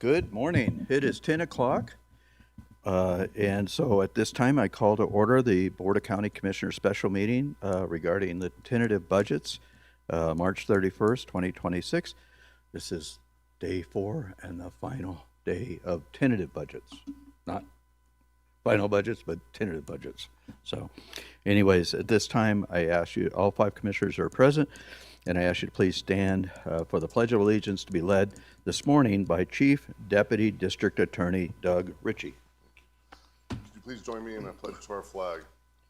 Good morning. It is 10 o'clock. And so at this time, I call to order the Board of County Commissioners special meeting regarding the tentative budgets, March 31st, 2026. This is day 4 and the final day of tentative budgets. Not final budgets, but tentative budgets. So anyways, at this time, I ask you, all 5 commissioners are present, and I ask you to please stand for the Pledge of Allegiance to be led this morning by Chief Deputy District Attorney Doug Ritchie. Could you please join me in a pledge to our flag?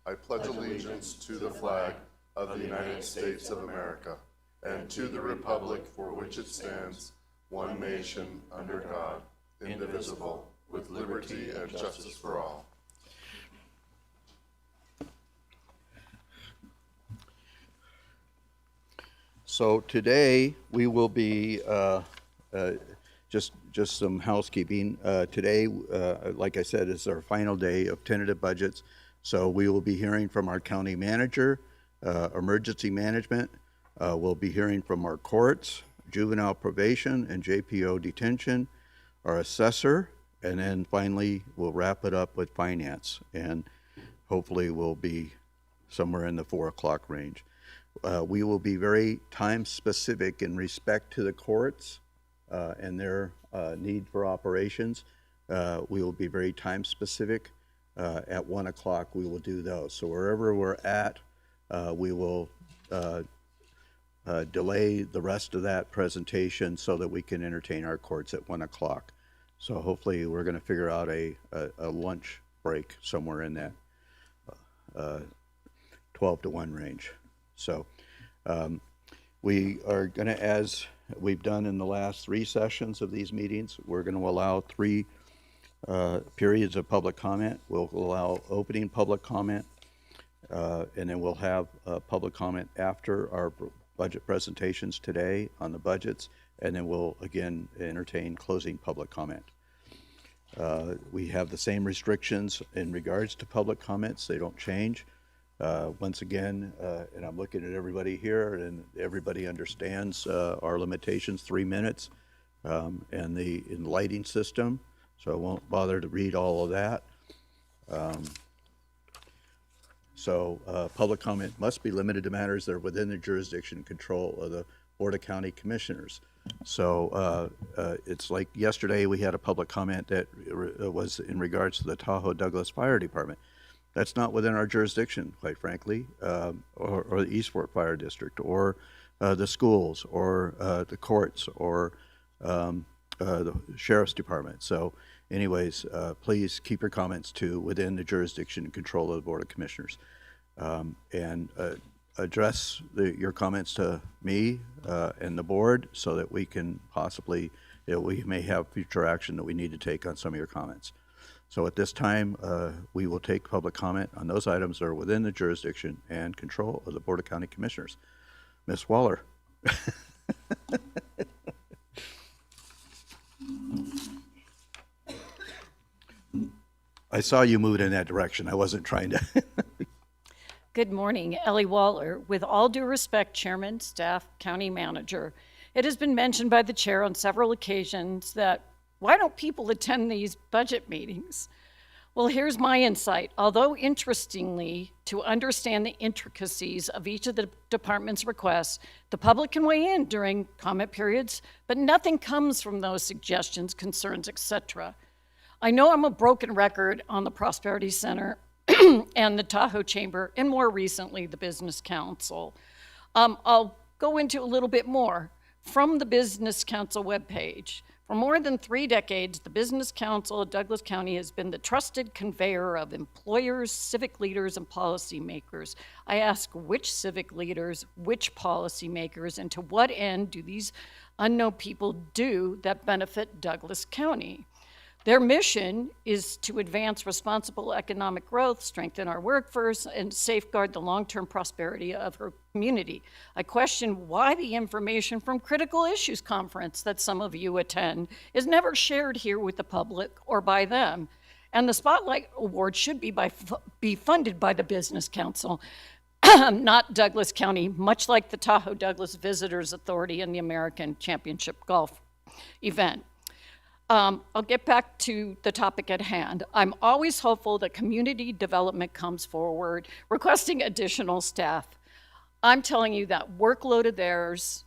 I pledge allegiance to the flag of the United States of America and to the republic for which it stands, one nation, under God, indivisible, with liberty and justice for all. So today we will be just some housekeeping. Today, like I said, is our final day of tentative budgets. So we will be hearing from our county manager, emergency management. We'll be hearing from our courts, juvenile probation and JPO detention, our assessor, and then finally we'll wrap it up with finance. And hopefully we'll be somewhere in the 4 o'clock range. We will be very time specific in respect to the courts and their need for operations. We will be very time specific. At 1 o'clock, we will do those. So wherever we're at, we will delay the rest of that presentation so that we can entertain our courts at 1 o'clock. So hopefully we're going to figure out a lunch break somewhere in that 12 to 1 range. So we are going to, as we've done in the last 3 sessions of these meetings, we're going to allow 3 periods of public comment. We'll allow opening public comment, and then we'll have public comment after our budget presentations today on the budgets, and then we'll again entertain closing public comment. We have the same restrictions in regards to public comments. They don't change. Once again, and I'm looking at everybody here, and everybody understands our limitations, 3 minutes, and the lighting system, so I won't bother to read all of that. Public comment must be limited to matters that are within the jurisdiction and control of the Board of County Commissioners. So it's like yesterday we had a public comment that was in regards to the Tahoe Douglas Fire Department. That's not within our jurisdiction, quite frankly, or the East Fork Fire District, or the schools, or the courts, or the Sheriff's Department. So anyways, please keep your comments to within the jurisdiction and control of the Board of Commissioners. And address your comments to me and the board so that we can possibly, we may have future action that we need to take on some of your comments. So at this time, we will take public comment on those items that are within the jurisdiction and control of the Board of County Commissioners. Ms. Waller. I saw you moving in that direction. I wasn't trying to. Good morning, Ellie Waller. With all due respect, Chairman, staff, County Manager, it has been mentioned by the Chair on several occasions that why don't people attend these budget meetings? Well, here's my insight. Although interestingly, to understand the intricacies of each of the department's requests, the public can weigh in during comment periods, but nothing comes from those suggestions, concerns, etc. I know I'm a broken record on the Prosperity Center and the Tahoe Chamber, and more recently, the Business Council. I'll go into a little bit more from the Business Council webpage. For more than 3 decades, the Business Council of Douglas County has been the trusted conveyor of employers, civic leaders, and policymakers. I ask which civic leaders, which policymakers, and to what end do these unknown people do that benefit Douglas County? Their mission is to advance responsible economic growth, strengthen our workforce, and safeguard the long-term prosperity of her community. I question why the information from Critical Issues Conference that some of you attend is never shared here with the public or by them. And the Spotlight Award should be funded by the Business Council, not Douglas County, much like the Tahoe Douglas Visitors Authority and the American Championship Golf event. I'll get back to the topic at hand. I'm always hopeful that community development comes forward requesting additional staff. I'm telling you that workload of theirs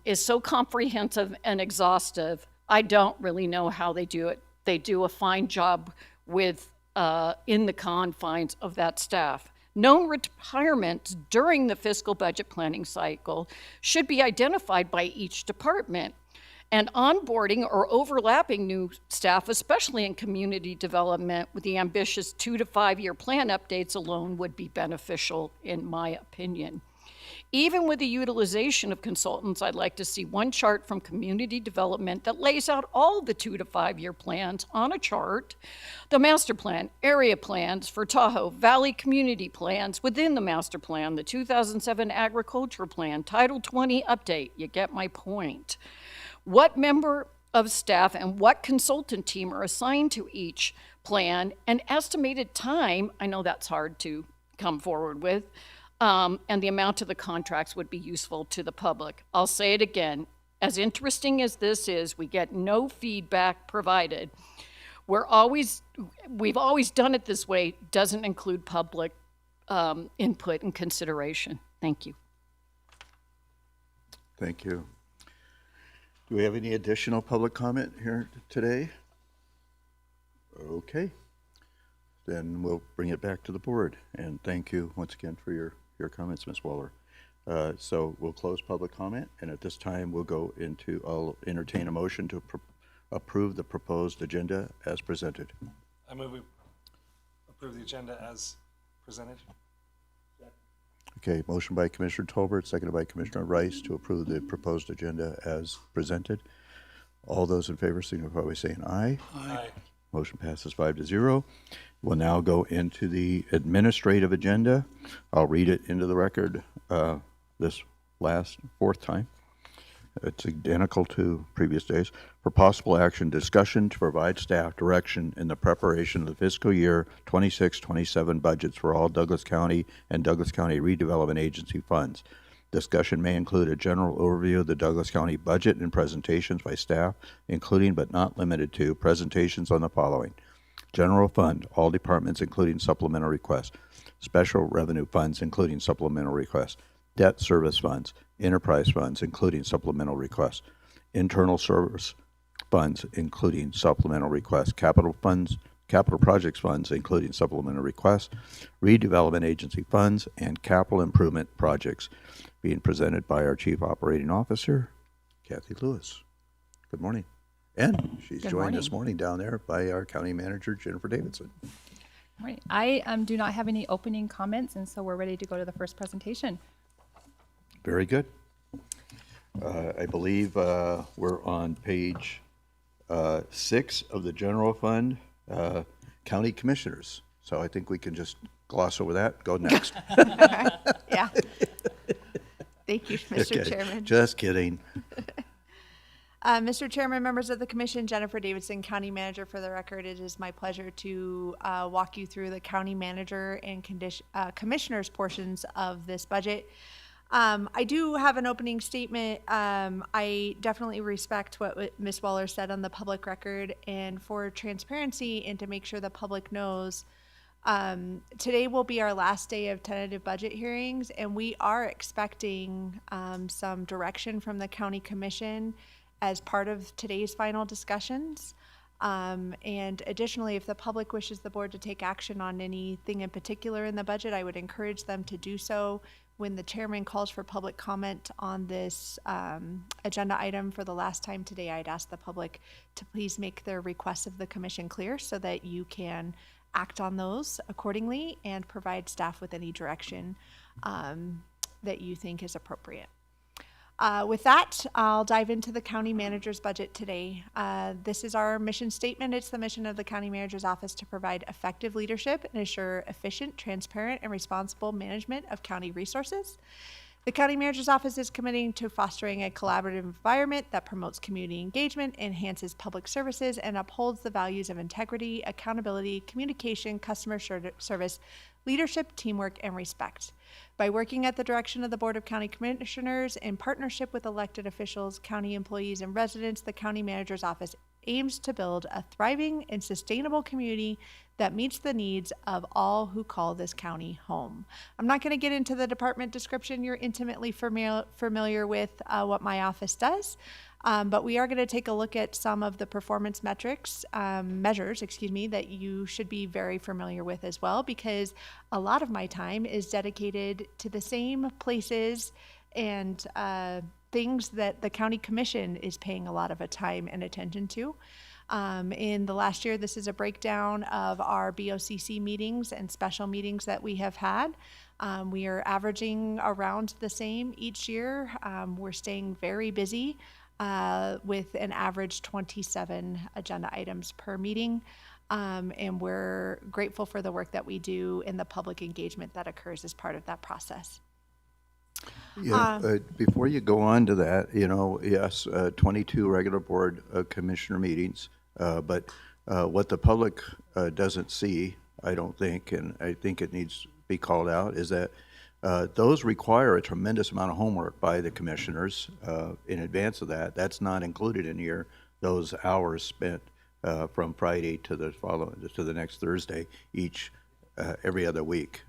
is so comprehensive and exhaustive. I don't really know how they do it. They do a fine job with in the confines of that staff. Known retirements during the fiscal budget planning cycle should be identified by each department. And onboarding or overlapping new staff, especially in community development, with the ambitious 2 to 5 year plan updates alone would be beneficial, in my opinion. Even with the utilization of consultants, I'd like to see one chart from community development that lays out all the 2 to 5 year plans on a chart, the master plan, area plans for Tahoe, Valley community plans within the master plan, the 2007 agriculture plan, Title 20 update. You get my point. What member of staff and what consultant team are assigned to each plan, and estimated time, I know that's hard to come forward with, and the amount of the contracts would be useful to the public. I'll say it again, as interesting as this is, we get no feedback provided. We've always done it this way, doesn't include public input and consideration. Thank you. Thank you. Do we have any additional public comment here today? Okay. Then we'll bring it back to the board. And thank you once again for your comments, Ms. Waller. So we'll close public comment, and at this time I'll entertain a motion to approve the proposed agenda as presented. I move we approve the agenda as presented. Okay, motion by Commissioner Tolbert, seconded by Commissioner Rice to approve the proposed agenda as presented. All those in favor signify by saying aye. Aye. Motion passes 5-0. We'll now go into the administrative agenda. I'll read it into the record this fourth time. It's identical to previous days. For possible action, discussion to provide staff direction in the preparation of the fiscal year 26-27 budgets for all Douglas County and Douglas County Redevelopment Agency funds. Discussion may include a general overview of the Douglas County budget and presentations by staff, including but not limited to presentations on the following: General Fund, all departments including supplemental requests; Special Revenue Funds including supplemental requests; Debt Service Funds; Enterprise Funds including supplemental requests; Internal Service Funds including supplemental requests; Capital Funds, Capital Projects Funds including supplemental requests; Redevelopment Agency Funds; and Capital Improvement Projects, being presented by our Chief Operating Officer, Kathy Lewis. Good morning. And she's Good joined morning. this morning down there by our County Manager, Jennifer Davidson. Right. I do not have any opening comments, and so we're ready to go to the first presentation. Very good. I believe we're on page 6 of the general fund, county commissioners. So I think we can just gloss over that. Go next. Yeah. Thank you, Mr. Okay, Chairman. just kidding. Mr. Chairman, members of the commission, Jennifer Davidson, County Manager. For the record, it is my pleasure to walk you through the County Manager and Commissioners portions of this budget. I do have an opening statement. I definitely respect what Ms. Waller said on the public record, and for transparency and to make sure the public knows, today will be our last day of tentative budget hearings, and we are expecting some direction from the County Commission as part of today's final discussions. And additionally, if the public wishes the board to take action on anything in particular in the budget, I would encourage them to do so. When the chairman calls for public comment on this agenda item for the last time today, I'd ask the public to please make their requests of the commission clear so that you can act on those accordingly and provide staff with any direction that you think is appropriate. With that, I'll dive into the county manager's budget today. This is our mission statement. It's the mission of the county manager's office to provide effective leadership and ensure efficient, transparent, and responsible management of county resources. The county manager's office is committing to fostering a collaborative environment that promotes community engagement, enhances public services, and upholds the values of integrity, accountability, communication, customer service, leadership, teamwork, and respect. By working at the direction of the Board of County Commissioners in partnership with elected officials, county employees, and residents, the county manager's office aims to build a thriving and sustainable community that meets the needs of all who call this county home. I'm not going to get into the department description. You're intimately familiar with what my office does. But we are going to take a look at some of the performance measures, that you should be very familiar with as well, because a lot of my time is dedicated to the same places and things that the county commission is paying a lot of time and attention to. In the last year, this is a breakdown of our BOCC meetings and special meetings that we have had. We are averaging around the same each year. We're staying very busy with an average 27 agenda items per meeting. And we're grateful for the work that we do and the public engagement that occurs as part of that process. Yeah, before you go on to that, yes, 22 regular board commissioner meetings, but what the public doesn't see, I don't think, and I think it needs to be called out, is that those require a tremendous amount of homework by the commissioners in advance of that. That's not included in those hours spent from Friday to the next Thursday, every other week,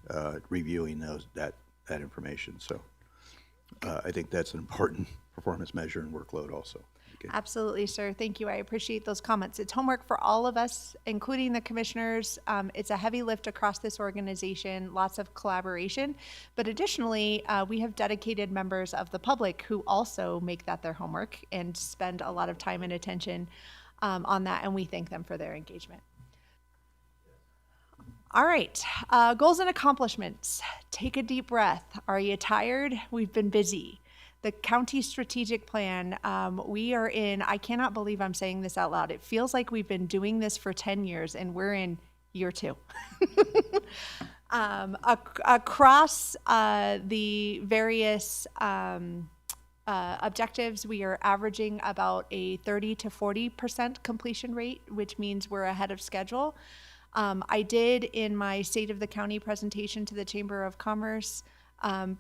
reviewing that information. So I think that's an important performance measure and workload also. Okay. Absolutely, sir. Thank you. I appreciate those comments. It's homework for all of us, including the commissioners. It's a heavy lift across this organization, lots of collaboration. But additionally, we have dedicated members of the public who also make that their homework and spend a lot of time and attention on that, and we thank them for their engagement. All right, goals and accomplishments. Take a deep breath. Are you tired? We've been busy. The county strategic plan, we are in, I cannot believe I'm saying this out loud. It feels like we've been doing this for 10 years and we're in year 2. Across the various objectives, we are averaging about a 30 to 40% completion rate, which means we're ahead of schedule. I did, in my State of the County presentation to the Chamber of Commerce,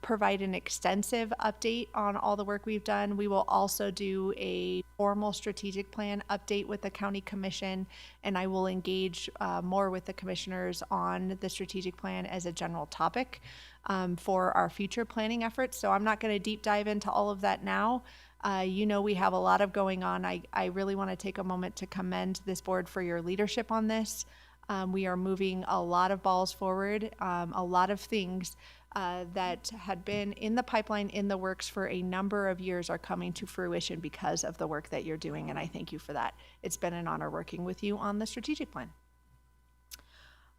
provide an extensive update on all the work we've done. We will also do a formal strategic plan update with the county commission, and I will engage more with the commissioners on the strategic plan as a general topic for our future planning efforts. So I'm not going to deep dive into all of that now. We have a lot of going on. I really want to take a moment to commend this board for your leadership on this. We are moving a lot of balls forward, a lot of things that had been in the pipeline, in the works for a number of years, are coming to fruition because of the work that you're doing, and I thank you for that. It's been an honor working with you on the strategic plan.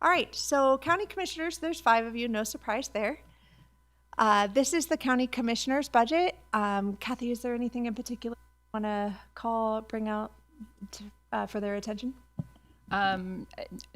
All right, so county commissioners, there's 5 of you, no surprise there. This is the county commissioners' budget. Kathy, is there anything in particular you want to bring out for their attention?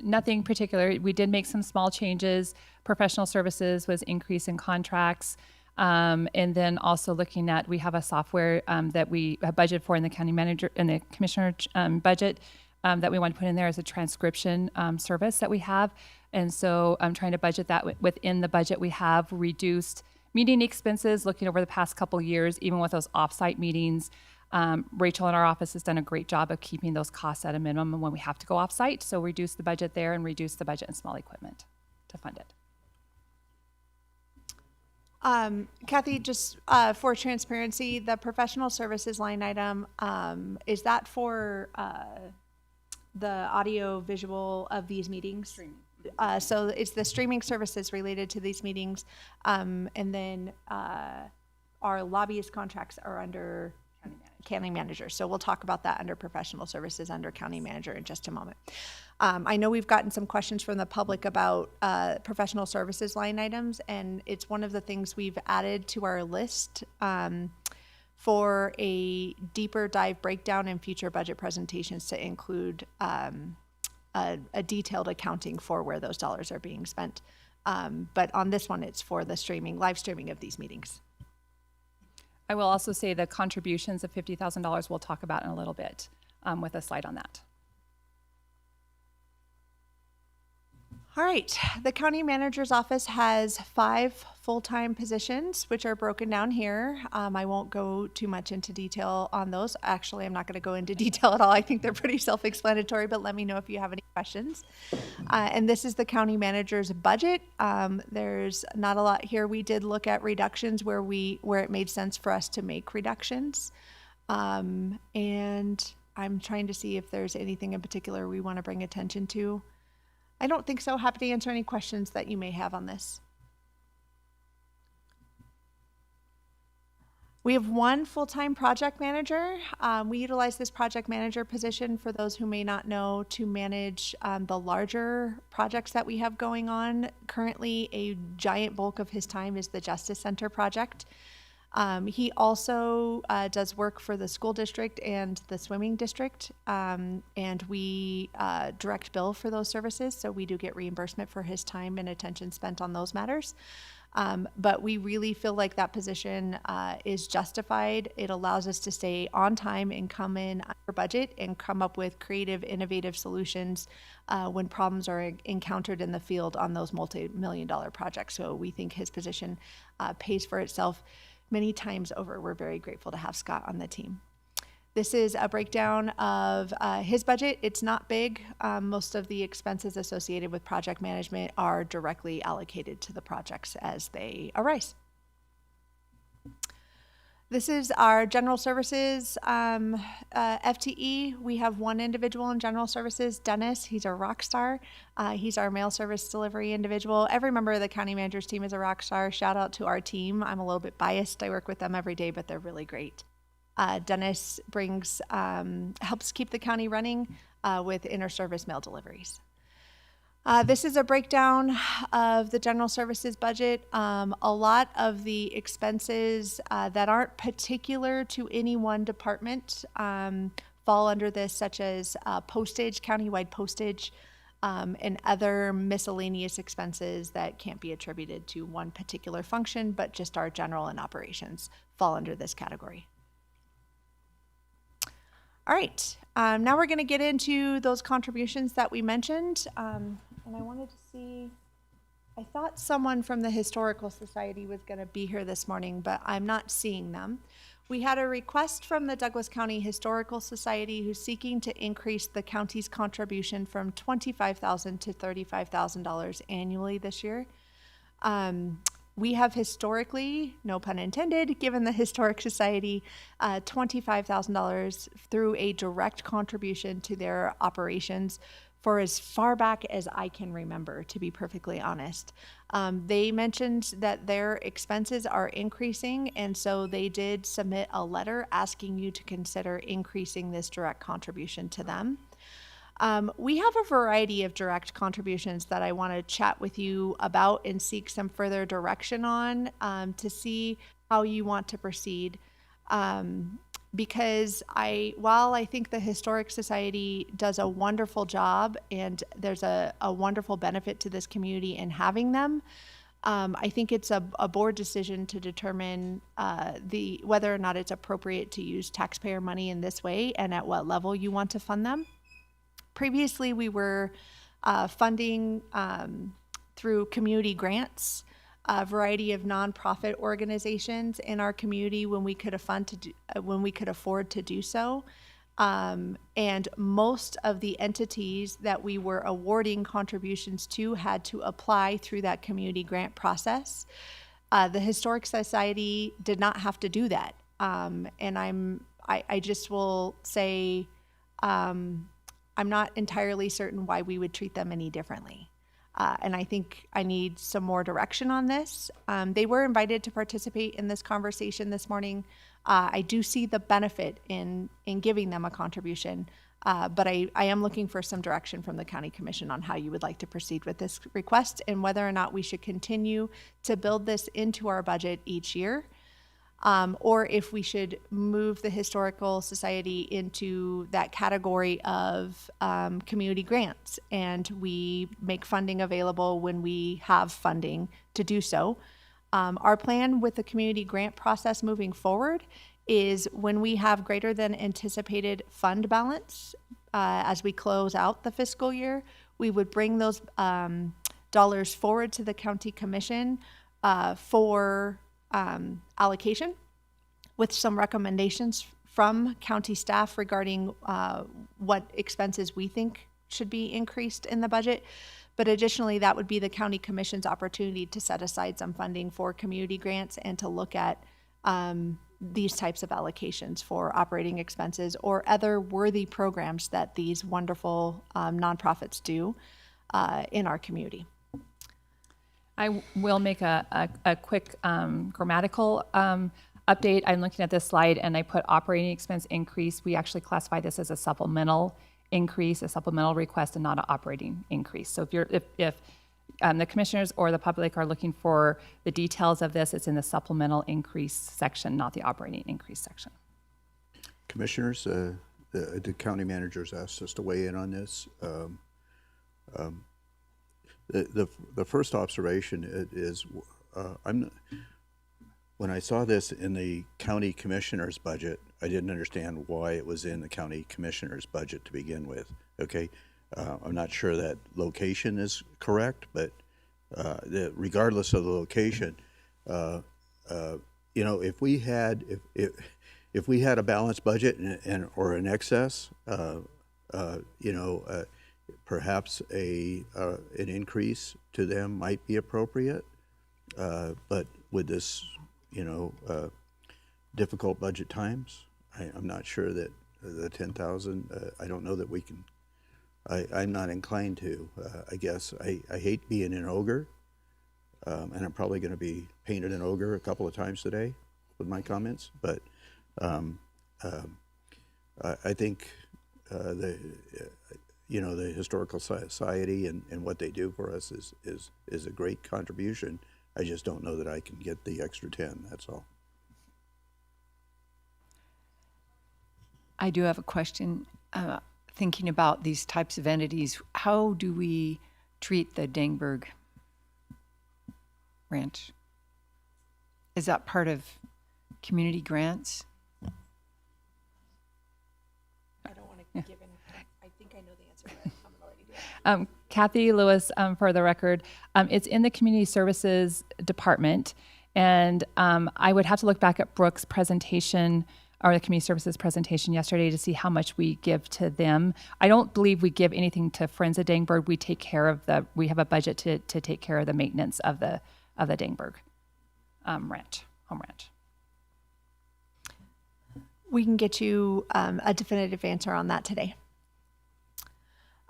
Nothing particular. We did make some small changes. Professional services was increase in contracts. And then also looking at, we have a software that we have budgeted for in the county manager and the commissioner budget that we want to put in there as a transcription service that we have. And so I'm trying to budget that within the budget. We have reduced meeting expenses looking over the past couple years, even with those offsite meetings. Rachel in our office has done a great job of keeping those costs at a minimum when we have to go offsite. So reduce the budget there and reduce the budget in small equipment to fund it. Kathy, just for transparency, the professional services line item, is that for the audio visual of these meetings? Streaming. So it's the streaming services related to these meetings. And then our lobbyist contracts are under county manager. So we'll talk about that under professional services under county manager in just a moment. I know we've gotten some questions from the public about professional services line items, and it's one of the things we've added to our list for a deeper dive breakdown in future budget presentations to include a detailed accounting for where those dollars are being spent. But on this one, it's for the live streaming of these meetings. I will also say the contributions of $50,000 we'll talk about in a little bit with a slide on that. All right, the county manager's office has 5 full-time positions, which are broken down here. I won't go too much into detail on those. Actually, I'm not going to go into detail at all. I think they're pretty self-explanatory, but let me know if you have any questions. And this is the county manager's budget. There's not a lot here. We did look at reductions where it made sense for us to make reductions. And I'm trying to see if there's anything in particular we want to bring attention to. I don't think so. Happy to answer any questions that you may have on this. We have 1 full-time project manager. We utilize this project manager position, for those who may not know, to manage the larger projects that we have going on. Currently, a giant bulk of his time is the Justice Center project. He also does work for the school district and the swimming district, and we direct bill for those services, so we do get reimbursement for his time and attention spent on those matters. But we really feel like that position is justified. It allows us to stay on time and come in under budget and come up with creative, innovative solutions when problems are encountered in the field on those multi-million-dollar projects. So we think his position pays for itself many times over. We're very grateful to have Scott on the team. This is a breakdown of his budget. It's not big. Most of the expenses associated with project management are directly allocated to the projects as they arise. This is our general services FTE. We have 1 individual in general services, Dennis. He's a rock star. He's our mail service delivery individual. Every member of the county manager's team is a rock star. Shout out to our team. I'm a little bit biased. I work with them every day, but they're really great. Dennis helps keep the county running with inter-service mail deliveries. This is a breakdown of the general services budget. A lot of the expenses that aren't particular to any one department fall under this, such as postage, countywide postage, and other miscellaneous expenses that can't be attributed to one particular function, but just our general and operations fall under this category. All right, now we're going to get into those contributions that we mentioned. And I wanted to see, I thought someone from the Historical Society was going to be here this morning, but I'm not seeing them. We had a request from the Douglas County Historical Society who's seeking to increase the county's contribution from $25,000 to $35,000 annually this year. We have historically, no pun intended, given the Historic Society $25,000 through a direct contribution to their operations for as far back as I can remember, to be perfectly honest. They mentioned that their expenses are increasing, and so they did submit a letter asking you to consider increasing this direct contribution to them. We have a variety of direct contributions that I want to chat with you about and seek some further direction on to see how you want to proceed. Because while I think the Historic Society does a wonderful job and there's a wonderful benefit to this community in having them, I think it's a board decision to determine whether or not it's appropriate to use taxpayer money in this way and at what level you want to fund them. Previously, we were funding through community grants, a variety of nonprofit organizations in our community when we could afford to do so. And most of the entities that we were awarding contributions to had to apply through that community grant process. The Historic Society did not have to do that. And I just will say, I'm not entirely certain why we would treat them any differently. And I think I need some more direction on this. They were invited to participate in this conversation this morning. I do see the benefit in giving them a contribution, but I am looking for some direction from the County Commission on how you would like to proceed with this request and whether or not we should continue to build this into our budget each year. Or if we should move the Historical Society into that category of community grants, and we make funding available when we have funding to do so. Our plan with the community grant process moving forward is when we have greater than anticipated fund balance as we close out the fiscal year, we would bring those dollars forward to the county commission for allocation, with some recommendations from county staff regarding what expenses we think should be increased in the budget. But additionally, that would be the county commission's opportunity to set aside some funding for community grants and to look at these types of allocations for operating expenses or other worthy programs that these wonderful nonprofits do in our community. I will make a quick grammatical update. I'm looking at this slide and I put operating expense increase. We actually classify this as a supplemental increase, a supplemental request, and not an operating increase. So if the commissioners or the public are looking for the details of this, it's in the supplemental increase section, not the operating increase section. Commissioners, the county managers asked us to weigh in on this. The first observation is when I saw this in the county commissioner's budget, I didn't understand why it was in the county commissioner's budget to begin with. Okay, I'm not sure that location is correct, but regardless of the location, if we had a balanced budget or an excess, perhaps an increase to them might be appropriate. But with this, difficult budget times, I'm not sure that the 10,000. I don't know that we can. I'm not inclined to. I guess I hate being an ogre, and I'm probably going to be painted an ogre a couple of times today with my comments. But I think the Historical Society and what they do for us is a great contribution. I just don't know that I can get the extra 10. That's all. I do have a question. Thinking about these types of entities, how do we treat the Dangberg Ranch? Is that part of community grants? I don't want to give any. I think I know the answer, but I'm going to let you do it. Kathy Lewis, for the record, it's in the Community Services Department, and I would have to look back at Brooke's presentation or the Community Services presentation yesterday to see how much we give to them. I don't believe we give anything to Friends of Dangberg. We take care of we have a budget to take care of the maintenance of the Dangberg ranch, home ranch. We can get you a definitive answer on that today.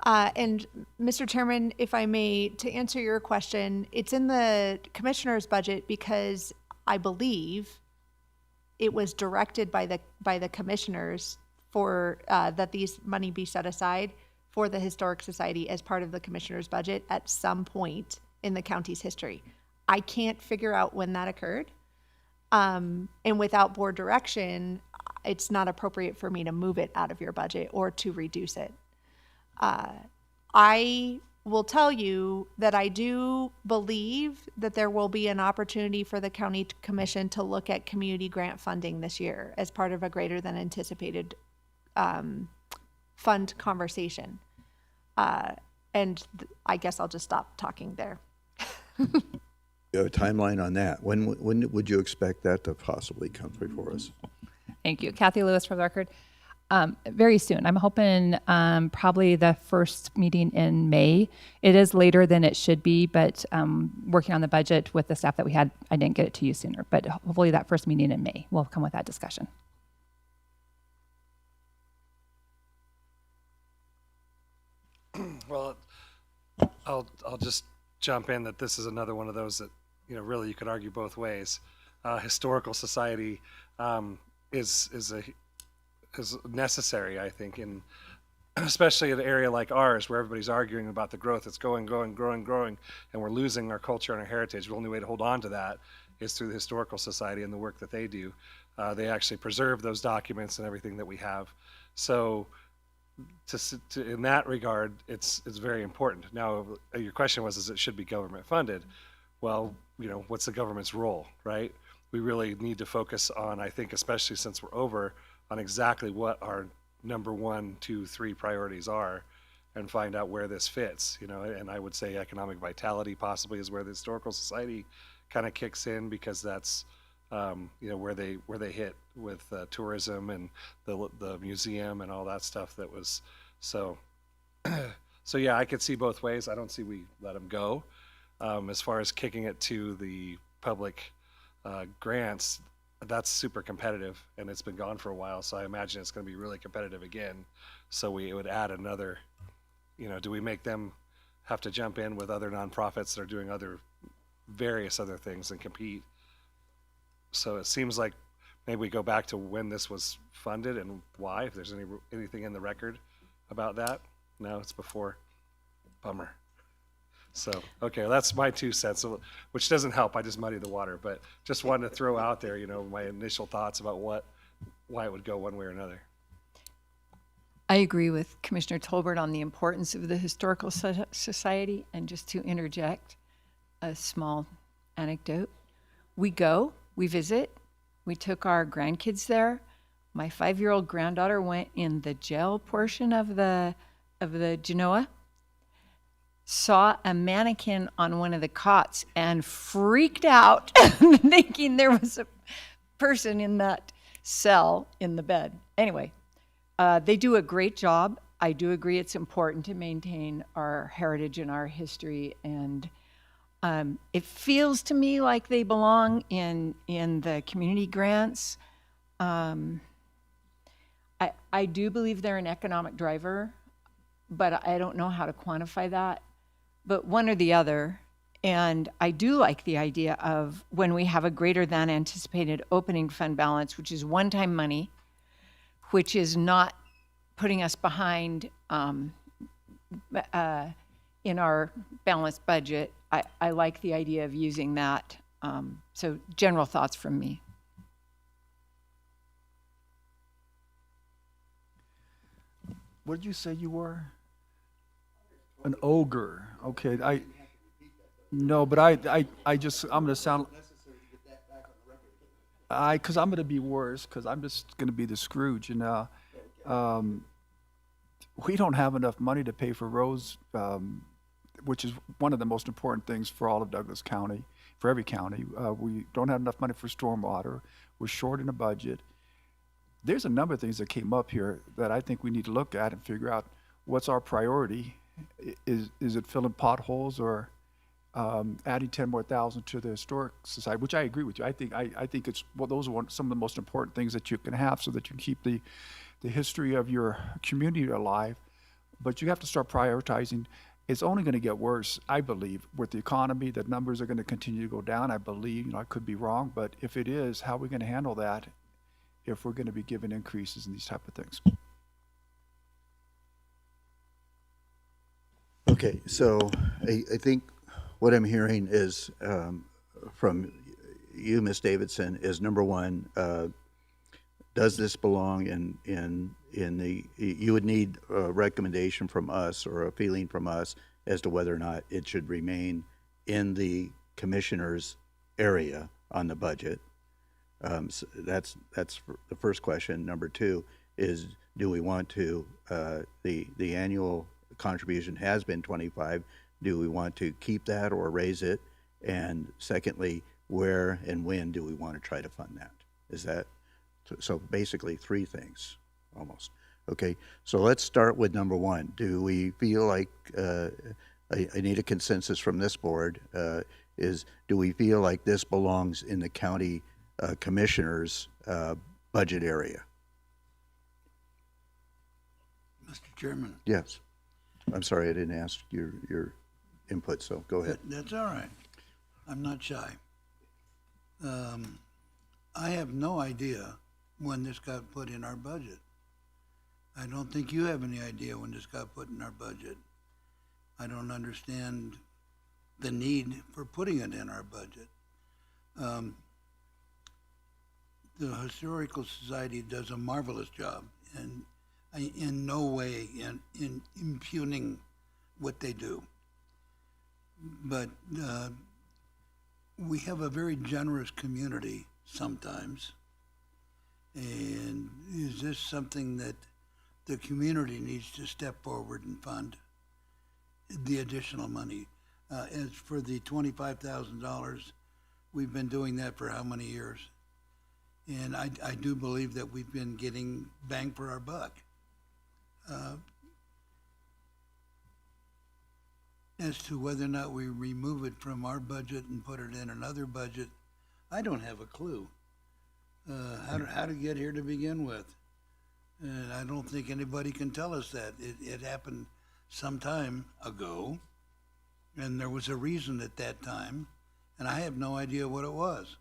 And Mr. Chairman, if I may, to answer your question, it's in the commissioner's budget because I believe it was directed by the commissioners for that these money be set aside for the Historic Society as part of the commissioner's budget at some point in the county's history. I can't figure out when that occurred. And without board direction, it's not appropriate for me to move it out of your budget or to reduce it. I will tell you that I do believe that there will be an opportunity for the county commission to look at community grant funding this year as part of a greater than anticipated fund conversation. And I guess I'll just stop talking there. You have a timeline on that. When would you expect that to possibly come before us? Thank you. Kathy Lewis for the record. Very soon. I'm hoping probably the first meeting in May. It is later than it should be, but working on the budget with the staff that we had, I didn't get it to you sooner. But hopefully that first meeting in May will come with that discussion. Well, I'll just jump in that this is another one of those that, really you could argue both ways. Historical Society is necessary, I think, in especially in an area like ours where everybody's arguing about the growth. It's growing, and we're losing our culture and our heritage. The only way to hold on to that is through the Historical Society and the work that they do. They actually preserve those documents and everything that we have. So in that regard, it's very important. Now, your question was, it should be government funded? Well, what's the government's role, right? We really need to focus on, I think, especially since we're over, on exactly what our number 1, 2, 3 priorities are. and find out where this fits, you know. And I would say economic vitality possibly is where the Historical Society kind of kicks in, because that's you know, where they hit with tourism and the museum and all that stuff that was so. So yeah, I could see both ways. I don't see we let them go. As far as kicking it to the public grants, that's super competitive, and it's been gone for a while. So I imagine it's going to be really competitive again. So we would add another. You know, do we make them have to jump in with other nonprofits that are doing various other things and compete? So it seems like maybe we go back to when this was funded and why, if there's anything in the record about that. No, it's before. Bummer. So, okay, well, that's my 2 cents, which doesn't help. I just muddy the water, but just wanted to throw out there, you know, my initial thoughts about why it would go one way or another. I agree with Commissioner Tolbert on the importance of the Historical Society. And just to interject a small anecdote, we go, we visit, we took our grandkids there. My 5-year-old granddaughter went in the jail portion of the Genoa, saw a mannequin on one of the cots and freaked out thinking there was a person in that cell in the bed. Anyway, they do a great job. I do agree it's important to maintain our heritage and our history, and it feels to me like they belong in the community grants. I do believe they're an economic driver, but I don't know how to quantify that. But one or the other. And I do like the idea of when we have a greater than anticipated opening fund balance, which is one-time money, which is not putting us behind in our balanced budget. I like the idea of using that. So general thoughts from me. What did you say you were? An ogre. Okay, no, but I'm gonna sound. Because I'm gonna be worse. Because I'm just gonna be the Scrooge, you know. We don't have enough money to pay for roads, which is one of the most important things for all of Douglas County, for every county. We don't have enough money for stormwater. We're short in a budget. There's a number of things that came up here that I think we need to look at and figure out what's our priority. Is it filling potholes or adding 10 more thousand to the Historic Society, which I agree with you. I think it's, well, those are some of the most important things that you can have so that you can keep the history of your community alive. But you have to start prioritizing. It's only going to get worse, I believe, with the economy. The numbers are going to continue to go down, I believe. You know, I could be wrong, but if it is, how are we going to handle that if we're going to be given increases in these type of things? Okay, so I think what I'm hearing is from you, Ms. Davidson, is number one, does this belong in the, you would need a recommendation from us or a feeling from us as to whether or not it should remain in the commissioner's area on the budget. So that's the first question. Number two is, do we want to, the annual contribution has been 25. Do we want to keep that or raise it? And secondly, where and when do we want to try to fund that? Is that, so basically three things almost. Okay, so let's start with number one. Do we feel like, I need a consensus from this board, do we feel like this belongs in the county commissioner's budget area? Mr. Chairman. Yes. I'm sorry, I didn't ask your input, so go ahead. That's all right. I'm not shy. I have no idea when this got put in our budget. I don't think you have any idea when this got put in our budget. I don't understand the need for putting it in our budget. The Historical Society does a marvelous job, and in no way in impugning what they do. But we have a very generous community sometimes. And is this something that the community needs to step forward and fund? the additional money. As for the $25,000, we've been doing that for how many years? And I do believe that we've been getting bang for our buck. As to whether or not we remove it from our budget and put it in another budget, I don't have a clue. How to get here to begin with. And I don't think anybody can tell us that. It happened some time ago, and there was a reason at that time, and I have no idea what it was.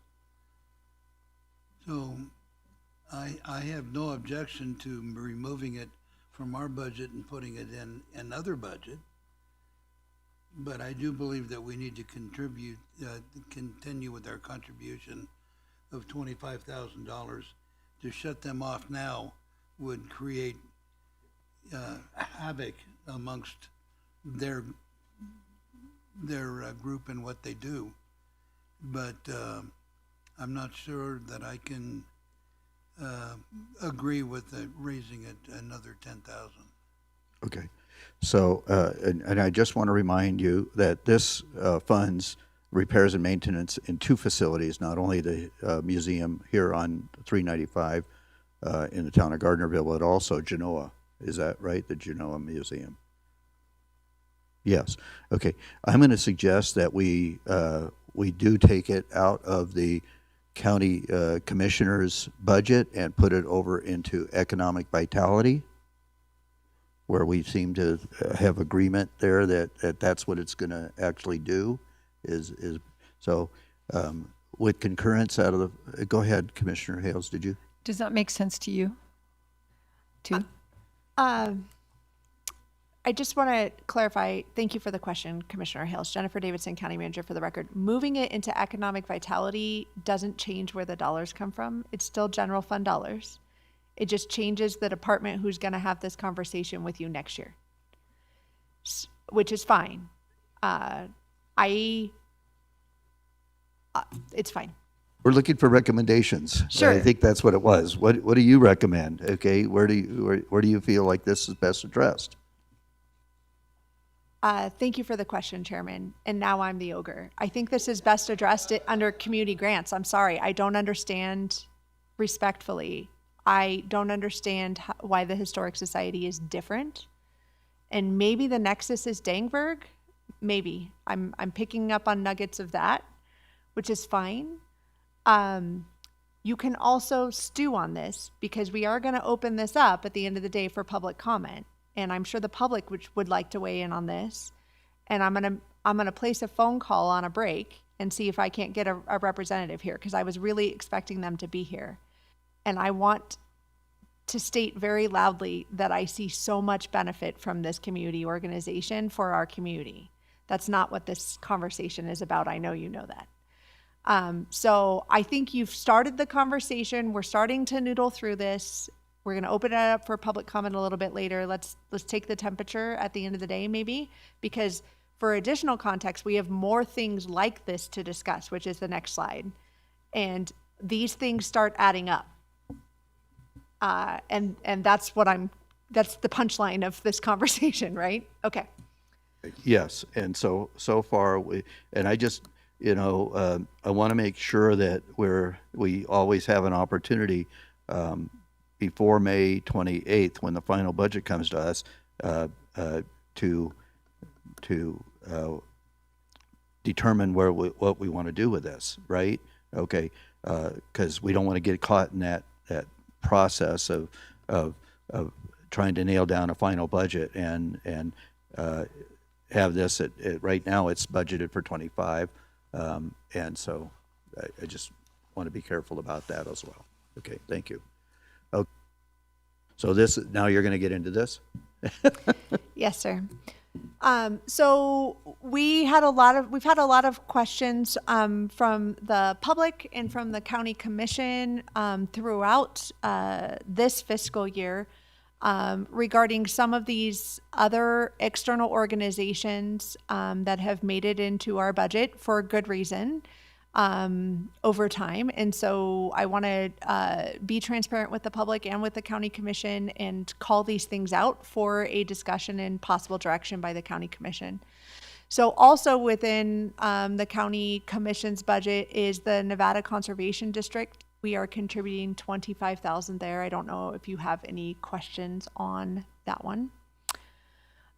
So I have no objection to removing it from our budget and putting it in another budget. But I do believe that we need to continue with our contribution of $25,000. To shut them off now would create havoc amongst their group and what they do. But I'm not sure that I can agree with raising it another 10,000. Okay. So, and I just want to remind you that this funds repairs and maintenance in two facilities, not only the museum here on 395 in the town of Gardnerville, but also Genoa. Is that right? The Genoa Museum? Yes. Okay. I'm going to suggest that we do take it out of the county commissioner's budget and put it over into economic vitality, where we seem to have agreement there that that's what it's going to actually do. Is so with concurrence out of the. Go ahead, Commissioner Hales. Did you? Does that make sense to you? Too? I just want to clarify. Thank you for the question, Commissioner Hales. Jennifer Davidson, County Manager, for the record. Moving it into economic vitality doesn't change where the dollars come from. It's still general fund dollars. It just changes the department who's going to have this conversation with you next year, which is fine. It's fine. We're looking for recommendations. Sure. I think that's what it was. What do you recommend? Okay, where do you feel like this is best addressed? Thank you for the question, Chairman. And now I'm the ogre. I think this is best addressed under community grants. I'm sorry. I don't understand, respectfully, I don't understand why the Historic Society is different. And maybe the nexus is Dangberg. Maybe. I'm picking up on nuggets of that, which is fine. You can also stew on this because we are going to open this up at the end of the day for public comment. And I'm sure the public would like to weigh in on this. And I'm gonna place a phone call on a break and see if I can't get a representative here, because I was really expecting them to be here. And I want to state very loudly that I see so much benefit from this community organization for our community. That's not what this conversation is about. I know you know that. So I think you've started the conversation. We're starting to noodle through this. We're going to open it up for public comment a little bit later. Let's take the temperature at the end of the day, maybe, because for additional context, we have more things like this to discuss, which is the next slide. And these things start adding up. And that's that's the punchline of this conversation, right? Okay. Yes, and so far I just, I want to make sure that we always have an opportunity before May 28th, when the final budget comes to us, to determine what we want to do with this, right? Okay, because we don't want to get caught in that process of trying to nail down a final budget and have this at right now it's budgeted for 25, and so I just want to be careful about that as well. Okay, thank you. Okay. So now you're going to get into this? Yes, sir. So we've had a lot of questions from the public and from the county commission throughout this fiscal year regarding some of these other external organizations that have made it into our budget for good reason. over time. And so I want to be transparent with the public and with the county commission and call these things out for a discussion and possible direction by the county commission. So also within the county commission's budget is the Nevada Conservation District. We are contributing $25,000 there. I don't know if you have any questions on that one.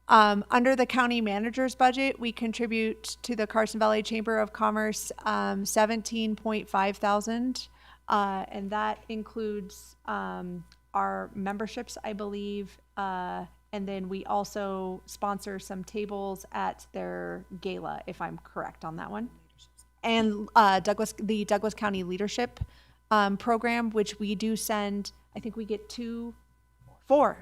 Under the county manager's budget, we contribute to the Carson Valley Chamber of Commerce $17.5 thousand, and that includes our memberships, I believe, and then we also sponsor some tables at their gala, if I'm correct on that one. And the Douglas County Leadership Program, which we do send. I think we get four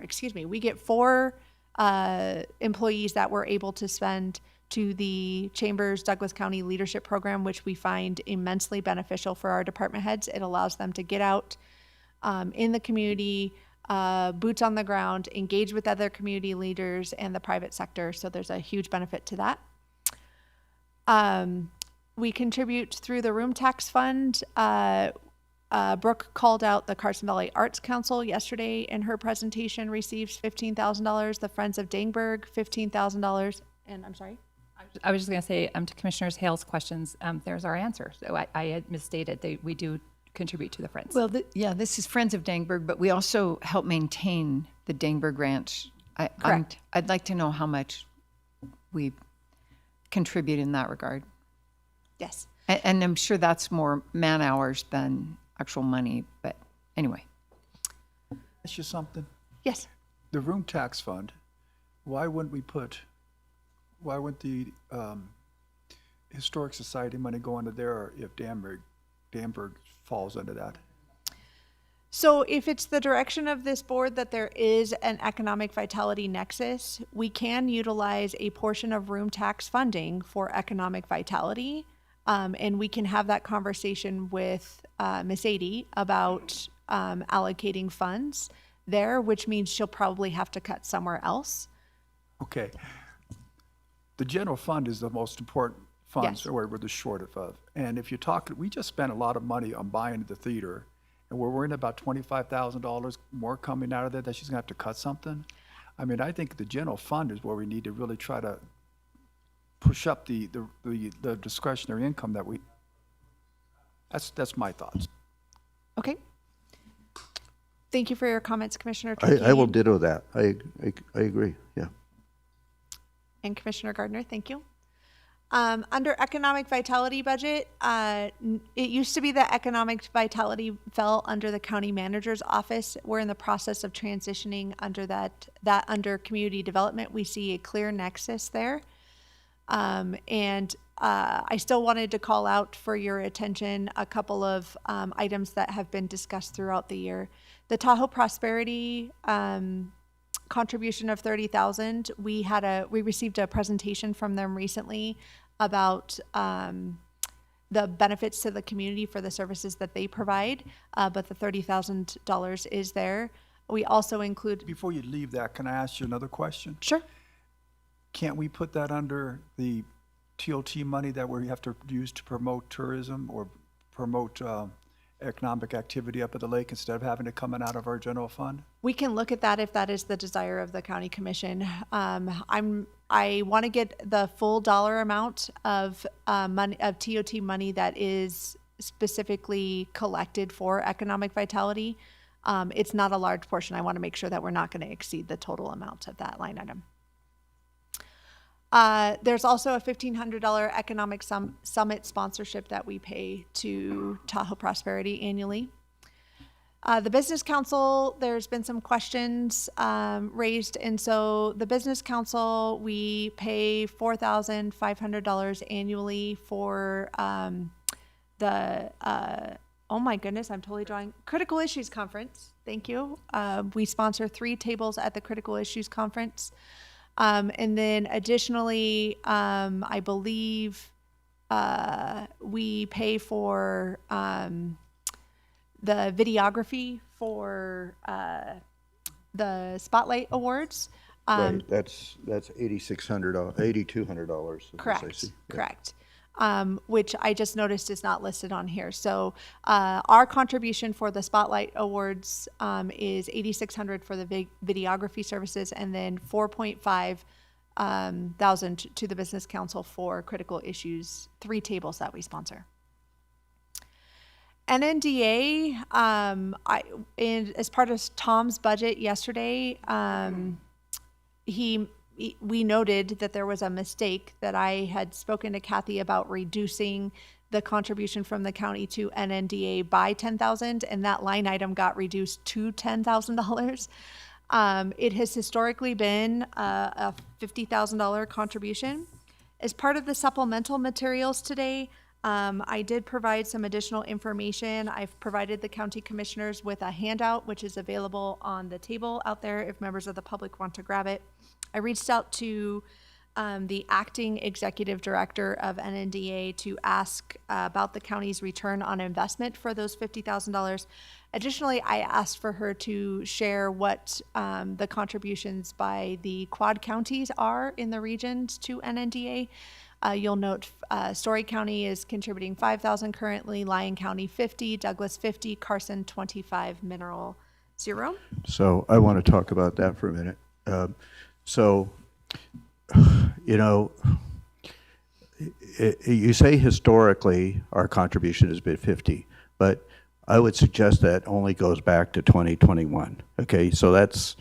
employees that we're able to spend to the Chamber's Douglas County Leadership Program, which we find immensely beneficial for our department heads. It allows them to get out in the community, boots on the ground, engage with other community leaders and the private sector. So there's a huge benefit to that. We contribute through the room tax fund. Brooke called out the Carson Valley Arts Council yesterday in her presentation, receives $15,000. The Friends of Dangberg, $15,000. And I'm sorry? I was just going to say to Commissioner Hale's questions, there's our answer. So I had misstated that we do contribute to the Friends. Well, this is Friends of Dangberg, but we also help maintain the Dangberg Ranch. Correct. I'd like to know how much we contribute in that regard. Yes. And I'm sure that's more man hours than actual money, but anyway. Ask you something. Yes. The room tax fund, why wouldn't the Historic Society money go into there if Danberg falls under that? So if it's the direction of this board that there is an economic vitality nexus, we can utilize a portion of room tax funding for economic vitality. And we can have that conversation with Miss Adie about allocating funds there, which means she'll probably have to cut somewhere else. Okay. The general fund is the most important fund, Yes. so we're the short of. And if you talk, we just spent a lot of money on buying the theater, and we're worrying about $25,000 more coming out of there, that she's gonna have to cut something. I mean, I think the general fund is where we need to really try to push up the discretionary income that we, that's my thoughts. Okay. Thank you for your comments, Commissioner I will Trujillo ditto that. I agree, yeah. and Commissioner Gardner. Thank you. Under economic vitality budget, it used to be that economic vitality fell under the county manager's office. We're in the process of transitioning under that under community development. We see a clear nexus there. I still wanted to call out for your attention a couple of items that have been discussed throughout the year. The Tahoe Prosperity contribution of $30,000. We received a presentation from them recently about the benefits to the community for the services that they provide, but the $30,000 is there. We also include. Before you leave that, can I ask you another question? Sure. Can't we put that under the TOT money that we have to use to promote tourism or promote economic activity up at the lake instead of having it coming out of our general fund? We can look at that if that is the desire of the county commission. I want to get the full dollar amount of money of TOT money that is specifically collected for economic vitality. It's not a large portion. I want to make sure that we're not going to exceed the total amount of that line item. There's also a $1,500 economic summit sponsorship that we pay to Tahoe Prosperity annually. The Business Council, there's been some questions raised, and so the Business Council, we pay $4,500 annually for oh my goodness, I'm totally drawing, Critical Issues Conference. Thank you. We sponsor 3 tables at the Critical Issues Conference. And then additionally, I believe we pay for the videography for the Spotlight Awards. Right, that's $8,200. Correct, correct. which I just noticed is not listed on here. So our contribution for the Spotlight Awards is $8,600 for the videography services, and then $4.5 thousand to the Business Council for critical issues, 3 tables that we sponsor. NNDA, as part of Tom's budget yesterday, we noted that there was a mistake, that I had spoken to Kathy about reducing the contribution from the county to NNDA by $10,000, and that line item got reduced to $10,000. It has historically been a $50,000 contribution. As part of the supplemental materials today, I did provide some additional information. I've provided the county commissioners with a handout, which is available on the table out there if members of the public want to grab it. I reached out to the acting executive director of NNDA to ask about the county's return on investment for those $50,000. Additionally, I asked for her to share what the contributions by the Quad counties are in the regions to NNDA. You'll note Story County is contributing $5,000 currently, Lyon County 50, Douglas 50, Carson 25, Mineral 0. So I want to talk about that for a minute. You say historically our contribution has been 50, but I would suggest that only goes back to 2021. Okay, so that's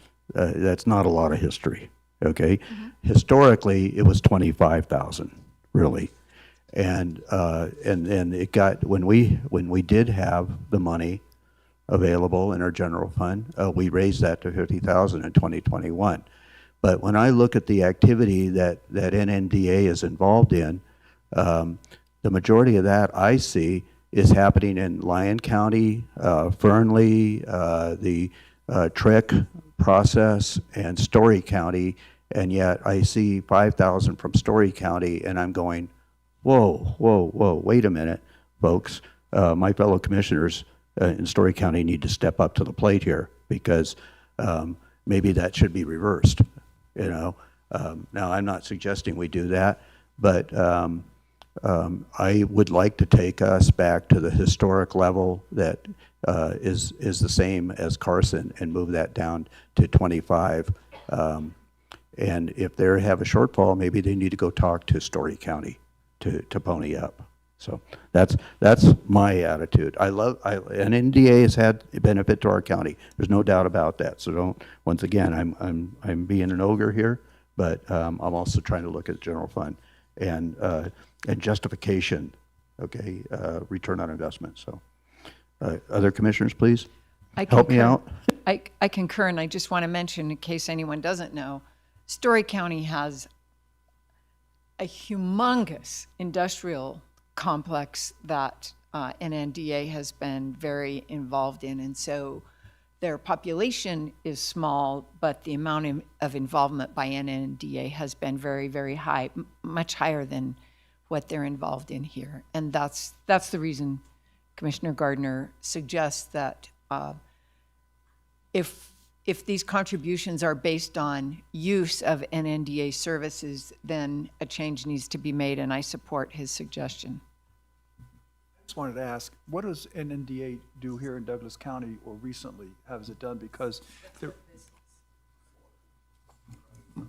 not a lot of history. Okay, historically it was 25,000, really, and it got when we did have the money available in our general fund, we raised that to 50,000 in 2021. But when I look at the activity that NNDA is involved in, the majority of that I see is happening in Lyon County, Fernley, the Trick process, and Story County, and yet I see 5,000 from Story County, and I'm going, whoa, wait a minute, folks. My fellow commissioners in Story County need to step up to the plate here, because maybe that should be reversed. Now I'm not suggesting we do that, but I would like to take us back to the historic level that is the same as Carson, and move that down to 25. And if they have a shortfall, maybe they need to go talk to Story County to pony up. So that's my attitude. And NDA has had a benefit to our county. There's no doubt about that. So don't. Once again, I'm being an ogre here, but I'm also trying to look at the general fund and justification. Okay, return on investment. So, other commissioners, please help me out. I concur, and I just want to mention, in case anyone doesn't know, Story County has a humongous industrial complex that NNDA has been very involved in, and so their population is small, but the amount of involvement by NNDA has been very, very high, much higher than what they're involved in here. And that's the reason Commissioner Gardner suggests that if these contributions are based on use of NNDA services, then a change needs to be made, and I support his suggestion. Just wanted to ask, what does NNDA do here in Douglas County, or recently has it done? Because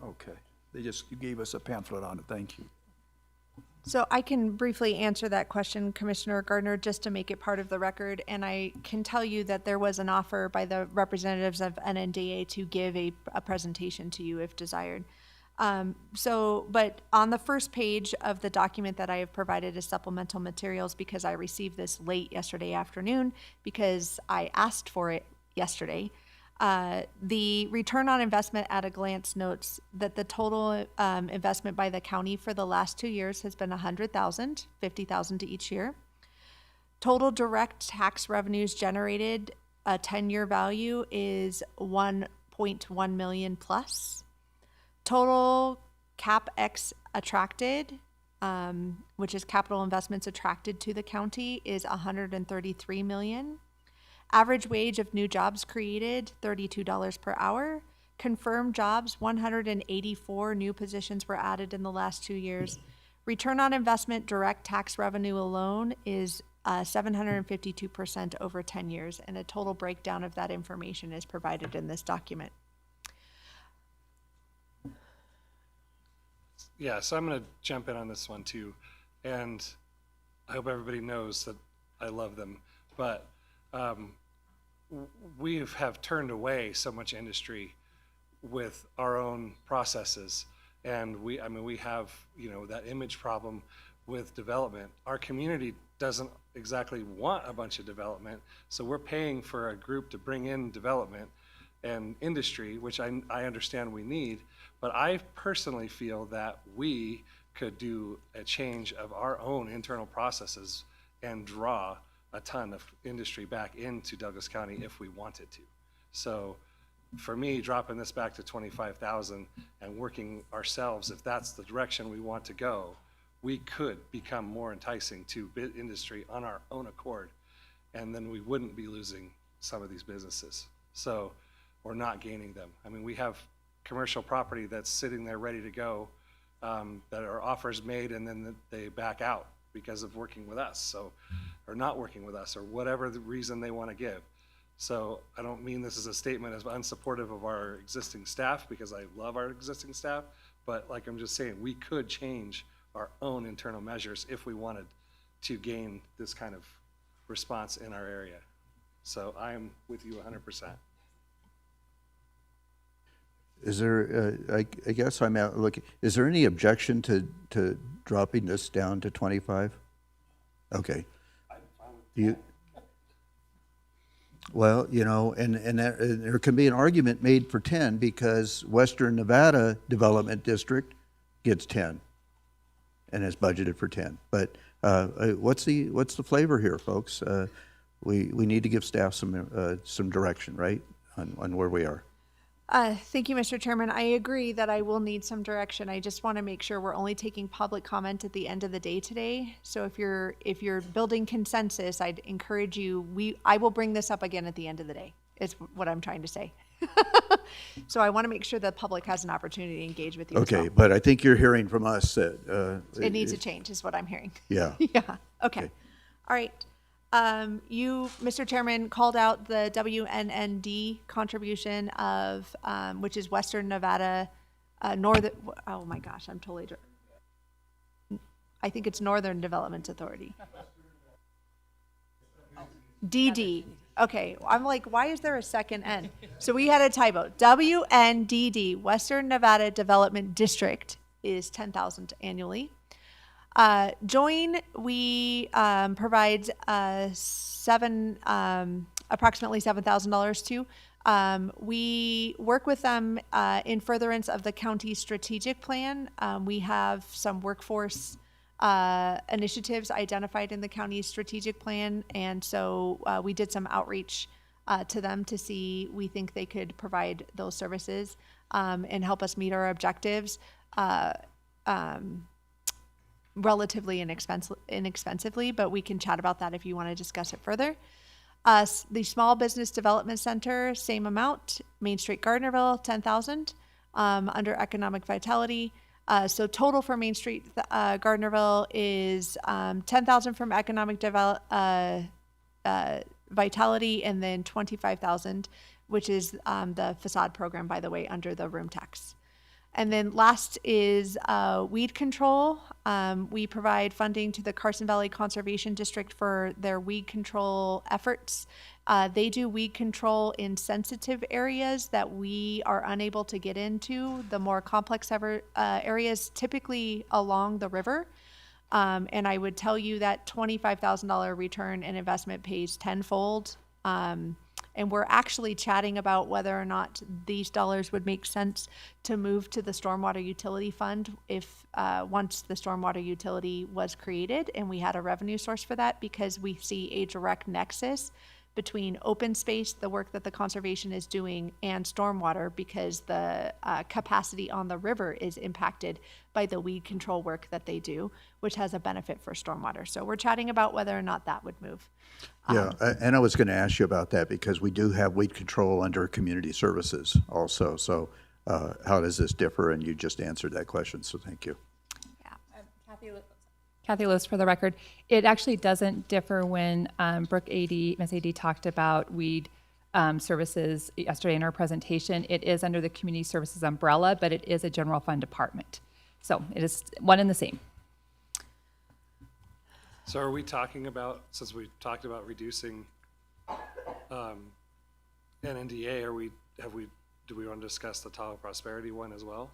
okay, you gave us a pamphlet on it. Thank you. So I can briefly answer that question, Commissioner Gardner, just to make it part of the record. And I can tell you that there was an offer by the representatives of NNDA to give a presentation to you if desired. But on the first page of the document that I have provided as supplemental materials, because I received this late yesterday afternoon, because I asked for it yesterday, the return on investment at a glance notes that the total investment by the county for the last 2 years has been $100,000, $50,000 to each year. Total direct tax revenues generated, a 10-year value is $1.1 million plus. Total CapEx attracted, which is capital investments attracted to the county, is $133 million. Average wage of new jobs created, $32 per hour. Confirmed jobs, 184 new positions were added in the last 2 years. Return on investment direct tax revenue alone is 752% over 10 years, and a total breakdown of that information is provided in this document. Yeah, so I'm going to jump in on this one too. And I hope everybody knows that I love them. But we have turned away so much industry with our own processes. And we have, that image problem with development. Our community doesn't exactly want a bunch of development. So we're paying for a group to bring in development and industry, which I understand we need. But I personally feel that we could do a change of our own internal processes and draw a ton of industry back into Douglas County if we wanted to. So for me, dropping this back to 25,000 and working ourselves, if that's the direction we want to go, we could become more enticing to industry on our own accord, and then we wouldn't be losing some of these businesses. So, or not gaining them. I mean, we have commercial property that's sitting there ready to go, that are offers made and then they back out because of working with us, so, or not working with us, or whatever the reason they want to give. So I don't mean this as a statement as unsupportive of our existing staff, because I love our existing staff, but like I'm just saying, we could change our own internal measures if we wanted to gain this kind of response in our area. So I'm with you 100%. Is there, I guess I'm out looking, is there any objection to dropping this down to 25? Okay. You, well, and there can be an argument made for 10 because Western Nevada Development District gets 10 and is budgeted for 10. But what's the flavor here, folks? We need to give staff some direction, right, on where we are. Thank you, Mr. Chairman. I agree that I will need some direction. I just want to make sure we're only taking public comment at the end of the day today. So if you're building consensus, I'd encourage you, I will bring this up again at the end of the day, is what I'm trying to say. So I want to make sure the public has an opportunity to engage with you. Okay, as well. but I think you're hearing from us that It needs to change, is what I'm hearing. Yeah. Yeah. Okay. All right. You, Mr. Chairman, called out the WNND contribution of, which is Western Nevada, oh my gosh, I'm totally, I think it's Northern Development Authority. DD. Okay, I'm like, why is there a second N? So we had a typo. WNDD, Western Nevada Development District, is $10,000 annually. Join, we provide approximately $7,000 to. We work with them in furtherance of the county's strategic plan. We have some workforce initiatives identified in the county's strategic plan, and so we did some outreach to them to see we think they could provide those services and help us meet our objectives. Relatively inexpensively, but we can chat about that if you want to discuss it further. The Small Business Development Center, same amount. Main Street Gardnerville, $10,000 under Economic Vitality. So total for Main Street Gardnerville is $10,000 from Economic Vitality, and then $25,000, which is the facade program, by the way, under the room tax. And then last is weed control. We provide funding to the Carson Valley Conservation District for their weed control efforts. They do weed control in sensitive areas that we are unable to get into, the more complex areas, typically along the river. And I would tell you that $25,000 return in investment pays tenfold. And we're actually chatting about whether or not these dollars would make sense to move to the Stormwater Utility Fund if once the Stormwater Utility was created and we had a revenue source for that, because we see a direct nexus between open space, the work that the conservation is doing, and stormwater, because the capacity on the river is impacted by the weed control work that they do, which has a benefit for stormwater. So we're chatting about whether or not that would move. Yeah, and I was going to ask you about that because we do have weed control under community services also. So how does this differ? And you just answered that question, so thank you. Kathy, Kathy Lewis for the record. It actually doesn't differ when Brooke AD, Ms. AD talked about weed services yesterday in our presentation. It is under the community services umbrella, but it is a general fund department. So it is one and the same. So are we talking about, since we talked about reducing NNDA, do we want to discuss the Tahoe Prosperity one as well?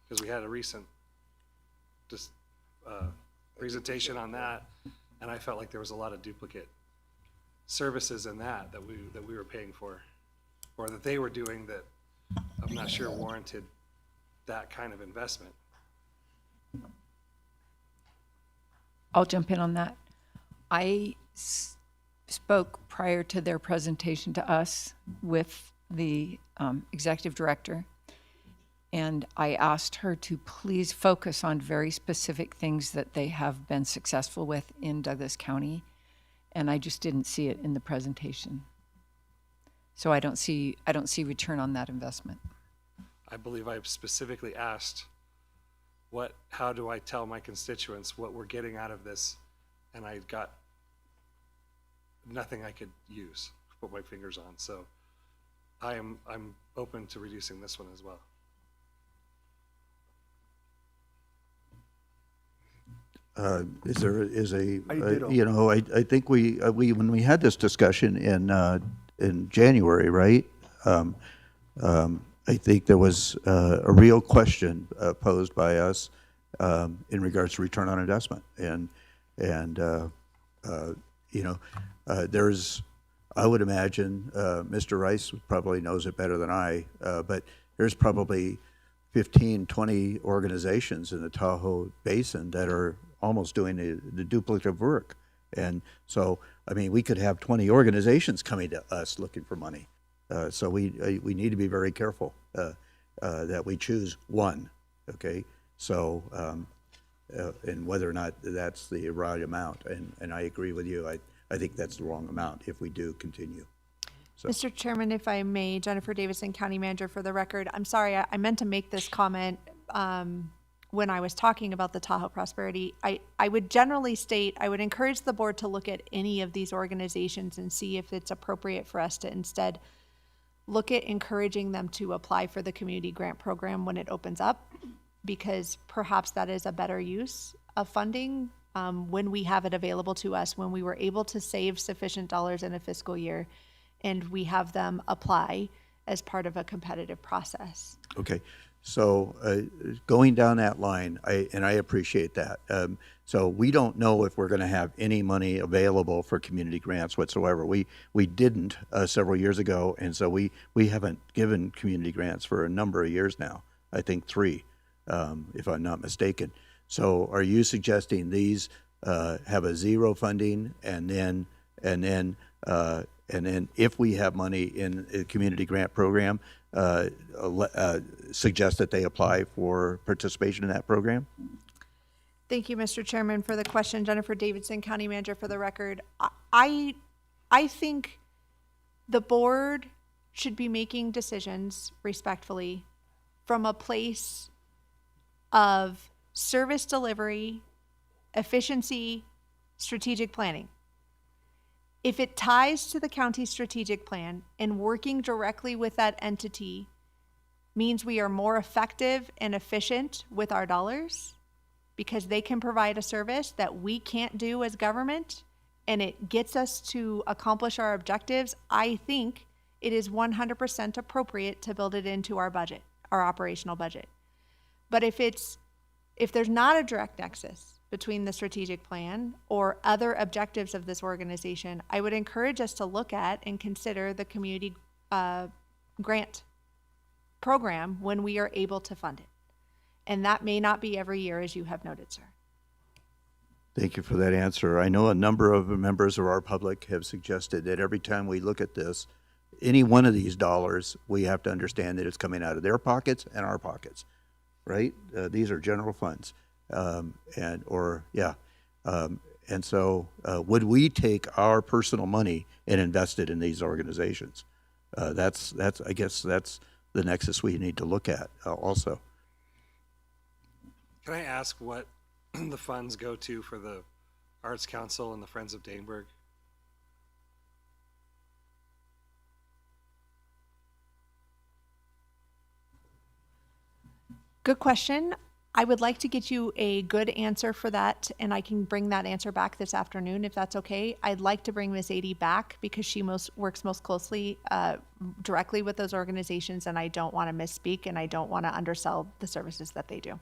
Because we had a recent presentation on that, and I felt like there was a lot of duplicate services in that we were paying for, or that they were doing that I'm not sure warranted that kind of investment. I'll jump in on that. I spoke prior to their presentation to us with the executive director, and I asked her to please focus on very specific things that they have been successful with in Douglas County, and I just didn't see it in the presentation. So I don't see return on that investment. I believe I specifically asked, how do I tell my constituents what we're getting out of this? And I got nothing I could use to put my fingers on. So I'm open to reducing this one as well. I ditto. You know, I think we when we had this discussion in January, right? I think there was a real question posed by us in regards to return on investment, and you know, I would imagine Mr. Rice probably knows it better than I, but there's probably 15, 20 organizations in the Tahoe Basin that are almost doing the duplicative work. And so, I mean, we could have 20 organizations coming to us looking for money. So we need to be very careful that we choose one, okay? So, and whether or not that's the right amount. And I agree with you. I think that's the wrong amount if we do continue. So. Mr. Chairman, if I may, Jennifer Davidson, County Manager for the record. I'm sorry, I meant to make this comment when I was talking about the Tahoe Prosperity. I would generally state, I would encourage the board to look at any of these organizations and see if it's appropriate for us to instead look at encouraging them to apply for the community grant program when it opens up, because perhaps that is a better use of funding when we have it available to us, when we were able to save sufficient dollars in a fiscal year, and we have them apply as part of a competitive process. Okay, so going down that line, I appreciate that. So we don't know if we're going to have any money available for community grants whatsoever. We didn't several years ago, and so we haven't given community grants for a number of years now. I think 3, if I'm not mistaken. So are you suggesting these have a 0 funding, and then if we have money in a community grant program, suggest that they apply for participation in that program? Thank you, Mr. Chairman, for the question. Jennifer Davidson, County Manager for the record. I think the board should be making decisions respectfully from a place of service delivery, efficiency, strategic planning. If it ties to the county's strategic plan and working directly with that entity means we are more effective and efficient with our dollars because they can provide a service that we can't do as government, and it gets us to accomplish our objectives, I think it is 100% appropriate to build it into our budget, our operational budget. But if there's not a direct nexus between the strategic plan or other objectives of this organization, I would encourage us to look at and consider the community grant program when we are able to fund it. And that may not be every year, as you have noted, sir. Thank you for that answer. I know a number of members of our public have suggested that every time we look at this, any one of these dollars, we have to understand that it's coming out of their pockets and our pockets, right? These are general funds. And so would we take our personal money and invest it in these organizations? That's I guess that's the nexus we need to look at also. Can I ask what the funds go to for the Arts Council and the Friends of Daneburg? Good question. I would like to get you a good answer for that, and I can bring that answer back this afternoon if that's okay. I'd like to bring Miss Adie back because she works most closely directly with those organizations, and I don't want to misspeak and I don't want to undersell the services that they do.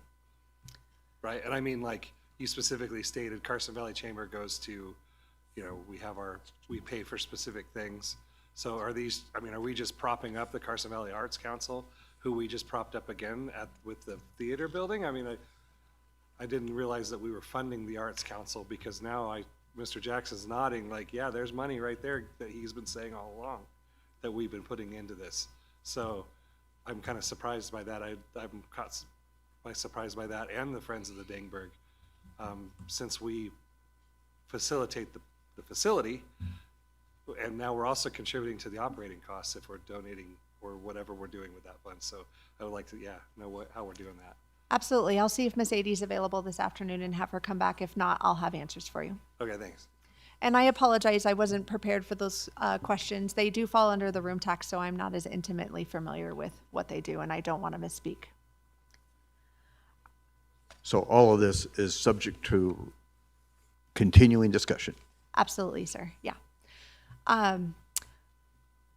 Right, and I mean, like, you specifically stated Carson Valley Chamber goes to, we pay for specific things. So are we just propping up the Carson Valley Arts Council, who we just propped up again with the theater building? I mean, I didn't realize that we were funding the Arts Council, because now Mr. Jackson's nodding like, yeah, there's money right there that he's been saying all along that we've been putting into this. So I'm kind of surprised by that. I'm caught by surprise by that, and the Friends of the Daneburg, since we facilitate the facility, and now we're also contributing to the operating costs if we're donating or whatever we're doing with that fund. So I would like to, know how we're doing that. Absolutely. I'll see if Miss Adie's available this afternoon and have her come back. If not, I'll have answers for you. Okay, thanks. And I apologize, I wasn't prepared for those questions. They do fall under the room tax, so I'm not as intimately familiar with what they do, and I don't want to misspeak. So all of this is subject to continuing discussion. Absolutely, sir. Yeah.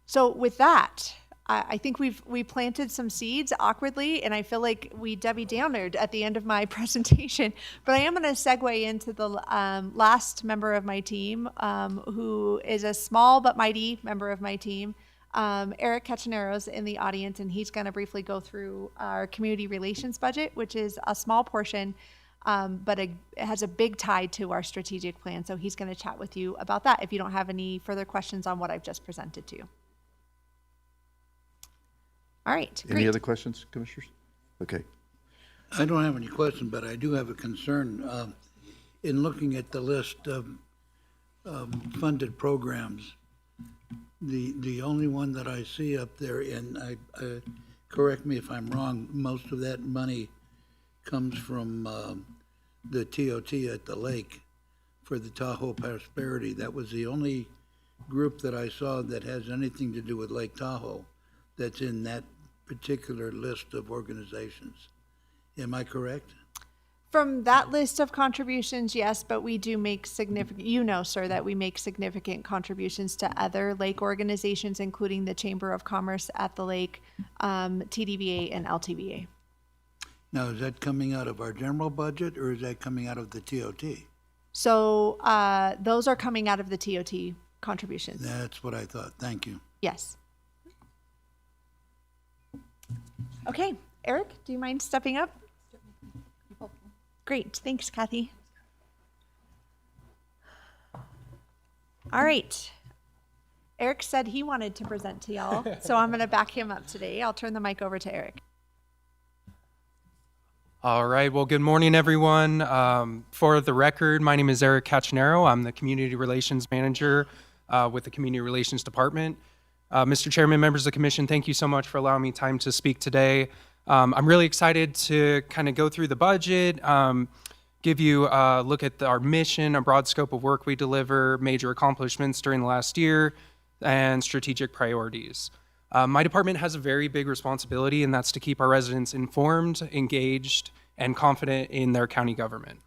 So with that, I think we planted some seeds awkwardly, and I feel like we Debbie Downered at the end of my presentation. But I am going to segue into the last member of my team, who is a small but mighty member of my team. Eric Cachenero's in the audience, and he's going to briefly go through our community relations budget, which is a small portion, but it has a big tie to our strategic plan. So he's going to chat with you about that if you don't have any further questions on what I've just presented to you. All right. Any Great. other questions, commissioners? Okay. I don't have any question, but I do have a concern. In looking at the list of funded programs, the only one that I see up there, and correct me if I'm wrong, most of that money comes from the TOT at the lake for the Tahoe Prosperity. That was the only group that I saw that has anything to do with Lake Tahoe that's in that particular list of organizations. Am I correct? From that list of contributions, yes, but we do make significant, sir, that we make significant contributions to other lake organizations, including the Chamber of Commerce at the lake, TDVA, and LTVA. Now, is that coming out of our general budget, or is that coming out of the TOT? So those are coming out of the TOT contributions. That's what I thought. Thank you. Yes. Okay, Eric, do you mind stepping up? Great, thanks, Kathy. All right. Eric said he wanted to present to y'all, so I'm going to back him up today. I'll turn the mic over to Eric. All right. Well, good morning, everyone. For the record, my name is Eric Cacheneiro. I'm the Community Relations Manager with the Community Relations Department. Mr. Chairman, members of the Commission, thank you so much for allowing me time to speak today. I'm really excited to kind of go through the budget, give you a look at our mission, a broad scope of work we deliver, major accomplishments during the last year, and strategic priorities. My department has a very big responsibility, and that's to keep our residents informed, engaged, and confident in their county government.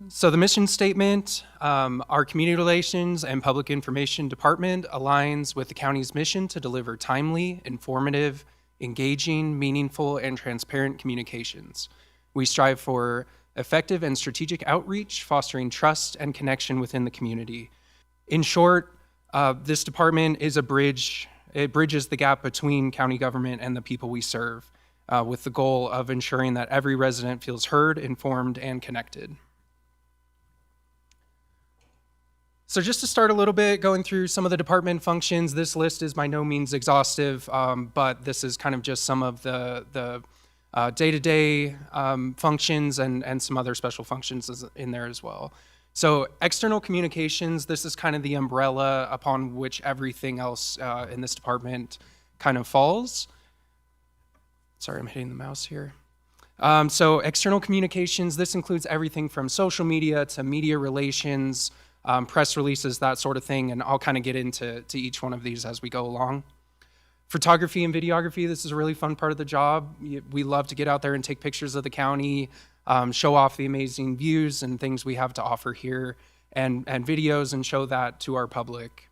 So the mission statement, our Community Relations and Public Information Department aligns with the county's mission to deliver timely, informative, engaging, meaningful, and transparent communications. We strive for effective and strategic outreach, fostering trust and connection within the community. In short, this department is a bridge. It bridges the gap between county government and the people we serve, with the goal of ensuring that every resident feels heard, informed, and connected. So just to start a little bit, going through some of the department functions, this list is by no means exhaustive, but this is kind of just some of the day-to-day functions and some other special functions in there as well. So external communications, this is kind of the umbrella upon which everything else in this department kind of falls. Sorry, I'm hitting the mouse here. So external communications, this includes everything from social media to media relations, press releases, that sort of thing, and I'll kind of get into each one of these as we go along. Photography and videography, this is a really fun part of the job. We love to get out there and take pictures of the county, show off the amazing views and things we have to offer here, and videos, and show that to our public.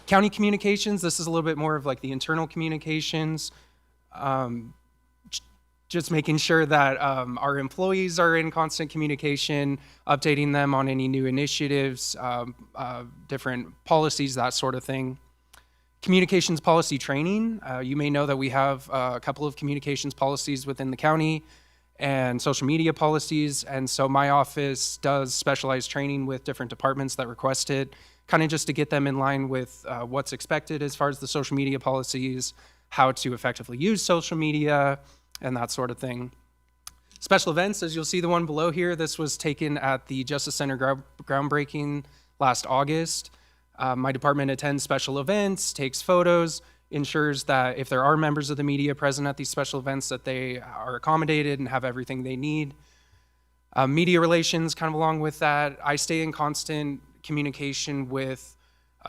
County communications, this is a little bit more of like the internal communications, just making sure that our employees are in constant communication, updating them on any new initiatives, different policies, that sort of thing. Communications policy training. You may know that we have a couple of communications policies within the county and social media policies. And so my office does specialized training with different departments that request it, kind of just to get them in line with what's expected as far as the social media policies, how to effectively use social media, and that sort of thing. Special events, as you'll see the one below here, this was taken at the Justice Center groundbreaking last August. My department attends special events, takes photos, ensures that if there are members of the media present at these special events, that they are accommodated and have everything they need. Media relations, kind of along with that, I stay in constant communication with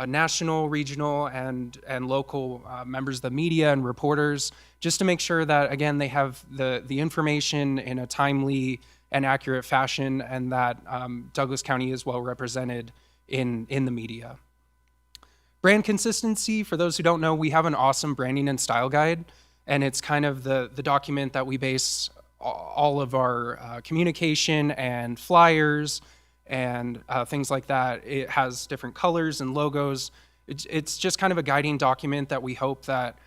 national, regional, and local members of the media and reporters, just to make sure that, again, they have the information in a timely and accurate fashion, and that Douglas County is well represented in the media. Brand consistency, for those who don't know, we have an awesome branding and style guide, and it's kind of the document that we base all of our communication and flyers and things like that. It has different colors and logos. It's just kind of a guiding document that we hope that,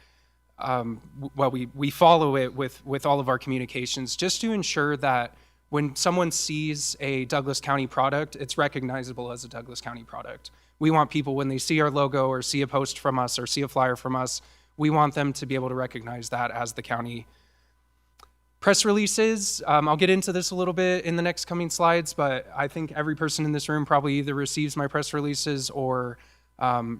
we follow it with all of our communications, just to ensure that when someone sees a Douglas County product, it's recognizable as a Douglas County product. We want people, when they see our logo or see a post from us or see a flyer from us, we want them to be able to recognize that as the county. Press releases, I'll get into this a little bit in the next coming slides, but I think every person in this room probably either receives my press releases or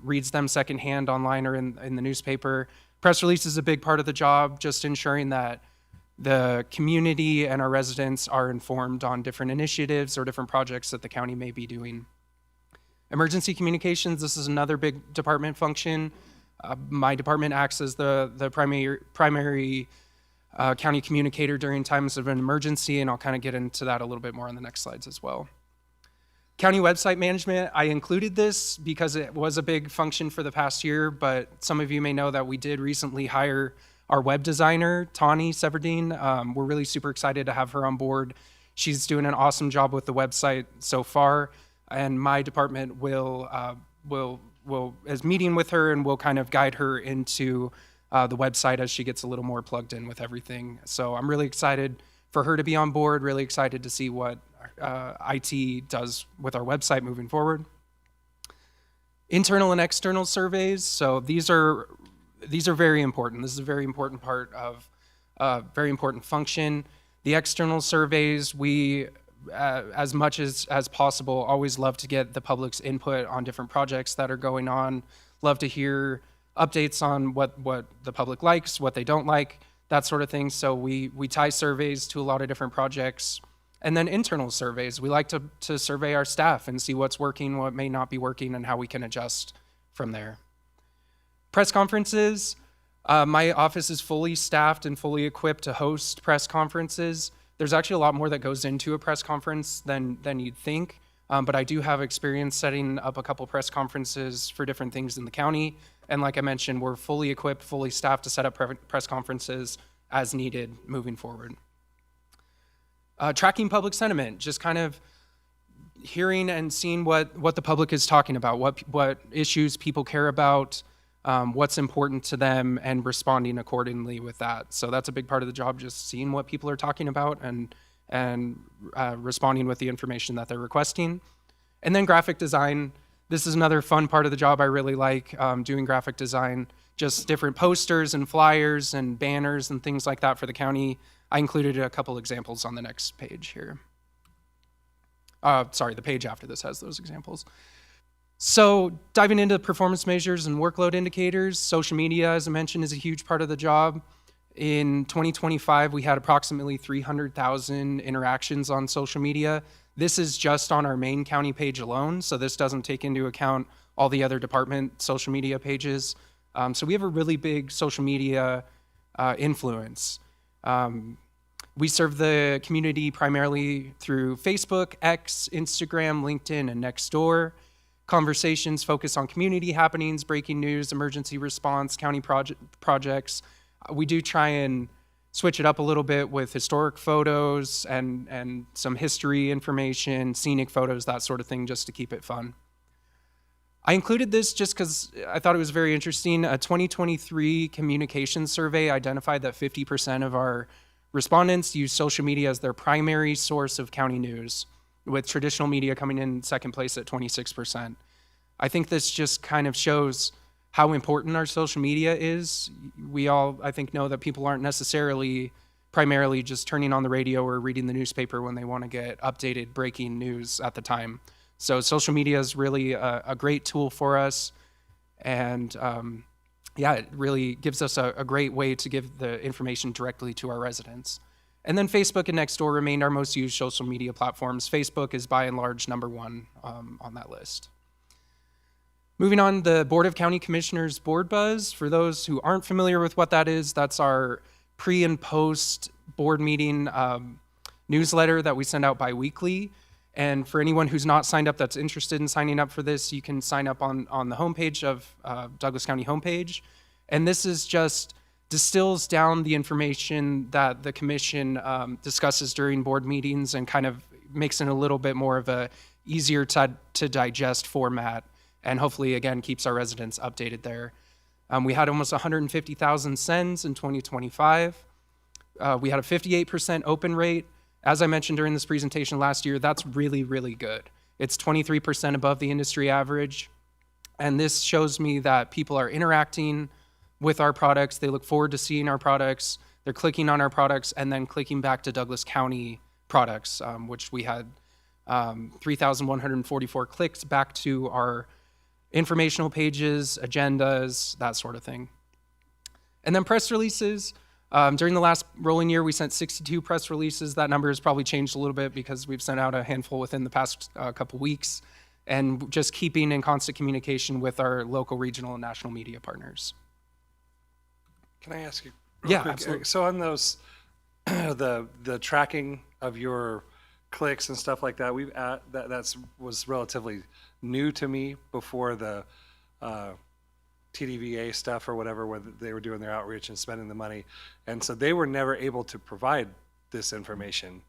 reads them secondhand online or in the newspaper. Press release is a big part of the job, just ensuring that the community and our residents are informed on different initiatives or different projects that the county may be doing. Emergency communications, this is another big department function. My department acts as the primary county communicator during times of an emergency, and I'll kind of get into that a little bit more on the next slides as well. County website management, I included this because it was a big function for the past year, but some of you may know that we did recently hire our web designer, Tawny Severdeen. We're really super excited to have her on board. She's doing an awesome job with the website so far, and my department is meeting with her and will kind of guide her into the website as she gets a little more plugged in with everything. So I'm really excited for her to be on board, really excited to see what IT does with our website moving forward. Internal and external surveys. So these are very important. This is a very important part of very important function. The external surveys, we, as much as possible, always love to get the public's input on different projects that are going on. Love to hear updates on what the public likes, what they don't like, that sort of thing. So we tie surveys to a lot of different projects. And then internal surveys, we like to survey our staff and see what's working, what may not be working, and how we can adjust from there. Press conferences, my office is fully staffed and fully equipped to host press conferences. There's actually a lot more that goes into a press conference than you'd think, but I do have experience setting up a couple press conferences for different things in the county. And like I mentioned, we're fully equipped, fully staffed to set up press conferences as needed moving forward. Tracking public sentiment, just kind of hearing and seeing what the public is talking about, what issues people care about, what's important to them, and responding accordingly with that. So that's a big part of the job, just seeing what people are talking about and responding with the information that they're requesting. And then graphic design. This is another fun part of the job I really like, doing graphic design, just different posters and flyers and banners and things like that for the county. I included a couple examples on the next page here. Sorry, the page after this has those examples. So diving into performance measures and workload indicators, social media, as I mentioned, is a huge part of the job. In 2025, we had approximately 300,000 interactions on social media. This is just on our main county page alone, so this doesn't take into account all the other department social media pages. So we have a really big social media influence. We serve the community primarily through Facebook, X, Instagram, LinkedIn, and Nextdoor. Conversations focus on community happenings, breaking news, emergency response, county projects. We do try and switch it up a little bit with historic photos and some history information, scenic photos, that sort of thing, just to keep it fun. I included this just because I thought it was very interesting. A 2023 communications survey identified that 50% of our respondents use social media as their primary source of county news, with traditional media coming in second place at 26%. I think this just kind of shows how important our social media is. We all, I think, know that people aren't necessarily primarily just turning on the radio or reading the newspaper when they want to get updated breaking news at the time. So social media is really a great tool for us. And yeah, it really gives us a great way to give the information directly to our residents. And then Facebook and Nextdoor remained our most used social media platforms. Facebook is by and large number one on that list. Moving on, the Board of County Commissioners Board Buzz. For those who aren't familiar with what that is, that's our pre and post board meeting newsletter that we send out bi-weekly. And for anyone who's not signed up that's interested in signing up for this, you can sign up on the homepage of Douglas County homepage. And this is just distills down the information that the commission discusses during board meetings and kind of makes it a little bit more of a easier to digest format, and hopefully, again, keeps our residents updated there. We had almost 150,000 sends in 2025. We had a 58% open rate. As I mentioned during this presentation last year, that's really, really good. It's 23% above the industry average. And this shows me that people are interacting with our products. They look forward to seeing our products. They're clicking on our products and then clicking back to Douglas County products, which we had 3,144 clicks back to our informational pages, agendas, that sort of thing. And then press releases. During the last rolling year, we sent 62 press releases. That number has probably changed a little bit because we've sent out a handful within the past couple weeks, and just keeping in constant communication with our local, regional, and national media partners. Can I ask you? Yeah, quick, absolutely. So on those, the tracking of your clicks and stuff like that, that was relatively new to me before the TDVA stuff or whatever, where they were doing their outreach and spending the money. And so they were never able to provide this information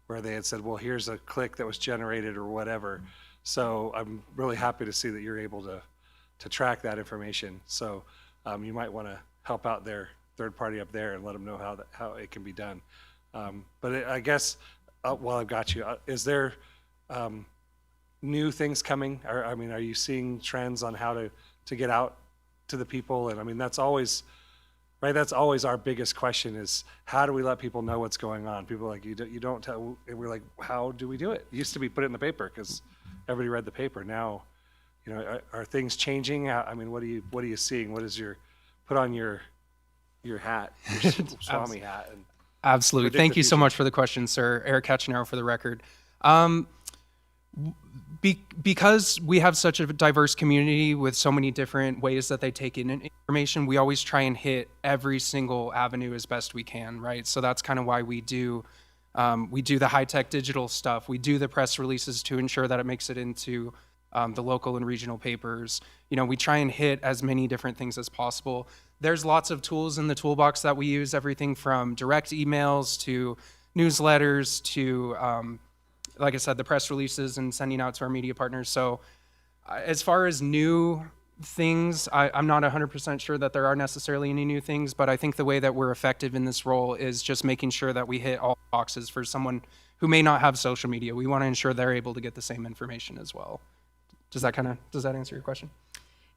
where they had said, well, here's a click that was generated or whatever. So I'm really happy to see that you're able to track that information. So you might want to help out their third party up there and let them know how it can be done. But I guess while I've got you, is there new things coming? Are you seeing trends on how to get out to the people? And I mean, that's always right. That's always our biggest question: is how do we let people know what's going on? People are like, you don't tell. And we're like, how do we do it? It used to be put it in the paper because everybody read the paper. Now, are things changing? I mean, what are you seeing? What is put on your hat, your Swami hat? And Absolutely. predict Thank the you so future. much for the question, sir. Eric Cachinero for the record. Because we have such a diverse community with so many different ways that they take in information, we always try and hit every single avenue as best we can, right? So that's kind of why we do the high-tech digital stuff. We do the press releases to ensure that it makes it into the local and regional papers. We try and hit as many different things as possible. There's lots of tools in the toolbox that we use, everything from direct emails to newsletters to like I said, the press releases and sending out to our media partners. So as far as new things, I'm not 100% sure that there are necessarily any new things, but I think the way that we're effective in this role is just making sure that we hit all boxes for someone who may not have social media. We want to ensure they're able to get the same information as well. Does that answer your question?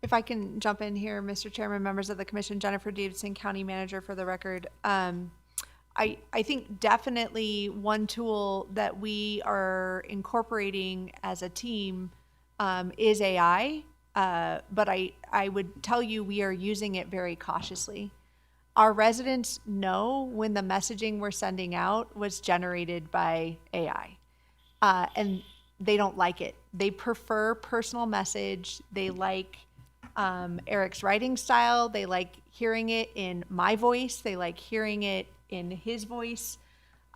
If I can jump in here, Mr. Chairman, members of the commission, Jennifer Davidson, County Manager for the record. I think definitely one tool that we are incorporating as a team is AI, but I would tell you we are using it very cautiously. our residents know when the messaging we're sending out was generated by AI, and they don't like it. They prefer personal message. They like Eric's writing style. They like hearing it in my voice. They like hearing it in his voice.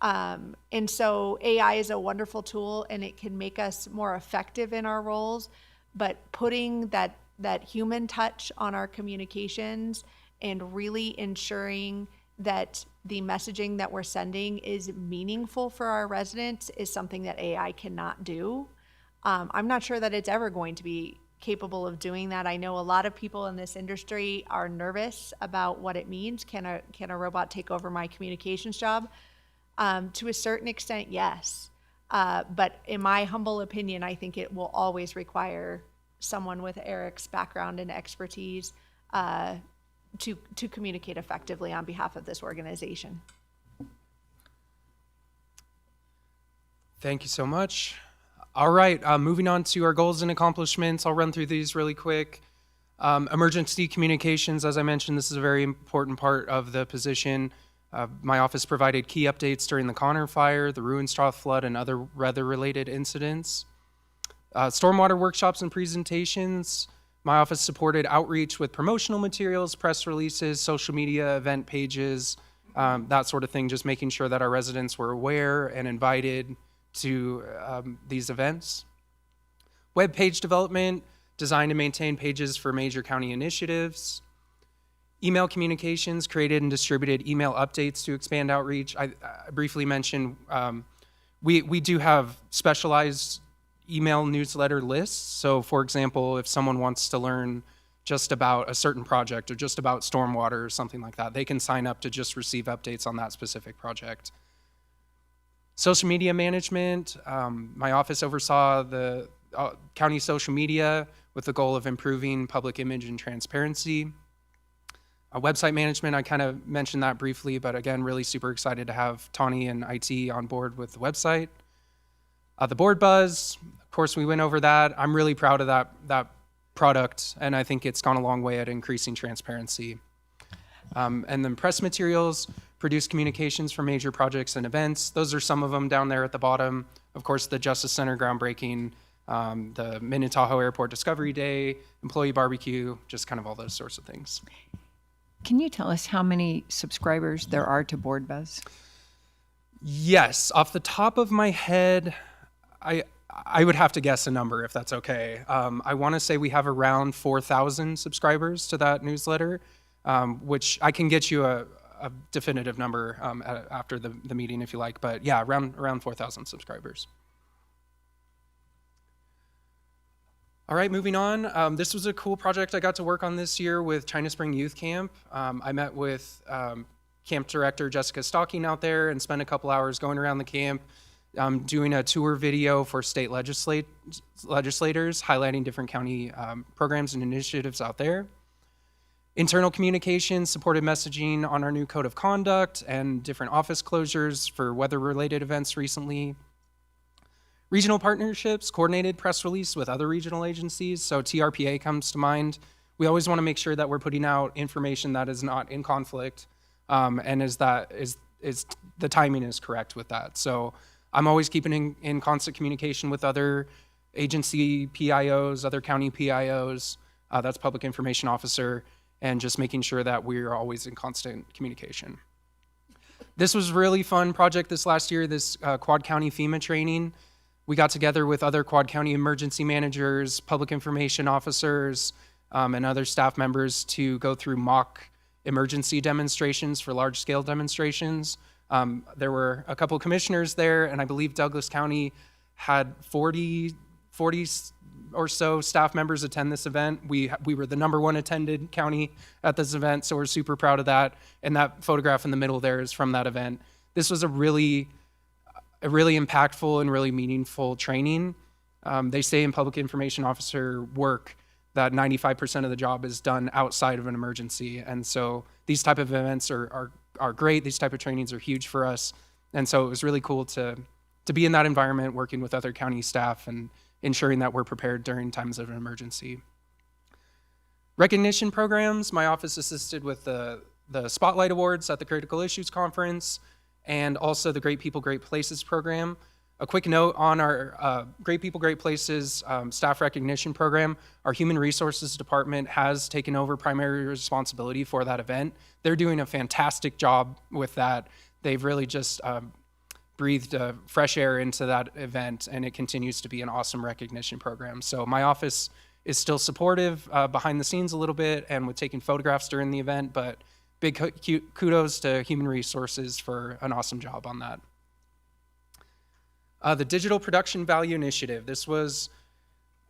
And so AI is a wonderful tool, and it can make us more effective in our roles, but putting that human touch on our communications and really ensuring that the messaging that we're sending is meaningful for our residents is something that AI cannot do. I'm not sure that it's ever going to be capable of doing that. I know a lot of people in this industry are nervous about what it means. Can a robot take over my communications job? To a certain extent, yes. But in my humble opinion, I think it will always require someone with Eric's background and expertise to communicate effectively on behalf of this organization. Thank you so much. All right, moving on to our goals and accomplishments. I'll run through these really quick. Emergency communications, as I mentioned, this is a very important part of the position. My office provided key updates during the Connor fire, the Ruinstraw flood, and other weather-related incidents. Stormwater workshops and presentations. My office supported outreach with promotional materials, press releases, social media, event pages, that sort of thing, just making sure that our residents were aware and invited to these events. Web page development, designed to maintain pages for major county initiatives. Email communications, created and distributed email updates to expand outreach. I briefly mentioned we do have specialized email newsletter lists. So for example, if someone wants to learn just about a certain project or just about stormwater or something like that, they can sign up to just receive updates on that specific project. Social media management, my office oversaw the county social media with the goal of improving public image and transparency. Website management, I kind of mentioned that briefly, but again, really super excited to have Tawny and IT on board with the website. The board buzz, of course, we went over that. I'm really proud of that product, and I think it's gone a long way at increasing transparency. And then press materials, produce communications for major projects and events. Those are some of them down there at the bottom. Of course, the Justice Center groundbreaking, the Minutaho Airport Discovery Day, employee barbecue, just kind of all those sorts of things. Can you tell us how many subscribers there are to Board Buzz? Yes, off the top of my head, I would have to guess a number if that's okay. I want to say we have around 4,000 subscribers to that newsletter, which I can get you a definitive number after the meeting if you like. But yeah, around 4,000 subscribers. All right, moving on. This was a cool project I got to work on this year with China Spring Youth Camp. I met with camp director Jessica Stocking out there and spent a couple hours going around the camp, doing a tour video for state legislators, highlighting different county programs and initiatives out there. Internal communications, supported messaging on our new code of conduct and different office closures for weather-related events recently. Regional partnerships, coordinated press release with other regional agencies. So TRPA comes to mind. We always want to make sure that we're putting out information that is not in conflict, and is the timing is correct with that. So I'm always keeping in constant communication with other agency PIOs, other county PIOs, that's public information officer, and just making sure that we're always in constant communication. This was a really fun project this last year, this Quad County FEMA training. We got together with other Quad County emergency managers, public information officers, and other staff members to go through mock emergency demonstrations for large-scale demonstrations. There were a couple of commissioners there, and I believe Douglas County had 40 or so staff members attend this event. We were the #1 attended county at this event, so we're super proud of that. And that photograph in the middle there is from that event. This was a really impactful and really meaningful training. They say in public information officer work that 95% of the job is done outside of an emergency. And so these type of events are great. These type of trainings are huge for us. And so it was really cool to be in that environment, working with other county staff and ensuring that we're prepared during times of an emergency. Recognition programs, my office assisted with the the Spotlight Awards at the Critical Issues Conference, and also the Great People, Great Places program. A quick note on our Great People, Great Places staff recognition program. Our Human Resources Department has taken over primary responsibility for that event. They're doing a fantastic job with that. They've really just breathed fresh air into that event, and it continues to be an awesome recognition program. So my office is still supportive behind the scenes a little bit and with taking photographs during the event, but big kudos to Human Resources for an awesome job on that. The Digital Production Value Initiative. This was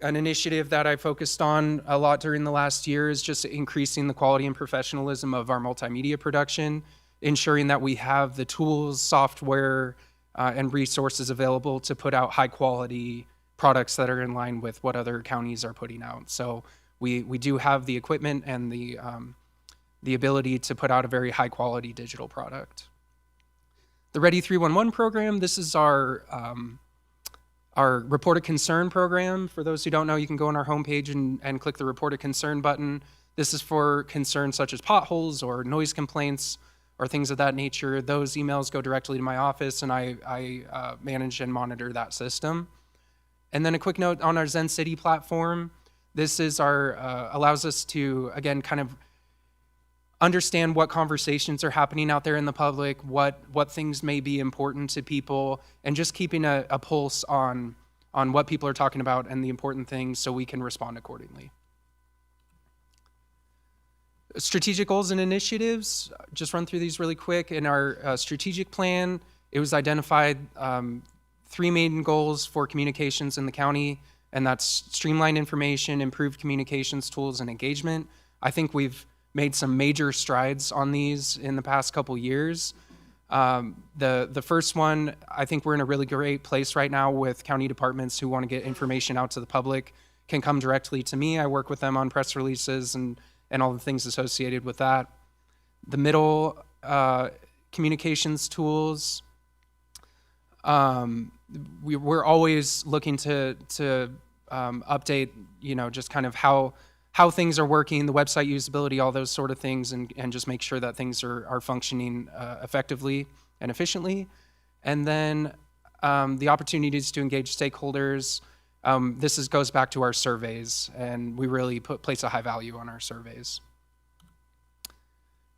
an initiative that I focused on a lot during the last year, is just increasing the quality and professionalism of our multimedia production, ensuring that we have the tools, software, and resources available to put out high quality products that are in line with what other counties are putting out. So we do have the equipment and the ability to put out a very high quality digital product. The Ready 311 program, this is our Report a Concern program. For those who don't know, you can go on our homepage and click the Report a Concern button. This is for concerns such as potholes or noise complaints or things of that nature. Those emails go directly to my office, and I manage and monitor that system. And then a quick note on our Zen City platform. This is our allows us to, again, kind of understand what conversations are happening out there in the public, what things may be important to people, and just keeping a pulse on what people are talking about and the important things so we can respond accordingly. Strategic goals and initiatives, just run through these really quick. In our strategic plan, it was identified 3 main goals for communications in the county, and that's streamline information, improve communications tools, and engagement. I think we've made some major strides on these in the past couple years. The first one, I think we're in a really great place right now with county departments who want to get information out to the public, can come directly to me. I work with them on press releases and all the things associated with that. The middle, communications tools. We're always looking to update, just kind of how things are working, the website usability, all those sort of things, and just make sure that things are functioning effectively and efficiently. And then the opportunities to engage stakeholders. This goes back to our surveys, and we really place a high value on our surveys.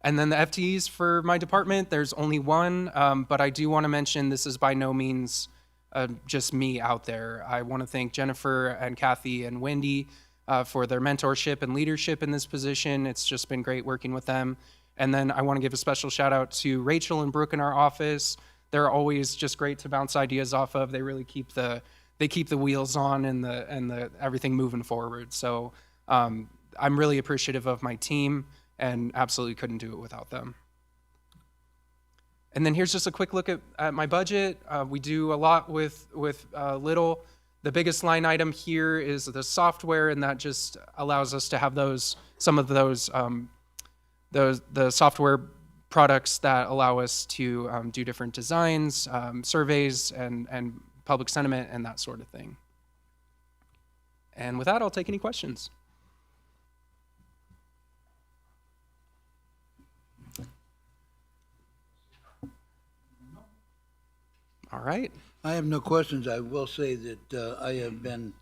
And then the FTEs for my department, there's only one, but I do want to mention this is by no means just me out there. I want to thank Jennifer and Kathy and Wendy for their mentorship and leadership in this position. It's just been great working with them. And then I want to give a special shout out to Rachel and Brooke in our office. They're always just great to bounce ideas off of. They really keep the wheels on and the everything moving forward. So I'm really appreciative of my team and absolutely couldn't do it without them. And then here's just a quick look at my budget. We do a lot with little. The biggest line item here is the software, and that just allows us to have some of those the software products that allow us to do different designs, surveys, and public sentiment, and that sort of thing. And with that, I'll take any questions. All right. I have no questions. I will say that I have been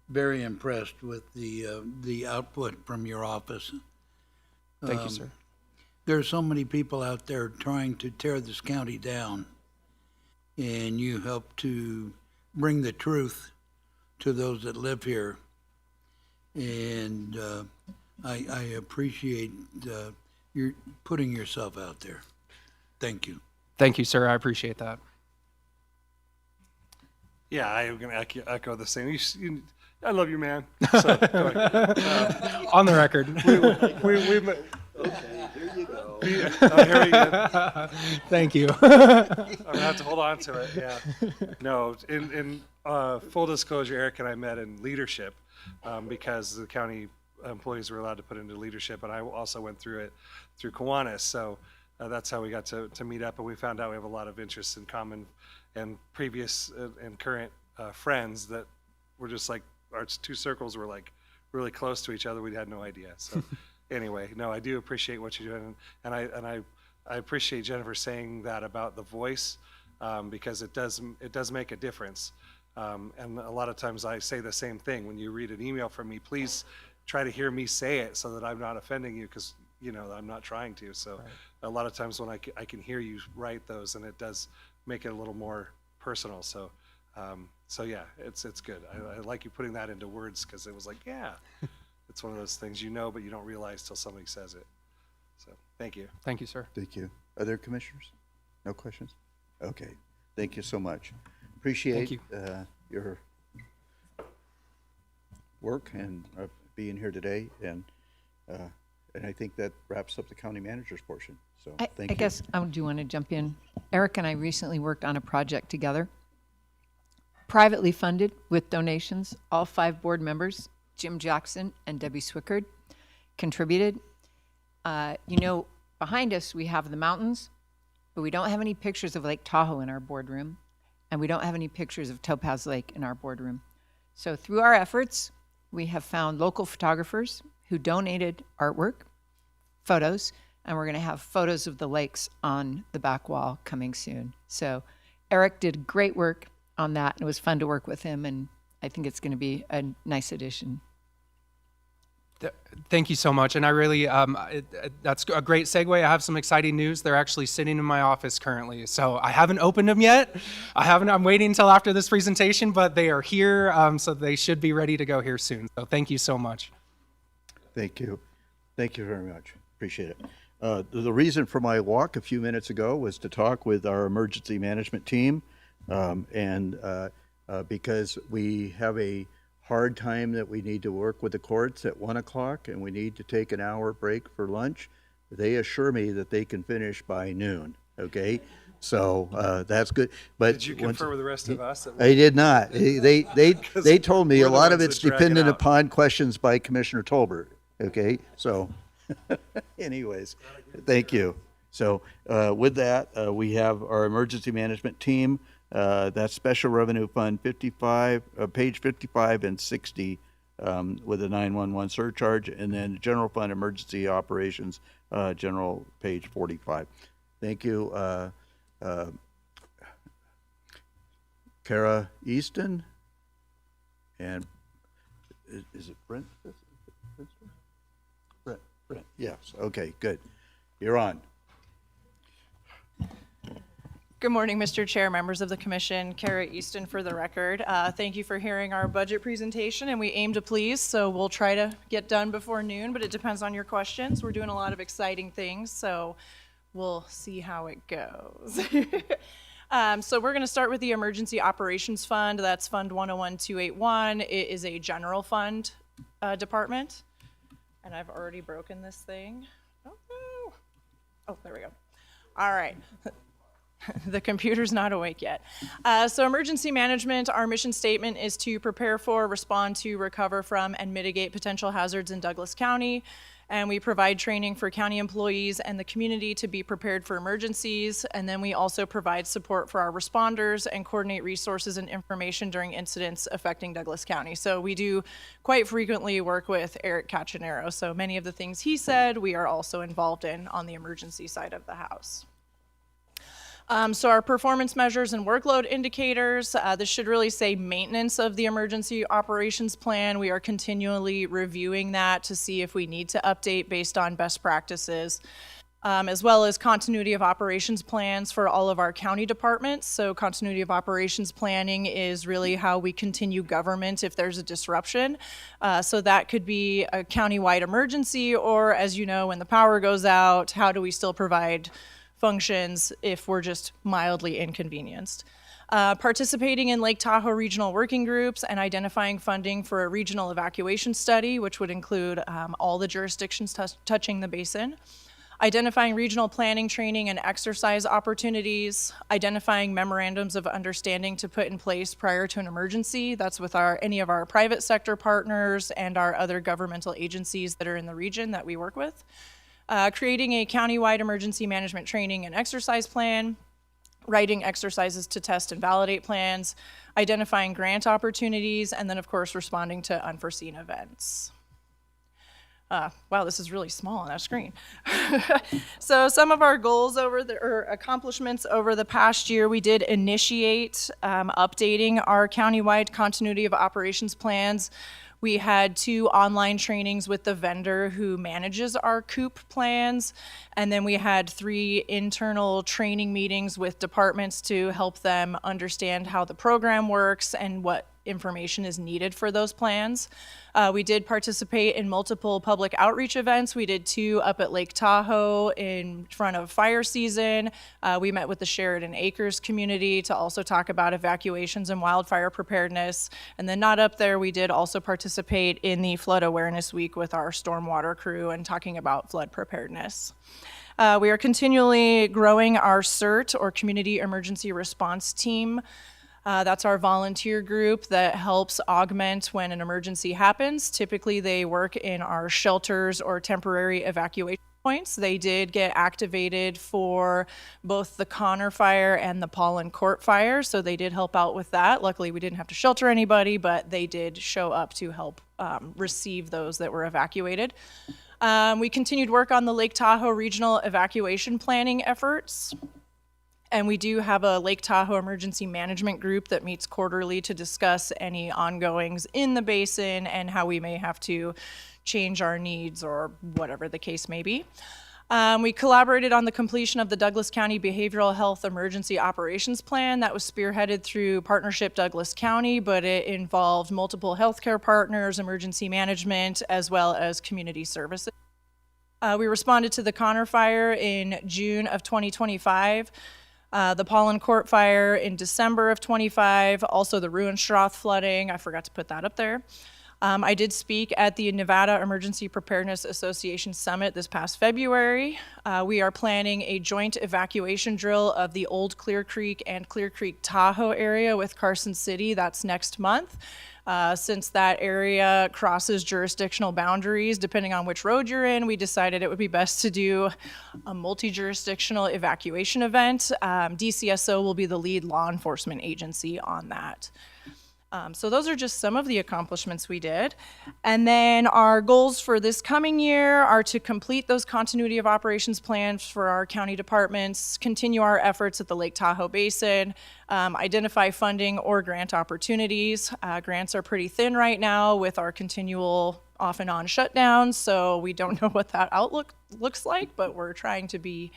very impressed with the output from your office. Thank you, sir. There are so many people out there trying to tear this county down, and you help to bring the truth to those that live here. And I appreciate your putting yourself out there. Thank you. Thank you, sir. I appreciate that. Yeah, I am going to echo the same. I love you, man. So, go ahead. On the record. Okay, here you go. Here we go. Thank you. I'm gonna have to hold on to it. Yeah. No, in full disclosure, Eric and I met in leadership because the county employees were allowed to put into leadership, and I also went through it through Kiwanis. So that's how we got to meet up, and we found out we have a lot of interests in common, and previous and current friends that were just like our two circles were like really close to each other. We had no idea. So. anyway, no, I do appreciate what you're doing, and I appreciate Jennifer saying that about the voice, because it does make a difference. And a lot of times I say the same thing. When you read an email from me, please try to hear me say it so that I'm not offending you, because I'm not trying to. So a lot of times when I can hear you write those, and it does make it a little more personal. So yeah, it's good. I like you putting that into words, because it was like, yeah, it's one of those things but you don't realize till somebody says it. So thank you. Thank you, sir. Thank you. Other commissioners? No questions? Okay. Thank you so much. Appreciate you. Your work and being here today, and I think that wraps up the county manager's portion. So thank you. I guess I do want to jump in. Eric and I recently worked on a project together, privately funded with donations. All 5 board members, Jim Jackson and Debbie Swickard, contributed. Behind us we have the mountains, but we don't have any pictures of Lake Tahoe in our boardroom, and we don't have any pictures of Topaz Lake in our boardroom. So through our efforts, we have found local photographers who donated artwork, photos, and we're going to have photos of the lakes on the back wall coming soon. So Eric did great work on that, and it was fun to work with him, and I think it's going to be a nice addition. Thank you so much. And I really, that's a great segue. I have some exciting news. They're actually sitting in my office currently. So I haven't opened them yet. I'm waiting until after this presentation, but they are here. So they should be ready to go here soon. So thank you so much. Thank you. Thank you very much. Appreciate it. The reason for my walk a few minutes ago was to talk with our emergency management team, because we have a hard time that we need to work with the courts at 1 o'clock, and we need to take an hour break for lunch. They assure me that they can finish by noon. Okay, so that's good. But Did you confer with the rest of us? I did not. They told me we're a the lot of ones it's that drag it dependent out. upon questions by Commissioner Tolbert. Okay, so anyways, thank you. So with that, we have our emergency management team. That's Special Revenue Fund 55, page 55 and 60, with a 911 surcharge, and then General Fund Emergency Operations, General, page 45. Thank you. Kara Easton, and is it Brent? Brent, yes. Okay, good. You're on. Good morning, Mr. Chair, members of the commission. Kara Easton for the record. Thank you for hearing our budget presentation, and we aim to please, so we'll try to get done before noon, but it depends on your questions. We're doing a lot of exciting things, so we'll see how it goes. So we're going to start with the Emergency Operations Fund. That's Fund 101281. It is a general fund department, and I've already broken this thing. Oh, no. Oh, there we go. All right. The computer's not awake yet. So emergency management, our mission statement is to prepare for, respond to, recover from, and mitigate potential hazards in Douglas County. And we provide training for county employees and the community to be prepared for emergencies. And then we also provide support for our responders and coordinate resources and information during incidents affecting Douglas County. So we do quite frequently work with Eric Cacinero. So many of the things he said, we are also involved in on the emergency side of the house. So our performance measures and workload indicators, this should really say maintenance of the emergency operations plan. We are continually reviewing that to see if we need to update based on best practices, as well as continuity of operations plans for all of our county departments. So continuity of operations planning is really how we continue government if there's a disruption. So that could be a countywide emergency, or as you know, when the power goes out, how do we still provide functions if we're just mildly inconvenienced. Participating in Lake Tahoe regional working groups and identifying funding for a regional evacuation study, which would include all the jurisdictions touching the basin. Identifying regional planning, training, and exercise opportunities. Identifying memorandums of understanding to put in place prior to an emergency. That's with any of our private sector partners and our other governmental agencies that are in the region that we work with. Creating a countywide emergency management training and exercise plan, writing exercises to test and validate plans, identifying grant opportunities, and then of course responding to unforeseen events. Wow, this is really small on that screen. So some of our goals or accomplishments over the past year, we did initiate updating our countywide continuity of operations plans. We had 2 online trainings with the vendor who manages our COOP plans. And then we had 3 internal training meetings with departments to help them understand how the program works and what information is needed for those plans. We did participate in multiple public outreach events. We did 2 up at Lake Tahoe in front of fire season. We met with the Sheridan Acres community to also talk about evacuations and wildfire preparedness. And then not up there, we did also participate in the Flood Awareness Week with our stormwater crew and talking about flood preparedness. We are continually growing our CERT, or Community Emergency Response Team. That's our volunteer group that helps augment when an emergency happens. Typically, they work in our shelters or temporary evacuation points. They did get activated for both the Connor fire and the Pollen Court fire, so they did help out with that. Luckily, we didn't have to shelter anybody, but they did show up to help receive those that were evacuated. We continued work on the Lake Tahoe regional evacuation planning efforts. And we do have a Lake Tahoe emergency management group that meets quarterly to discuss any ongoings in the basin and how we may have to change our needs or whatever the case may be. We collaborated on the completion of the Douglas County Behavioral Health Emergency Operations Plan that was spearheaded through Partnership Douglas County, but it involved multiple healthcare partners, emergency management, as well as community services. We responded to the Connor fire in June of 2025. The Pollen Court fire in December of 25, also the Ruinstrath flooding. I forgot to put that up there. I did speak at the Nevada Emergency Preparedness Association Summit this past February. We are planning a joint evacuation drill of the Old Clear Creek and Clear Creek Tahoe area with Carson City. That's next month. Since that area crosses jurisdictional boundaries, depending on which road you're in, we decided it would be best to do a multi-jurisdictional evacuation event. DCSO will be the lead law enforcement agency on that. So those are just some of the accomplishments we did. And then our goals for this coming year are to complete those continuity of operations plans for our county departments, continue our efforts at the Lake Tahoe Basin, identify funding or grant opportunities. Grants are pretty thin right now with our continual off and on shutdowns, so we don't know what that outlook looks like, but we're trying to be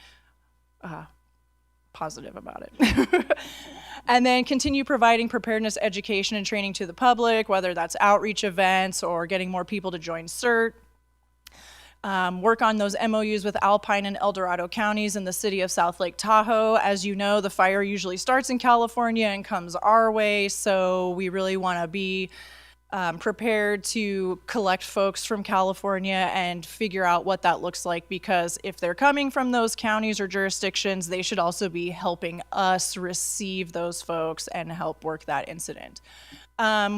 positive about it. And then continue providing preparedness education and training to the public, whether that's outreach events or getting more people to join CERT. Work on those MOUs with Alpine and El Dorado counties and the city of South Lake Tahoe. As you know, the fire usually starts in California and comes our way, so we really want to be prepared to collect folks from California and figure out what that looks like, because if they're coming from those counties or jurisdictions, they should also be helping us receive those folks and help work that incident.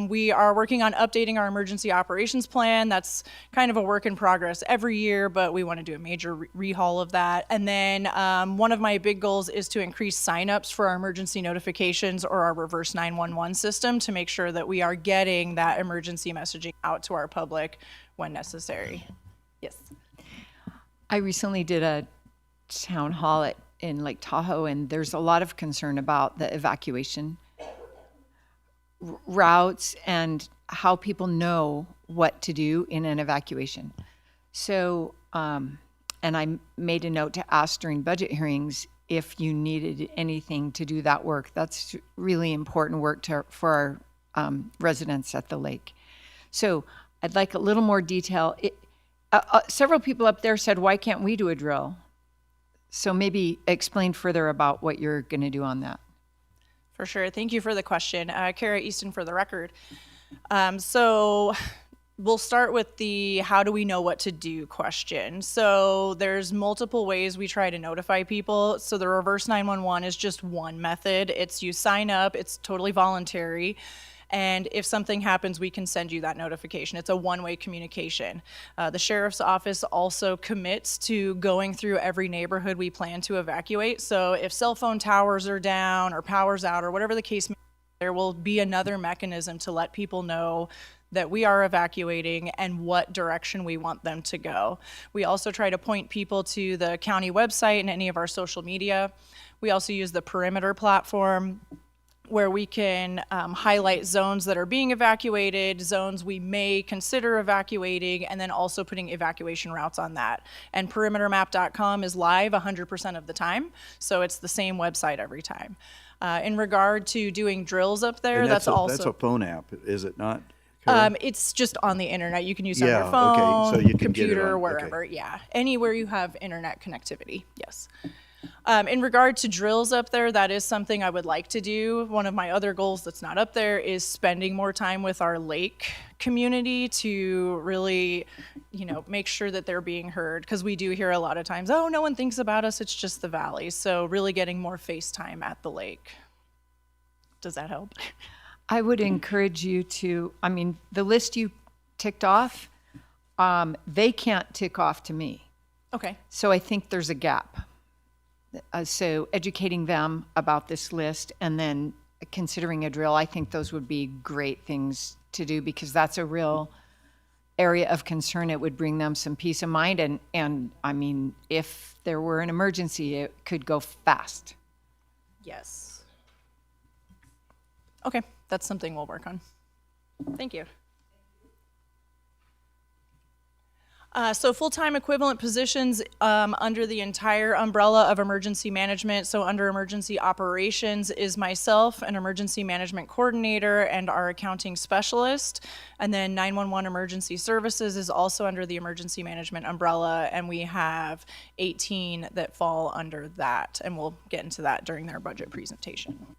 We are working on updating our emergency operations plan. That's kind of a work in progress every year, but we want to do a major rehaul of that. And then one of my big goals is to increase signups for our emergency notifications or our reverse 911 system to make sure that we are getting that emergency messaging out to our public when necessary. Yes. I recently did a town hall in Lake Tahoe, and there's a lot of concern about the evacuation routes and how people know what to do in an evacuation. So, and I made a note to ask during budget hearings if you needed anything to do that work. That's really important work for our residents at the lake. So I'd like a little more detail. Several people up there said, why can't we do a drill? So maybe explain further about what you're going to do on that. For sure. Thank you for the question. Kara Easton for the record. So we'll start with the how do we know what to do question. So there's multiple ways we try to notify people. So the reverse 911 is just one method. It's you sign up, it's totally voluntary. And if something happens, we can send you that notification. It's a one-way communication. The sheriff's office also commits to going through every neighborhood we plan to evacuate. So if cell phone towers are down or power's out or whatever the case may be, there will be another mechanism to let people know that we are evacuating and what direction we want them to go. We also try to point people to the county website and any of our social media. We also use the Perimeter platform, where we can highlight zones that are being evacuated, zones we may consider evacuating, and then also putting evacuation routes on that. And perimetermap.com is live 100% of the time, so it's the same website every time. In regard to doing drills up there, And that's that's a also, phone app, is it not? Karen? it's just on the internet. You can use it on Yeah, your okay, phone, so you can get it computer, on- okay. wherever, yeah. Anywhere you have internet connectivity, yes. In regard to drills up there, that is something I would like to do. One of my other goals that's not up there is spending more time with our lake community to really, make sure that they're being heard. Because we do hear a lot of times, oh, no one thinks about us, it's just the valley. So really getting more face time at the lake. Does that help? I would encourage you to, the list you ticked off, they can't tick off to me. Okay. So I think there's a gap. So educating them about this list and then considering a drill, I think those would be great things to do because that's a real area of concern. It would bring them some peace of mind. And if there were an emergency, it could go fast. Yes. Okay, that's something we'll work on. Thank you. So full-time equivalent positions under the entire umbrella of emergency management. So under emergency operations is myself, an emergency management coordinator, and our accounting specialist. And then 911 emergency services is also under the emergency management umbrella, and we have 18 that fall under that. And we'll get into that during their budget presentation.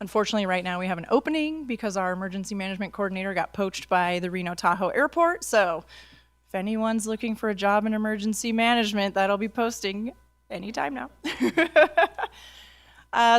Unfortunately, right now we have an opening because our emergency management coordinator got poached by the Reno Tahoe Airport. So if anyone's looking for a job in emergency management, that'll be posting anytime now.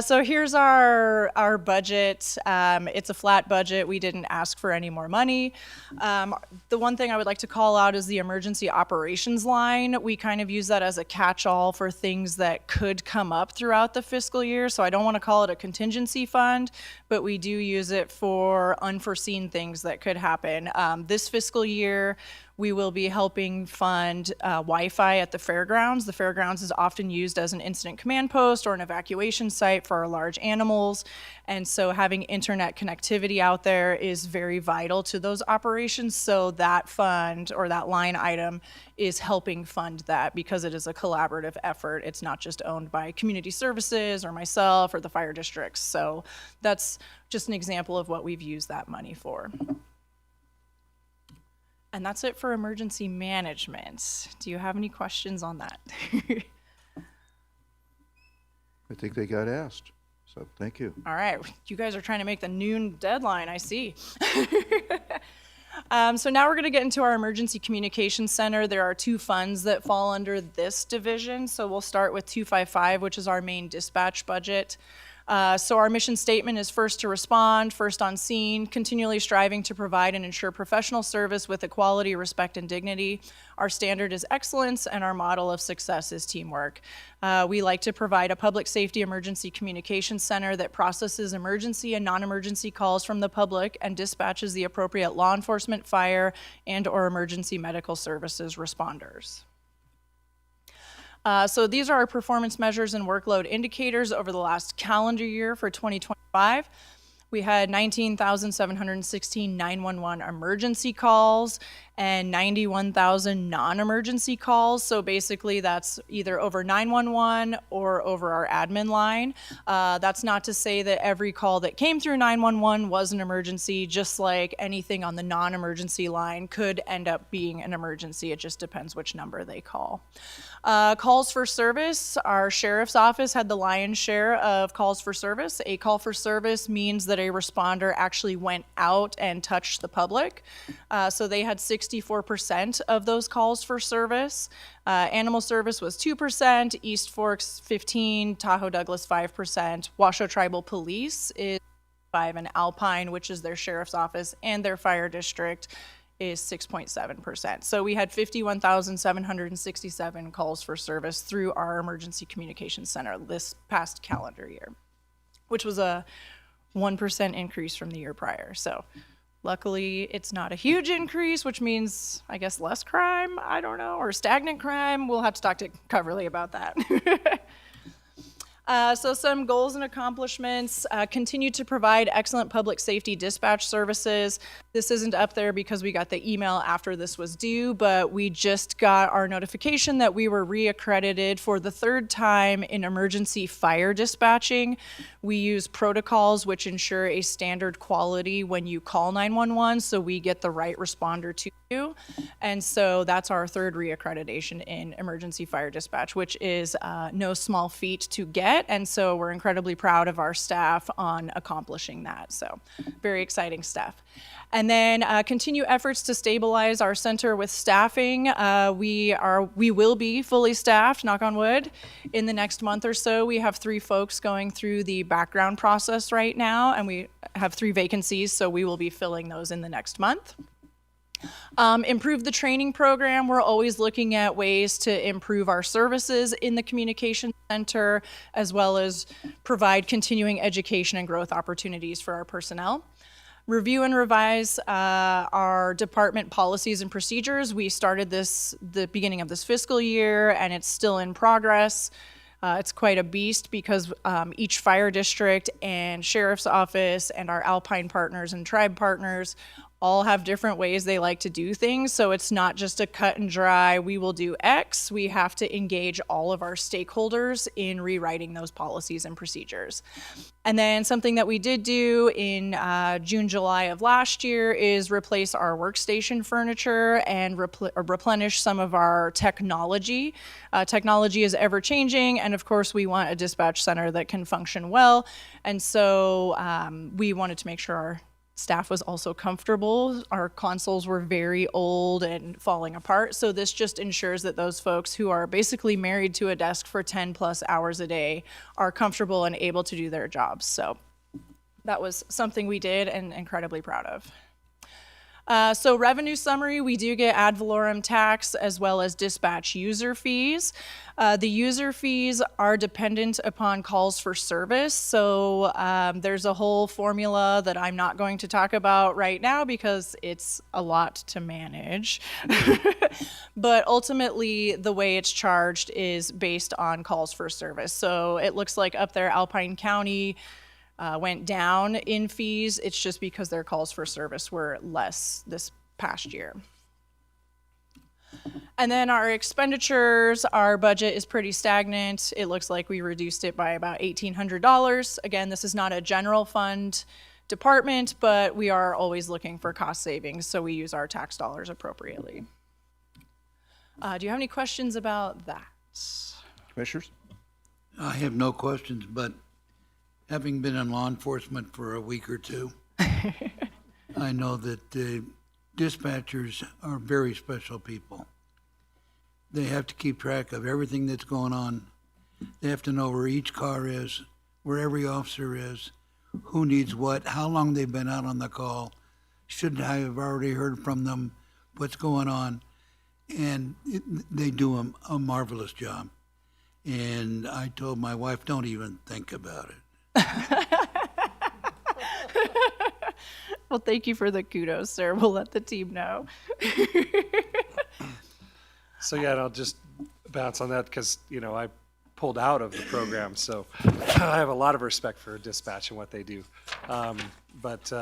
So here's our budget. It's a flat budget. We didn't ask for any more money. The one thing I would like to call out is the emergency operations line. We kind of use that as a catch-all for things that could come up throughout the fiscal year. So I don't want to call it a contingency fund, but we do use it for unforeseen things that could happen. This fiscal year, we will be helping fund Wi-Fi at the fairgrounds. The fairgrounds is often used as an incident command post or an evacuation site for our large animals. And so having internet connectivity out there is very vital to those operations. So that fund or that line item is helping fund that because it is a collaborative effort. It's not just owned by community services or myself or the fire districts. So that's just an example of what we've used that money for. And that's it for emergency management. Do you have any questions on that? I think they got asked, so thank you. All right, you guys are trying to make the noon deadline, I see. So now we're going to get into our emergency communications center. There are two funds that fall under this division. So we'll start with 255, which is our main dispatch budget. So our mission statement is first to respond, first on scene, continually striving to provide and ensure professional service with equality, respect, and dignity. Our standard is excellence, and our model of success is teamwork. We like to provide a public safety emergency communications center that processes emergency and non-emergency calls from the public and dispatches the appropriate law enforcement, fire, and/or emergency medical services responders. So these are our performance measures and workload indicators over the last calendar year for 2025. We had 19,716 911 emergency calls and 91,000 non-emergency calls. So basically that's either over 911 or over our admin line. That's not to say that every call that came through 911 was an emergency, just like anything on the non-emergency line could end up being an emergency. It just depends which number they call. Calls for service, our sheriff's office had the lion's share of calls for service. A call for service means that a responder actually went out and touched the public. So they had 64% of those calls for service. Animal service was 2%, East Forks 15%, Tahoe Douglas 5%, Washoe Tribal Police is 5%, and Alpine, which is their sheriff's office and their fire district, is 6.7%. So we had 51,767 calls for service through our emergency communications center this past calendar year, which was a 1% increase from the year prior. So Luckily, it's not a huge increase, which means, I guess, less crime, I don't know, or stagnant crime. We'll have to talk to Coverly about that. So some goals and accomplishments, continue to provide excellent public safety dispatch services. This isn't up there because we got the email after this was due, but we just got our notification that we were reaccredited for the third time in emergency fire dispatching. We use protocols which ensure a standard quality when you call 911, so we get the right responder to you. And so that's our third reaccreditation in emergency fire dispatch, which is no small feat to get. And so we're incredibly proud of our staff on accomplishing that. So very exciting stuff. And then continue efforts to stabilize our center with staffing. We will be fully staffed, knock on wood, in the next month or so. We have 3 folks going through the background process right now, and we have 3 vacancies, so we will be filling those in the next month. Improve the training program. We're always looking at ways to improve our services in the communication center, as well as provide continuing education and growth opportunities for our personnel. Review and revise our department policies and procedures. We started this the beginning of this fiscal year, and it's still in progress. It's quite a beast because each fire district and sheriff's office and our Alpine partners and tribe partners all have different ways they like to do things. So it's not just a cut and dry, we will do X. We have to engage all of our stakeholders in rewriting those policies and procedures. And then something that we did do in June, July of last year is replace our workstation furniture and replenish some of our technology. Technology is ever changing, and of course we want a dispatch center that can function well. And so we wanted to make sure our staff was also comfortable. Our consoles were very old and falling apart. So this just ensures that those folks who are basically married to a desk for 10 plus hours a day are comfortable and able to do their jobs. So that was something we did and incredibly proud of. So revenue summary, we do get ad valorem tax as well as dispatch user fees. The user fees are dependent upon calls for service. So there's a whole formula that I'm not going to talk about right now because it's a lot to manage. But ultimately, the way it's charged is based on calls for service. So it looks like up there, Alpine County went down in fees. It's just because their calls for service were less this past year. And then our expenditures, our budget is pretty stagnant. It looks like we reduced it by about $1,800. Again, this is not a general fund department, but we are always looking for cost savings, so we use our tax dollars appropriately. Do you have any questions about that? Commissioners? I have no questions, but having been in law enforcement for a week or two, I know that dispatchers are very special people. They have to keep track of everything that's going on. They have to know where each car is, where every officer is, who needs what, how long they've been out on the call, should I have already heard from them, what's going on. And they do a marvelous job. And I told my wife, don't even think about it. Well, thank you for the kudos, sir. We'll let the team know. So yeah, and I'll just bounce on that because, you know, I pulled out of the program, so I have a lot of respect for dispatch and what they do. But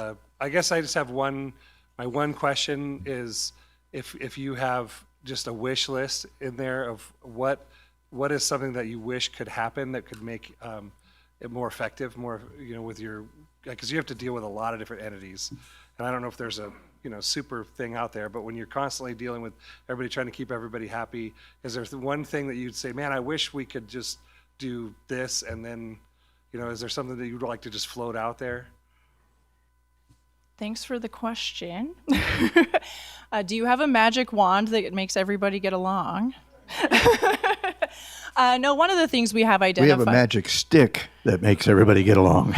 I guess I just have my one question is if you have just a wish list in there of what is something that you wish could happen that could make it more effective, more, you know, with your, because you have to deal with a lot of different entities. And I don't know if there's a, you know, super thing out there, but when you're constantly dealing with everybody trying to keep everybody happy, is there one thing that you'd say, man, I wish we could just do this, and then, you know, is there something that you'd like to just float out there? Thanks for the question. Do you have a magic wand that makes everybody get along? No, one of the things we have identified. We have a magic stick that makes everybody get along.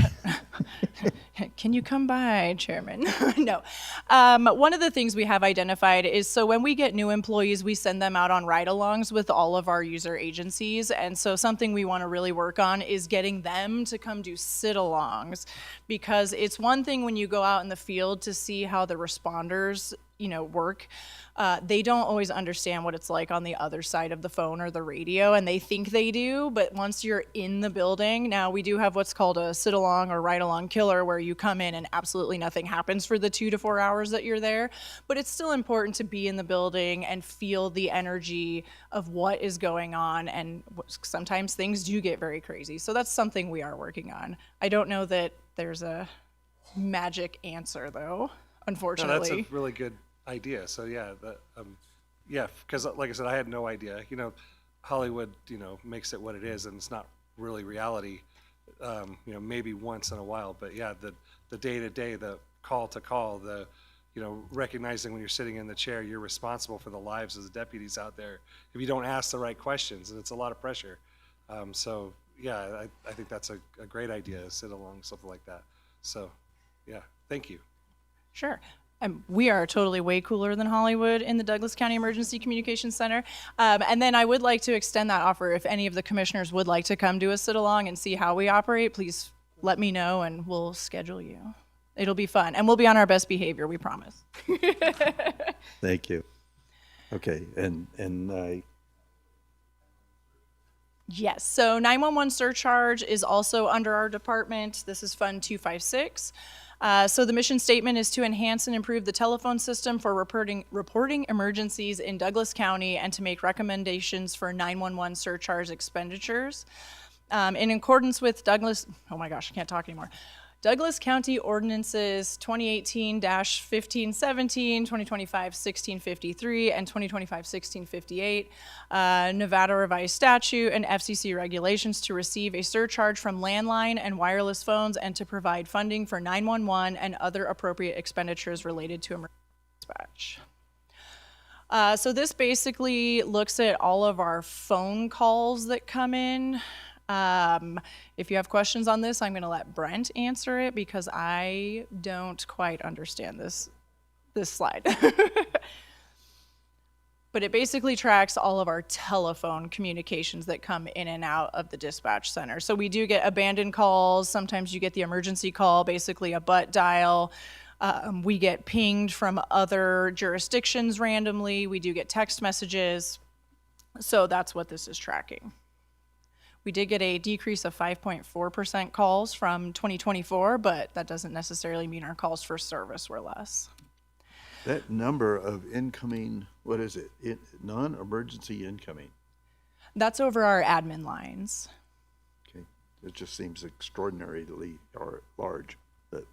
Can you come by, Chairman? No. One of the things we have identified is so when we get new employees, we send them out on ride-alongs with all of our user agencies. And so something we want to really work on is getting them to come do sit-alongs, because it's one thing when you go out in the field to see how the responders work. They don't always understand what it's like on the other side of the phone or the radio, and they think they do, but once you're in the building, now we do have what's called a sit-along or ride-along killer, where you come in and absolutely nothing happens for the 2 to 4 hours that you're there, but it's still important to be in the building and feel the energy of what is going on, and sometimes things do get very crazy, so that's something we are working on. I don't know that there's a magic answer, though, unfortunately. No, that's a really good idea. So yeah, because like I said, I had no idea. Hollywood, makes it what it is, and it's not really reality. Maybe once in a while, but yeah, the day to day, the call to call, the recognizing when you're sitting in the chair, you're responsible for the lives of the deputies out there. If you don't ask the right questions, and it's a lot of pressure. So yeah, I think that's a great idea. Sit along, something like that. So yeah, thank you. Sure. We are totally way cooler than Hollywood in the Douglas County Emergency Communications Center. And then I would like to extend that offer. If any of the commissioners would like to come do a sit-along and see how we operate, please let me know and we'll schedule you. It'll be fun. And we'll be on our best behavior, we promise. Thank you. Okay, and Yes, so 911 surcharge is also under our department. This is Fund 256. So the mission statement is to enhance and improve the telephone system for reporting emergencies in Douglas County and to make recommendations for 911 surcharge expenditures. In accordance with Douglas County Ordinances 2018-1517, 2025-1653, and 2025-1658, Nevada Revised Statute, and FCC regulations to receive a surcharge from landline and wireless phones and to provide funding for 911 and other appropriate expenditures related to emergency dispatch. So this basically looks at all of our phone calls that come in. If you have questions on this, I'm going to let Brent answer it because I don't quite understand this slide. But it basically tracks all of our telephone communications that come in and out of the dispatch center. So we do get abandoned calls. Sometimes you get the emergency call, basically a butt dial. We get pinged from other jurisdictions randomly. We do get text messages. So that's what this is tracking. We did get a decrease of 5.4% calls from 2024, but that doesn't necessarily mean our calls for service were less. that number of incoming, what is it? Non-emergency incoming. That's over our admin lines. Okay, it just seems extraordinarily large. But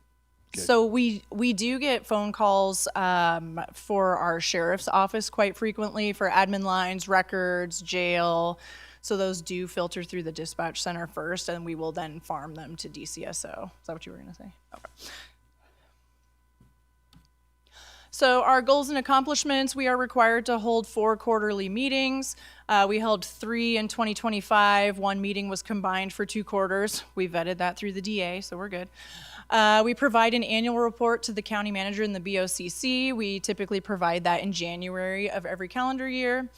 So we do get phone calls for our sheriff's office quite frequently for admin lines, records, jail. So those do filter through the dispatch center first, and we will then farm them to DCSO. Is that what you were going to say? Okay. So our goals and accomplishments, we are required to hold 4 quarterly meetings. We held 3 in 2025. 1 meeting was combined for 2 quarters. We vetted that through the DA, so we're good. We provide an annual report to the county manager and the BOCC. We typically provide that in January of every calendar year.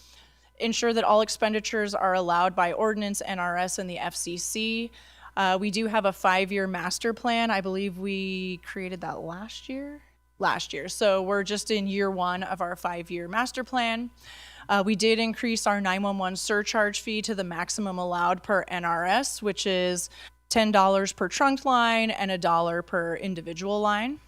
Ensure that all expenditures are allowed by ordinance, NRS, and the FCC. We do have a 5-year master plan. I believe we created that last year. So we're just in year 1 of our 5-year master plan. We did increase our 911 surcharge fee to the maximum allowed per NRS, which is $10 per trunk line and $1 per individual line.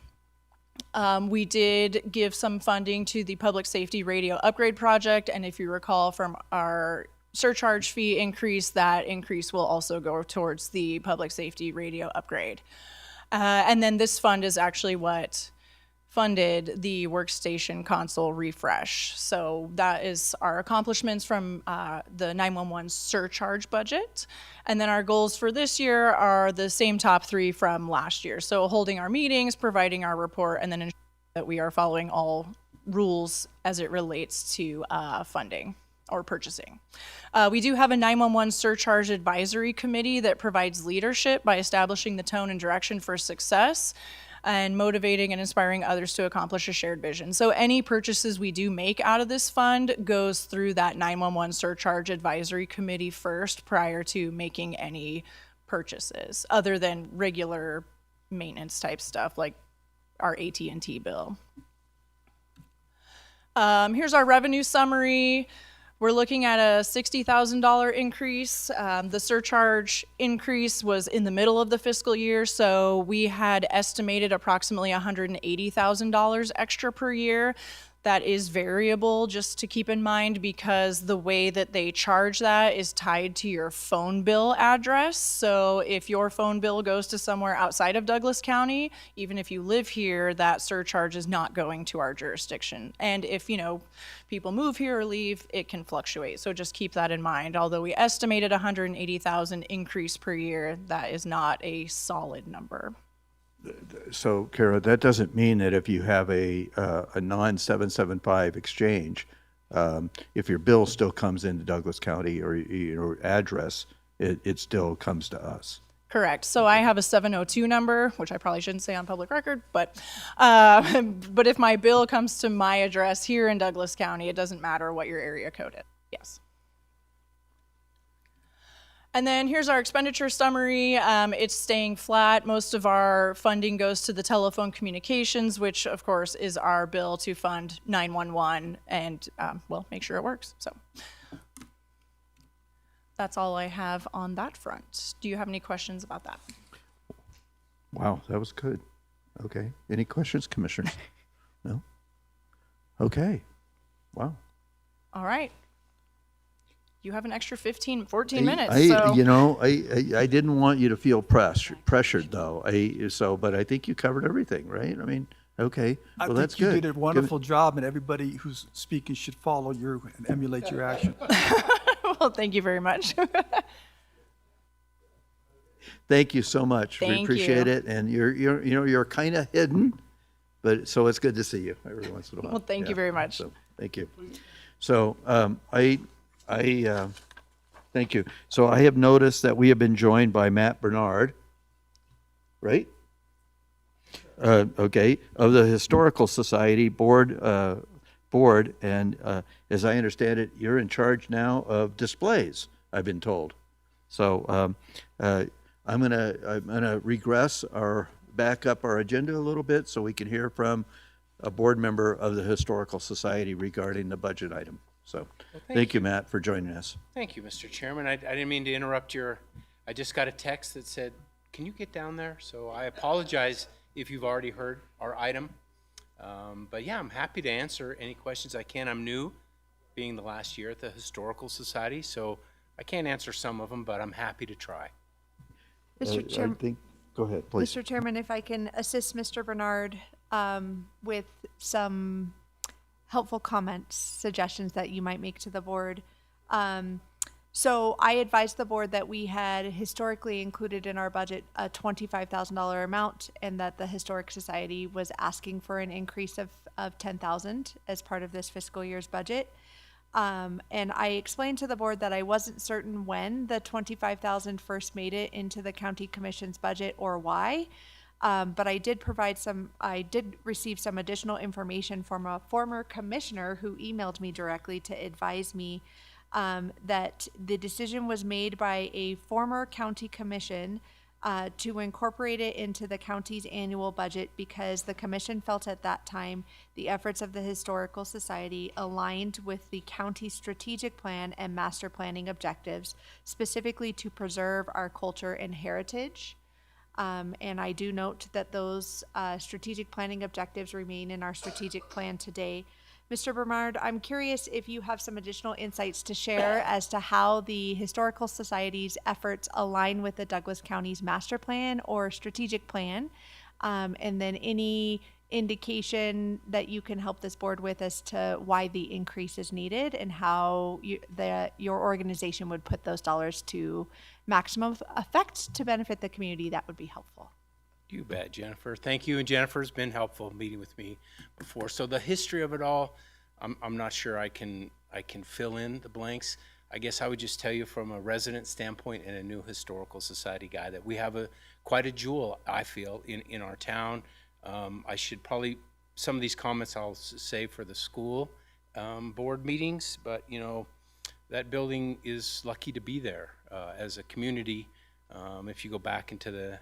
We did give some funding to the public safety radio upgrade project, and if you recall from our surcharge fee increase, that increase will also go towards the public safety radio upgrade. And then this fund is actually what funded the workstation console refresh. So that is our accomplishments from the 911 surcharge budget. And then our goals for this year are the same top 3 from last year. So holding our meetings, providing our report, and then ensuring that we are following all rules as it relates to funding. or purchasing. We do have a 911 surcharge advisory committee that provides leadership by establishing the tone and direction for success and motivating and inspiring others to accomplish a shared vision. So any purchases we do make out of this fund goes through that 911 surcharge advisory committee first prior to making any purchases, other than regular maintenance type stuff like our AT&T bill. Here's our revenue summary. We're looking at a $60,000 increase. The surcharge increase was in the middle of the fiscal year, so we had estimated approximately $180,000 extra per year. That is variable, just to keep in mind, because the way that they charge that is tied to your phone bill address. So if your phone bill goes to somewhere outside of Douglas County, even if you live here, that surcharge is not going to our jurisdiction. And if, people move here or leave, it can fluctuate. So just keep that in mind. Although we estimated 180,000 increase per year, that is not a solid number. So, Kara, that doesn't mean that if you have a non-775 exchange, if your bill still comes into Douglas County or your address, it still comes to us. Correct. So I have a 702 number, which I probably shouldn't say on public record, but if my bill comes to my address here in Douglas County, it doesn't matter what your area code is. Yes. And then here's our expenditure summary. It's staying flat. Most of our funding goes to the telephone communications, which of course is our bill to fund 911 and, make sure it works. So that's all I have on that front. Do you have any questions about that? Wow, that was good. Okay. Any questions, commissioners? No? Okay. Wow. All right. You have an extra 14 minutes. I didn't want you to feel pressured though. But I think you covered everything, right? I mean, okay. Well, that's good. I think you did a wonderful job, and everybody who's speaking should follow you and emulate your action. Well, thank you very much. Thank you so much. We Thank appreciate you. it. And you're kind of hidden, but so it's good to see you every once in a while. Well, thank you very much. So, thank you. So I thank you. So I have noticed that we have been joined by Matt Bernard, right? Okay, of the Historical Society board, and as I understand it, you're in charge now of displays, I've been told. So I'm gonna regress back up our agenda a little bit so we can hear from a board member of the Historical Society regarding the budget item. So, thank you, Matt, for joining us. Thank you, Mr. Chairman. I didn't mean to interrupt I just got a text that said, can you get down there? So I apologize if you've already heard our item. But yeah, I'm happy to answer any questions I can. I'm new, being the last year at the Historical Society, so I can't answer some of them, but I'm happy to try. Mr. Chairman. Go ahead, please. Mr. Chairman, if I can assist Mr. Bernard with some helpful comments, suggestions that you might make to the board. So I advised the board that we had historically included in our budget a $25,000 amount, and that the Historic Society was asking for an increase of $10,000 as part of this fiscal year's budget. And I explained to the board that I wasn't certain when the $25,000 first made it into the county commission's budget or why. But I did receive some additional information from a former commissioner who emailed me directly to advise me that the decision was made by a former county commission to incorporate it into the county's annual budget because the commission felt at that time the efforts of the Historical Society aligned with the county's strategic plan and master planning objectives, specifically to preserve our culture and heritage. And I do note that those strategic planning objectives remain in our strategic plan today. Mr. Bernard, I'm curious if you have some additional insights to share as to how the Historical Society's efforts align with the Douglas County's master plan or strategic plan, and then any indication that you can help this board with as to why the increase is needed and how your organization would put those dollars to maximum effect to benefit the community. That would be helpful. You bet, Jennifer. Thank you, and Jennifer's been helpful meeting with me before. So the history of it all, I'm not sure I can I can fill in the blanks. I guess I would just tell you from a resident standpoint and a new historical society guy that we have quite a jewel, I feel, in our town. I should probably, some of these comments I'll save for the school board meetings, but that building is lucky to be there as a community. If you go back into the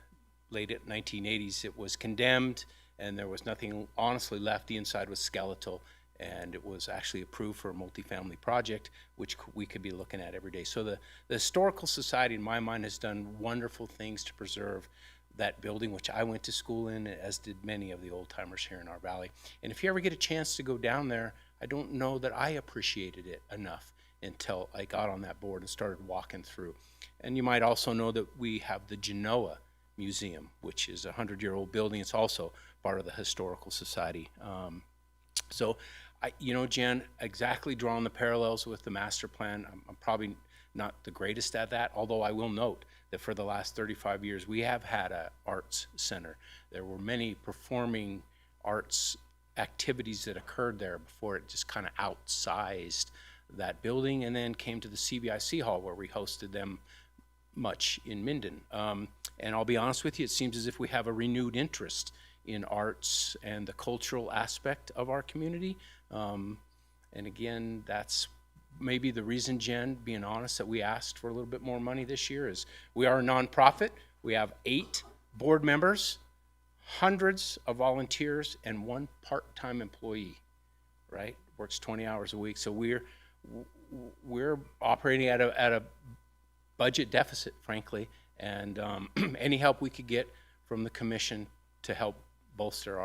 late 1980s, it was condemned and there was nothing honestly left. The inside was skeletal, and it was actually approved for a multifamily project, which we could be looking at every day. So the Historical Society, in my mind, has done wonderful things to preserve that building, which I went to school in, as did many of the old timers here in our valley. And if you ever get a chance to go down there, I don't know that I appreciated it enough until I got on that board and started walking through. And you might also know that we have the Genoa Museum, which is a 100-year-old building. It's also part of the Historical Society. So, Jen, exactly drawing the parallels with the master plan, I'm probably not the greatest at that, although I will note that for the last 35 years, we have had an arts center. There were many performing arts activities that occurred there before it just kind of outsized that building, and then came to the CBIC Hall, where we hosted them much in Minden. And I'll be honest with you, it seems as if we have a renewed interest in arts and the cultural aspect of our community. And again, that's maybe the reason, Jen, being honest, that we asked for a little bit more money this year is we are a nonprofit. We have 8 board members, hundreds of volunteers, and 1 part-time employee, right? Works 20 hours a week. So we're operating at a budget deficit, frankly, and any help we could get from the commission to help bolster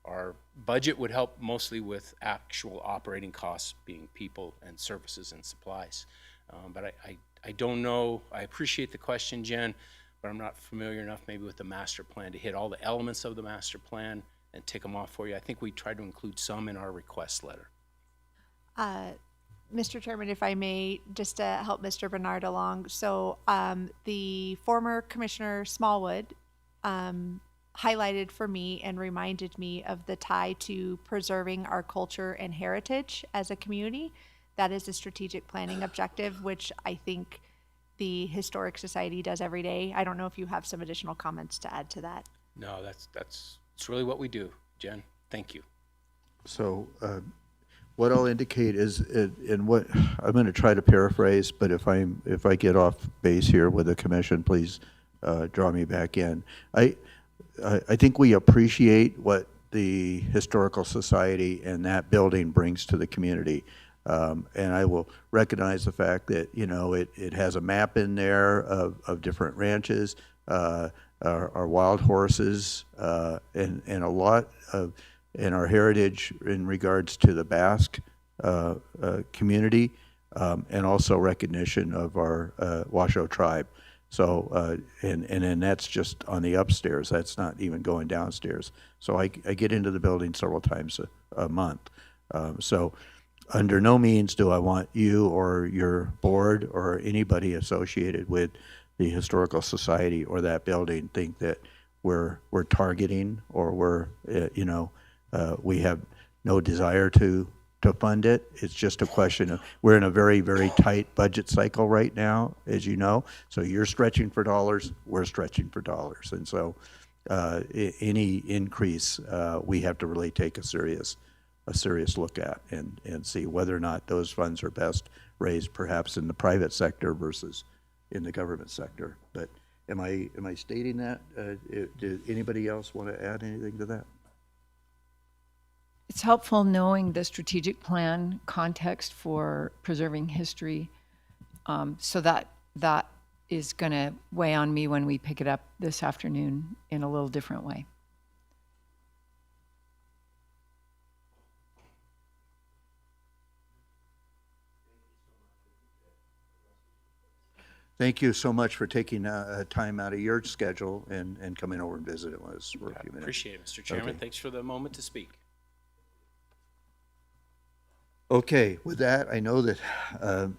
our budget would help mostly with actual operating costs, being people and services and supplies. But I don't know. I appreciate the question, Jen, but I'm not familiar enough maybe with the master plan to hit all the elements of the master plan and tick them off for you. I think we tried to include some in our request letter. Mr. Chairman, if I may, just to help Mr. Bernard along. So the former Commissioner Smallwood highlighted for me and reminded me of the tie to preserving our culture and heritage as a community. That is a strategic planning objective, which I think the Historic Society does every day. I don't know if you have some additional comments to add to that. No, it's really what we do, Jen. Thank you. So what I'll indicate is, in what I'm going to try to paraphrase, but if I get off base here with the commission, please draw me back in. I think we appreciate what the Historical Society and that building brings to the community. And I will recognize the fact that, it has a map in there of different ranches, our wild horses, and a lot of, and our heritage in regards to the Basque community, and also recognition of our Washoe tribe. So, and then that's just on the upstairs. That's not even going downstairs. So I get into the building several times a month. So under no means do I want you or your board or anybody associated with the Historical Society or that building think that we're targeting or we have no desire to fund it. It's just a question of, we're in a very, very tight budget cycle right now, as you know. So you're stretching for dollars, we're stretching for dollars. And so any increase, we have to really take a serious look at and see whether or not those funds are best raised perhaps in the private sector versus in the government sector. But am I stating that? Did anybody else want to add anything to that? It's helpful knowing the strategic plan context for preserving history, so that is going to weigh on me when we pick it up this afternoon in a little different way. Thank you so much for taking time out of your schedule and coming over and visiting with us for a few minutes. Appreciate it, Mr. Chairman. Okay. Thanks for the moment to speak. Okay, with that, I know that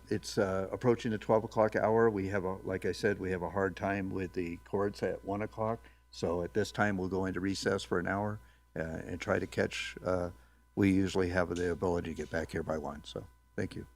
it's approaching the 12 o'clock hour. We have, like I said, we have a hard time with the courts at 1 o'clock. So at this time, we'll go into recess for an hour and try to catch. We usually have the ability to get back here by 1. So Thank you.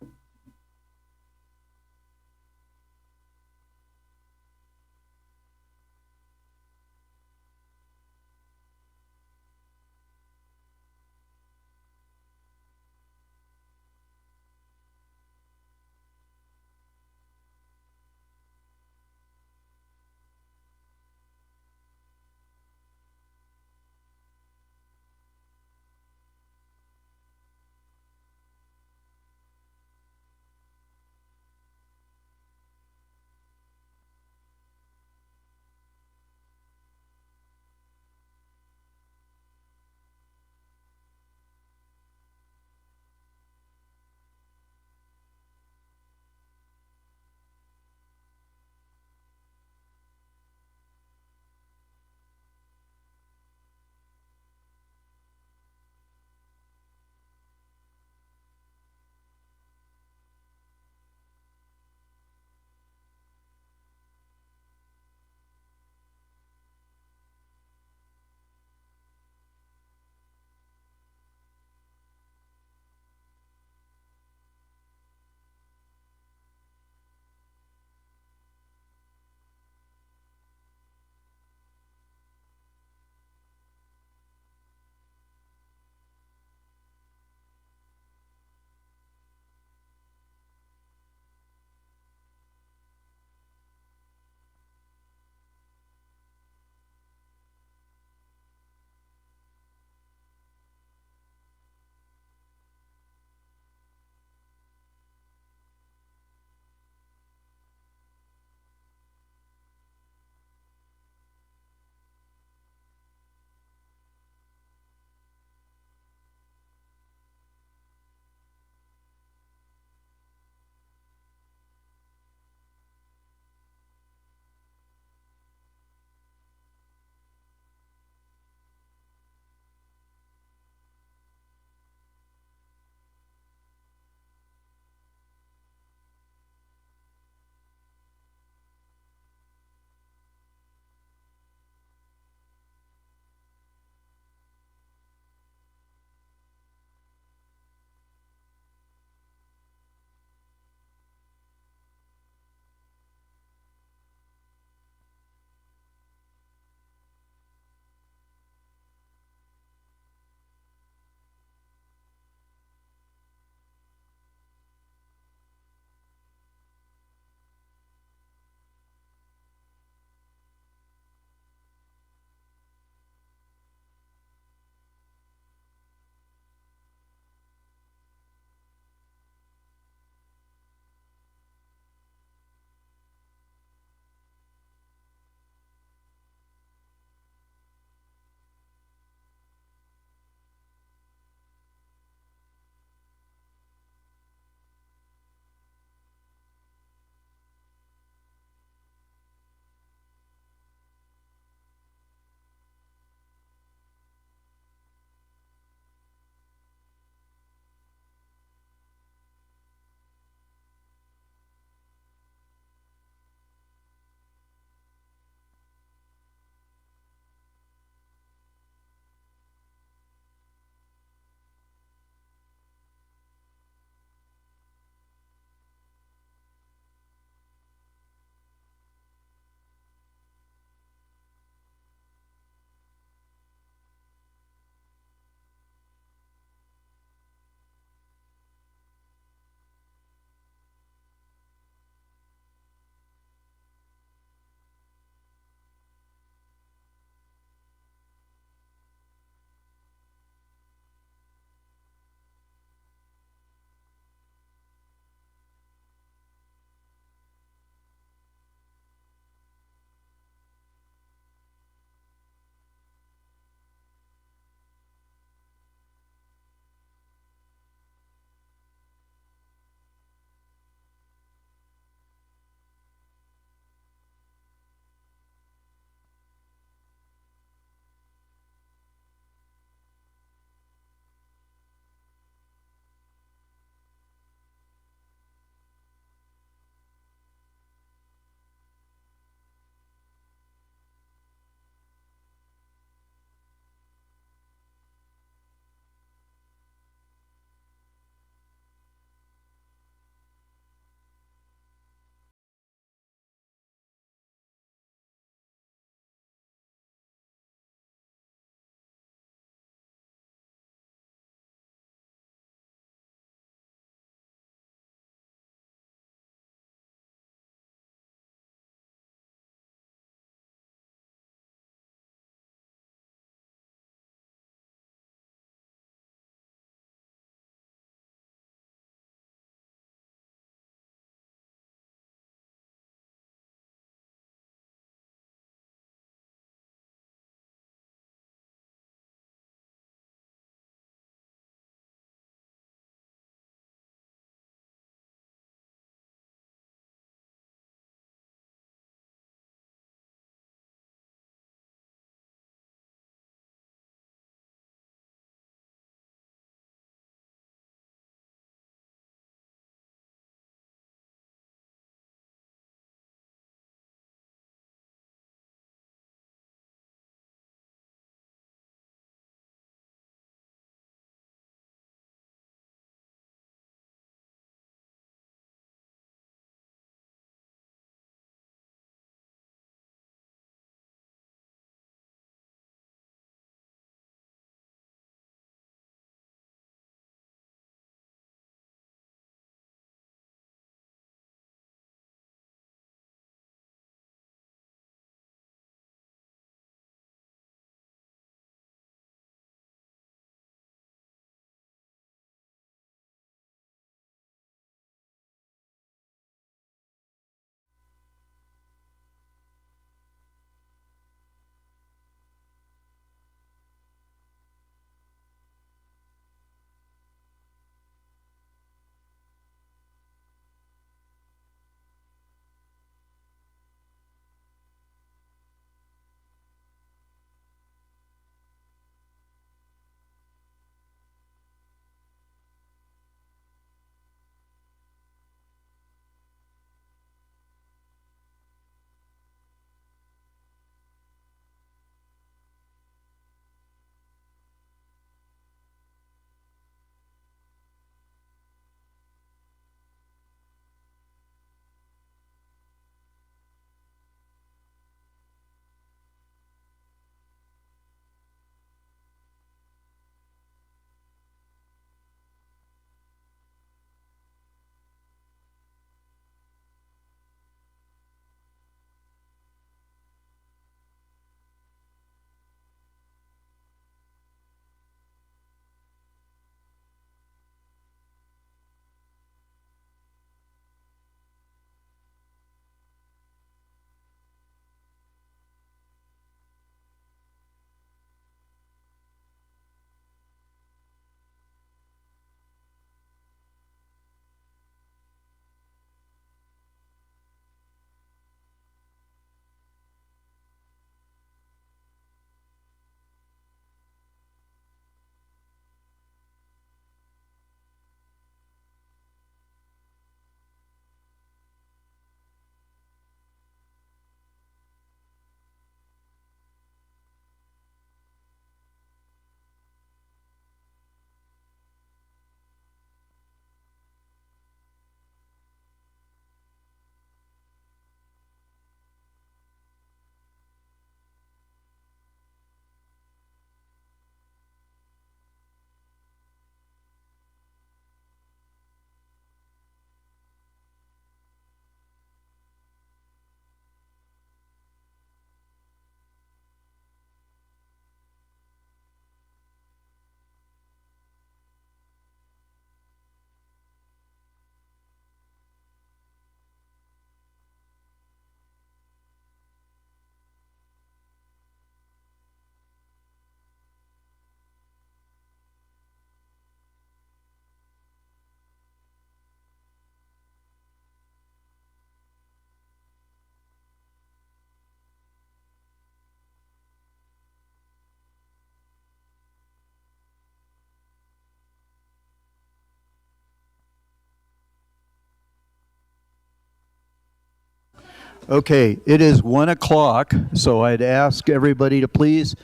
Okay, it is 1 o'clock, so I'd ask everybody to please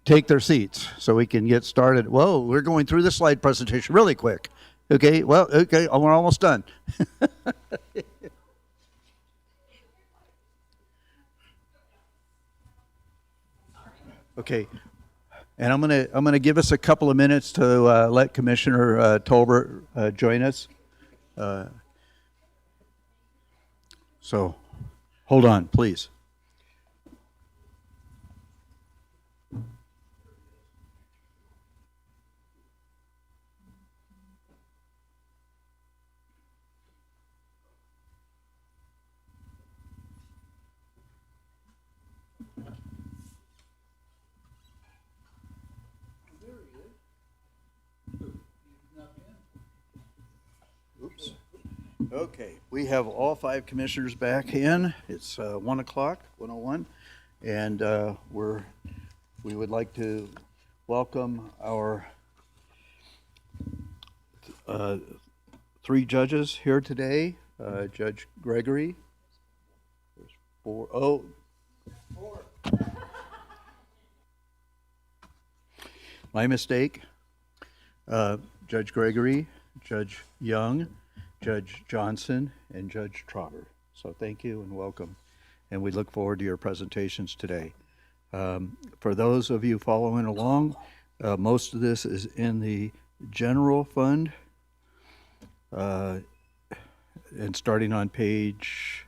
take their seats so we can get started. Whoa, we're going through the slide presentation really quick. Okay, well, okay, we're almost done. Okay, and I'm gonna give us a couple of minutes to let Commissioner Tolbert join us. So, hold on, please. Oops. Okay, we have all 5 commissioners back in. It's 1 o'clock, 1:01, and we would like to welcome our 3 judges here today. Judge Gregory. There's 4. Oh. 4. My mistake. Judge Gregory, Judge Young, Judge Johnson, and Judge Trotter. So thank you and welcome. And we look forward to your presentations today. For those of you following along, most of this is in the general fund. And starting on page,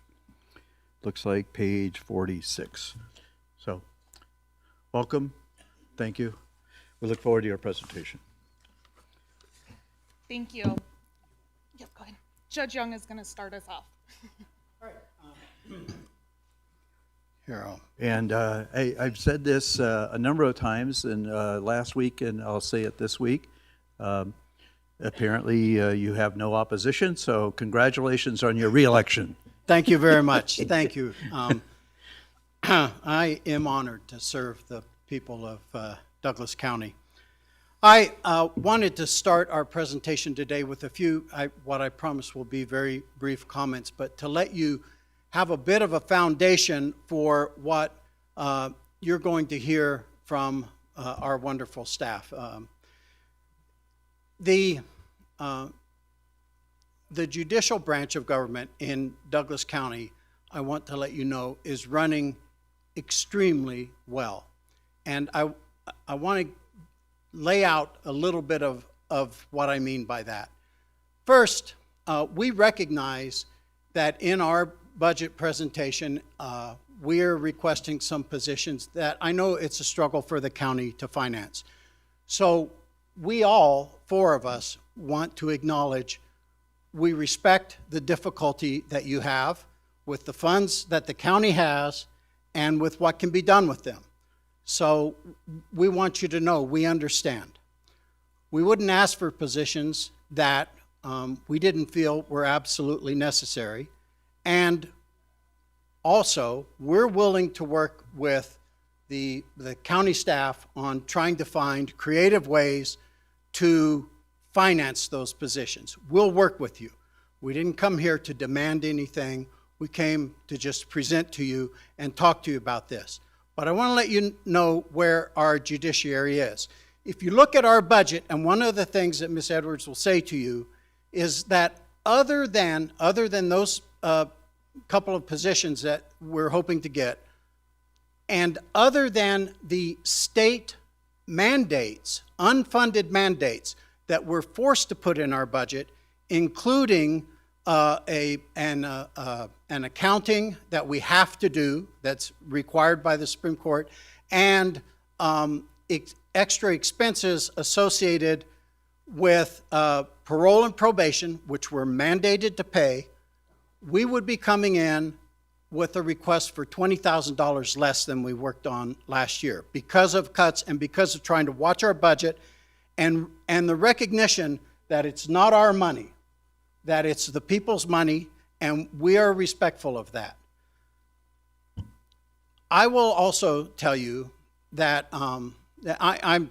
looks like page 46. So welcome. Thank you. We look forward to your presentation. Thank you. Yep, go ahead. Judge Young is going to start us off. And I've said this a number of times, and last week, and I'll say it this week. Apparently, you have no opposition, so congratulations on your reelection. Thank you very much. Thank you. I am honored to serve the people of Douglas County. I wanted to start our presentation today with a few, what I promise will be very brief comments, but to let you have a bit of a foundation for what you're going to hear from our wonderful staff. The judicial branch of government in Douglas County, I want to let you know, is running extremely well. And I want to lay out a little bit of what I mean by that. First, we recognize that in our budget presentation, we're requesting some positions that I know it's a struggle for the county to finance. So we all, 4 of us, want to acknowledge we respect the difficulty that you have with the funds that the county has and with what can be done with them. So we want you to know we understand. We wouldn't ask for positions that we didn't feel were absolutely necessary. And also, we're willing to work with the county staff on trying to find creative ways to finance those positions. We'll work with you. We didn't come here to demand anything. We came to just present to you and talk to you about this. But I want to let you know where our judiciary is. If you look at our budget, and one of the things that Ms. Edwards will say to you is that other than those couple of positions that we're hoping to get, and other than the state mandates, unfunded mandates that we're forced to put in our budget, including an accounting that we have to do that's required by the Supreme Court, and extra expenses associated with parole and probation, which we're mandated to pay, we would be coming in with a request for $20,000 less than we worked on last year because of cuts and because of trying to watch our budget and the recognition that it's not our money, that it's the people's money, and we are respectful of that. I will also tell you that, that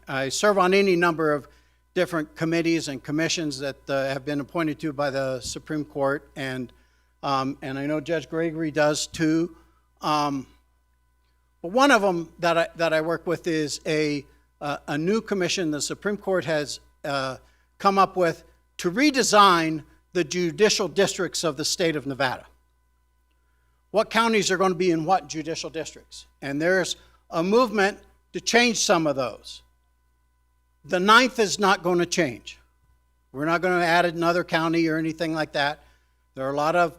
I serve on any number of different committees and commissions that have been appointed to by the Supreme Court, and and I know Judge Gregory does too. But one of them that I work with is a new commission the Supreme Court has come up with to redesign the judicial districts of the state of Nevada. What counties are going to be in what judicial districts? And there's a movement to change some of those. The 9th is not going to change. We're not going to add another county or anything like that. There are a lot of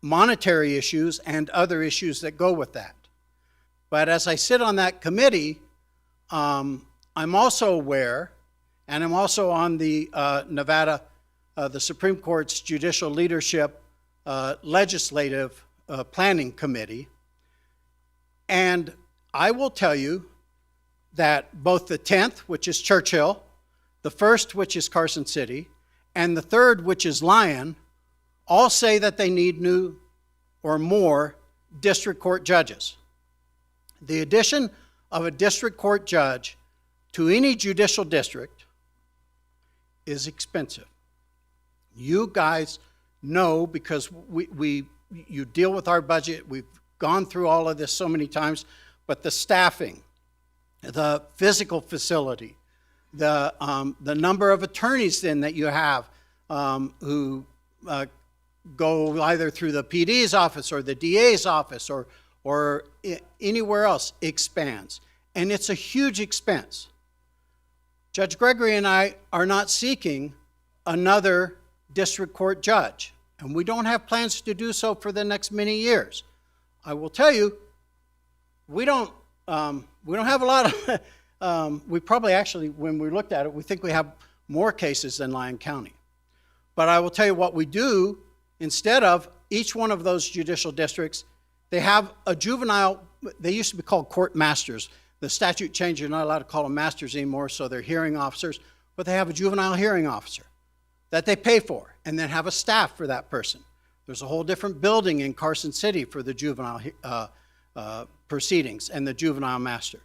monetary issues and other issues that go with that. But as I sit on that committee, I'm also aware, and I'm also on the Nevada, the Supreme Court's Judicial Leadership Legislative Planning Committee. And I will tell you that both the 10th, which is Churchill, the 1st, which is Carson City, and the 3rd, which is Lyon, all say that they need new or more district court judges. The addition of a district court judge to any judicial district is expensive. You guys know, because you deal with our budget, we've gone through all of this so many times, but the staffing, the physical facility, the number of attorneys then that you have who go either through the PD's office or the DA's office or anywhere else expands. And it's a huge expense. Judge Gregory and I are not seeking another district court judge, and we don't have plans to do so for the next many years. I will tell you, we don't have a lot of, we probably actually, when we looked at it, we think we have more cases than Lyon County. But I will tell you what we do, instead of each one of those judicial districts, they have a juvenile, they used to be called court masters. The statute changed, you're not allowed to call them masters anymore, so they're hearing officers, but they have a juvenile hearing officer that they pay for, and then have a staff for that person. There's a whole different building in Carson City for the juvenile proceedings and the juvenile master.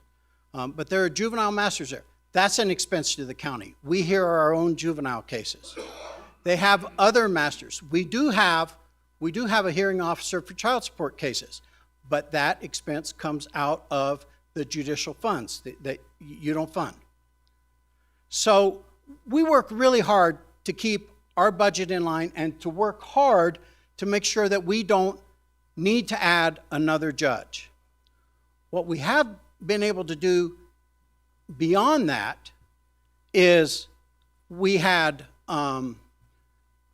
But there are juvenile masters there. That's an expense to the county. We hear our own juvenile cases. They have other masters. We do have a hearing officer for child support cases, but that expense comes out of the judicial funds that you don't fund. So we work really hard to keep our budget in line and to work hard to make sure that we don't need to add another judge. What we have been able to do beyond that is we had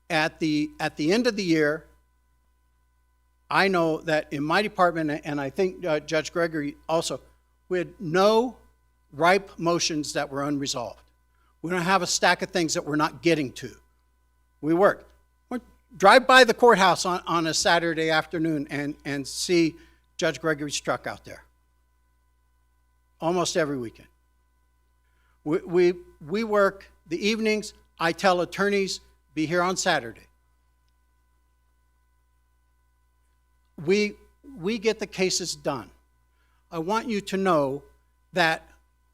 at the end of the year, I know that in my department, and I think Judge Gregory also, we had no ripe motions that were unresolved. We don't have a stack of things that we're not getting to. We work. Drive by the courthouse on a Saturday afternoon and see Judge Gregory's truck out there. Almost every weekend. We work the evenings. I tell attorneys, be here on Saturday. We get the cases done. I want you to know that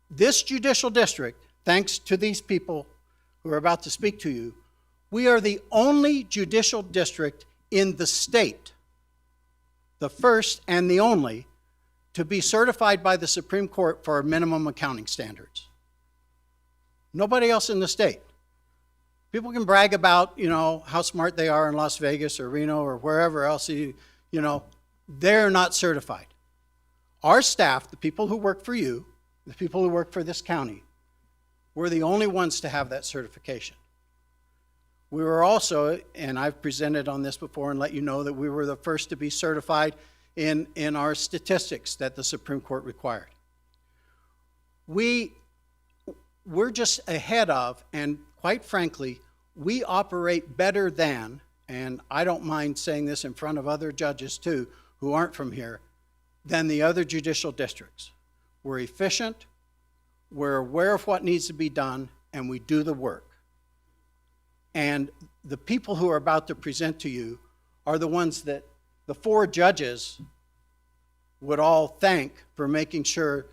this judicial district, thanks to these people who are about to speak to you, we are the only judicial district in the state, the first and the only, to be certified by the Supreme Court for minimum accounting standards. Nobody else in the state. People can brag about, how smart they are in Las Vegas or Reno or wherever else, they're not certified. Our staff, the people who work for you, the people who work for this county, we're the only ones to have that certification. We were also, and I've presented on this before and let you know that we were the first to be certified in our statistics that the Supreme Court required. We're just ahead of, and quite frankly, we operate better than, and I don't mind saying this in front of other judges too, who aren't from here, than the other judicial districts. We're efficient, we're aware of what needs to be done, and we do the work. And the people who are about to present to you are the ones that the 4 judges would all thank for making sure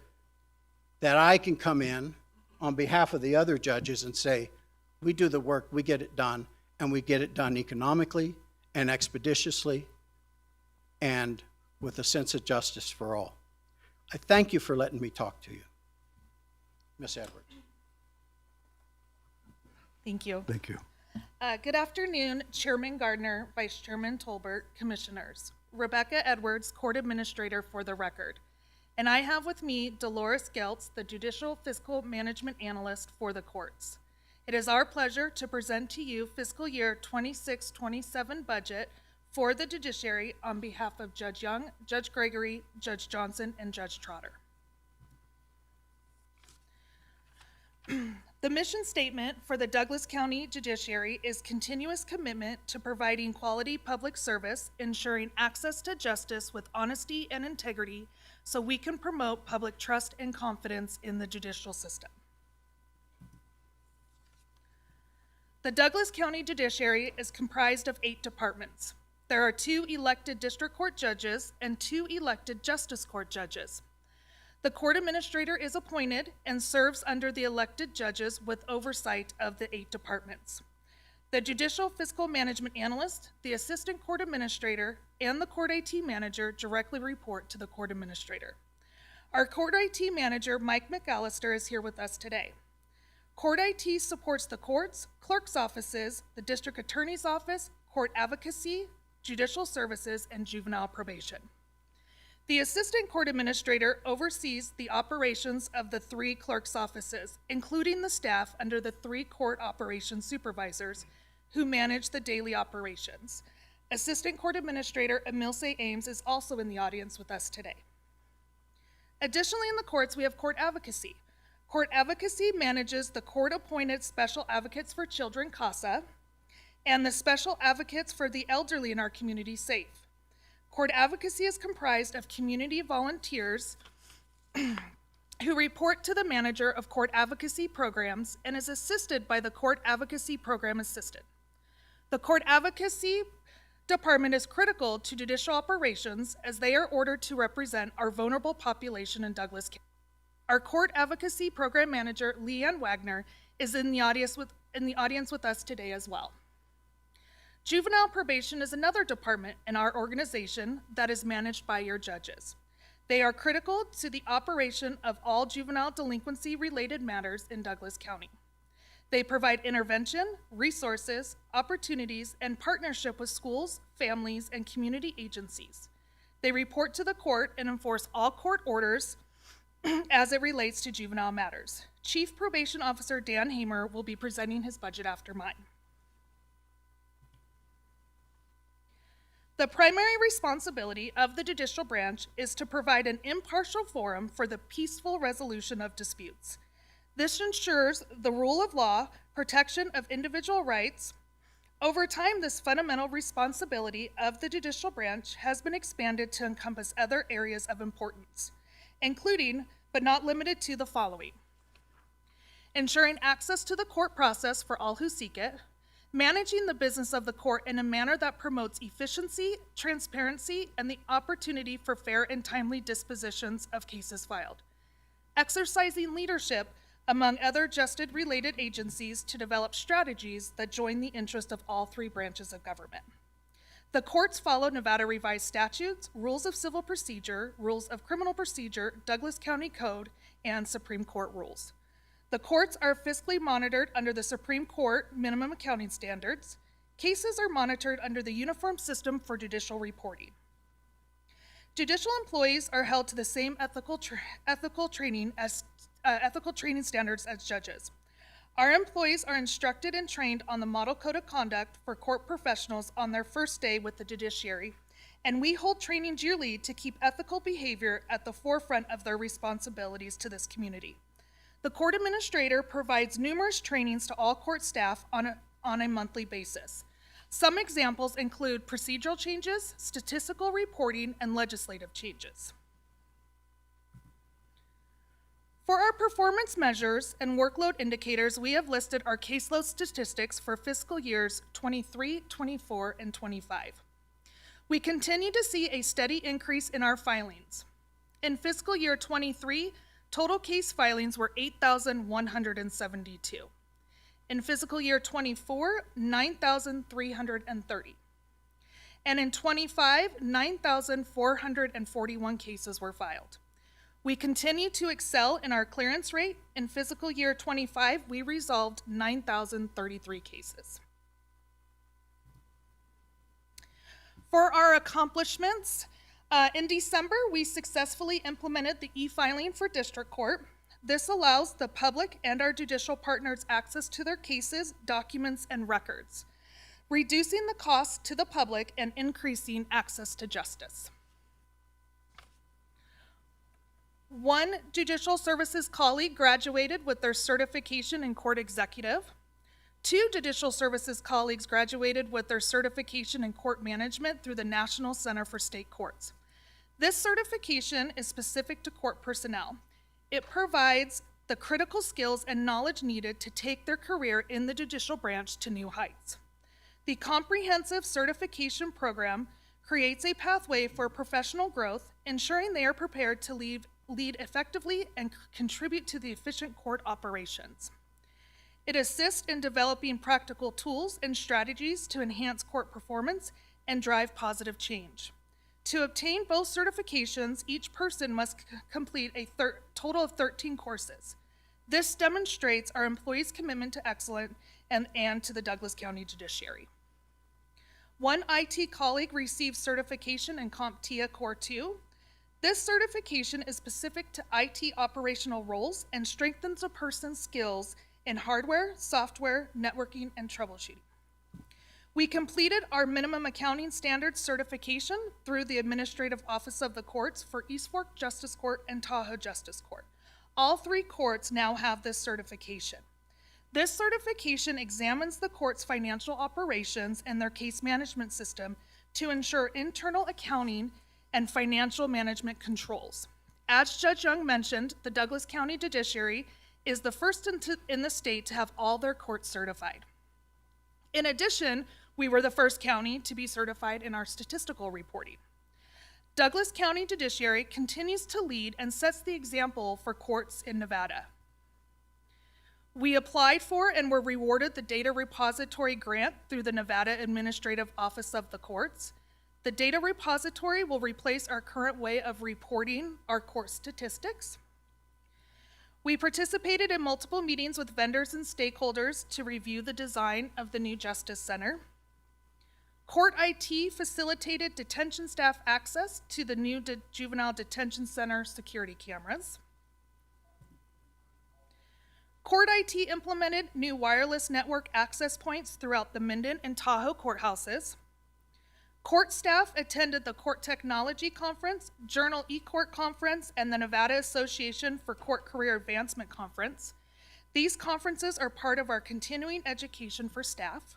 that I can come in on behalf of the other judges and say, we do the work, we get it done, and we get it done economically, and expeditiously and with a sense of justice for all. I thank you for letting me talk to you. Ms. Edwards. Thank you. Thank you. Good afternoon, Chairman Gardner, Vice Chairman Tolbert, Commissioners. Rebecca Edwards, Court Administrator for the record. And I have with me Dolores Geltz, the Judicial Fiscal Management Analyst for the courts. It is our pleasure to present to you fiscal year 26-27 budget for the judiciary on behalf of Judge Young, Judge Gregory, Judge Johnson, and Judge Trotter. The mission statement for the Douglas County Judiciary is continuous commitment to providing quality public service, ensuring access to justice with honesty and integrity so we can promote public trust and confidence in the judicial system. The Douglas County Judiciary is comprised of 8 departments. There are 2 elected district court judges and 2 elected justice court judges. The court administrator is appointed and serves under the elected judges with oversight of the 8 departments. The Judicial Fiscal Management Analyst, the Assistant Court Administrator, and the Court IT Manager directly report to the Court Administrator. Our Court IT Manager, Mike McAllister, is here with us today. Court IT supports the courts, clerk's offices, the District Attorney's Office, court advocacy, judicial services, and juvenile probation. The Assistant Court Administrator oversees the operations of the 3 clerk's offices, including the staff under the 3 court operations supervisors who manage the daily operations. Assistant Court Administrator Emilce Ames is also in the audience with us today. Additionally, in the courts, we have court advocacy. Court advocacy manages the court-appointed Special Advocates for Children, CASA, and the Special Advocates for the Elderly in our community, SAFE. Court advocacy is comprised of community volunteers who report to the manager of court advocacy programs and is assisted by the court advocacy program assistant. The court advocacy department is critical to judicial operations as they are ordered to represent our vulnerable population in Douglas County. Our court advocacy program manager, Leanne Wagner, is in the audience with us today as well. Juvenile probation is another department in our organization that is managed by your judges. They are critical to the operation of all juvenile delinquency-related matters in Douglas County. They provide intervention, resources, opportunities, and partnership with schools, families, and community agencies. They report to the court and enforce all court orders as it relates to juvenile matters. Chief Probation Officer Dan Hamer will be presenting his budget after mine. The primary responsibility of the judicial branch is to provide an impartial forum for the peaceful resolution of disputes. This ensures the rule of law, protection of individual rights. Over time, this fundamental responsibility of the judicial branch has been expanded to encompass other areas of importance, including, but not limited to, the following: ensuring access to the court process for all who seek it, managing the business of the court in a manner that promotes efficiency, transparency, and the opportunity for fair and timely dispositions of cases filed, exercising leadership among other justice-related agencies to develop strategies that join the interest of all 3 branches of government. The courts follow Nevada Revised Statutes, Rules of Civil Procedure, Rules of Criminal Procedure, Douglas County Code, and Supreme Court rules. The courts are fiscally monitored under the Supreme Court minimum accounting standards. Cases are monitored under the Uniform System for Judicial Reporting. Judicial employees are held to the same ethical training standards as judges. Our employees are instructed and trained on the Model Code of Conduct for court professionals on their first day with the judiciary, and we hold trainings yearly to keep ethical behavior at the forefront of their responsibilities to this community. The court administrator provides numerous trainings to all court staff on a monthly basis. Some examples include procedural changes, statistical reporting, and legislative changes. For our performance measures and workload indicators, we have listed our caseload statistics for fiscal years 23, 24, and 25. We continue to see a steady increase in our filings. In fiscal year 23, total case filings were 8,172. In fiscal year 24, 9,330. and in 25, 9,441 cases were filed. We continue to excel in our clearance rate. In fiscal year 25, we resolved 9,033 cases. For our accomplishments, in December, we successfully implemented the e-filing for district court. This allows the public and our judicial partners access to their cases, documents, and records, reducing the cost to the public and increasing access to justice. One judicial services colleague graduated with their certification in court executive. 2 judicial services colleagues graduated with their certification in court management through the National Center for State Courts. This certification is specific to court personnel. It provides the critical skills and knowledge needed to take their career in the judicial branch to new heights. The comprehensive certification program creates a pathway for professional growth, ensuring they are prepared to lead effectively and contribute to the efficient court operations. It assists in developing practical tools and strategies to enhance court performance and drive positive change. To obtain both certifications, each person must complete a total of 13 courses. This demonstrates our employees' commitment to excellence and to the Douglas County Judiciary. One IT colleague received certification in CompTIA Core 2. This certification is specific to IT operational roles and strengthens a person's skills in hardware, software, networking, and troubleshooting. We completed our minimum accounting standards certification through the Administrative Office of the Courts for East Fork Justice Court and Tahoe Justice Court. All 3 courts now have this certification. This certification examines the court's financial operations and their case management system to ensure internal accounting and financial management controls. As Judge Young mentioned, the Douglas County Judiciary is the first in the state to have all their courts certified. In addition, we were the first county to be certified in our statistical reporting. Douglas County Judiciary continues to lead and sets the example for courts in Nevada. We applied for and were rewarded the Data Repository Grant through the Nevada Administrative Office of the Courts. The data repository will replace our current way of reporting our court statistics. We participated in multiple meetings with vendors and stakeholders to review the design of the new Justice Center. Court IT facilitated detention staff access to the new Juvenile Detention Center security cameras. Court IT implemented new wireless network access points throughout the Minden and Tahoe courthouses. Court staff attended the Court Technology Conference, Journal eCourt Conference, and the Nevada Association for Court Career Advancement Conference. These conferences are part of our continuing education for staff.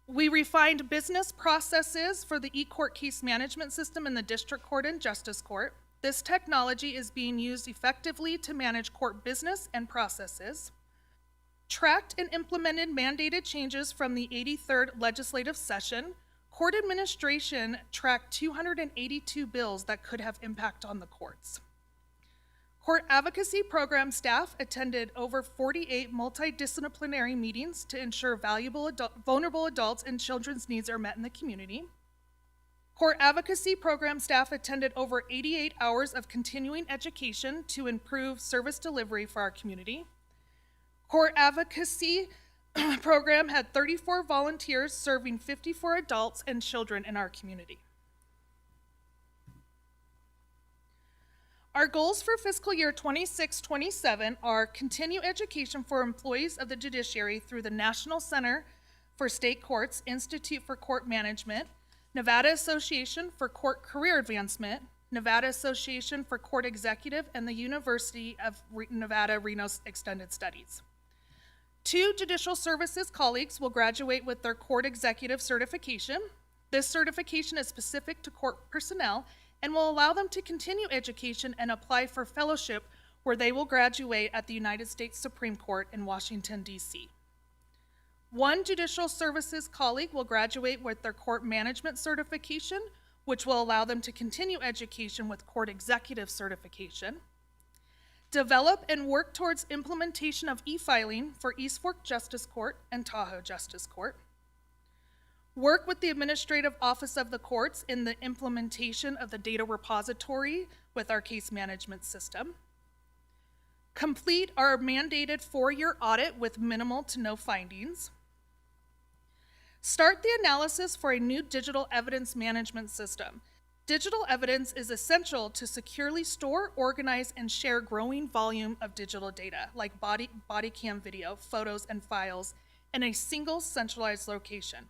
We refined business processes for the eCourt case management system in the District Court and Justice Court. This technology is being used effectively to manage court business and processes. Tracked and implemented mandated changes from the 83rd legislative session. Court administration tracked 282 bills that could have impact on the courts. Court advocacy program staff attended over 48 multidisciplinary meetings to ensure vulnerable adults and children's needs are met in the community. Court advocacy program staff attended over 88 hours of continuing education to improve service delivery for our community. Court advocacy program had 34 volunteers serving 54 adults and children in our community. Our goals for fiscal year 26-27 are continue education for employees of the judiciary through the National Center for State Courts, Institute for Court Management, Nevada Association for Court Career Advancement, Nevada Association for Court Executive, and the University of Nevada, Reno Extended Studies. 2 judicial services colleagues will graduate with their court executive certification. This certification is specific to court personnel and will allow them to continue education and apply for fellowship where they will graduate at the United States Supreme Court in Washington, D.C. 1 judicial services colleague will graduate with their court management certification, which will allow them to continue education with court executive certification. Develop and work towards implementation of e-filing for East Fork Justice Court and Tahoe Justice Court. work with the Administrative Office of the Courts in the implementation of the data repository with our case management system, complete our mandated 4-year audit with minimal to no findings, start the analysis for a new digital evidence management system. Digital evidence is essential to securely store, organize, and share growing volume of digital data, like body cam video, photos, and files, in a single centralized location.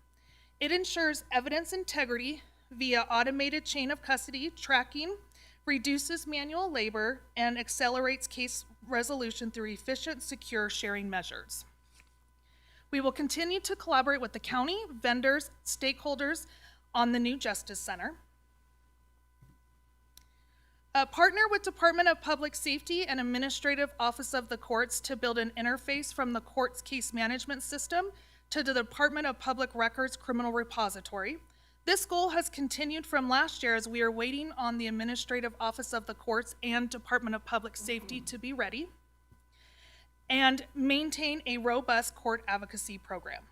It ensures evidence integrity via automated chain of custody tracking, reduces manual labor, and accelerates case resolution through efficient, secure sharing measures. We will continue to collaborate with the county, vendors, stakeholders on the new Justice Center. Partner with Department of Public Safety and Administrative Office of the Courts to build an interface from the court's case management system to the Department of Public Records Criminal Repository. This goal has continued from last year as we are waiting on the Administrative Office of the Courts and Department of Public Safety to be ready, and maintain a robust court advocacy program.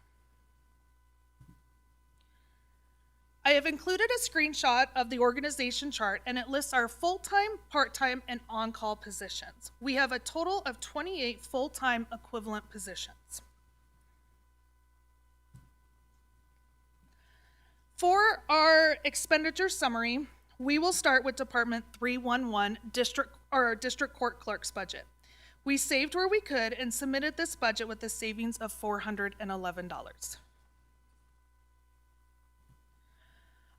I have included a screenshot of the organization chart, and it lists our full-time, part-time, and on-call positions. We have a total of 28 full-time equivalent positions. For our expenditure summary, we will start with Department 311 district court clerk's budget. We saved where we could and submitted this budget with a savings of $411.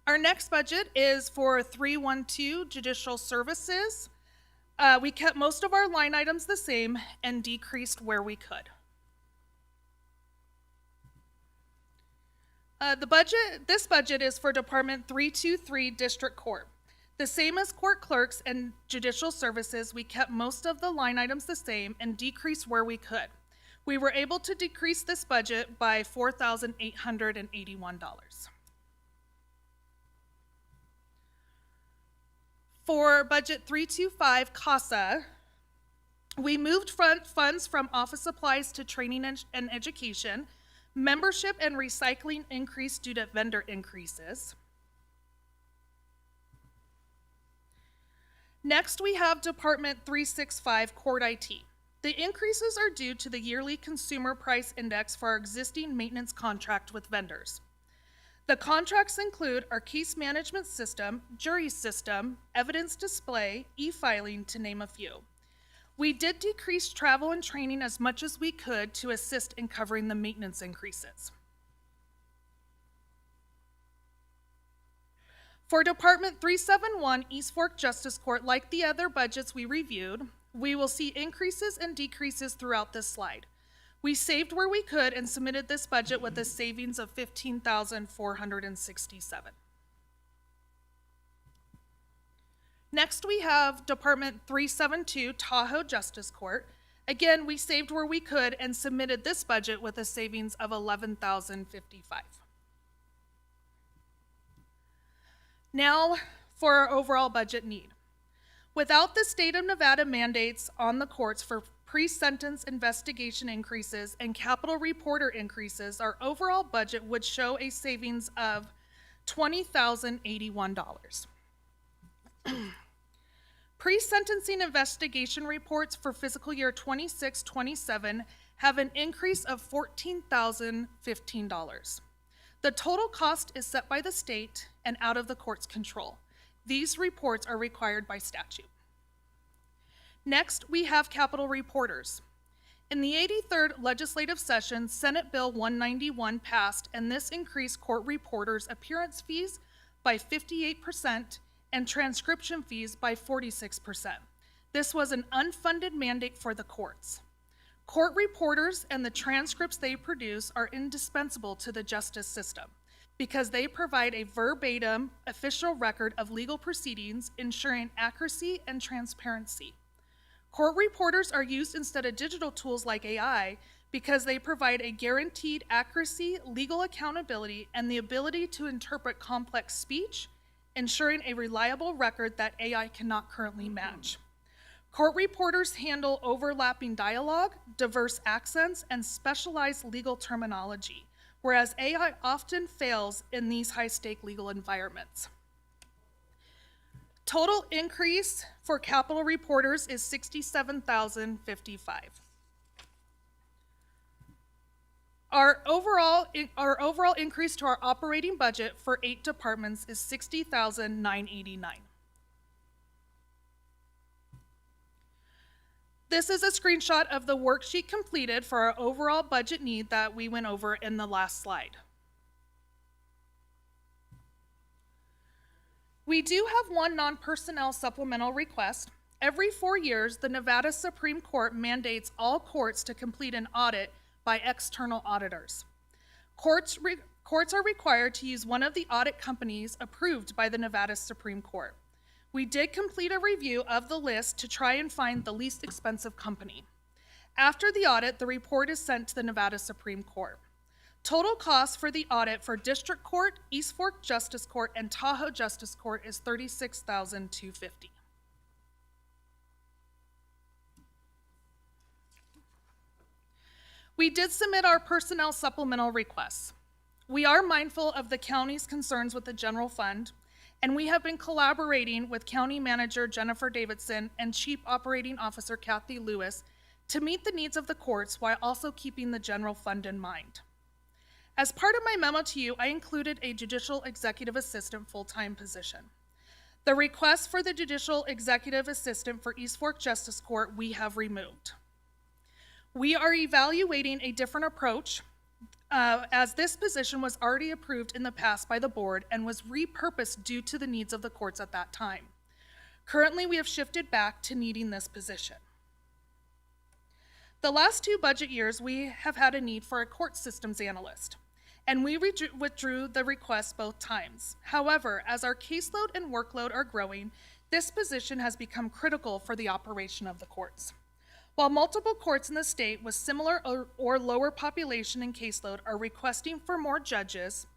Our next budget is for 312 Judicial Services. We kept most of our line items the same and decreased where we could. This budget is for Department 323 District Court. The same as court clerks and judicial services, we kept most of the line items the same and decreased where we could. We were able to decrease this budget by $4,881. For budget 325 CASA, we moved funds from office supplies to training and education. Membership and recycling increased due to vendor increases. Next, we have Department 365 Court IT. The increases are due to the yearly consumer price index for our existing maintenance contract with vendors. The contracts include our case management system, jury system, evidence display, e-filing, to name a few. We did decrease travel and training as much as we could to assist in covering the maintenance increases. For Department 371 East Fork Justice Court, like the other budgets we reviewed, we will see increases and decreases throughout this slide. We saved where we could and submitted this budget with a savings of $15,467. Next, we have Department 372 Tahoe Justice Court. Again, we saved where we could and submitted this budget with a savings of $11,055. Now for our overall budget need. Without the state of Nevada mandates on the courts for pre-sentence investigation increases and capital reporter increases, our overall budget would show a savings of $20,081. Pre-sentencing investigation reports for fiscal year 26-27 have an increase of $14,015. The total cost is set by the state and out of the court's control. These reports are required by statute. Next, we have capital reporters. In the 83rd legislative session, Senate Bill 191 passed, and this increased court reporters' appearance fees by 58% and transcription fees by 46%. This was an unfunded mandate for the courts. Court reporters and the transcripts they produce are indispensable to the justice system because they provide a verbatim official record of legal proceedings, ensuring accuracy and transparency. Court reporters are used instead of digital tools like AI because they provide a guaranteed accuracy, legal accountability, and the ability to interpret complex speech, ensuring a reliable record that AI cannot currently match. Court reporters handle overlapping dialogue, diverse accents, and specialized legal terminology, whereas AI often fails in these high-stake legal environments. Total increase for capital reporters is $67,055. Our overall increase to our operating budget for 8 departments is $60,989. This is a screenshot of the worksheet completed for our overall budget need that we went over in the last slide. We do have one non-personnel supplemental request. Every 4 years, the Nevada Supreme Court mandates all courts to complete an audit by external auditors. Courts are required to use one of the audit companies approved by the Nevada Supreme Court. We did complete a review of the list to try and find the least expensive company. After the audit, the report is sent to the Nevada Supreme Court. Total cost for the audit for District Court, East Fork Justice Court, and Tahoe Justice Court is $36,250. We did submit our personnel supplemental requests. We are mindful of the county's concerns with the general fund, and we have been collaborating with County Manager Jennifer Davidson and Chief Operating Officer Kathy Lewis to meet the needs of the courts while also keeping the general fund in mind. As part of my memo to you, I included a judicial executive assistant full-time position. The request for the judicial executive assistant for East Fork Justice Court we have removed. We are evaluating a different approach as this position was already approved in the past by the board and was repurposed due to the needs of the courts at that time. Currently, we have shifted back to needing this position. The last 2 budget years, we have had a need for a court systems analyst, and we withdrew the request both times. However, as our caseload and workload are growing, this position has become critical for the operation of the courts. While multiple courts in the state with similar or lower population and caseload are requesting for more judges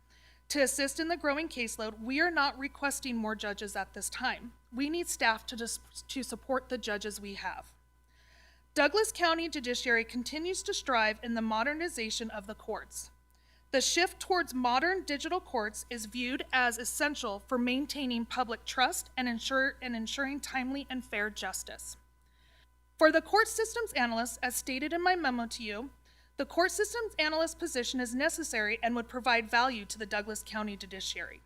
to assist in the growing caseload, we are not requesting more judges at this time. We need staff to support the judges we have. Douglas County Judiciary continues to strive in the modernization of the courts. The shift towards modern digital courts is viewed as essential for maintaining public trust and ensuring timely and fair justice. For the court systems analyst, as stated in my memo to you, the court systems analyst position is necessary and would provide value to the Douglas County Judiciary.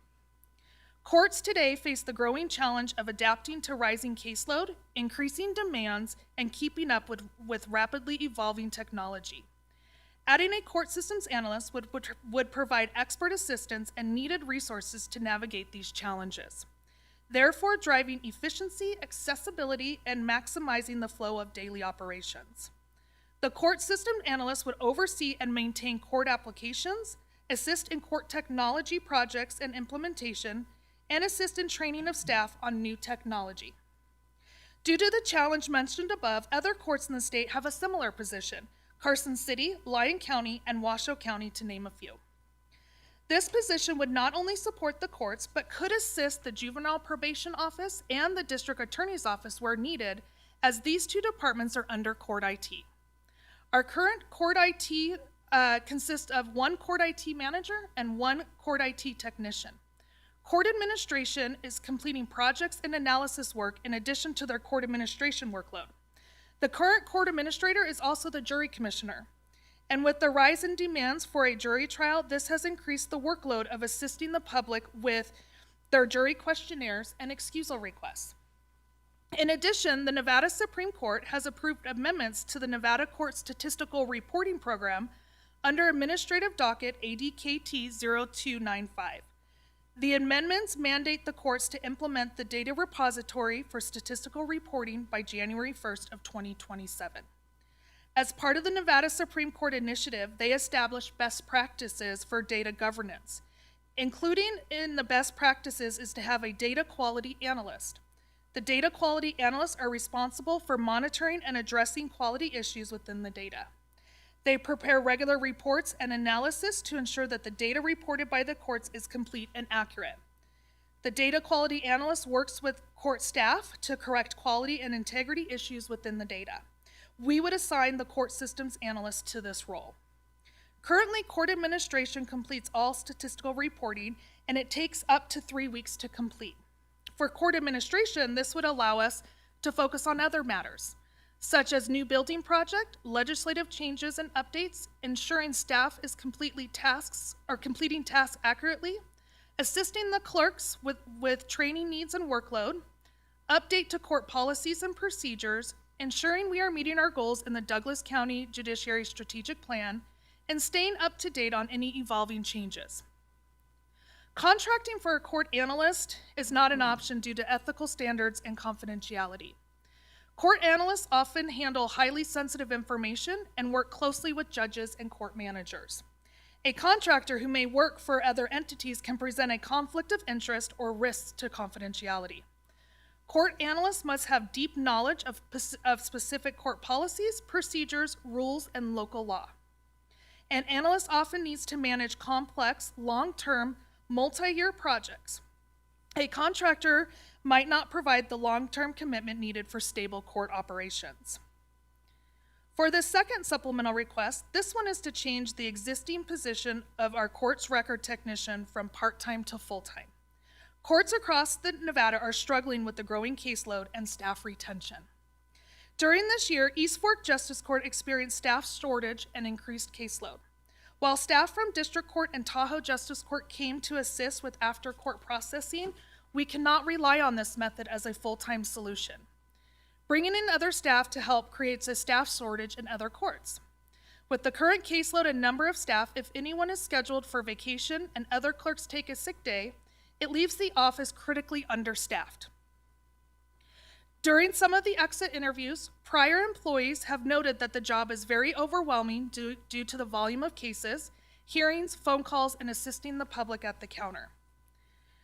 Courts today face the growing challenge of adapting to rising caseload, increasing demands, and keeping up with rapidly evolving technology. Adding a court systems analyst would provide expert assistance and needed resources to navigate these challenges, therefore driving efficiency, accessibility, and maximizing the flow of daily operations. The court system analyst would oversee and maintain court applications, assist in court technology projects and implementation, and assist in training of staff on new technology. Due to the challenge mentioned above, other courts in the state have a similar position: Carson City, Lyon County, and Washoe County, to name a few. This position would not only support the courts, but could assist the Juvenile Probation Office and the District Attorney's Office where needed, as these 2 departments are under Court IT. Our current Court IT consists of 1 Court IT manager and 1 Court IT technician. Court administration is completing projects and analysis work in addition to their court administration workload. The current court administrator is also the jury commissioner. And with the rise in demands for a jury trial, this has increased the workload of assisting the public with their jury questionnaires and excusal requests. In addition, the Nevada Supreme Court has approved amendments to the Nevada Court Statistical Reporting Program under Administrative Docket ADKT 0295. The amendments mandate the courts to implement the data repository for statistical reporting by January 1st of 2027. As part of the Nevada Supreme Court initiative, they established best practices for data governance. Including in the best practices is to have a data quality analyst. The data quality analysts are responsible for monitoring and addressing quality issues within the data. They prepare regular reports and analysis to ensure that the data reported by the courts is complete and accurate. The data quality analyst works with court staff to correct quality and integrity issues within the data. We would assign the court systems analyst to this role. Currently, court administration completes all statistical reporting, and it takes up to 3 weeks to complete. For court administration, this would allow us to focus on other matters, such as new building project, legislative changes and updates, ensuring staff is completing tasks accurately, assisting the clerks with training needs and workload, update to court policies and procedures, ensuring we are meeting our goals in the Douglas County Judiciary Strategic Plan, and staying up to date on any evolving changes. Contracting for a court analyst is not an option due to ethical standards and confidentiality. Court analysts often handle highly sensitive information and work closely with judges and court managers. A contractor who may work for other entities can present a conflict of interest or risks to confidentiality. Court analysts must have deep knowledge of specific court policies, procedures, rules, and local law. An analyst often needs to manage complex, long-term, multi-year projects. A contractor might not provide the long-term commitment needed for stable court operations. For the second supplemental request, this one is to change the existing position of our courts record technician from part-time to full-time. Courts across Nevada are struggling with the growing caseload and staff retention. During this year, East Fork Justice Court experienced staff shortage and increased caseload. While staff from District Court and Tahoe Justice Court came to assist with after-court processing, we cannot rely on this method as a full-time solution. Bringing in other staff to help creates a staff shortage in other courts. With the current caseload and number of staff, if anyone is scheduled for vacation and other clerks take a sick day, it leaves the office critically understaffed. During some of the exit interviews, prior employees have noted that the job is very overwhelming due to the volume of cases, hearings, phone calls, and assisting the public at the counter.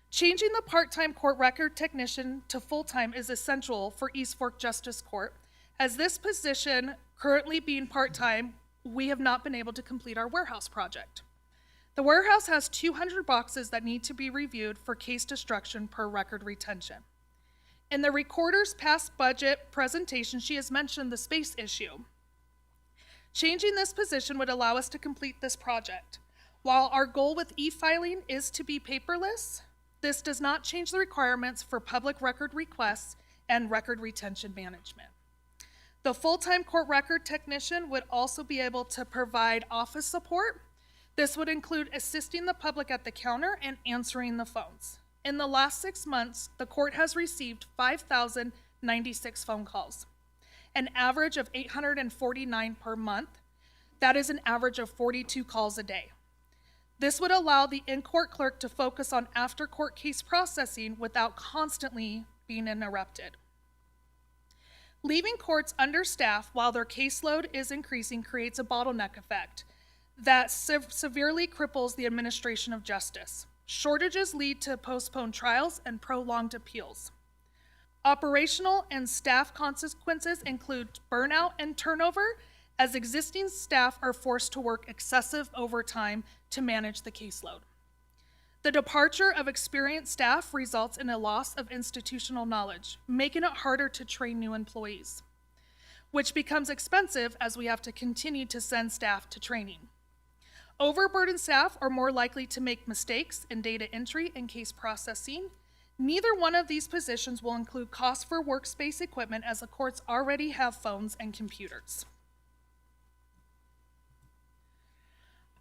Changing the part-time court record technician to full-time is essential for East Fork Justice Court, as this position currently being part-time, we have not been able to complete our warehouse project. The warehouse has 200 boxes that need to be reviewed for case destruction per record retention. In the recorder's past budget presentation, she has mentioned the space issue. Changing this position would allow us to complete this project. While our goal with e-filing is to be paperless, this does not change the requirements for public record requests and record retention management. The full-time court record technician would also be able to provide office support. This would include assisting the public at the counter and answering the phones. In the last 6 months, the court has received 5,096 phone calls, an average of 849 per month. That is an average of 42 calls a day. This would allow the in-court clerk to focus on after-court case processing without constantly being interrupted. Leaving courts understaffed while their caseload is increasing creates a bottleneck effect that severely cripples the administration of justice. Shortages lead to postponed trials and prolonged appeals. Operational and staff consequences include burnout and turnover, as existing staff are forced to work excessive overtime to manage the caseload. The departure of experienced staff results in a loss of institutional knowledge, making it harder to train new employees, which becomes expensive as we have to continue to send staff to training. Overburdened staff are more likely to make mistakes in data entry and case processing. Neither one of these positions will include costs for workspace equipment, as the courts already have phones and computers.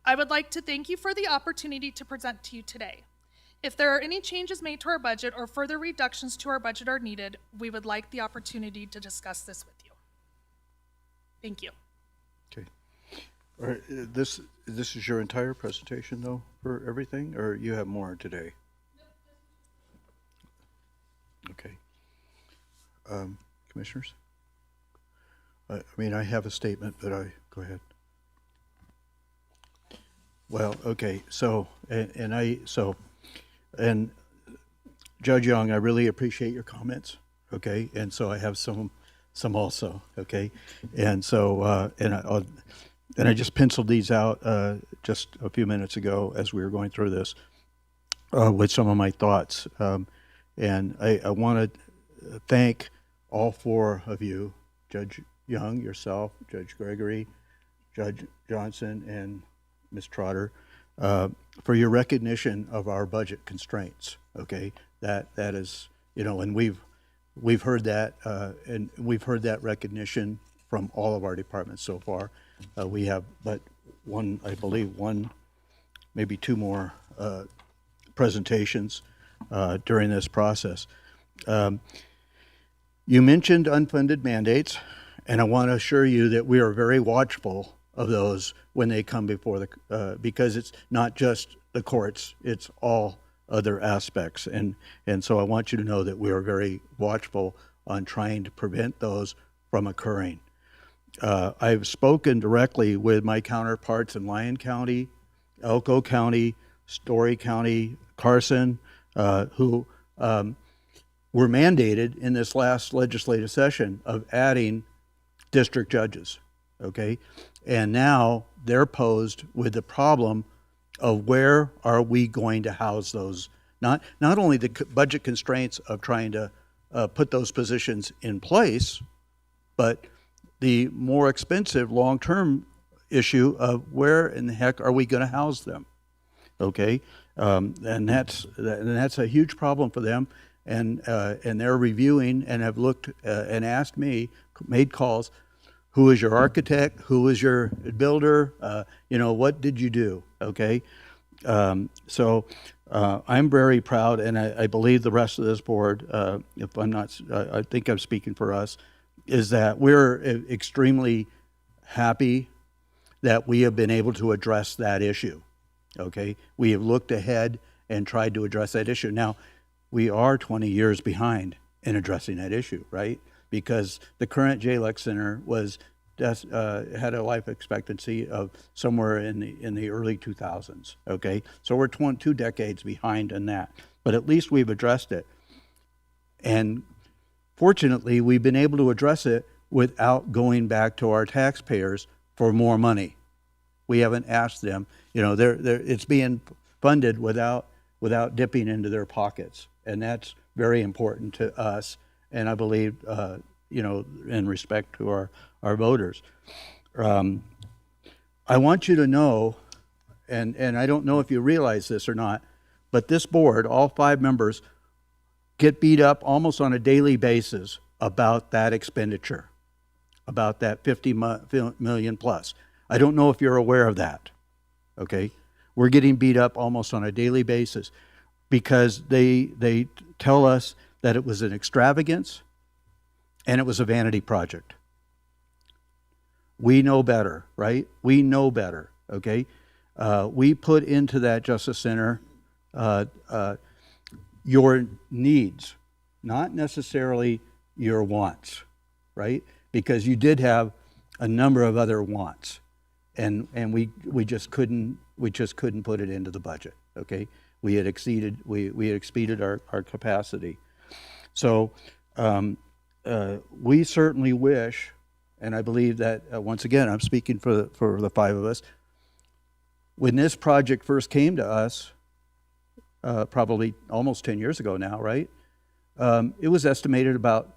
I would like to thank you for the opportunity to present to you today. If there are any changes made to our budget or further reductions to our budget are needed, we would like the opportunity to discuss this with you. Thank you. Okay. All right, this is your entire presentation, though, for everything, or you have more today? Okay. Commissioners? I mean, I have a statement, but go ahead. Well, okay, so, and Judge Young, I really appreciate your comments, okay? And so I have some also, okay? And so, and I just penciled these out just a few minutes ago as we were going through this with some of my thoughts. And I want to thank all four of you, Judge Young, yourself, Judge Gregory, Judge Johnson, and Ms. Trotter, for your recognition of our budget constraints. Okay, that is, and we've heard that, and we've heard that recognition from all of our departments so far. We have, but I believe one, maybe two more presentations during this process. You mentioned unfunded mandates, and I want to assure you that we are very watchful of those when they come before because it's not just the courts, it's all other aspects. And so I want you to know that we are very watchful on trying to prevent those from occurring. I've spoken directly with my counterparts in Lyon County, Elko County, Story County, Carson, who were mandated in this last legislative session of adding district judges, okay? And now they're posed with the problem of where are we going to house those, not only the budget constraints of trying to put those positions in place, but the more expensive long-term issue of where in the heck are we going to house them, okay? And that's a huge problem for them. And they're reviewing and have looked and asked me, made calls, who is your architect? Who is your builder? What did you do? Okay. So I'm very proud, and I believe the rest of this board, if I'm not, I think I'm speaking for us, is that we're extremely happy that we have been able to address that issue. Okay. We have looked ahead and tried to address that issue. Now, we are 20 years behind in addressing that issue, right? Because the current JLEC Center had a life expectancy of somewhere in the early 2000s, okay? So we're 2 decades behind in that, but at least we've addressed it. And fortunately, we've been able to address it without going back to our taxpayers for more money. We haven't asked them, it's being funded without dipping into their pockets. And that's very important to us, and I believe, in respect to our voters. I want you to know, and I don't know if you realize this or not, but this board, all 5 members, get beat up almost on a daily basis about that expenditure, about that 50 million plus. I don't know if you're aware of that, okay? We're getting beat up almost on a daily basis, because they tell us that it was an extravagance and it was a vanity project. We know better, right? We know better, okay? We put into that Justice Center your needs, not necessarily your wants, right? Because you did have a number of other wants, and we just couldn't put it into the budget, okay? We had exceeded our capacity. So we certainly wish, and I believe that, once again, I'm speaking for the 5 of us, when this project first came to us, probably almost 10 years ago now, right? It was estimated about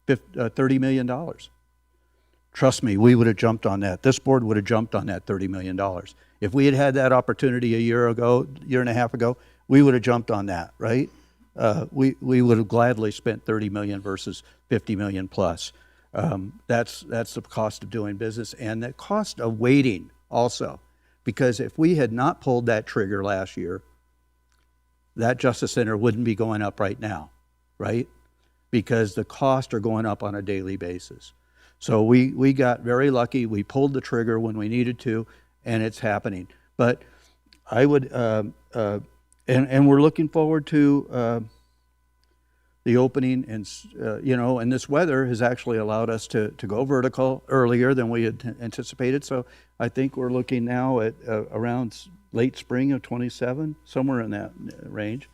$30 million. Trust me, we would have jumped on that. This board would have jumped on that $30 million. If we had had that opportunity a year and a half ago, we would have jumped on that, right? We would have gladly spent 30 million versus 50 million plus. That's the cost of doing business, and the cost of waiting also. Because if we had not pulled that trigger last year, that Justice Center wouldn't be going up right now, right? Because the costs are going up on a daily basis. So we got very lucky. We pulled the trigger when we needed to, and it's happening. But I would, and we're looking forward to the opening, and and this weather has actually allowed us to go vertical earlier than we had anticipated. So I think we're looking now at around late spring of 27, somewhere in that range.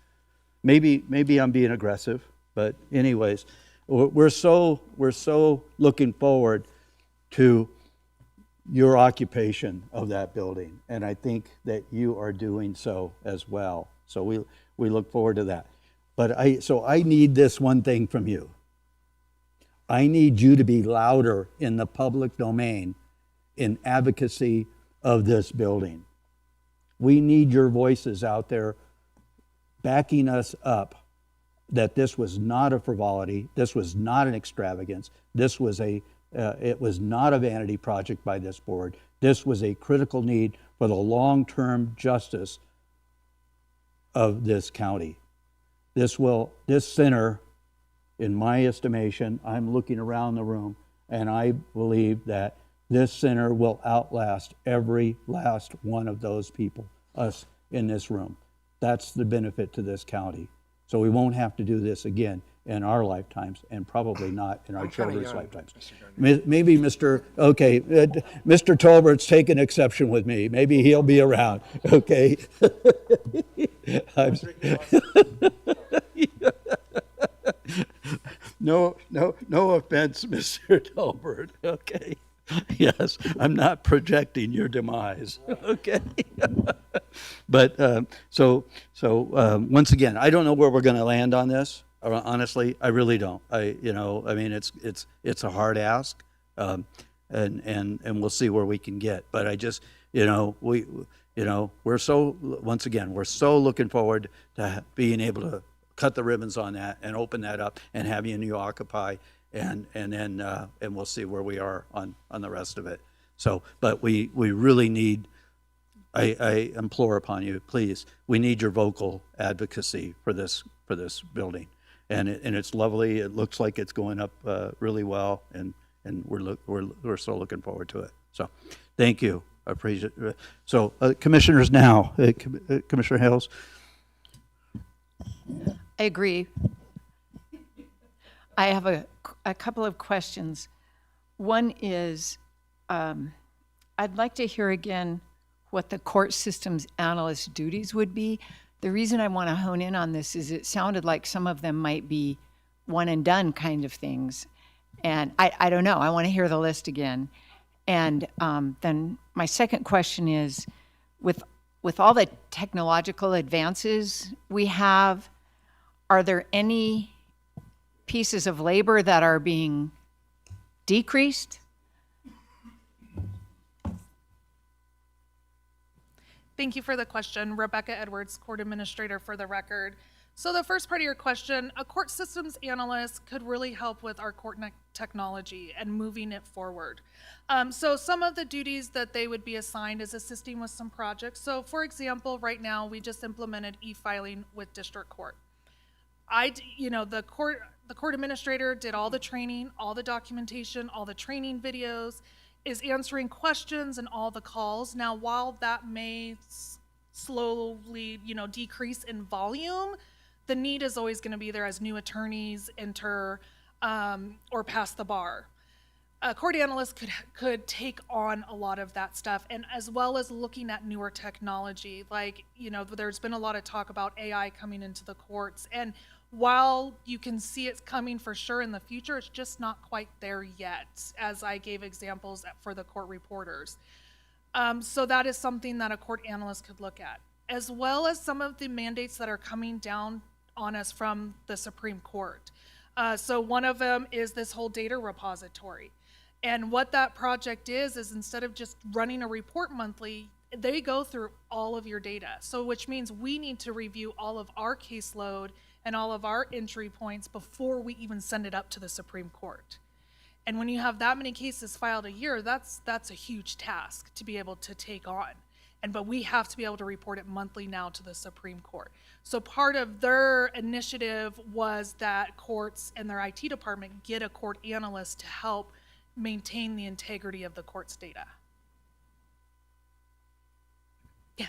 Maybe I'm being aggressive, but anyways, we're so looking forward to your occupation of that building, and I think that you are doing so as well. So we look forward to that. But I need this one thing from you. I need you to be louder in the public domain in advocacy of this building. We need your voices out there backing us up that this was not a frivolity, this was not an extravagance, this was it was not a vanity project by this board. This was a critical need for the long-term justice of this county. This center, in my estimation, I'm looking around the room, and I believe that this center will outlast every last one of those people, us in this room. That's the benefit to this county. So we won't have to do this again in our lifetimes, and probably not in our children's lifetimes. Maybe Mr. Tolbert's taken exception with me. Maybe he'll be around, okay? No offense, Mr. Tolbert, okay? Yes, I'm not projecting your demise, okay? But, once again, I don't know where we're gonna land on this. Honestly, I really don't. It's a hard ask, and we'll see where we can get. But I just, we're so looking forward to being able to cut the ribbons on that and open that up and have you occupy, and we'll see where we are on the rest of it. So, but we really need. I implore upon you, please. We need your vocal advocacy for this building. And it's lovely. It looks like it's going up really well, and we're so looking forward to it. So, thank you. I appreciate it. So, commissioners now, Commissioner Hales. I agree. I have a couple of questions. One is, I'd like to hear again what the court systems analyst duties would be. The reason I want to hone in on this is it sounded like some of them might be one and done kind of things. And I don't know. I want to hear the list again. And then my second question is, with all the technological advances we have, are there any pieces of labor that are being decreased? Thank you for the question. Rebecca Edwards, Court Administrator for the record. So the first part of your question, a court systems analyst could really help with our court technology and moving it forward. So some of the duties that they would be assigned is assisting with some projects. So for example, right now we just implemented e-filing with district court. The court administrator did all the training, all the documentation, all the training videos, is answering questions and all the calls. Now, while that may slowly, decrease in volume, the need is always going to be there as new attorneys enter or pass the bar. A court analyst could take on a lot of that stuff, and as well as looking at newer technology. Like, there's been a lot of talk about AI coming into the courts, and while you can see it's coming for sure in the future, it's just not quite there yet, as I gave examples for the court reporters. So that is something that a court analyst could look at, as well as some of the mandates that are coming down on us from the Supreme Court. So one of them is this whole data repository. And what that project is instead of just running a report monthly, they go through all of your data. So which means we need to review all of our caseload and all of our entry points before we even send it up to the Supreme Court. And when you have that many cases filed a year, that's a huge task to be able to take on. But we have to be able to report it monthly now to the Supreme Court. So part of their initiative was that courts and their IT department get a court analyst to help maintain the integrity of the court's data. Yeah.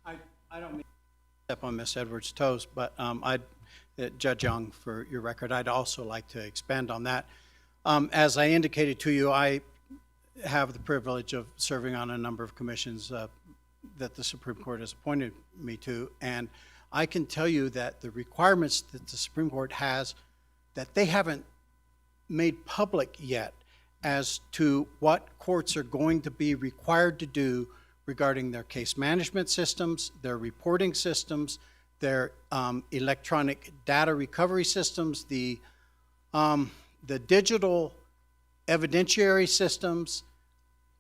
I don't mean to step on Ms. Edwards' toes, but Judge Young, for your record, I'd also like to expand on that. As I indicated to you, I have the privilege of serving on a number of commissions that the Supreme Court has appointed me to, and I can tell you that the requirements that the Supreme Court has, that they haven't made public yet as to what courts are going to be required to do regarding their case management systems, their reporting systems, their electronic data recovery systems, the digital evidentiary systems,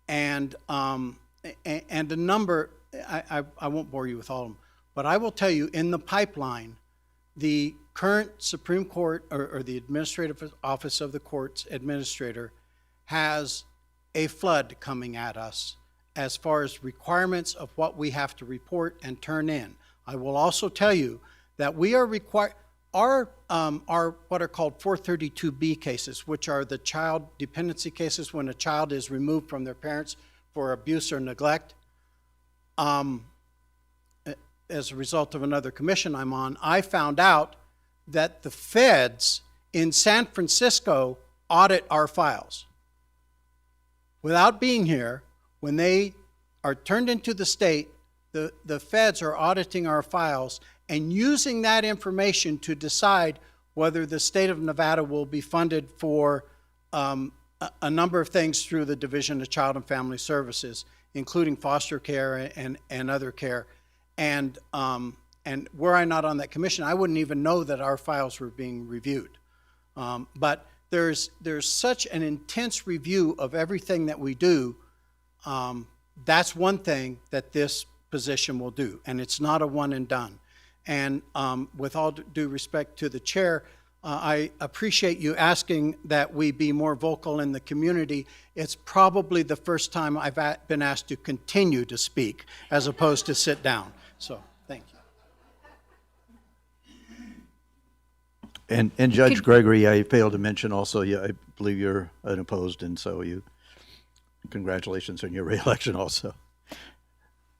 and a number I won't bore you with all of them, but I will tell you, in the pipeline, the current Supreme Court or the Administrative Office of the Court's Administrator has a flood coming at us as far as requirements of what we have to report and turn in. I will also tell you that we are required, our what are called 432B cases, which are the child dependency cases when a child is removed from their parents for abuse or neglect. As a result of another commission I'm on, I found out that the feds in San Francisco audit our files. Without being here, when they are turned into the state, the feds are auditing our files and using that information to decide whether the state of Nevada will be funded for a number of things through the Division of Child and Family Services, including foster care and other care. And were I not on that commission, I wouldn't even know that our files were being reviewed. But there's such an intense review of everything that we do. That's one thing that this position will do, and it's not a one and done. And with all due respect to the chair, I appreciate you asking that we be more vocal in the community. It's probably the first time I've been asked to continue to speak as opposed to sit down. So, thank you. And Judge Gregory, I failed to mention also, I believe you're unopposed, and so congratulations on your reelection also.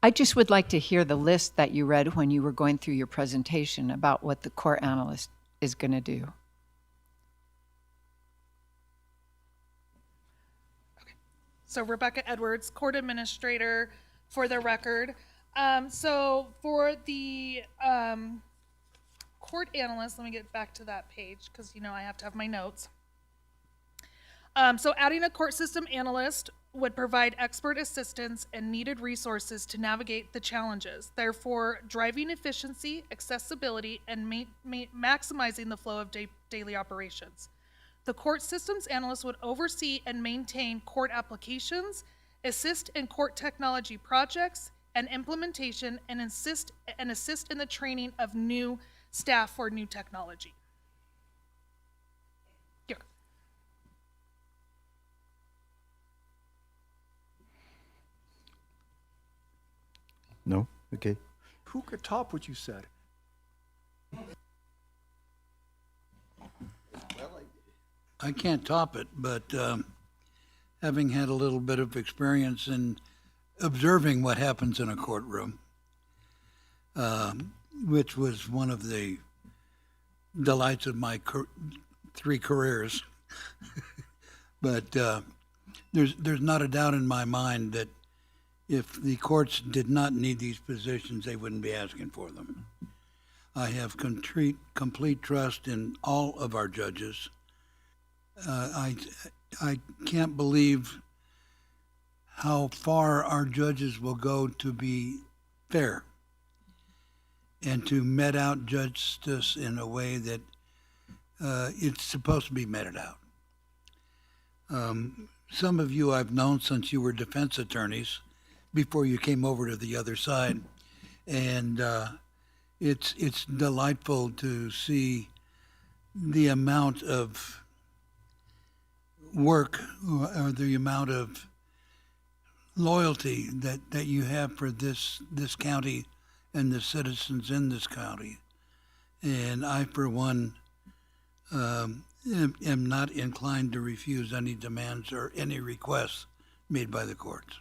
I just would like to hear the list that you read when you were going through your presentation about what the court analyst is going to do. So Rebecca Edwards, Court Administrator, for the record. So for the court analyst, let me get back to that page because I have to have my notes. So adding a court system analyst would provide expert assistance and needed resources to navigate the challenges, therefore driving efficiency, accessibility, and maximizing the flow of daily operations. The court systems analyst would oversee and maintain court applications, assist in court technology projects and implementation, and assist in the training of new staff for new technology. Here. No? Okay. Who could top what you said? I can't top it, but having had a little bit of experience in observing what happens in a courtroom, which was one of the delights of my 3 careers, but there's not a doubt in my mind that if the courts did not need these positions, they wouldn't be asking for them. I have complete trust in all of our judges. I can't believe how far our judges will go to be fair and to met out justice in a way that it's supposed to be meted out. Some of you I've known since you were defense attorneys before you came over to the other side, and it's delightful to see the amount of work or the amount of loyalty that you have for this county and the citizens in this county. And I, for one, am not inclined to refuse any demands or any requests made by the courts.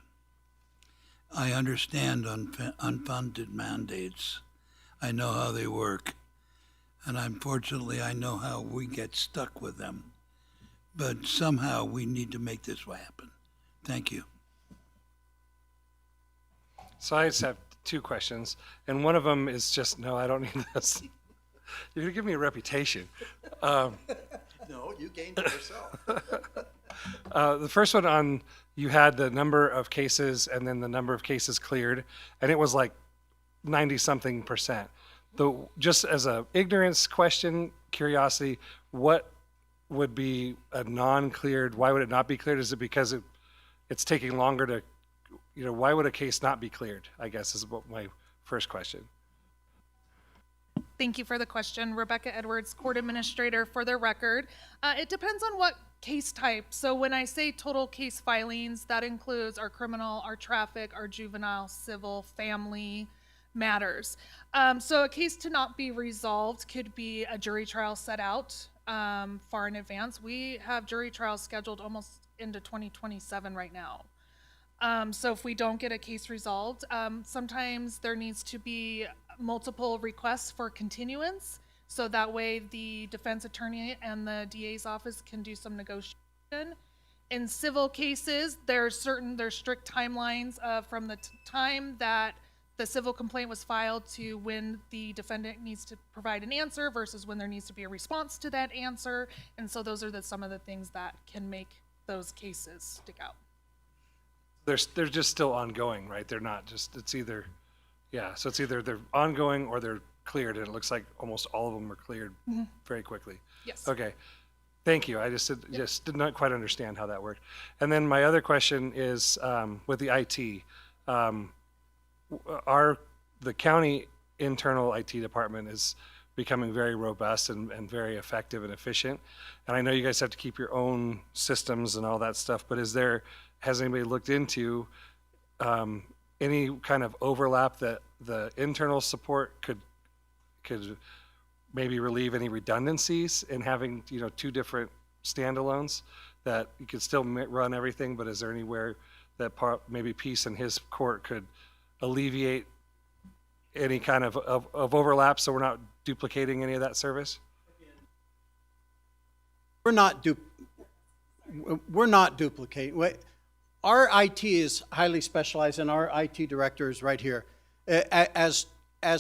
I understand unfunded mandates. I know how they work. And unfortunately, I know how we get stuck with them. But somehow we need to make this happen. Thank you. So I just have 2 questions, and one of them is just, no, I don't need this. You're going to give me a reputation. No, you gained it yourself. The first one on, you had the number of cases and then the number of cases cleared, and it was like 90-something%. Just as a ignorance question, curiosity, what would be a non-cleared, why would it not be cleared? Is it because it's taking longer to, why would a case not be cleared, I guess is what my first question. Thank you for the question. Rebecca Edwards, Court Administrator for the record. It depends on what case type. So when I say total case filings, that includes our criminal, our traffic, our juvenile, civil, family matters. So a case to not be resolved could be a jury trial set out far in advance. We have jury trials scheduled almost into 2027 right now. So if we don't get a case resolved, sometimes there needs to be multiple requests for continuance. So that way the defense attorney and the DA's office can do some negotiation. In civil cases, there's strict timelines from the time that the civil complaint was filed to when the defendant needs to provide an answer versus when there needs to be a response to that answer. And so those are some of the things that can make those cases stick out. They're just still ongoing, right? They're not just, it's either they're ongoing or they're cleared, and it looks like almost all of them are cleared very quickly. Yes. Okay, thank you. I just did not quite understand how that worked. And then my other question is with the IT, the county internal IT department is becoming very robust and very effective and efficient. And I know you guys have to keep your own systems and all that stuff, but has anybody looked into any kind of overlap that the internal support could maybe relieve any redundancies in having, two different standalones that you could still run everything, but is there anywhere that maybe Peace and his court could alleviate any kind of overlap so we're not duplicating any of that service? We're not duplicating. Our IT is highly specialized, and our IT director is right here as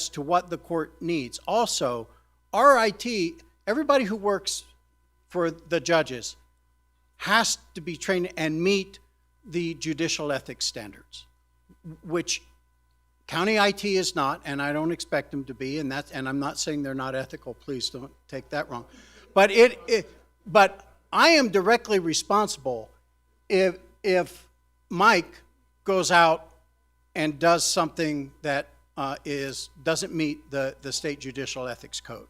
to what the court needs. Also, our IT, everybody who works for the judges has to be trained and meet the judicial ethics standards, which county IT is not, and I don't expect them to be, and I'm not saying they're not ethical. Please don't take that wrong. But but I am directly responsible if Mike goes out and does something that doesn't meet the state judicial ethics code.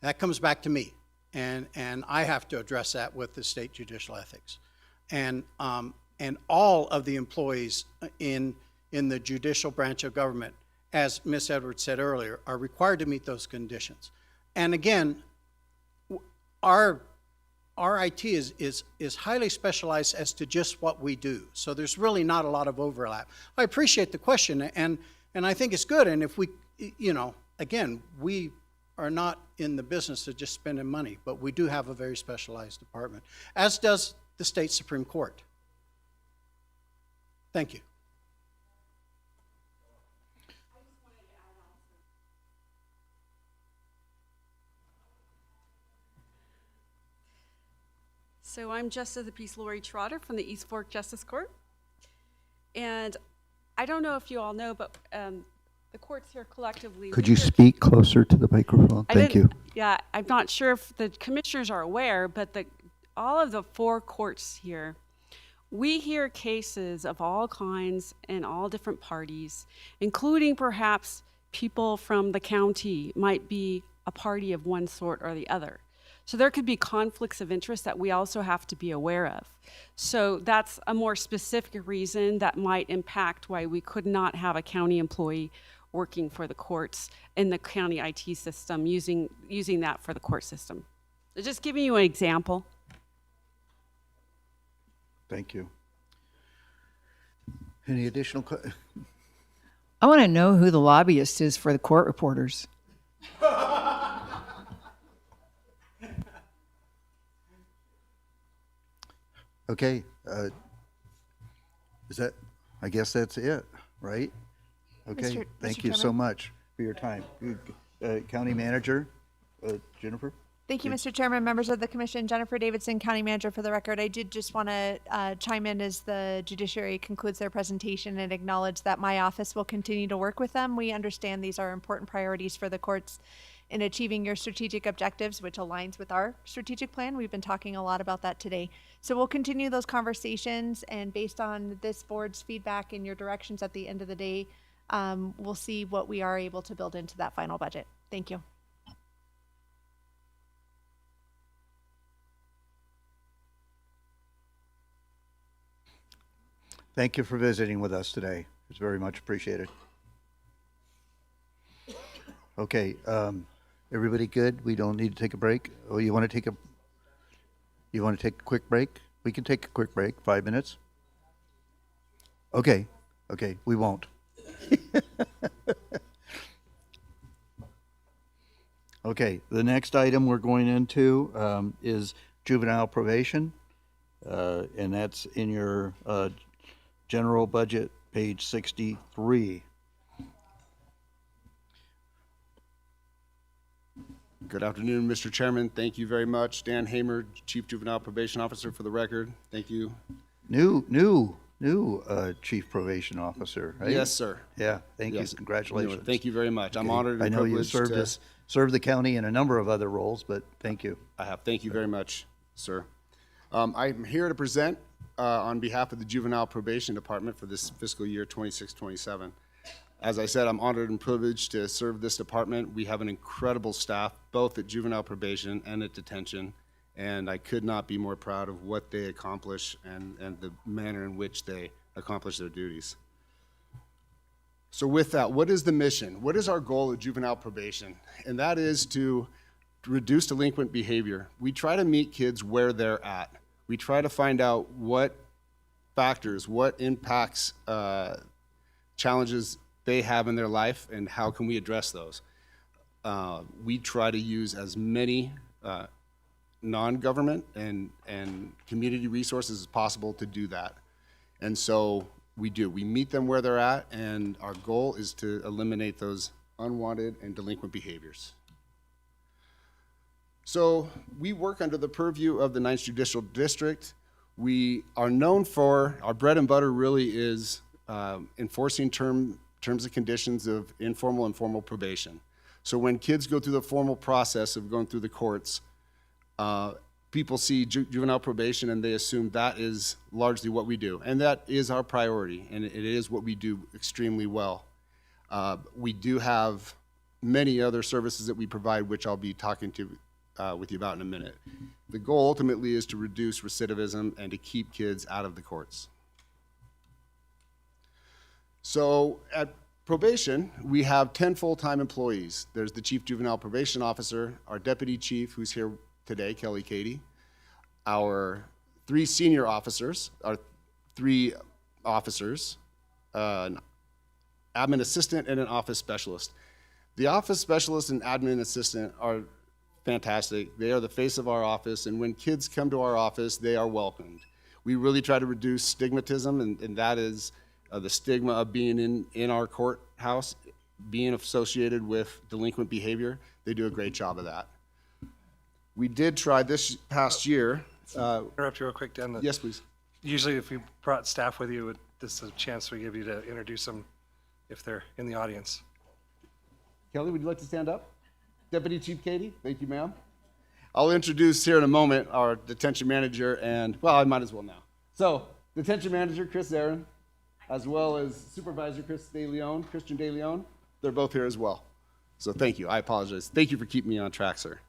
That comes back to me, and I have to address that with the state judicial ethics, and all of the employees in the judicial branch of government, as Ms. Edwards said earlier, are required to meet those conditions. And again, our IT is highly specialized as to just what we do. So there's really not a lot of overlap. I appreciate the question, and I think it's good. And if we, again, we are not in the business of just spending money, but we do have a very specialized department, as does the state Supreme Court. Thank you. So I'm Justice of the Peace Lori Trotter from the East Fork Justice Court. And I don't know if you all know, but the courts here collectively... Could you speak closer to the microphone? Thank you. Yeah, I'm not sure if the commissioners are aware, but all of the 4 courts here, we hear cases of all kinds and all different parties, including perhaps people from the county might be a party of one sort or the other. So there could be conflicts of interest that we also have to be aware of. So that's a more specific reason that might impact why we could not have a county employee working for the courts in the county IT system, using that for the court system. So just giving you an example. Thank you. Any additional? I want to know who the lobbyist is for the court reporters. Okay, I guess that's it, right? Okay, thank you so much for your time. County Manager, Jennifer? Thank you, Mr. Chairman, members of the commission. Jennifer Davidson, County Manager for the record. I did just want to chime in as the judiciary concludes their presentation and acknowledge that my office will continue to work with them. We understand these are important priorities for the courts in achieving your strategic objectives, which aligns with our strategic plan. We've been talking a lot about that today. So we'll continue those conversations, and based on this board's feedback and your directions at the end of the day, we'll see what we are able to build into that final budget. Thank you. Thank you for visiting with us today. It's very much appreciated. Okay, everybody good? We don't need to take a break? Oh, you want to take a quick break? We can take a quick break, 5 minutes. Okay, we won't. Okay, the next item we're going into is juvenile probation, and that's in your general budget, page 63. Good afternoon, Mr. Chairman. Thank you very much. Dan Hamer, Chief Juvenile Probation Officer, for the record. Thank you. New Chief Probation Officer, right? Yes, sir. Yeah, thank Yes. you. Congratulations. Thank you very much. I'm Okay. honored I and know you privileged served the county in a number of other roles, but thank you. I have. Thank you very much, sir. I'm here to present on behalf of the Juvenile Probation Department for this fiscal year 26-27. As I said, I'm honored and privileged to serve this department. We have an incredible staff, both at juvenile probation and at detention, and I could not be more proud of what they accomplish and the manner in which they accomplish their duties. So with that, what is the mission? What is our goal at juvenile probation? And that is to reduce delinquent behavior. We try to meet kids where they're at. We try to find out what factors, what impacts, challenges they have in their life, and how can we address those. We try to use as many non-government and community resources as possible to do that. And so we do. We meet them where they're at, and our goal is to eliminate those unwanted and delinquent behaviors. So we work under the purview of the 9th Judicial District. We are known for, our bread and butter really is enforcing terms and conditions of informal and formal probation. So when kids go through the formal process of going through the courts, people see juvenile probation and they assume that is largely what we do. And that is our priority, and it is what we do extremely well. We do have many other services that we provide, which I'll be talking with you about in a minute. The goal ultimately is to reduce recidivism and to keep kids out of the courts. So at probation, we have 10 full-time employees. There's the Chief Juvenile Probation Officer, our Deputy Chief, who's here today, Kelly Cady, our 3 senior officers, our 3 officers, an admin assistant, and an office specialist. The office specialist and admin assistant are fantastic. They are the face of our office, and when kids come to our office, they are welcomed. We really try to reduce stigmatism, and that is the stigma of being in our courthouse, being associated with delinquent behavior. They do a great job of that. We did try this past year. Interrupt you real quick, Dan. Yes, please. Usually if you brought staff with you, this is a chance we give you to introduce them if they're in the audience. Kelly, would you like to stand up? Deputy Chief Cady, thank you, ma'am. I'll introduce here in a moment our detention manager and, well, I might as well now. So, detention manager, Chris Aaron, as well as supervisor Christian De Leon, they're both here as well. So thank you, I apologize. Thank you for keeping me on track, sir.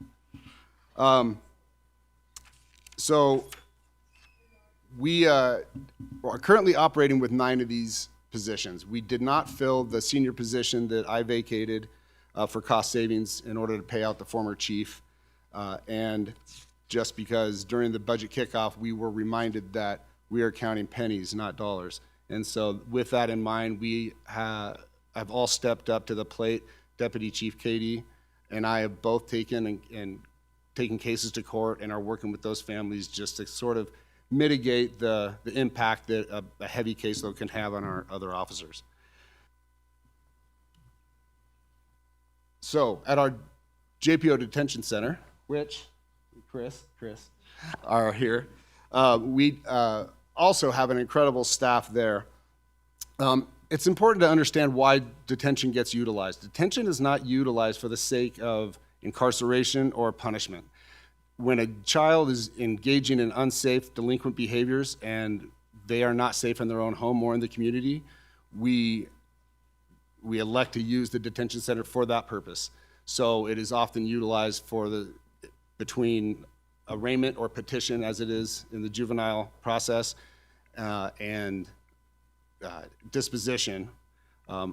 So we are currently operating with 9 of these positions. We did not fill the senior position that I vacated for cost savings in order to pay out the former chief. And just because during the budget kickoff, we were reminded that we are counting pennies, not dollars. And so with that in mind, we have all stepped up to the plate. Deputy Chief Cady and I have both taken cases to court and are working with those families just to sort of mitigate the impact that a heavy caseload can have on our other officers. So at our JPO Detention Center, which Chris are here, we also have an incredible staff there. It's important to understand why detention gets utilized. Detention is not utilized for the sake of incarceration, or punishment. When a child is engaging in unsafe, delinquent behaviors and they are not safe in their own home or in the community, we elect to use the detention center for that purpose. So it is often utilized for between arraignment or petition, as it is in the juvenile process, and disposition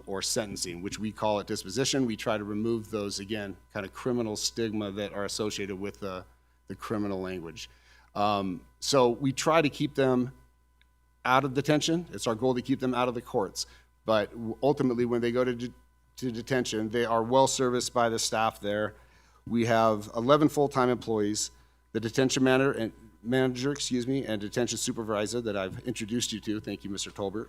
or sentencing, which we call it disposition. We try to remove those, again, kind of criminal stigma that are associated with the criminal language. So we try to keep them out of detention. It's our goal to keep them out of the courts. But ultimately, when they go to detention, they are well serviced by the staff there. We have 11 full-time employees, the detention manager, and detention supervisor that I've introduced you to. Thank you, Mr. Tolbert.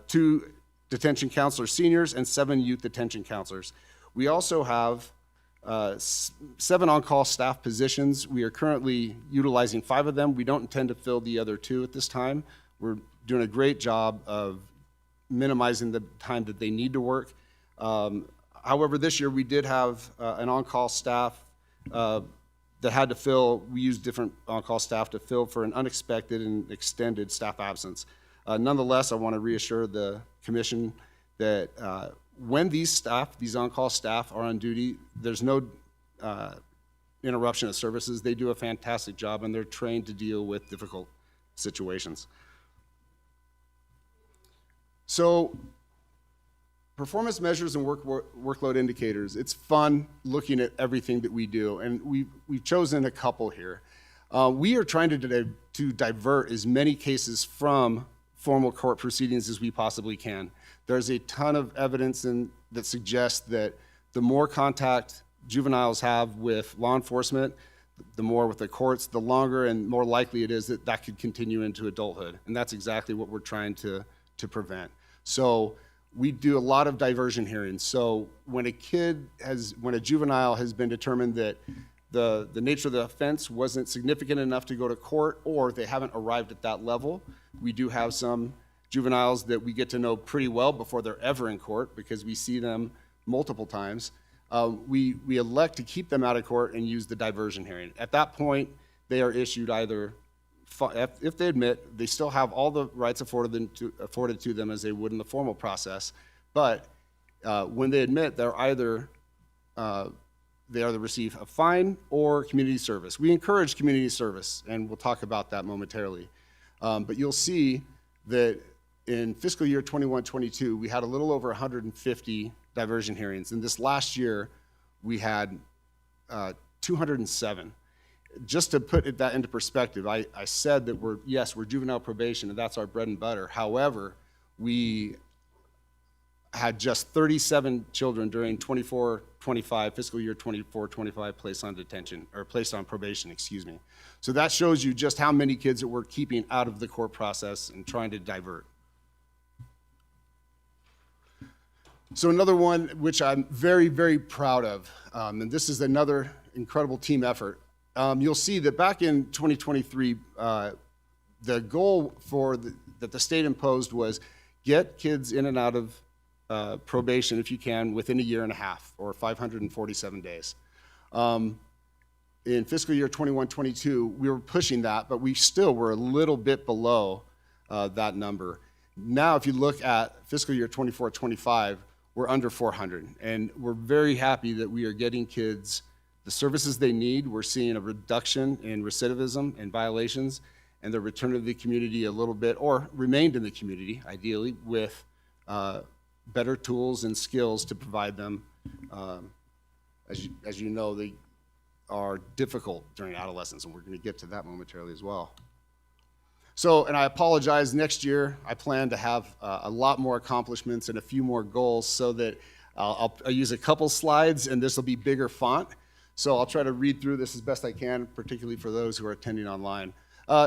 2 detention counselor seniors and 7 youth detention counselors. We also have 7 on-call staff positions. We are currently utilizing 5 of them. We don't intend to fill the other 2 at this time. We're doing a great job of minimizing the time that they need to work. However, this year we did have an on-call staff that had to fill. We used different on-call staff to fill for an unexpected and extended staff absence. Nonetheless, I want to reassure the commission that when these on-call staff are on duty, there's no interruption of services. They do a fantastic job, and they're trained to deal with difficult situations. So, performance measures and workload indicators. It's fun looking at everything that we do, and we've chosen a couple here. We are trying to divert as many cases from formal court proceedings as we possibly can. There's a ton of evidence that suggests that the more contact juveniles have with law enforcement, the more with the courts, the longer and more likely it is that that could continue into adulthood. And that's exactly what we're trying to prevent. So we do a lot of diversion hearings. So when a juvenile has been determined that the nature of the offense wasn't significant enough to go to court, or they haven't arrived at that level, we do have some juveniles that we get to know pretty well before they're ever in court, because we see them multiple times. We elect to keep them out of court and use the diversion hearing. At that point, they are issued either, if they admit, they still have all the rights afforded to them as they would in the formal process. But when they admit, they either receive a fine or community service. We encourage community service, and we'll talk about that momentarily. But you'll see that in fiscal year 21-22, we had a little over 150 diversion hearings. And this last year, we had 207. Just to put that into perspective, I said that we're juvenile probation, and that's our bread and butter. However, we had just 37 children during 24-25, fiscal year 24-25, placed on detention, or placed on probation, excuse me. So that shows you just how many kids that we're keeping out of the court process and trying to divert. So another one which I'm very, very proud of, and this is another incredible team effort. You'll see that back in 2023, the goal that the state imposed was get kids in and out of probation, if you can, within a year and a half, or 547 days. In fiscal year 21-22, we were pushing that, but we still were a little bit below that number. Now, if you look at fiscal year 24-25, we're under 400, and we're very happy that we are getting kids the services they need. We're seeing a reduction in recidivism and violations, and the return to the community a little bit, or remained in the community, ideally, with better tools and skills to provide them. As you know, they are difficult during adolescence, and we're going to get to that momentarily as well. So, and I apologize, next year I plan to have a lot more accomplishments and a few more goals, so that I'll use a couple slides, and this will be bigger font. So I'll try to read through this as best I can, particularly for those who are attending online.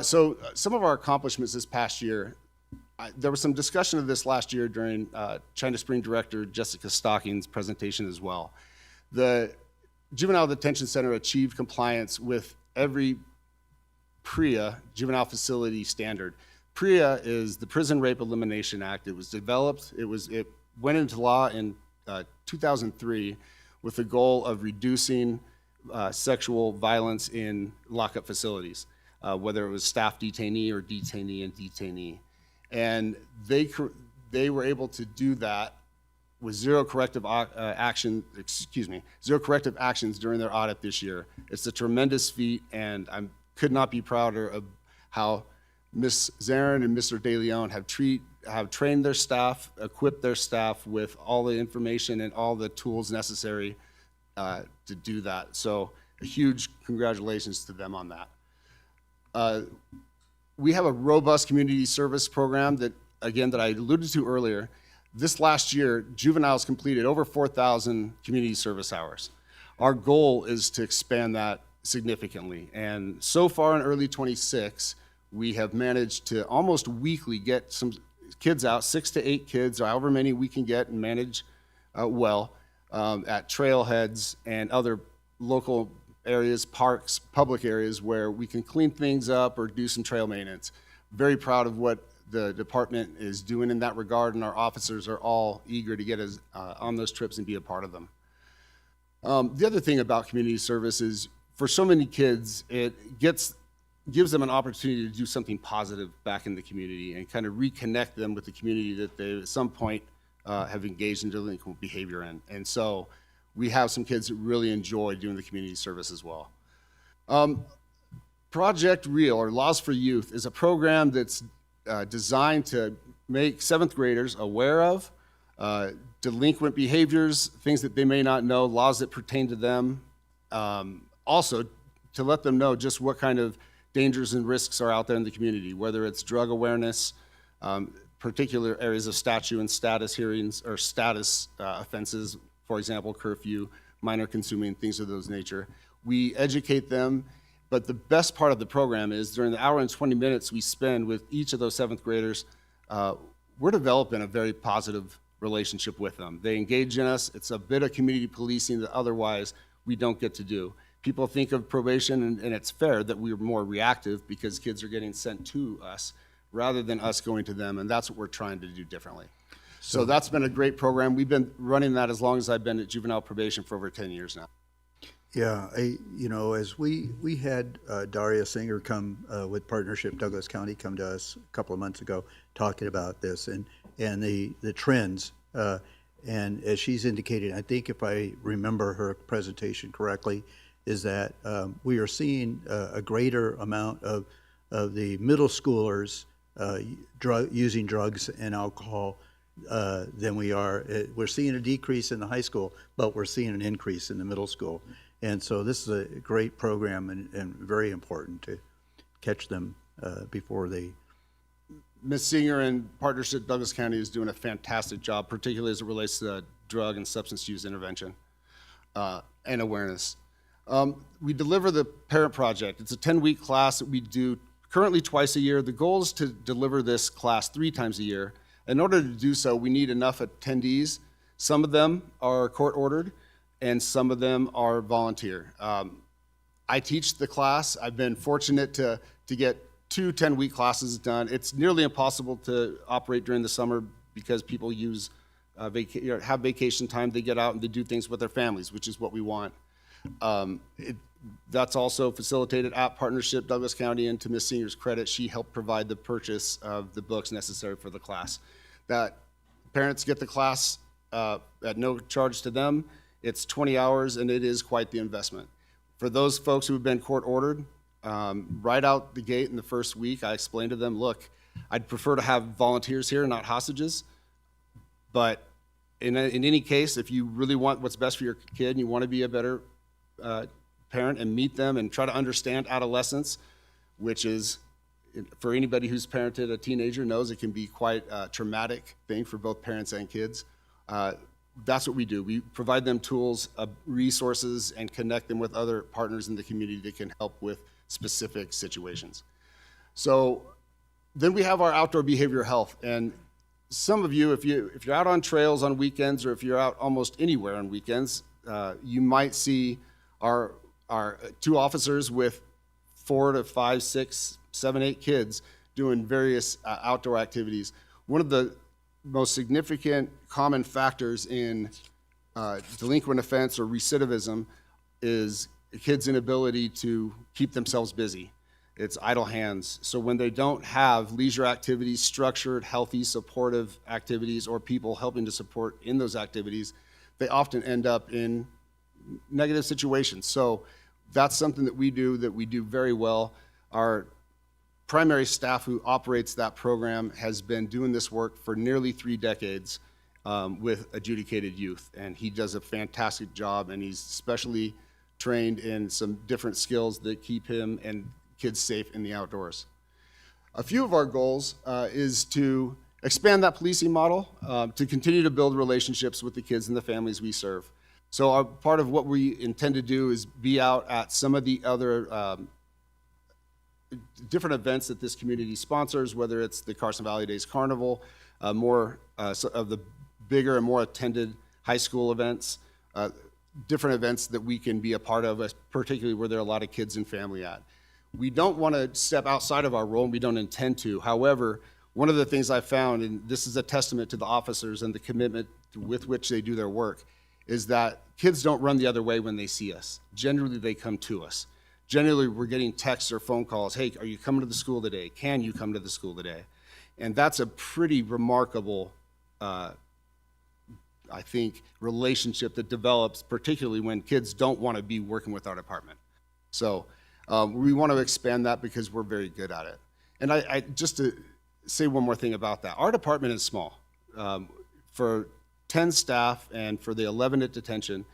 So some of our accomplishments this past year, there was some discussion of this last year during China Spring Director Jessica Stocking's presentation as well. The Juvenile Detention Center achieved compliance with every PREA, Juvenile Facility Standard. PREA is the Prison Rape Elimination Act. It was developed, it went into law in 2003, with the goal of reducing sexual violence in lockup facilities, whether it was staff detainee or detainee and detainee. And they were able to do that with zero corrective actions during their audit this year. It's a tremendous feat, and I could not be prouder of how Ms. Zarin and Mr. De Leon have trained their staff, equipped their staff with all the information and all the tools necessary to do that. So a huge congratulations to them on that. We have a robust community service program that I alluded to earlier. This last year, juveniles completed over 4,000 community service hours. Our goal is to expand that significantly. And so far in early 26, we have managed to almost weekly get some kids out, 6 to 8 kids, or however many we can get and manage well, at trailheads and other local areas, parks, public areas where we can clean things up or do some trail maintenance. Very proud of what the department is doing in that regard, and our officers are all eager to get us on those trips and be a part of them. The other thing about community service is, for so many kids, it gives them an opportunity to do something positive back in the community and kind of reconnect them with the community that they at some point have engaged in delinquent behavior in. And so we have some kids that really enjoy doing the community service as well. Project REAL, or Laws for Youth, is a program that's designed to make 7th graders aware of delinquent behaviors, things that they may not know, laws that pertain to them. Also, to let them know just what kind of dangers and risks are out there in the community, whether it's drug awareness, particular areas of statute and status hearings or status offenses, for example, curfew, minor consuming, things of those nature. We educate them, but the best part of the program is during the hour and 20 minutes we spend with each of those 7th graders, we're developing a very positive relationship with them. They engage in us. It's a bit of community policing that otherwise we don't get to do. People think of probation, and it's fair that we're more reactive because kids are getting sent to us rather than us going to them, and that's what we're trying to do differently. So that's been a great program. We've been running that as long as I've been at juvenile probation, for over 10 years now. Yeah, as we had Daria Singer come with Partnership Douglas County come to us a couple of months ago talking about this and the trends. And as she's indicated, I think if I remember her presentation correctly, is that we are seeing a greater amount of the middle schoolers using drugs and alcohol than we are. We're seeing a decrease in the high school, but we're seeing an increase in the middle school. And so this is a great program and very important to catch them before they. Ms. Singer and Partnership Douglas County is doing a fantastic job, particularly as it relates to drug and substance use intervention and awareness. We deliver the Parent Project. It's a 10-week class that we do currently twice a year. The goal is to deliver this class 3 times a year. In order to do so, we need enough attendees. Some of them are court-ordered, and some of them are volunteer. I teach the class. I've been fortunate to get 2 10-week classes done. It's nearly impossible to operate during the summer because people use have vacation time. They get out and they do things with their families, which is what we want. That's also facilitated at Partnership Douglas County, and to Ms. Singer's credit, she helped provide the purchase of the books necessary for the class. That parents get the class at no charge to them. It's 20 hours, and it is quite the investment. For those folks who have been court-ordered, right out the gate in the first week, I explained to them, look, I'd prefer to have volunteers here, not hostages. But in any case, if you really want what's best for your kid and you want to be a better parent and meet them and try to understand adolescence, which is, for anybody who's parented a teenager knows it can be quite a traumatic thing for both parents and kids. That's what we do. We provide them tools, resources, and connect them with other partners in the community that can help with specific situations. So then we have our outdoor behavioral health. And some of you, if you're out on trails on weekends, or if you're out almost anywhere on weekends, you might see our 2 officers with 4 to 5, 6, 7, 8 kids doing various outdoor activities. One of the most significant common factors in delinquent offense or recidivism is a kid's inability to keep themselves busy. It's idle hands. So when they don't have leisure activities, structured, healthy, supportive activities, or people helping to support in those activities, they often end up in negative situations. So that's something that we do very well. Our primary staff who operates that program has been doing this work for nearly 3 decades with adjudicated youth, and he does a fantastic job, and he's specially trained in some different skills that keep him and kids safe in the outdoors. A few of our goals is to expand that policing model, to continue to build relationships with the kids and the families we serve. So part of what we intend to do is be out at some of the other different events that this community sponsors, whether it's the Carson Valley Days Carnival, more of the bigger and more attended high school events, different events that we can be a part of, particularly where there are a lot of kids and family at. We don't want to step outside of our role, and we don't intend to. However, one of the things I found, and this is a testament to the officers and the commitment with which they do their work, is that kids don't run the other way when they see us. Generally, they come to us. Generally, we're getting texts or phone calls, hey, are you coming to the school today? Can you come to the school today? And that's a pretty remarkable, I think, relationship that develops, particularly when kids don't want to be working with our department. So we want to expand that because we're very good at it. And I just to say one more thing about that. Our department is small. For 10 staff and for the 11 at detention,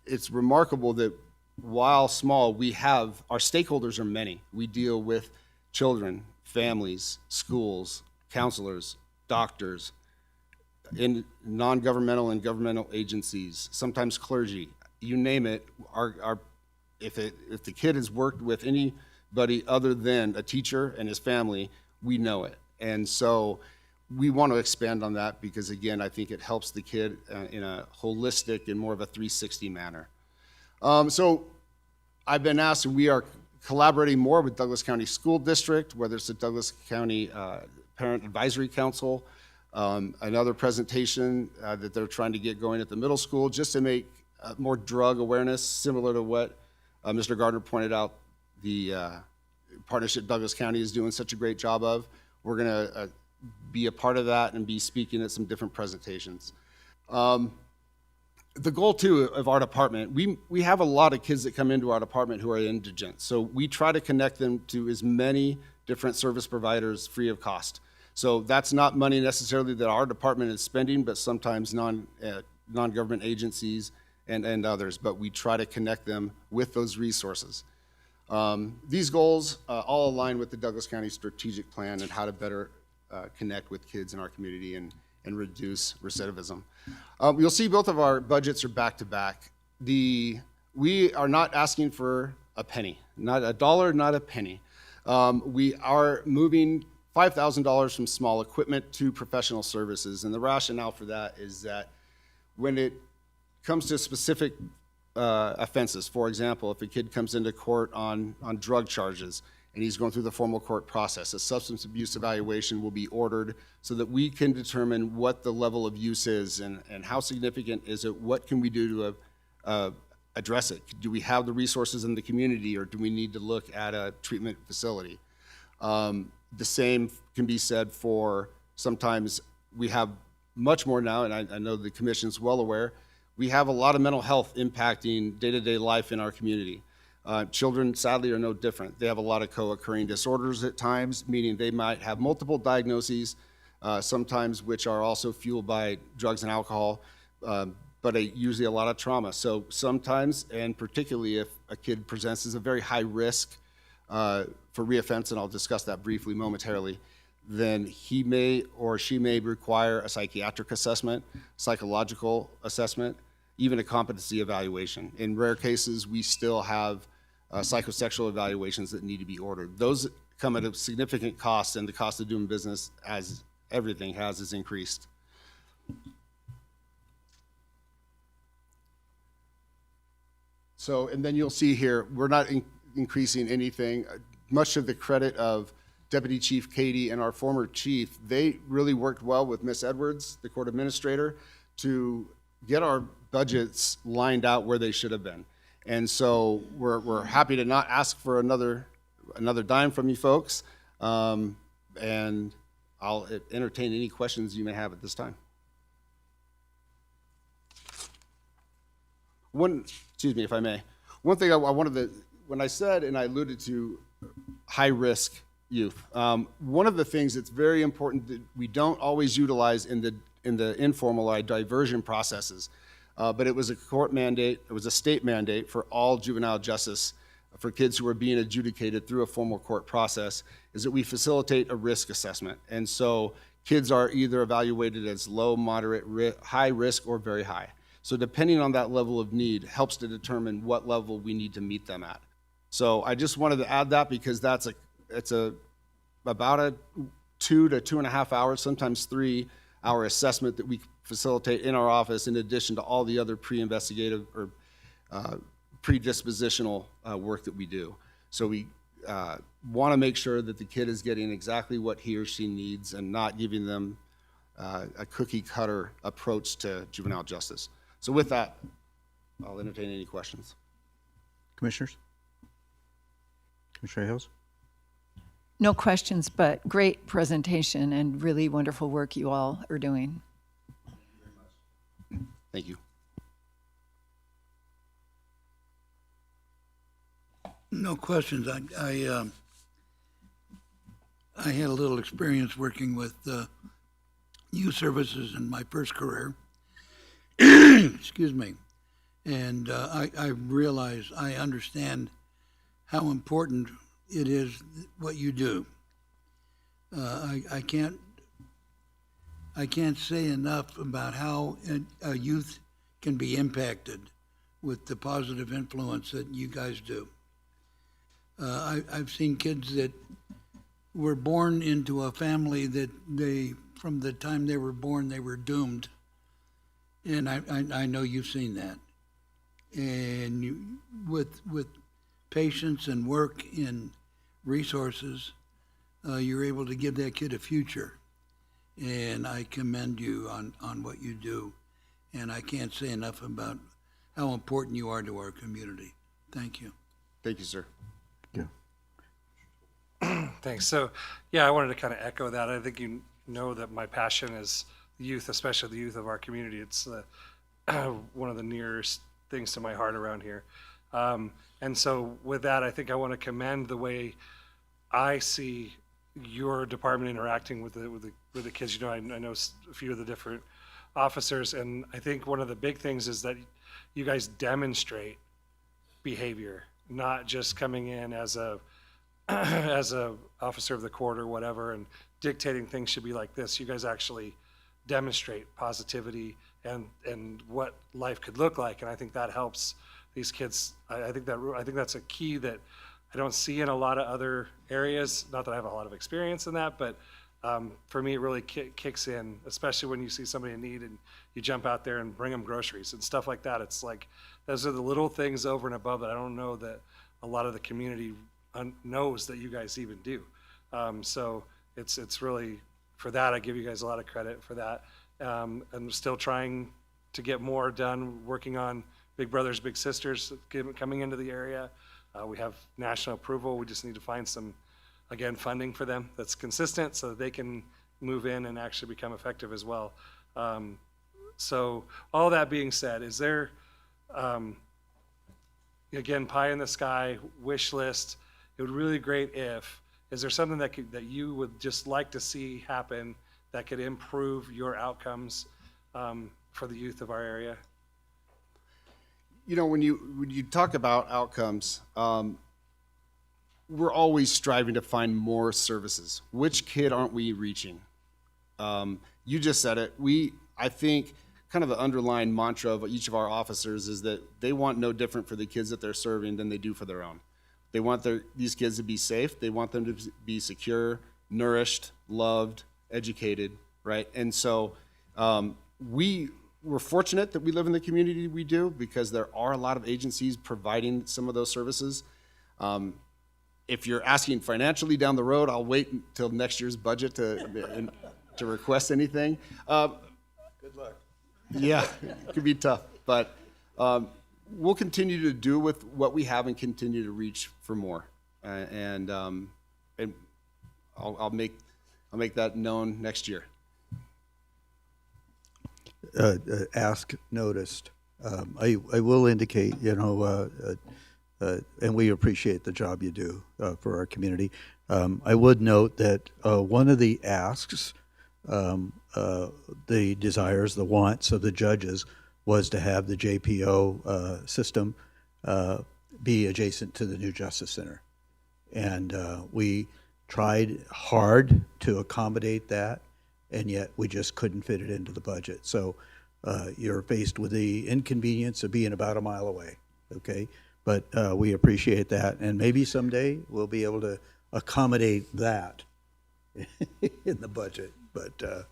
it's remarkable that while small, our stakeholders are many. We deal with children, families, schools, counselors, doctors, in non-governmental and governmental agencies, sometimes clergy, you name it. If the kid has worked with anybody other than a teacher and his family, we know it. And so we want to expand on that because, again, I think it helps the kid in a holistic and more of a 360 manner. So I've been asked, and we are collaborating more with Douglas County School District, whether it's the Douglas County Parent Advisory Council, another presentation that they're trying to get going at the middle school just to make more drug awareness, similar to what Mr. Gardner pointed out the partnership Douglas County is doing such a great job of. We're going to be a part of that and be speaking at some different presentations. The goal, too, of our department, we have a lot of kids that come into our department who are indigent. So we try to connect them to as many different service providers free of cost. So that's not money necessarily that our department is spending, but sometimes non-government agencies and others. But we try to connect them with those resources. These goals all align with the Douglas County Strategic Plan and how to better connect with kids in our community and reduce recidivism. You'll see both of our budgets are back to back. We are not asking for a penny, not a dollar, not a penny. We are moving $5,000 from small equipment to professional services, and the rationale for that is that when it comes to specific offenses, for example, if a kid comes into court on drug charges and he's going through the formal court process, a substance abuse evaluation will be ordered so that we can determine what the level of use is and how significant is it, what can we do to address it? Do we have the resources in the community, or do we need to look at a treatment facility? The same can be said for sometimes we have much more now, and I know the commission's well aware, we have a lot of mental health impacting day-to-day life in our community. Children, sadly, are no different. They have a lot of co-occurring disorders at times, meaning they might have multiple diagnoses, sometimes which are also fueled by drugs and alcohol, but usually a lot of trauma. So sometimes, and particularly if a kid presents as a very high risk for reoffense, and I'll discuss that briefly momentarily, then he may or she may require a psychiatric assessment, psychological assessment, even a competency evaluation. In rare cases, we still have psychosexual evaluations that need to be ordered. Those come at a significant cost, and the cost of doing business, as everything has, is increased. So, and then you'll see here, we're not increasing anything. Much of the credit of Deputy Chief Katie and our former chief, they really worked well with Miss Edwards, the court administrator, to get our budgets lined out where they should have been. And so we're happy to not ask for another dime from you folks. And I'll entertain any questions you may have at this time. Excuse me if I may. One thing I wanted to, when I said and I alluded to high-risk youth, one of the things that's very important that we don't always utilize in the informal diversion processes, but it was a court mandate, it was a state mandate for all juvenile justice for kids who are being adjudicated through a formal court process, is that we facilitate a risk assessment. And so kids are either evaluated as low, moderate, high risk, or very high. So depending on that level of need helps to determine what level we need to meet them at. So I just wanted to add that because it's about a 2 to 2.5 hours, sometimes 3-hour assessment that we facilitate in our office in addition to all the other pre-investigative or predispositional work that we do. So we want to make sure that the kid is getting exactly what he or she needs and not giving them a cookie cutter approach to juvenile justice. So with that, I'll entertain any questions. Commissioners? Commissioner Hales? No questions, but great presentation and really wonderful work you all are doing. Thank you. No questions. I had a little experience working with youth services in my first career. Excuse me. And I realize, I understand how important it is what you do. I can't say enough about how a youth can be impacted with the positive influence that you guys do. I've seen kids that were born into a family that from the time they were born, they were doomed. And I know you've seen that. And with patience and work and resources, you're able to give that kid a future. And I commend you on what you do. And I can't say enough about how important you are to our community. Thank you. Thank you, sir. Thanks. So, yeah, I wanted to kind of echo that. I think you know that my passion is the youth, especially the youth of our community. It's one of the nearest things to my heart around here. And so with that, I think I want to commend the way I see your department interacting with the kids. You know, I know a few of the different officers, and I think one of the big things is that you guys demonstrate behavior, not just coming in as a officer of the court or whatever and dictating things should be like this. You guys actually demonstrate positivity and what life could look like, and I think that helps these kids. I think that's a key that I don't see in a lot of other areas. Not that I have a lot of experience in that, but for me, it really kicks in, especially when you see somebody in need and you jump out there and bring them groceries and stuff like that. It's like those are the little things over and above that I don't know that a lot of the community knows that you guys even do. So it's really, for that, I give you guys a lot of credit for that. I'm still trying to get more done, working on Big Brothers Big Sisters coming into the area. We have national approval. We just need to find some, again, funding for them that's consistent so that they can move in and actually become effective as well. So all that being said, is there, again, pie in the sky, wish list? It would really be great if, is there something that you would just like to see happen that could improve your outcomes for the youth of our area? You know, when you talk about outcomes, we're always striving to find more services. Which kid aren't we reaching? You just said it. I think kind of the underlying mantra of each of our officers is that they want no different for the kids that they're serving than they do for their own. They want these kids to be safe. They want them to be secure, nourished, loved, educated, right? And so we're fortunate that we live in the community we do because there are a lot of agencies providing some of those services. If you're asking financially down the road, I'll wait until next year's budget to request anything. Good luck. Yeah, it could be tough, but we'll continue to do with what we have and continue to reach for more. And I'll make that known next year. Ask noticed. I will indicate, and we appreciate the job you do for our community. I would note that one of the asks, the desires, the wants of the judges was to have the JPO system be adjacent to the new Justice Center. And we tried hard to accommodate that, and yet we just couldn't fit it into the budget. So you're faced with the inconvenience of being about a mile away, okay? But we appreciate that, and maybe someday we'll be able to accommodate that in the budget. But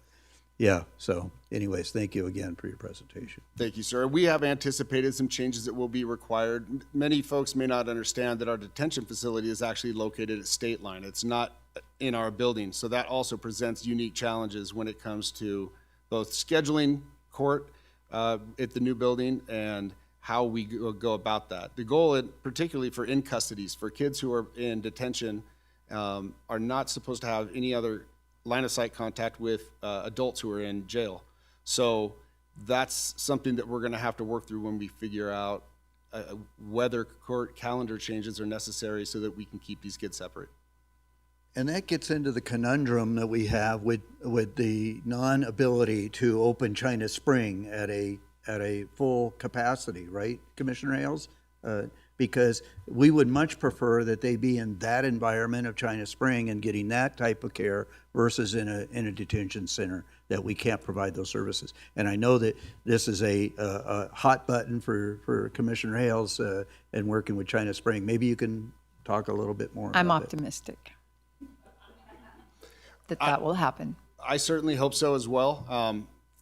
yeah, so anyways, thank you again for your presentation. Thank you, sir. We have anticipated some changes that will be required. Many folks may not understand that our detention facility is actually located at State Line. It's not in our building, so that also presents unique challenges when it comes to both scheduling court at the new building and how we go about that. The goal, particularly for in custodies, for kids who are in detention, are not supposed to have any other line of sight contact with adults who are in jail. So that's something that we're going to have to work through when we figure out whether court calendar changes are necessary so that we can keep these kids separate. And that gets into the conundrum that we have with the non-ability to open China Spring at a full capacity, right, Commissioner Ailes? Because we would much prefer that they be in that environment of China Spring and getting that type of care versus in a detention center that we can't provide those services. And I know that this is a hot button for Commissioner Ailes and working with China Spring. Maybe you can talk a little bit more I'm about it. optimistic that will happen. I certainly hope so as well.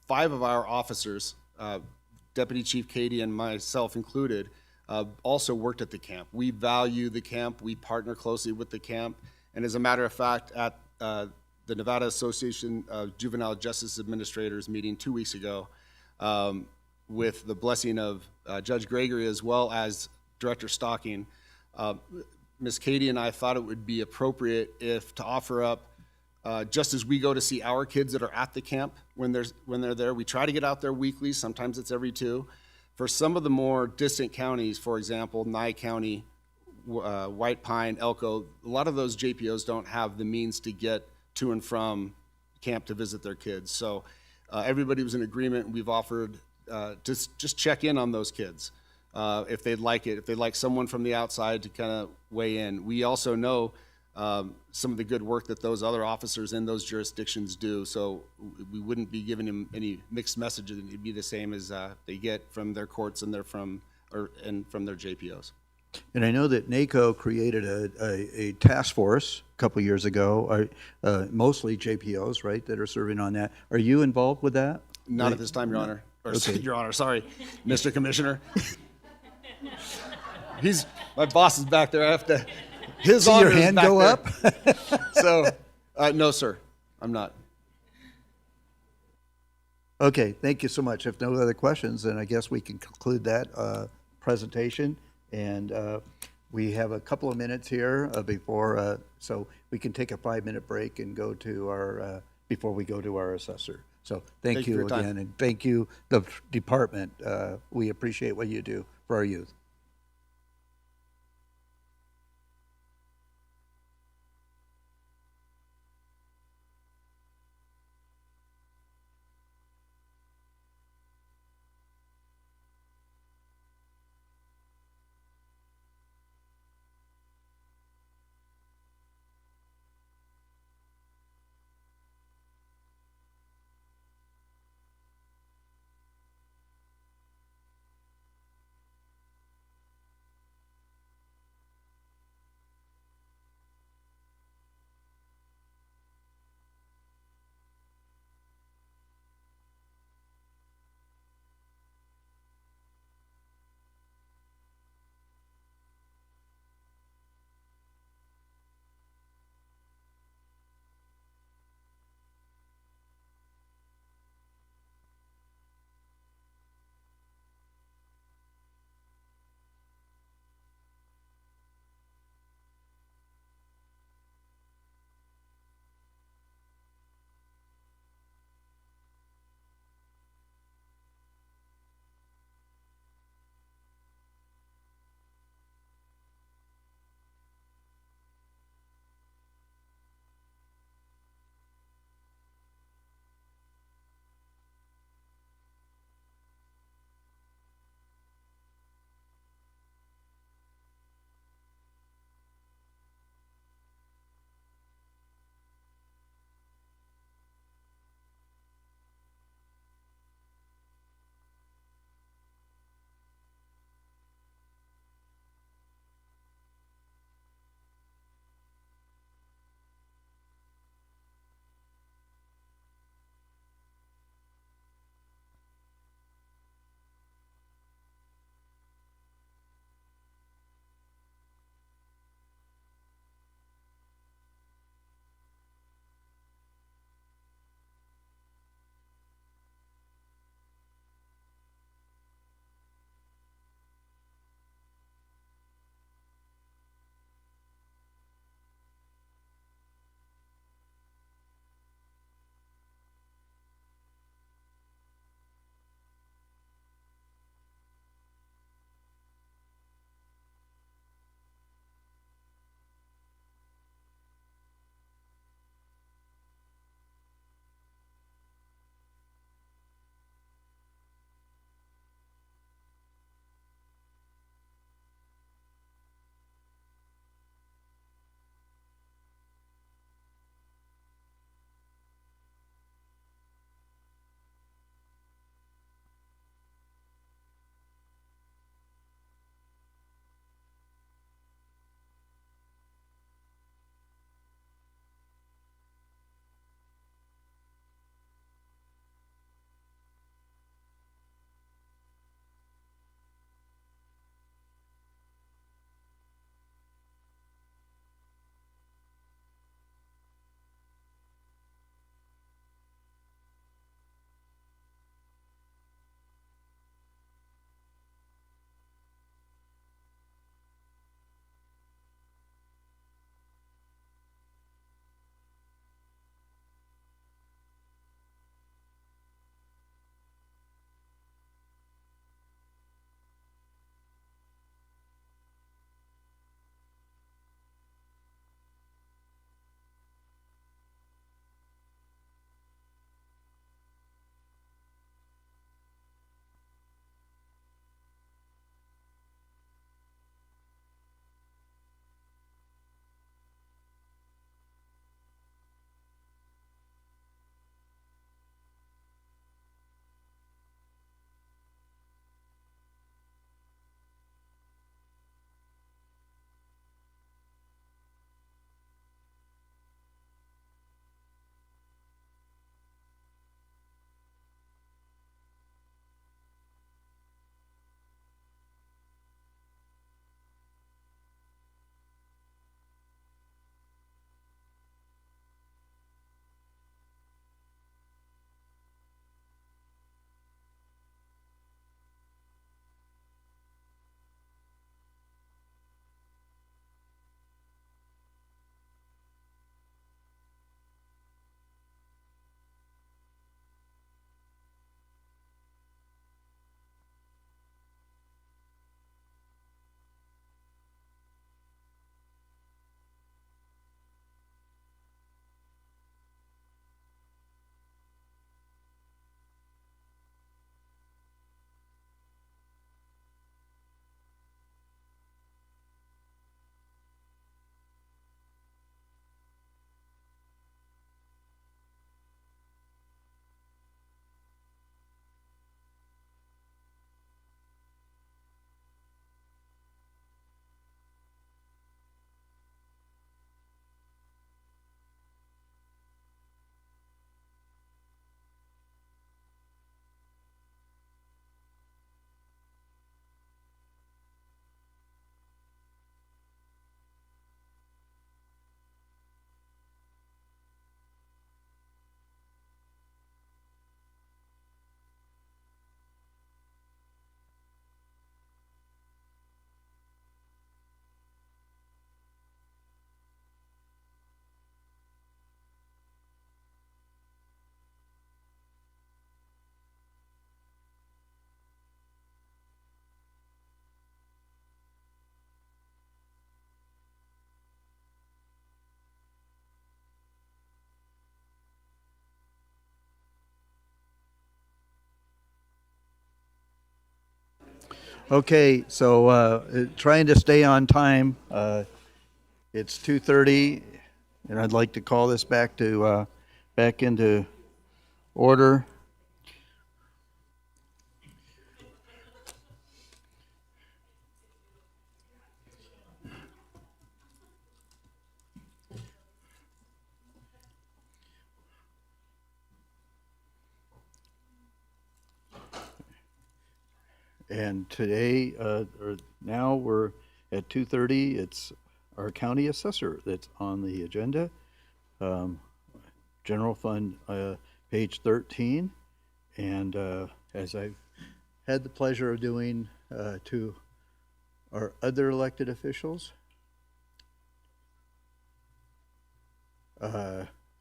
5 of our officers, Deputy Chief Katie and myself included, also worked at the camp. We value the camp. We partner closely with the camp. And as a matter of fact, at the Nevada Association of Juvenile Justice Administrators meeting 2 weeks ago, with the blessing of Judge Gregory as well as Director Stocking, Ms. Katie and I thought it would be appropriate to offer up, just as we go to see our kids that are at the camp when they're there. We try to get out there weekly. Sometimes it's every 2. For some of the more distant counties, for example, Nye County, White Pine, Elko, a lot of those JPOs don't have the means to get to and from camp to visit their kids. So everybody was in agreement. We've offered just check in on those kids if they'd like it, if they'd like someone from the outside to kind of weigh in. We also know some of the good work that those other officers in those jurisdictions do. So we wouldn't be giving them any mixed messages. It'd be the same as they get from their courts and from their JPOs. And I know that NACO created a task force a couple years ago, mostly JPOs, right, that are serving on that. Are you involved with that? Not at this time, Your Honor. Or, Okay. Your Honor, sorry, Mr. Commissioner. My boss is back there. I have to. His See honor your is hand back go there. up? So, no, sir, I'm not. Okay, thank you so much. If no other questions, then I guess we can conclude that presentation. And we have a couple of minutes here before, so we can take a 5-minute break and go to our, before we go to our assessor. So thank Thank you for you your time. again, and thank you, the department. We appreciate what you do for our youth. Okay, so trying to stay on time. It's 2:30, and I'd like to call this back into order. And today, or now we're at 2:30. It's our county assessor that's on the agenda. General fund, page 13. And as I've had the pleasure of doing to our other elected officials,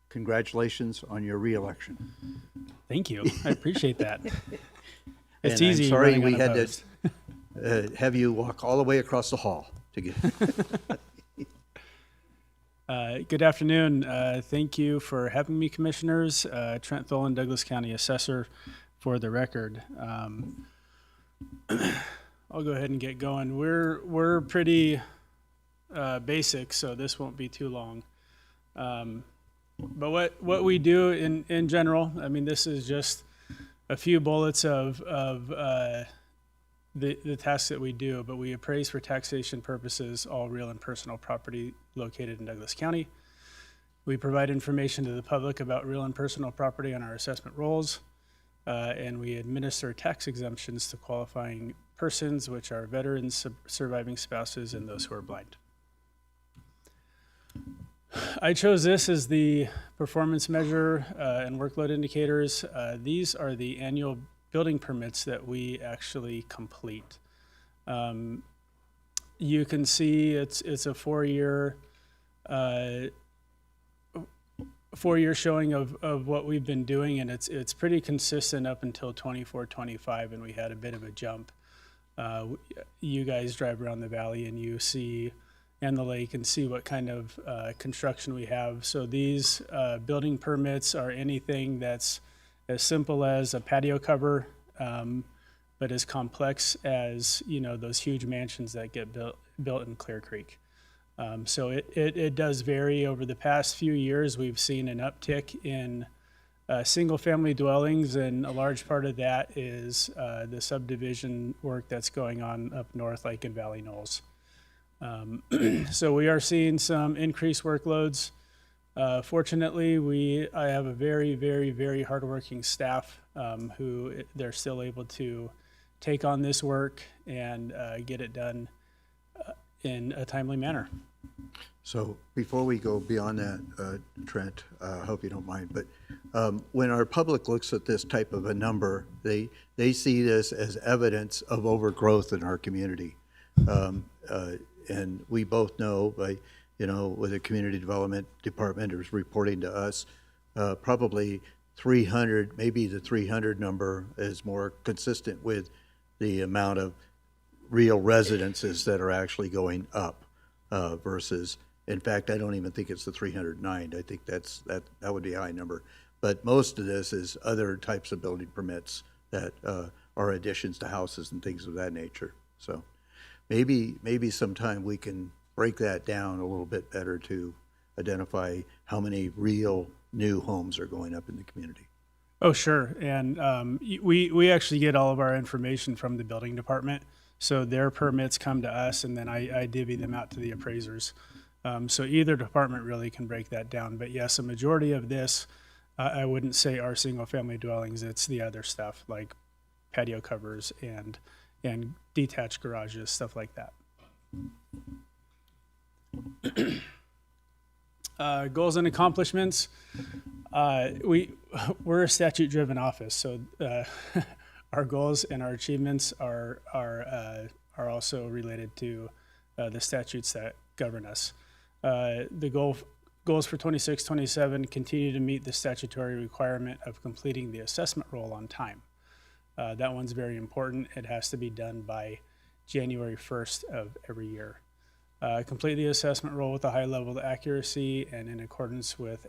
congratulations on your reelection. Thank you. I appreciate that. It's And easy. I'm sorry running we had unopposed. to have you walk all the way across the hall to get. Good afternoon. Thank you for having me, Commissioners. Trent Tholen, Douglas County Assessor, for the record. I'll go ahead and get going. We're pretty basic, so this won't be too long. But what we do in general, I mean, this is just a few bullets of the tasks that we do, but we appraise for taxation purposes all real and personal property located in Douglas County. We provide information to the public about real and personal property on our assessment rolls, and we administer tax exemptions to qualifying persons, which are veterans, surviving spouses, and those who are blind. I chose this as the performance measure and workload indicators. These are the annual building permits that we actually complete. You can see it's a four-year showing of what we've been doing, and it's pretty consistent up until 24, 25, and we had a bit of a jump. You guys drive around the valley and you see and the lake and see what kind of construction we have. So these building permits are anything that's as simple as a patio cover, but as complex as, you know, those huge mansions that get built in Clear Creek. So it does vary. Over the past few years, we've seen an uptick in single-family dwellings, and a large part of that is the subdivision work that's going on up north, like in Valley Knolls. So we are seeing some increased workloads. Fortunately, I have a very, very, very hardworking staff who they're still able to take on this work and get it done in a timely manner. So before we go beyond that, Trent, I hope you don't mind, but when our public looks at this type of a number, they see this as evidence of overgrowth in our community. And we both know, by, you know, with the community development department is reporting to us, probably 300, maybe the 300 number is more consistent with the amount of real residences that are actually going up versus, in fact, I don't even think it's the 309. I think that would be a high number. But most of this is other types of building permits that are additions to houses and things of that nature. So maybe sometime we can break that down a little bit better to identify how many real new homes are going up in the community. Oh, sure. And we actually get all of our information from the building department. So their permits come to us, and then I divvy them out to the appraisers. So either department really can break that down. But yes, a majority of this, I wouldn't say are single-family dwellings. It's the other stuff like patio covers and detached garages, stuff like that. Goals and accomplishments. We're a statute-driven office, so our goals and our achievements are also related to the statutes that govern us. The goals for 26-27 continue to meet the statutory requirement of completing the assessment roll on time. That one's very important. It has to be done by January 1st of every year. Complete the assessment roll with a high level of accuracy and in accordance with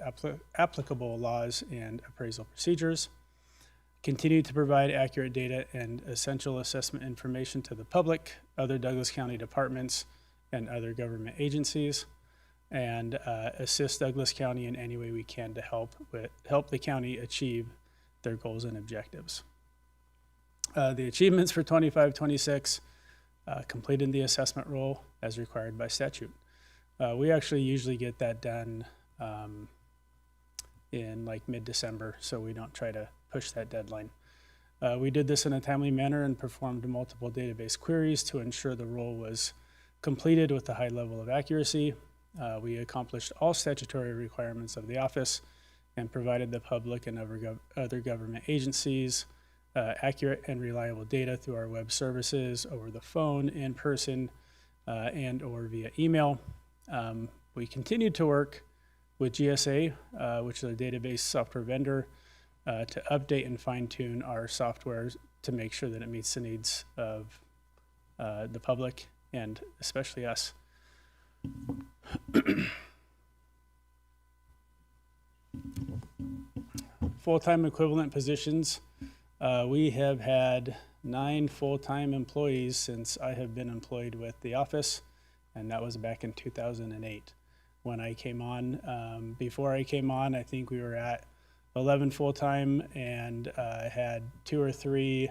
applicable laws and appraisal procedures. continue to provide accurate data and essential assessment information to the public, other Douglas County departments, and other government agencies, and assist Douglas County in any way we can to help the county achieve their goals and objectives. The achievements for 25-26 completed the assessment role as required by statute. We actually usually get that done in like mid-December, so we don't try to push that deadline. We did this in a timely manner and performed multiple database queries to ensure the role was completed with a high level of accuracy. We accomplished all statutory requirements of the office and provided the public and other government agencies accurate and reliable data through our web services, over the phone, in person, and or via email. We continued to work with GSA, which is a database software vendor, to update and fine-tune our software to make sure that it meets the needs of the public and especially us. Full-time equivalent positions. We have had 9 full-time employees since I have been employed with the office, and that was back in 2008. When I came on, before I came on, I think we were at 11 full-time and had 2 or 3,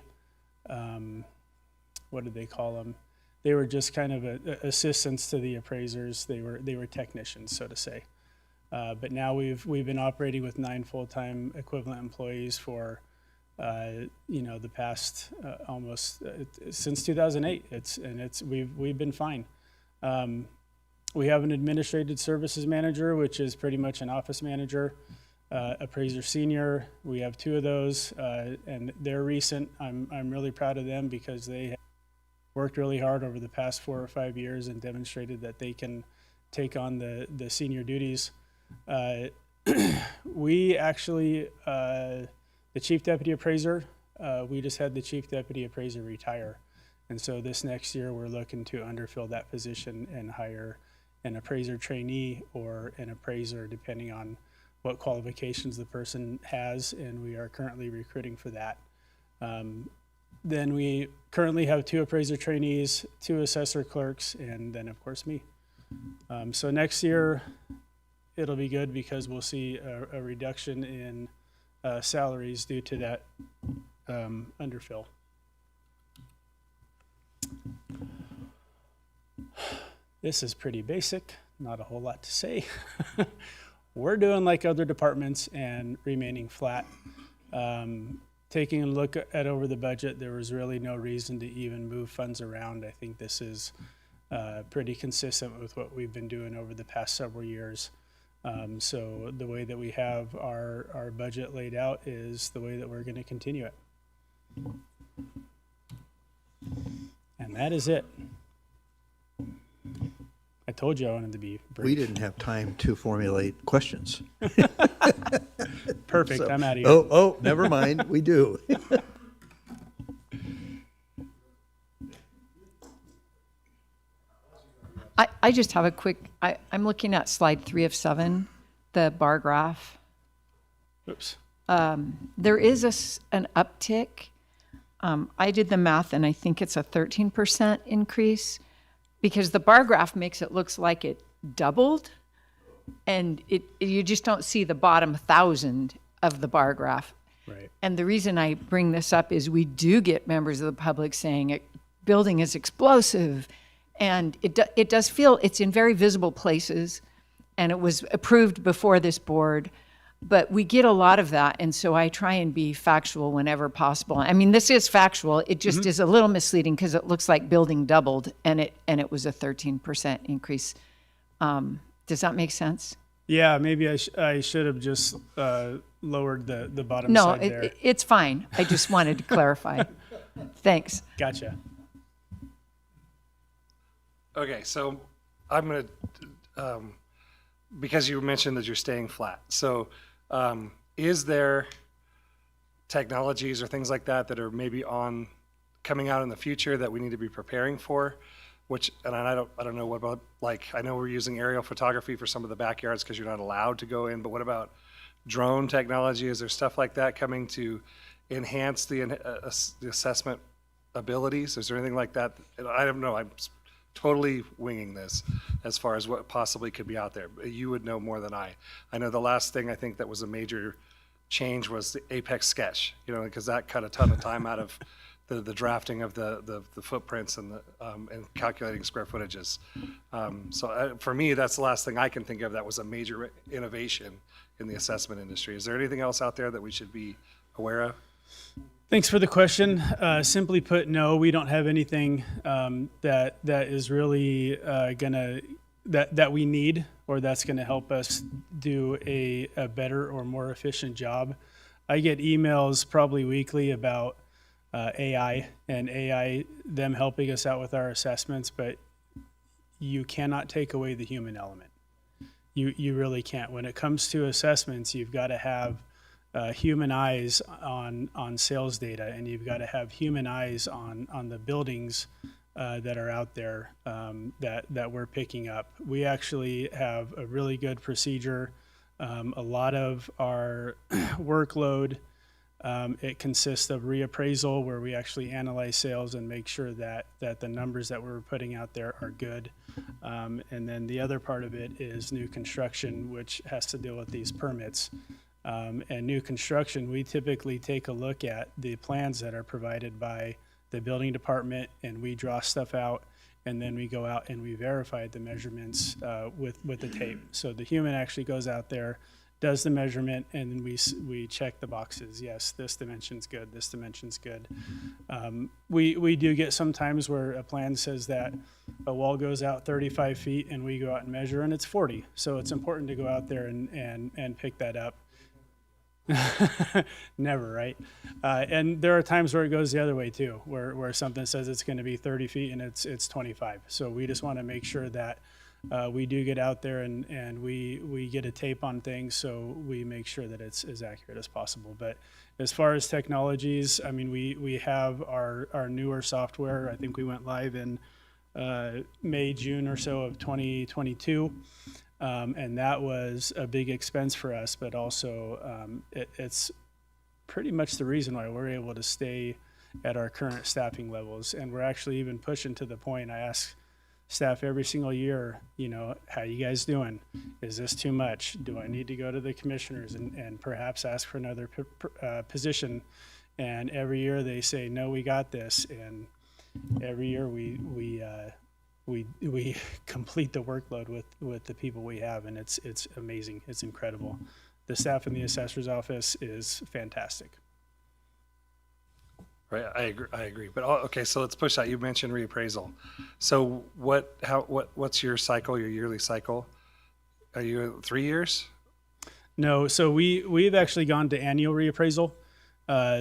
what did they call them? They were just kind of assistants to the appraisers. They were technicians, so to say. But now we've been operating with 9 full-time equivalent employees for the past almost since 2008. We've been fine. We have an administrative services manager, which is pretty much an office manager, appraiser senior. We have 2 of those, and they're recent. I'm really proud of them because they have worked really hard over the past 4 or 5 years and demonstrated that they can take on the senior duties. We actually, the chief deputy appraiser, we just had the chief deputy appraiser retire. And so this next year, we're looking to underfill that position and hire an appraiser trainee or an appraiser, depending on what qualifications the person has, and we are currently recruiting for that. Then we currently have 2 appraiser trainees, 2 assessor clerks, and then of course me. So next year, it'll be good because we'll see a reduction in salaries due to that underfill. This is pretty basic, not a whole lot to say. We're doing like other departments and remaining flat. Taking a look at over the budget, there was really no reason to even move funds around. I think this is pretty consistent with what we've been doing over the past several years. So the way that we have our budget laid out is the way that we're going to continue it. And that is it. I told you I wanted to be brief. We didn't have time to formulate questions. Perfect, So- I'm out of here. Oh, never mind, we do. I just have a quick, I'm looking at slide 3 of 7, the bar graph. Oops. There is an uptick. I did the math and I think it's a 13% increase because the bar graph makes it looks like it doubled, and you just don't see the bottom 1,000 of the bar graph. Right. And the reason I bring this up is we do get members of the public saying building is explosive, and it does feel it's in very visible places, and it was approved before this board. But we get a lot of that, and so I try and be factual whenever possible. I mean, this is factual. It just is a little misleading because it looks like building doubled, and it was a 13% increase. Does that make sense? Yeah, maybe I should have just lowered the bottom side there. No, it's fine. I just wanted to clarify. Thanks. Gotcha. Okay, so I'm going to, because you mentioned that you're staying flat. So is there technologies or things like that that are maybe coming out in the future that we need to be preparing for? And I don't know what about, like, I know we're using aerial photography for some of the backyards because you're not allowed to go in, but what about drone technology? Is there stuff like that coming to enhance the assessment abilities? Is there anything like that? And I don't know. I'm totally winging this as far as what possibly could be out there. You would know more than I. I know the last thing I think that was a major change was the Apex sketch, because that cut a ton of time out of the drafting of the footprints and and calculating square footages. For me, that's the last thing I can think of that was a major innovation in the assessment industry. Is there anything else out there that we should be aware of? Thanks for the question. Simply put, no, we don't have anything that is really that we need or that's going to help us do a better or more efficient job. I get emails probably weekly about AI and AI, them helping us out with our assessments, but you cannot take away the human element. You really can't. When it comes to assessments, you've got to have human eyes on sales data, and you've got to have human eyes on the buildings that are out there that we're picking up. We actually have a really good procedure. A lot of our workload, it consists of reappraisal, where we actually analyze sales and make sure that the numbers that we're putting out there are good. And then the other part of it is new construction, which has to deal with these permits. And new construction, we typically take a look at the plans that are provided by the building department, and we draw stuff out, and then we go out and we verify the measurements with the tape. So the human actually goes out there, does the measurement, and then we check the boxes. Yes, this dimension's good, this dimension's good. We do get sometimes where a plan says that a wall goes out 35 feet and we go out and measure and it's 40. So it's important to go out there and pick that up. Never, right? And there are times where it goes the other way too, where something says it's going to be 30 feet and it's 25. So we just want to make sure that we do get out there and we get a tape on things, so we make sure that it's as accurate as possible. But as far as technologies, I mean, we have our newer software. I think we went live in May, June or so of 2022. And that was a big expense for us, but also it's pretty much the reason why we're able to stay at our current staffing levels. And we're actually even pushing to the point, I ask staff every single year, how you guys doing? Is this too much? Do I need to go to the commissioners and perhaps ask for another position? And every year they say, no, we got this. And every year we complete the workload with the people we have, and it's amazing. It's incredible. The staff in the assessor's office is fantastic. Right, I agree. But okay, so let's push that. You mentioned reappraisal. So what's your cycle? Your yearly cycle? Are you 3 years? No, so we've actually gone to annual reappraisal.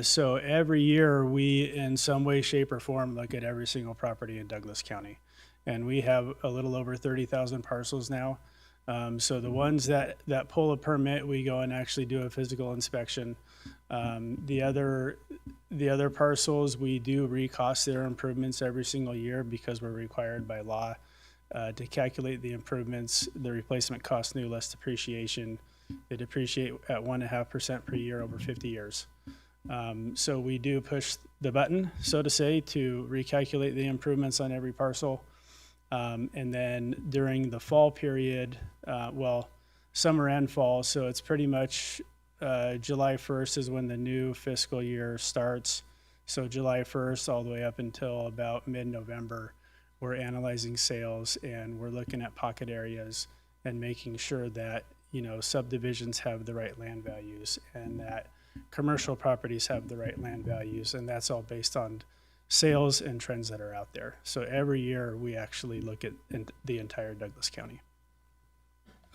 So every year we, in some way, shape, or form, look at every single property in Douglas County. And we have a little over 30,000 parcels now. So the ones that pull a permit, we go and actually do a physical inspection. The other parcels, we do recost their improvements every single year because we're required by law to calculate the improvements, the replacement cost new less depreciation. They depreciate at 1.5% per year over 50 years. So we do push the button, so to say, to recalculate the improvements on every parcel. And then during the fall period, summer and fall, so it's pretty much July 1st is when the new fiscal year starts. So July 1st all the way up until about mid-November, we're analyzing sales and we're looking at pocket areas and making sure that, subdivisions have the right land values and that commercial properties have the right land values. And that's all based on sales and trends that are out there. So every year we actually look at the entire Douglas County.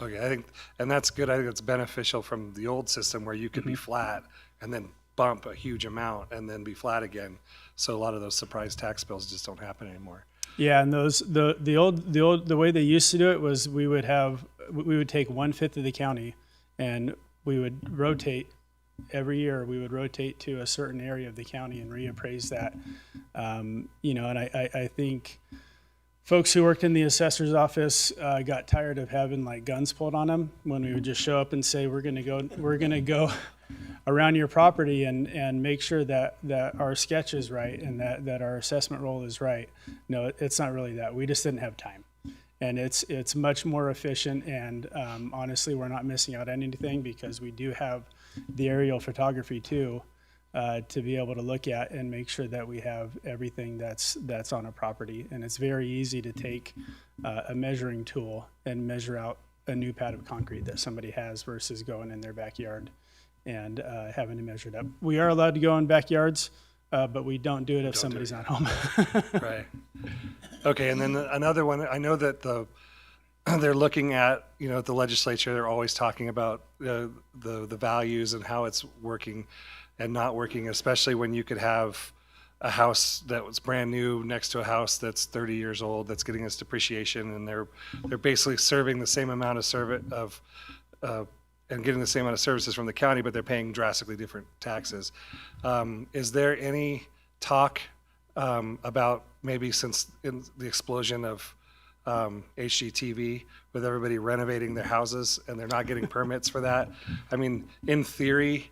Okay, I think, and that's good. I think it's beneficial from the old system where you could be flat and then bump a huge amount and then be flat again. So a lot of those surprise tax bills just don't happen anymore. Yeah, and the way they used to do it was we would take 1/5 of the county and we would rotate. Every year we would rotate to a certain area of the county and reappraise that. And I think folks who worked in the assessor's office got tired of having like guns pulled on them when we would just show up and say, we're gonna go around your property and make sure that our sketch is right and that our assessment roll is right. No, it's not really that. We just didn't have time. And it's much more efficient, and honestly, we're not missing out on anything because we do have the aerial photography too, to be able to look at and make sure that we have everything that's on a property. And it's very easy to take a measuring tool and measure out a new pad of concrete that somebody has versus going in their backyard and having to measure it up. We are allowed to go in backyards, but we don't do it if somebody's not home. Right. Okay, and then another one, I know that they're looking at, the legislature, they're always talking about the values and how it's working and not working, especially when you could have a house that was brand new next to a house that's 30 years old that's getting its depreciation, and they're basically serving the same amount of and getting the same amount of services from the county, but they're paying drastically different taxes. Is there any talk about maybe since in the explosion of HGTV, with everybody renovating their houses and they're not getting permits for that? I mean, in theory,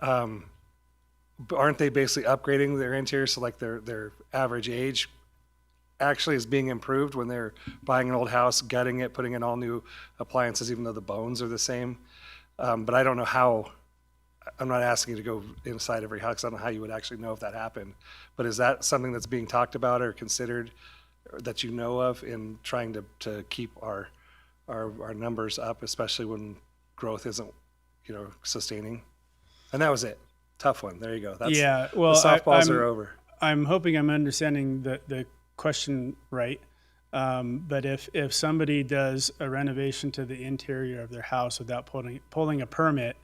aren't they basically upgrading their interior so like their average age actually is being improved when they're buying an old house, gutting it, putting in all new appliances, even though the bones are the same? But I don't know how. I'm not asking you to go inside every house. I don't know how you would actually know if that happened. But is that something that's being talked about or considered, or that you know of, in trying to keep our numbers up, especially when growth isn't, sustaining? And that was it. Tough one. There you go. Yeah. Well, the softballs are over. I'm hoping I'm understanding the question right. But if somebody does a renovation to the interior of their house without pulling a permit,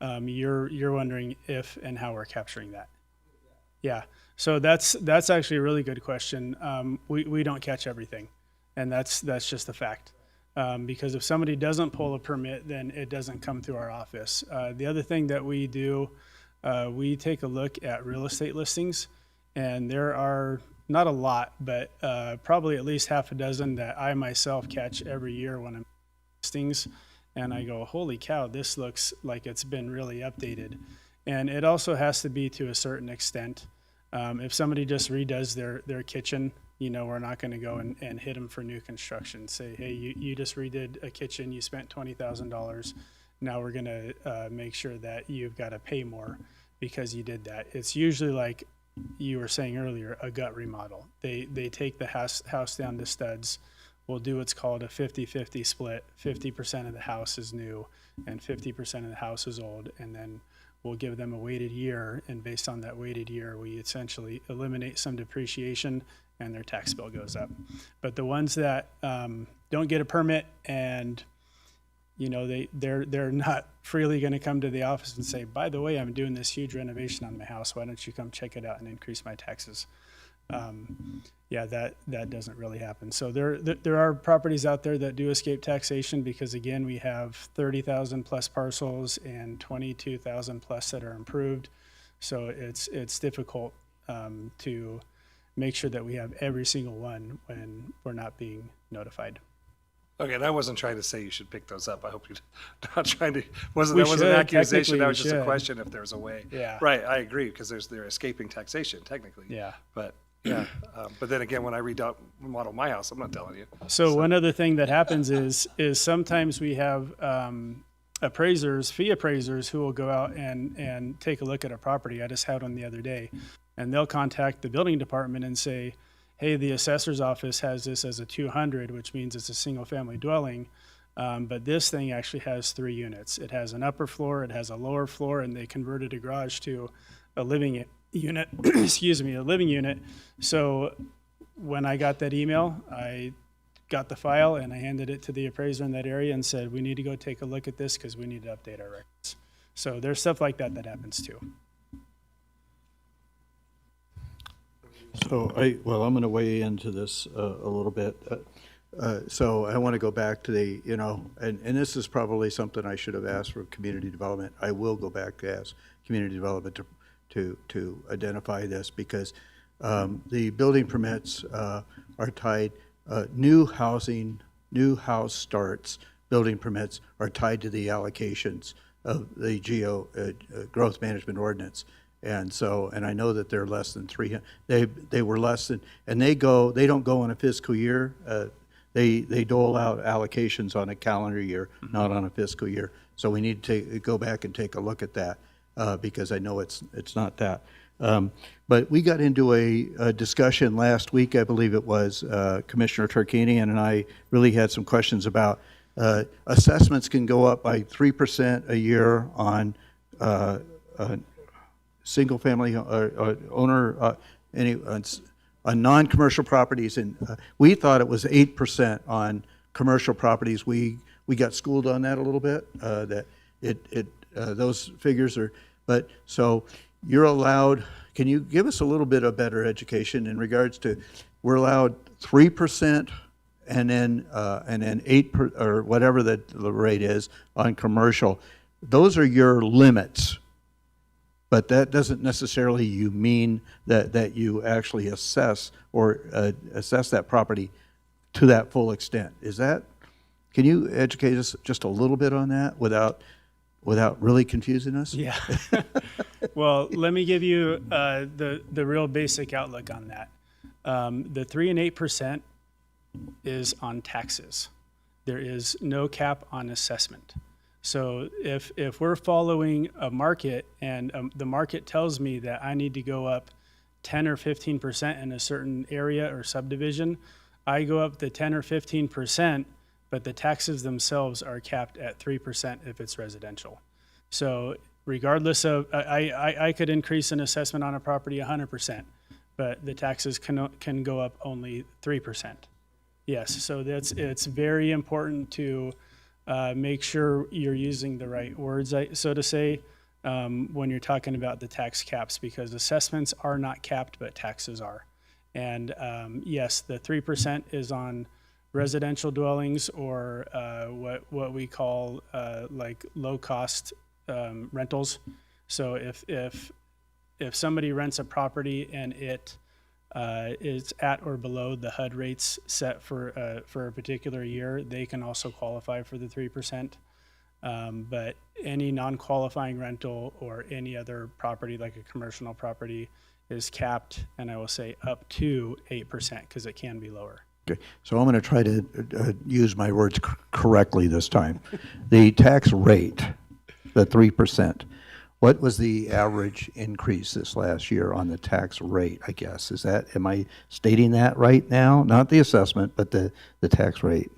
you're wondering if and how we're capturing that. Yeah. So that's actually a really good question. We don't catch everything, and that's just a fact. Because if somebody doesn't pull a permit, then it doesn't come through our office. The other thing that we do, we take a look at real estate listings, and there are not a lot, but probably at least half a dozen that I myself catch every year when I'm listings. And I go, holy cow, this looks like it's been really updated. And it also has to be to a certain extent. If somebody just redoes their kitchen, we're not going to go and hit them for new construction. Say, hey, you just redid a kitchen, you spent $20,000. Now we're going to make sure that you've got to pay more because you did that. It's usually like you were saying earlier, a gut remodel. They take the house down to studs. We'll do what's called a 50-50 split. 50% of the house is new and 50% of the house is old. And then we'll give them a weighted year. And based on that weighted year, we essentially eliminate some depreciation and their tax bill goes up. But the ones that don't get a permit and they're not freely going to come to the office and say, by the way, I'm doing this huge renovation on my house. Why don't you come check it out and increase my taxes? That doesn't really happen. So there are properties out there that do escape taxation because, again, we have 30,000 plus parcels and 22,000 plus that are improved. So it's difficult to make sure that we have every single one when we're not being notified. Okay, and I wasn't trying to say you should pick those up. I hope you're not trying to. That wasn't an accusation. That was just a question if there's a way. Yeah. Right, I agree because they're escaping taxation technically. Yeah. But yeah, but then again, when I remodel my house, I'm not telling you. So one other thing that happens is sometimes we have fee appraisers who will go out and take a look at a property. I just had one the other day, and they'll contact the building department and say, hey, the assessor's office has this as a 200, which means it's a single family dwelling. But this thing actually has 3 units. It has an upper floor, it has a lower floor, and they converted a garage to a living unit, a living unit. So when I got that email, I got the file and I handed it to the appraiser in that area and said, we need to go take a look at this because we need to update our records. So there's stuff like that happens too. So I'm going to weigh into this a little bit. So I want to go back to the, and this is probably something I should have asked for community development. I will go back to ask community development to identify this because the building permits are tied, new house starts, building permits are tied to the allocations of the growth management ordinance. And so, and I know that they're less than 300, they were less than, and they don't go on a fiscal year. They dole out allocations on a calendar year, not on a fiscal year. So we need to go back and take a look at that, because I know it's not that. But we got into a discussion last week, I believe it was, Commissioner Tarkanian and I really had some questions about assessments can go up by 3% a year on single-family owner, on non-commercial properties, and we thought it was 8% on commercial properties. We got schooled on that a little bit, that those figures are, but so you're allowed, can you give us a little bit of better education in regards to, we're allowed 3% and then 8% or whatever the rate is on commercial. Those are your limits. But that doesn't necessarily mean that you actually assess or assess that property to that full extent. Is that, can you educate us just a little bit on that without really confusing us? Yeah. Well, let me give you the real basic outlook on that. The 3 and 8% is on taxes. There is no cap on assessment. So if we're following a market and the market tells me that I need to go up 10 or 15% in a certain area or subdivision, I go up the 10 or 15%, but the taxes themselves are capped at 3% if it's residential. So regardless of, I could increase an assessment on a property 100%, but the taxes can go up only 3%. Yes, so it's very important to make sure you're using the right words, so to say, when you're talking about the tax caps, because assessments are not capped, but taxes are. And yes, the 3% is on residential dwellings or what we call like low-cost rentals. So if somebody rents a property and it is at or below the HUD rates set for a particular year, they can also qualify for the 3%. But any non-qualifying rental or any other property like a commercial property is capped, and I will say up to 8% because it can be lower. Okay, so I'm going to try to use my words correctly this time. The tax rate, the 3%, what was the average increase this last year on the tax rate, I guess? Is that, am I stating that right now? Not the assessment, but the tax rate.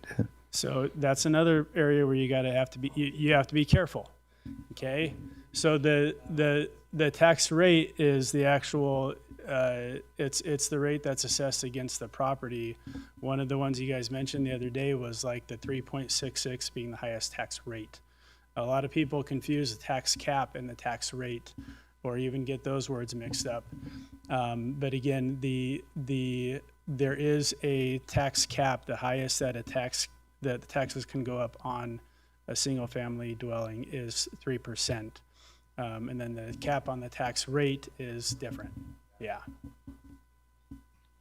So that's another area where you have to be careful. Okay? So the tax rate is the actual it's the rate that's assessed against the property. One of the ones you guys mentioned the other day was like the 3.66 being the highest tax rate. A lot of people confuse the tax cap and the tax rate, or even get those words mixed up. But again, there is a tax cap. The highest that the taxes can go up on a single-family dwelling is 3%, and then the cap on the tax rate is different. Yeah.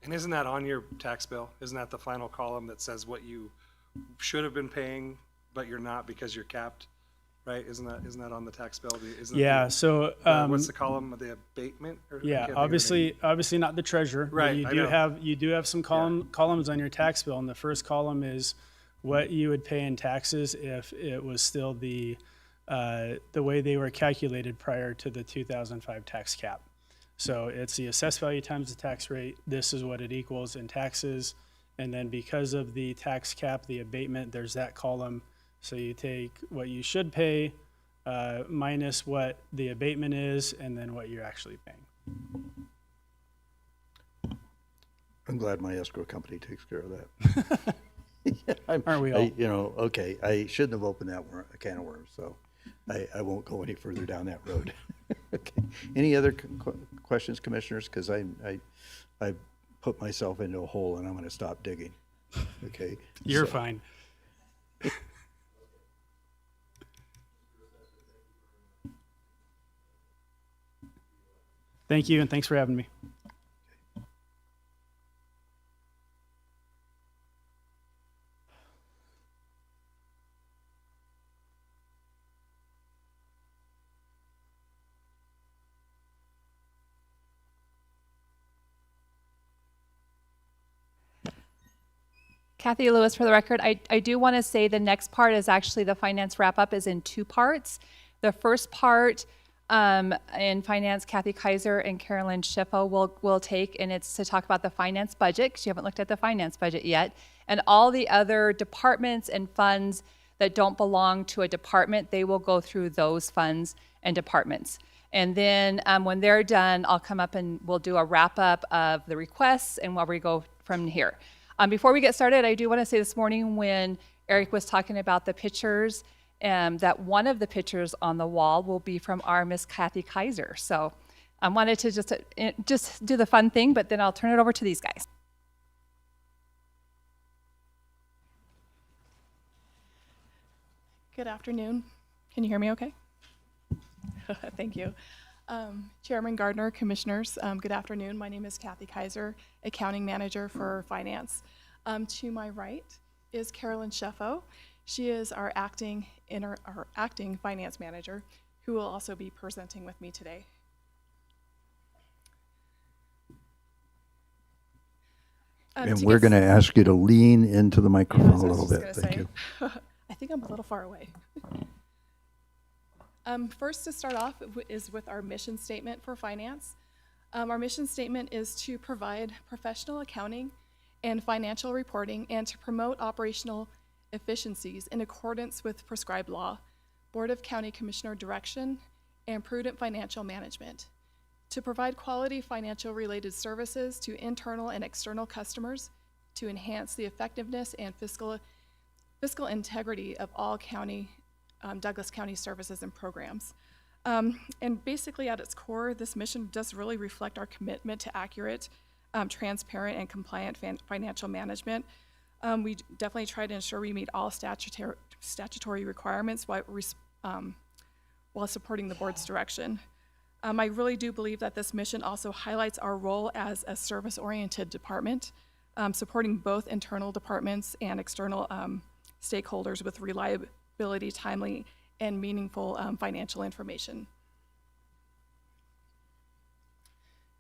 And isn't that on your tax bill? Isn't that the final column that says what you should have been paying, but you're not because you're capped? Right? Isn't that on the tax bill? Yeah. So what's the column of the abatement? Yeah. Obviously not the treasurer. Right. You do have some columns on your tax bill, and the first column is what you would pay in taxes if it was still the way they were calculated prior to the 2005 tax cap. So it's the assessed value times the tax rate. This is what it equals in taxes, and then because of the tax cap, the abatement, there's that column. So you take what you should pay minus what the abatement is, and then what you're actually paying. I'm glad my escrow company takes care of that. Aren't we all? Okay, I shouldn't have opened that can of worms, so I won't go any further down that road. Okay. Any other questions, commissioners? Because I put myself into a hole and I'm going to stop digging. Okay. You're fine. Thank you, and thanks for having me. Kathy Lewis for the record. I do want to say the next part is actually the finance wrap-up is in two parts. The first part in finance, Kathy Kaiser and Carolyn Schiffo will take, and it's to talk about the finance budget, because you haven't looked at the finance budget yet, and all the other departments and funds that don't belong to a department, they will go through those funds and departments. And then when they're done, I'll come up and we'll do a wrap-up of the requests and where we go from here. Before we get started, I do want to say this morning when Eric was talking about the pictures, that one of the pictures on the wall will be from our Miss Kathy Kaiser. So I wanted to just do the fun thing, but then I'll turn it over to these guys. Good afternoon. Can you hear me okay? Thank you. Chairman Gardner, Commissioners, good afternoon. My name is Kathy Kaiser, Accounting Manager for Finance. To my right is Carolyn Schiffo. She is our acting Finance Manager, who will also be presenting with me today. And we're going to ask you to lean into the microphone a little bit. Thank you. I think I'm a little far away. First, to start off is with our mission statement for finance. Our mission statement is to provide professional accounting and financial reporting and to promote operational efficiencies in accordance with prescribed law, Board of County Commissioner direction, and prudent financial management. To provide quality financial related services to internal and external customers to enhance the effectiveness and fiscal integrity of all Douglas County services and programs. And basically at its core, this mission does really reflect our commitment to accurate, transparent, and compliant financial management. We definitely try to ensure we meet all statutory requirements while supporting the board's direction. I really do believe that this mission also highlights our role as a service-oriented department, supporting both internal departments and external stakeholders with reliability, timely, and meaningful financial information.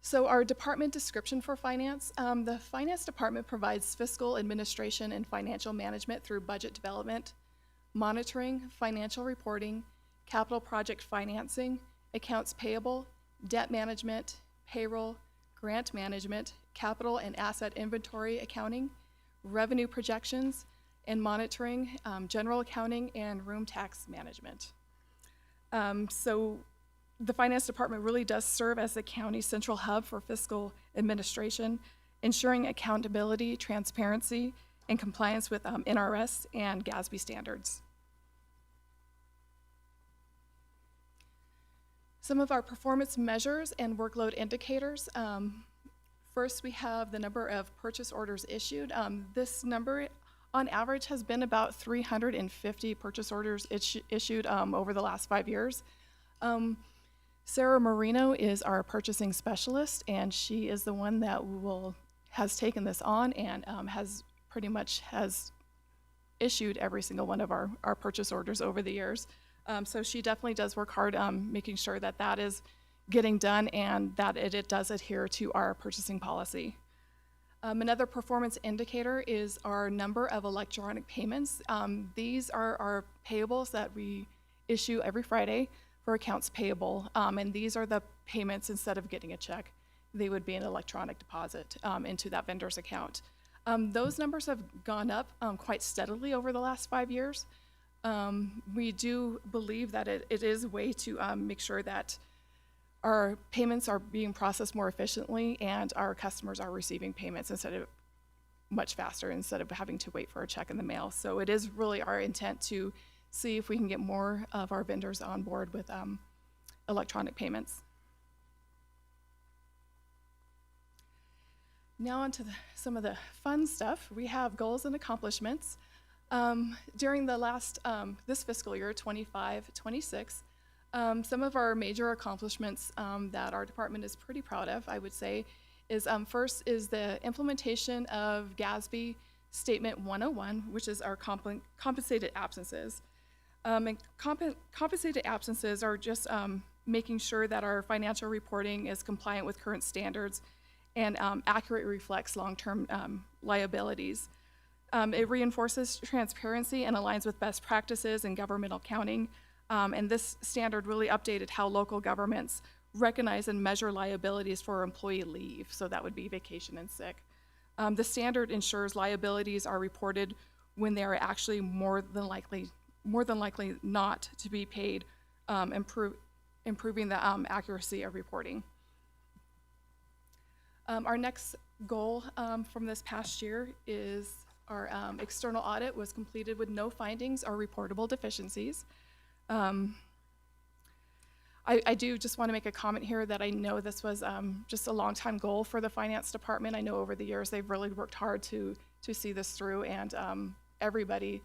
So our department description for finance, the finance department provides fiscal administration and financial management through budget development, monitoring, financial reporting, capital project financing, accounts payable, debt management, payroll, grant management, capital and asset inventory accounting, revenue projections, and monitoring, general accounting, and room tax management. So the finance department really does serve as the county's central hub for fiscal administration, ensuring accountability, transparency, and compliance with NRS and GASB standards. Some of our performance measures and workload indicators. First, we have the number of purchase orders issued. This number, on average, has been about 350 purchase orders issued over the last 5 years. Sarah Marino is our purchasing specialist, and she is the one that has taken this on and has issued every single one of our purchase orders over the years. So she definitely does work hard making sure that that is getting done and that it does adhere to our purchasing policy. Another performance indicator is our number of electronic payments. These are our payables that we issue every Friday for accounts payable, and these are the payments instead of getting a check. They would be an electronic deposit into that vendor's account. Those numbers have gone up quite steadily over the last 5 years. We do believe that it is a way to make sure that our payments are being processed more efficiently and our customers are receiving payments much faster instead of having to wait for a check in the mail. So it is really our intent to see if we can get more of our vendors on board with electronic payments. Now on to some of the fun stuff. We have goals and accomplishments. During the last, this fiscal year, 25-26, some of our major accomplishments that our department is pretty proud of, I would say, is first is the implementation of GASB Statement 101, which is our compensated absences. And compensated absences are just making sure that our financial reporting is compliant with current standards and accurately reflects long-term liabilities. It reinforces transparency and aligns with best practices in governmental accounting. And this standard really updated how local governments recognize and measure liabilities for employee leave. So that would be vacation and sick. The standard ensures liabilities are reported when they are actually more than likely not to be paid, improving the accuracy of reporting. Our next goal from this past year is our external audit was completed with no findings or reportable deficiencies. I do just want to make a comment here that I know this was just a long time goal for the finance department. I know over the years they've really worked hard to see this through, and everybody,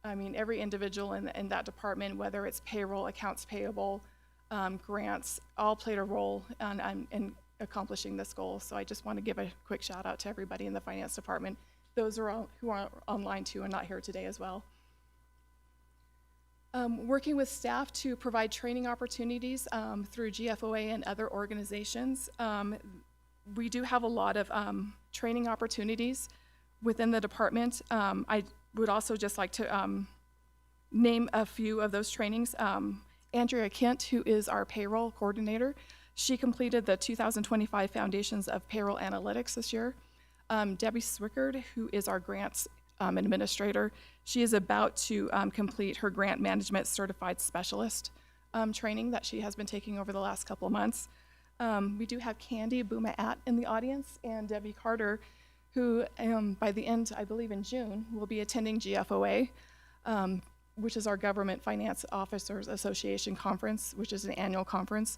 I mean every individual in that department, whether it's payroll, accounts payable, grants, all played a role in accomplishing this goal. So I just want to give a quick shout out to everybody in the finance department, those who are online too and not here today as well. Working with staff to provide training opportunities through GFOA and other organizations. We do have a lot of training opportunities within the department. I would also just like to name a few of those trainings. Andrea Kent, who is our payroll coordinator, she completed the 2025 Foundations of Payroll Analytics this year. Debbie Swickard, who is our grants administrator, she is about to complete her grant management certified specialist training that she has been taking over the last couple of months. We do have Candy Boomaat in the audience and Debbie Carter, who by the end, I believe in June, will be attending GFOA, which is our Government Finance Officers Association conference, which is an annual conference.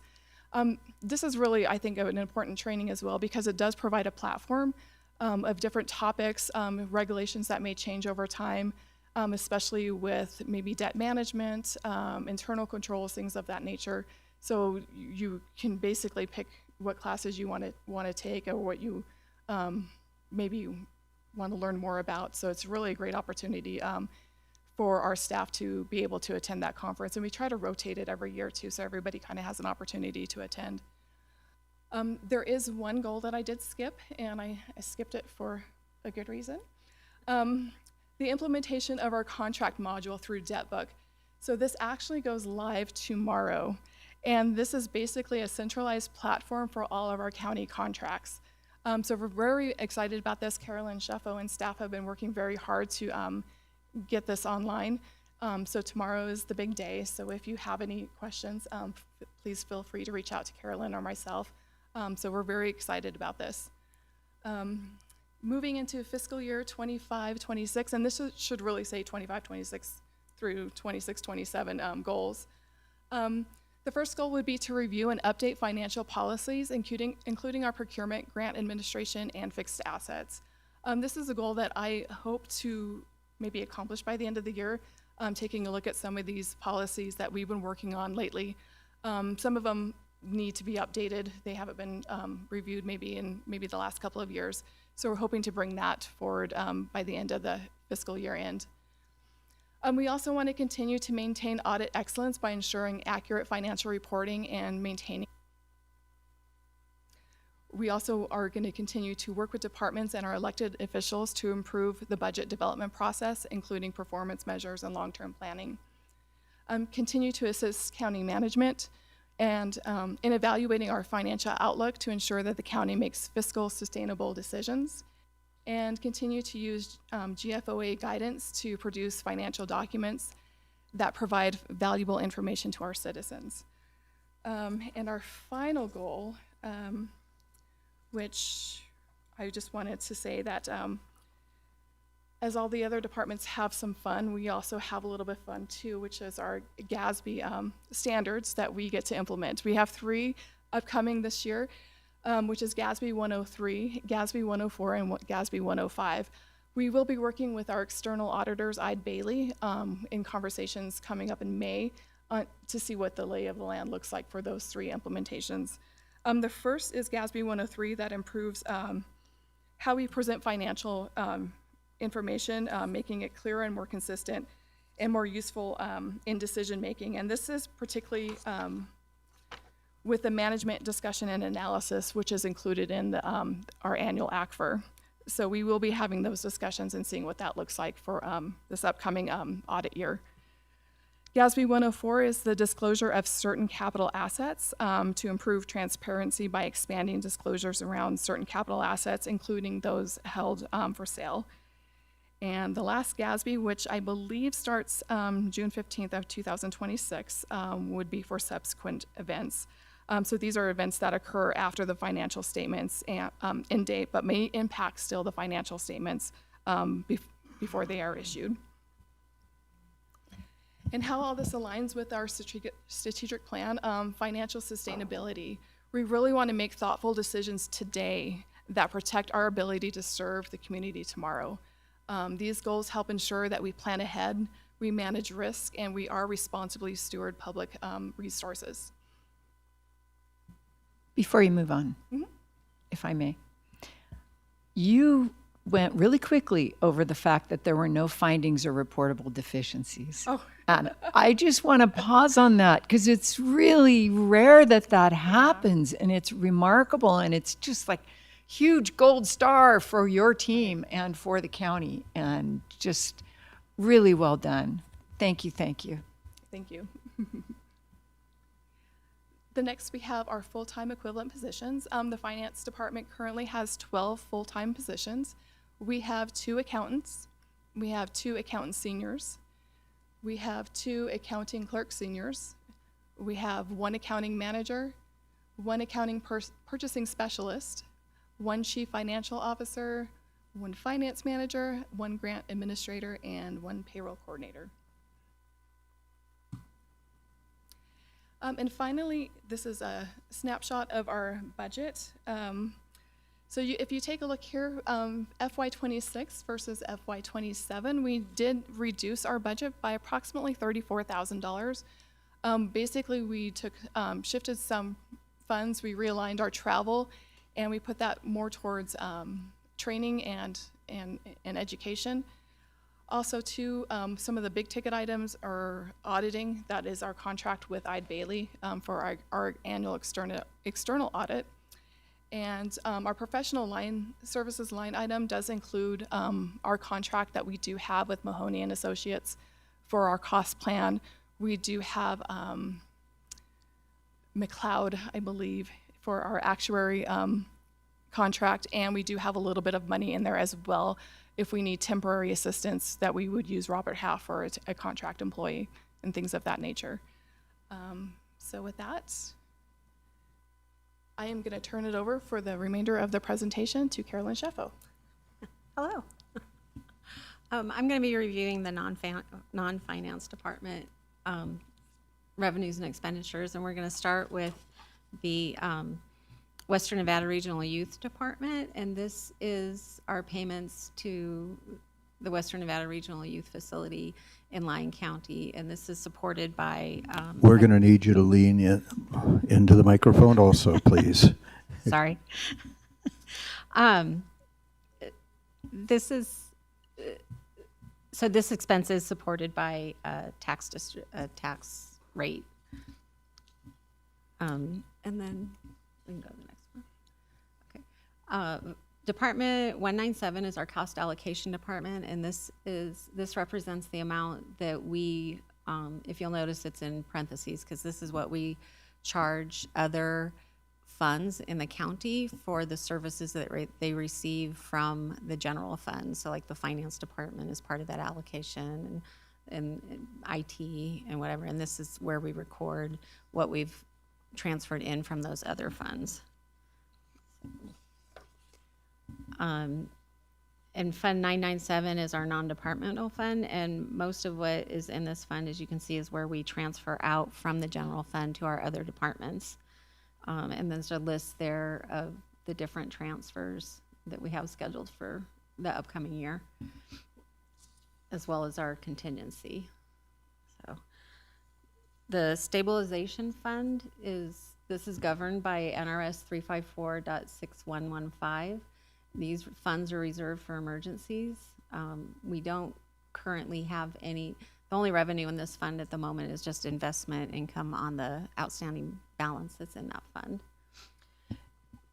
This is really, I think, an important training as well because it does provide a platform of different topics, regulations that may change over time, especially with maybe debt management, internal controls, things of that nature. So you can basically pick what classes you want to take or what you maybe want to learn more about. So it's really a great opportunity for our staff to be able to attend that conference. And we try to rotate it every year too, so everybody kind of has an opportunity to attend. There is one goal that I did skip, and I skipped it for a good reason. The implementation of our contract module through DebtBook. So this actually goes live tomorrow, and this is basically a centralized platform for all of our county contracts. So we're very excited about this. Carolyn Sheffo and staff have been working very hard to get this online. So tomorrow is the big day, so if you have any questions, please feel free to reach out to Carolyn or myself. So we're very excited about this. Moving into fiscal year 25-26, and this should really say 25-26 through 26-27 goals. The first goal would be to review and update financial policies, including our procurement, grant administration, and fixed assets. This is a goal that I hope to maybe accomplish by the end of the year, taking a look at some of these policies that we've been working on lately. Some of them need to be updated. They haven't been reviewed maybe in the last couple of years. So we're hoping to bring that forward by the end of the fiscal year end. We also want to continue to maintain audit excellence by ensuring accurate financial reporting and maintaining. We also are going to continue to work with departments and our elected officials to improve the budget development process, including performance measures and long-term planning. Continue to assist county management and in evaluating our financial outlook to ensure that the county makes fiscal sustainable decisions, and continue to use GFOA guidance to produce financial documents that provide valuable information to our citizens. And our final goal, which I just wanted to say that as all the other departments have some fun, we also have a little bit of fun too, which is our GASB standards that we get to implement. We have 3 upcoming this year, which is GASB 103, GASB 104, and GASB 105. We will be working with our external auditors, Eide Bailey, in conversations coming up in May to see what the lay of the land looks like for those 3 implementations. The first is GASB 103 that improves how we present financial information, making it clearer and more consistent and more useful in decision making. And this is particularly with the management discussion and analysis, which is included in the, our annual ACFR. So we will be having those discussions and seeing what that looks like for this upcoming audit year. GASB 104 is the disclosure of certain capital assets to improve transparency by expanding disclosures around certain capital assets, including those held for sale. And the last GASB, which I believe starts June 15th of 2026, would be for subsequent events. So these are events that occur after the financial statements end date, but may impact still the financial statements before they are issued. And how all this aligns with our strategic plan, financial sustainability. We really want to make thoughtful decisions today that protect our ability to serve the community tomorrow. These goals help ensure that we plan ahead, we manage risk, and we are responsibly steward public resources. Before you move on, if I may, you went really quickly over the fact that there were no findings or reportable deficiencies. Oh. And I just want to pause on that because it's really rare that that happens, and it's remarkable, and it's just like huge gold star for your team and for the county, and just really well done. Thank you, thank you. Thank you. The next we have our full-time equivalent positions. The finance department currently has 12 full-time positions. We have 2 accountants. We have 2 accountant seniors. We have 2 accounting clerk seniors. We have 1 accounting manager, 1 accounting purchasing specialist, 1 chief financial officer, 1 finance manager, 1 grant administrator, and 1 payroll coordinator. And finally, this is a snapshot of our budget. So if you take a look here, FY26 versus FY27, we did reduce our budget by approximately $34,000. Basically, we shifted some funds, we realigned our travel, and we put that more towards training and education. Also, too, some of the big ticket items are auditing. That is our contract with Eide Bailly for our annual external audit. And our professional services line item does include our contract that we do have with Mahoney and Associates for our cost plan. We do have McLeod, I believe, for our actuary contract, and we do have a little bit of money in there as well if we need temporary assistance that we would use Robert Half for a contract employee and things of that nature. So with that, I am going to turn it over for the remainder of the presentation to Carolyn Sheffo. Hello. I'm going to be reviewing the non-finance department revenues and expenditures, and we're going to start with the Western Nevada Regional Youth Department, and this is our payments to the Western Nevada Regional Youth Facility in Lyon County, and this is supported by... We're going to need you to lean into the microphone also, please. Sorry. This is... So this expense is supported by a tax rate. And then we can go to the next one. Okay. Department 197 is our cost allocation department, and this represents the amount that we, if you'll notice, it's in parentheses because this is what we charge other funds in the county for the services that they receive from the general fund. So like the finance department is part of that allocation, and IT and whatever, and this is where we record what we've transferred in from those other funds. And Fund 997 is our non-departmental fund, and most of what is in this fund, as you can see, is where we transfer out from the general fund to our other departments. And there's a list there of the different transfers that we have scheduled for the upcoming year, as well as our contingency. So the stabilization fund is governed by NRS 354.6115. These funds are reserved for emergencies. We don't currently have any, the only revenue in this fund at the moment is just investment income on the outstanding balance that's in that fund.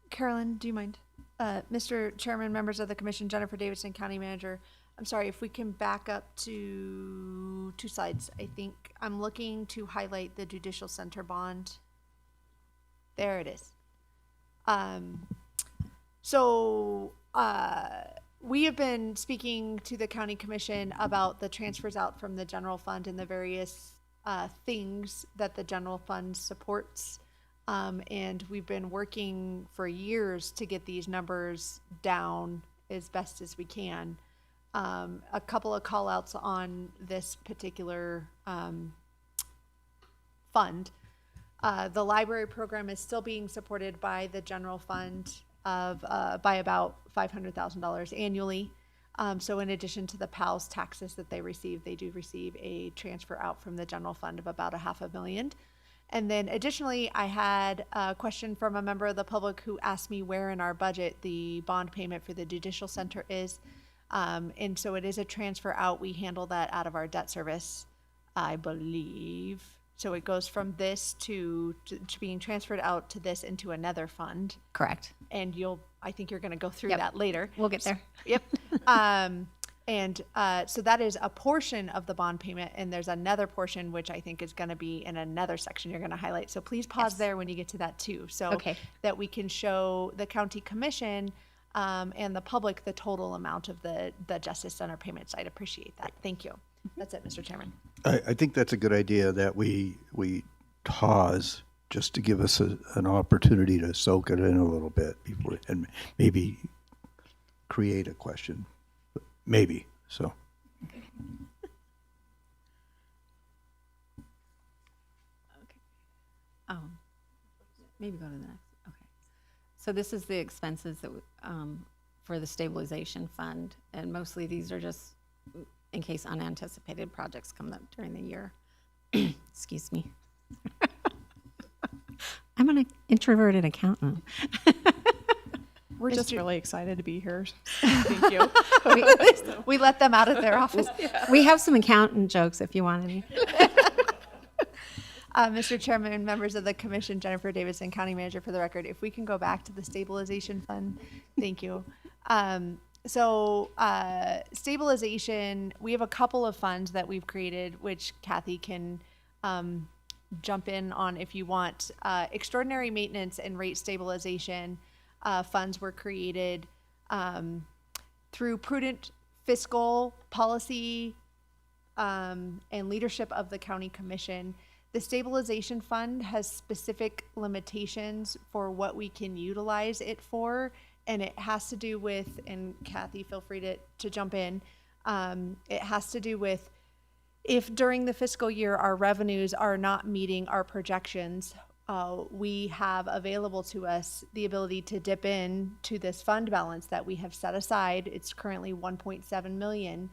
Carolyn, do you mind? Mr. Chairman, members of the commission, Jennifer Davidson, County Manager. I'm sorry, if we can back up to 2 slides. I think I'm looking to highlight the judicial center bond. There it is. We have been speaking to the county commission about the transfers out from the general fund and the various things that the general fund supports. And we've been working for years to get these numbers down as best as we can. A couple of call outs on this particular fund. The library program is still being supported by the general fund of by about $500,000 annually. So in addition to the PALS taxes that they receive, they do receive a transfer out from the general fund of about $500,000. And then additionally, I had a question from a member of the public who asked me where in our budget the bond payment for the judicial center is. And so it is a transfer out. We handle that out of our debt service, I believe. So it goes from this to being transferred out to this into another fund. Correct. And I think you're going to go through Yep. that later. We'll get there. Yep. So that is a portion of the bond payment, and there's another portion which I think is going to be in another section you're going to highlight. So please pause there when you get to that too, so Okay. that we can show the county commission and the public the total amount of the Justice Center payments. I'd appreciate that. Thank you. That's it, Mr. Chairman. I think that's a good idea that we pause just to give us an opportunity to soak it in a little bit before, and maybe create a question. Maybe, so. Maybe go to the next. Okay. So this is the expenses that for the stabilization fund, and mostly these are just in case unanticipated projects come up during the year. Excuse me. I'm an introverted accountant. We're just really excited to be here. Thank you. We let them out of their office. We have some accountant jokes if you want any. Mr. Chairman and members of the commission, Jennifer Davidson, County Manager, for the record, if we can go back to the stabilization fund, thank you. Stabilization, we have a couple of funds that we've created, which Kathy can jump in on if you want. Extraordinary maintenance and rate stabilization funds were created through prudent fiscal policy and leadership of the county commission. The stabilization fund has specific limitations for what we can utilize it for, and it has to do with, and Kathy, feel free to jump in, it has to do with if during the fiscal year our revenues are not meeting our projections, we have available to us the ability to dip in to this fund balance that we have set aside. It's currently 1.7 million.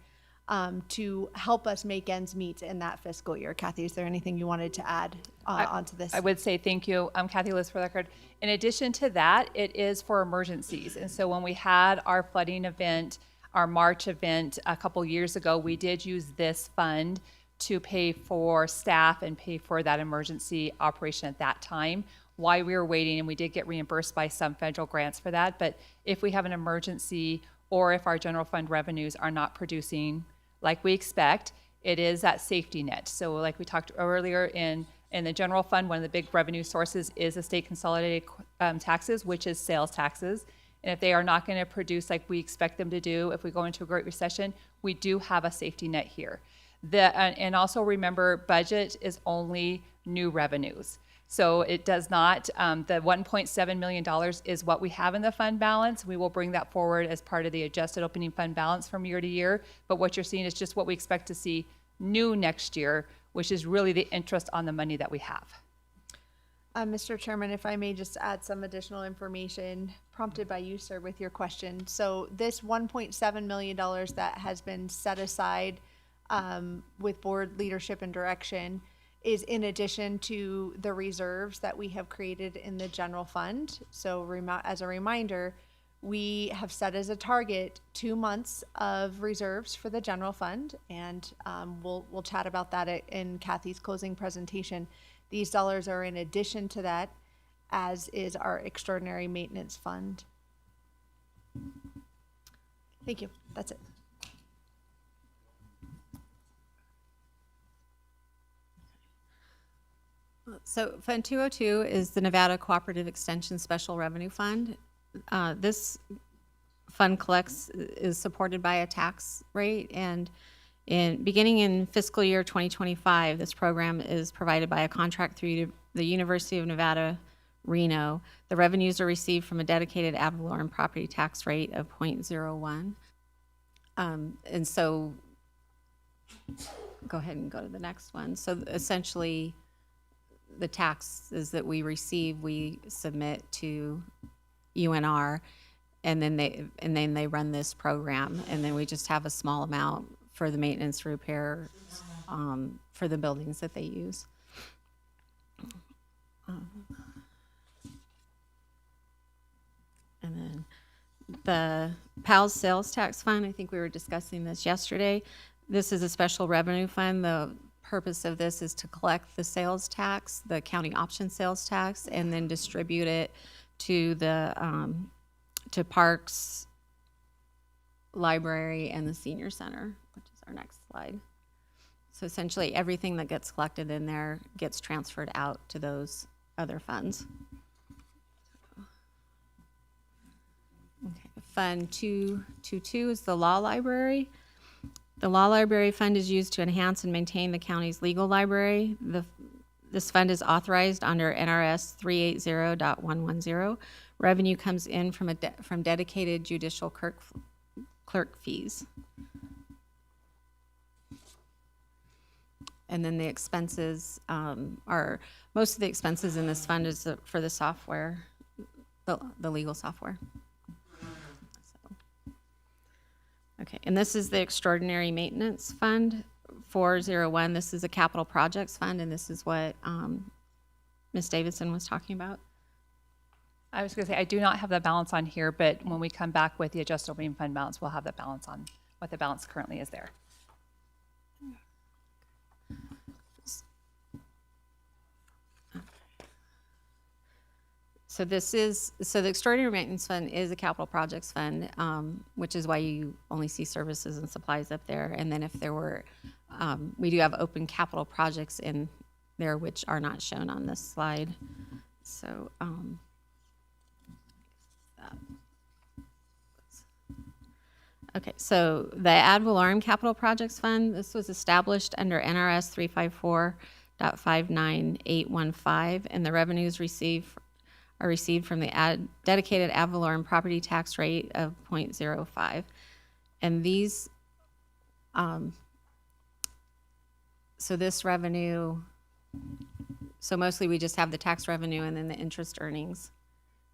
To help us make ends meet in that fiscal year. Kathy, is there anything you wanted to add onto this? I would say thank you. Kathy Liz, for the record. In addition to that, it is for emergencies. And so when we had our flooding event, our March event a couple years ago, we did use this fund to pay for staff and pay for that emergency operation at that time while we were waiting, and we did get reimbursed by some federal grants for that. But if we have an emergency or if our general fund revenues are not producing like we expect, it is that safety net. So like we talked earlier in the general fund, one of the big revenue sources is the state consolidated taxes, which is sales taxes. And if they are not going to produce like we expect them to do, if we go into a Great Recession, we do have a safety net here. And also remember, budget is only new revenues. So it does not, the $1.7 million is what we have in the fund balance. We will bring that forward as part of the adjusted opening fund balance from year to year. But what you're seeing is just what we expect to see new next year, which is really the interest on the money that we have. Mr. Chairman, if I may just add some additional information prompted by you, sir, with your question. So this $1.7 million that has been set aside with board leadership and direction is in addition to the reserves that we have created in the general fund. So as a reminder, we have set as a target 2 months of reserves for the general fund, and we'll chat about that in Kathy's closing presentation. These dollars are in addition to that, as is our extraordinary maintenance fund. Thank you. That's it. So Fund 202 is the Nevada Cooperative Extension Special Revenue Fund. This fund is supported by a tax rate, and beginning in fiscal year 2025, this program is provided by a contract through the University of Nevada, Reno. The revenues are received from a dedicated ad valorem property tax rate of 0.01. And so, go ahead and go to the next one. So essentially, the taxes that we receive, we submit to UNR, and then they run this program, and then we just have a small amount for the maintenance repair for the buildings that they use. And then the PALS Sales Tax Fund, I think we were discussing this yesterday. This is a special revenue fund. The purpose of this is to collect the sales tax, the county option sales tax, and then distribute it to the to parks, library, and the senior center, which is our next slide. So essentially, everything that gets collected in there gets transferred out to those other funds. Okay. Fund 222 is the law library. The Law Library Fund is used to enhance and maintain the county's legal library. This fund is authorized under NRS 380.110. Revenue comes in from dedicated judicial clerk fees. And then the expenses most of the expenses in this fund is for the software, the legal software. Okay, and this is the Extraordinary Maintenance Fund 401. This is a capital projects fund, and this is what Ms. Davidson was talking about. I was going to say, I do not have the balance on here, but when we come back with the adjustable main fund balance, we'll have the balance on what the balance currently is there. So the Extraordinary Maintenance Fund is a capital projects fund, which is why you only see services and supplies up there. And then if there were, we do have open capital projects in there, which are not shown on this slide. So, okay, so the Ad Valorem Capital Projects Fund, this was established under NRS 354.59815, and the revenues are received from the dedicated ad valorem property tax rate of 0.05. And these, so this revenue, so mostly we just have the tax revenue and then the interest earnings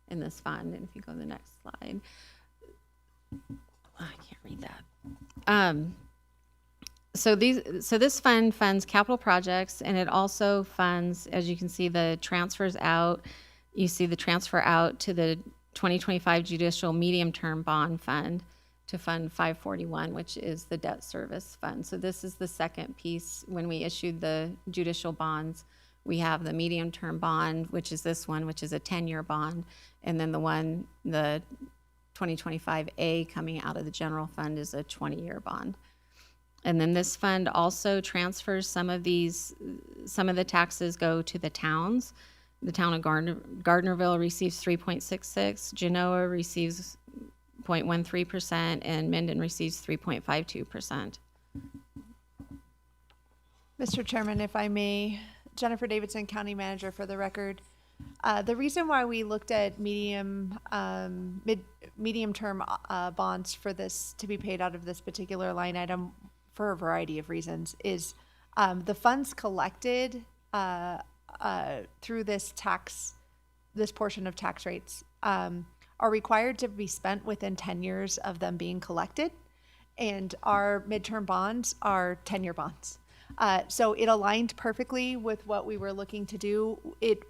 in this fund. And if you go to the next slide, I can't read that. So this fund funds capital projects, and it also funds, as you can see, the transfers out. You see the transfer out to the 2025 Judicial Medium-Term Bond Fund to Fund 541, which is the debt service fund. So this is the second piece. When we issued the judicial bonds, we have the medium-term bond, which is this one, which is a 10-year bond, and then the 2025A coming out of the general fund is a 20-year bond. And then this fund also transfers some of the taxes go to the towns. The town of Gardnerville receives 3.66, Genoa receives 0.13%, and Minden receives 3.52%. Mr. Chairman, if I may, Jennifer Davidson, County Manager for the record. The reason why we looked at medium-term bonds for this to be paid out of this particular line item for a variety of reasons is the funds collected through this portion of tax rates are required to be spent within 10 years of them being collected, and our midterm bonds are 10-year bonds. So it aligned perfectly with what we were looking to do.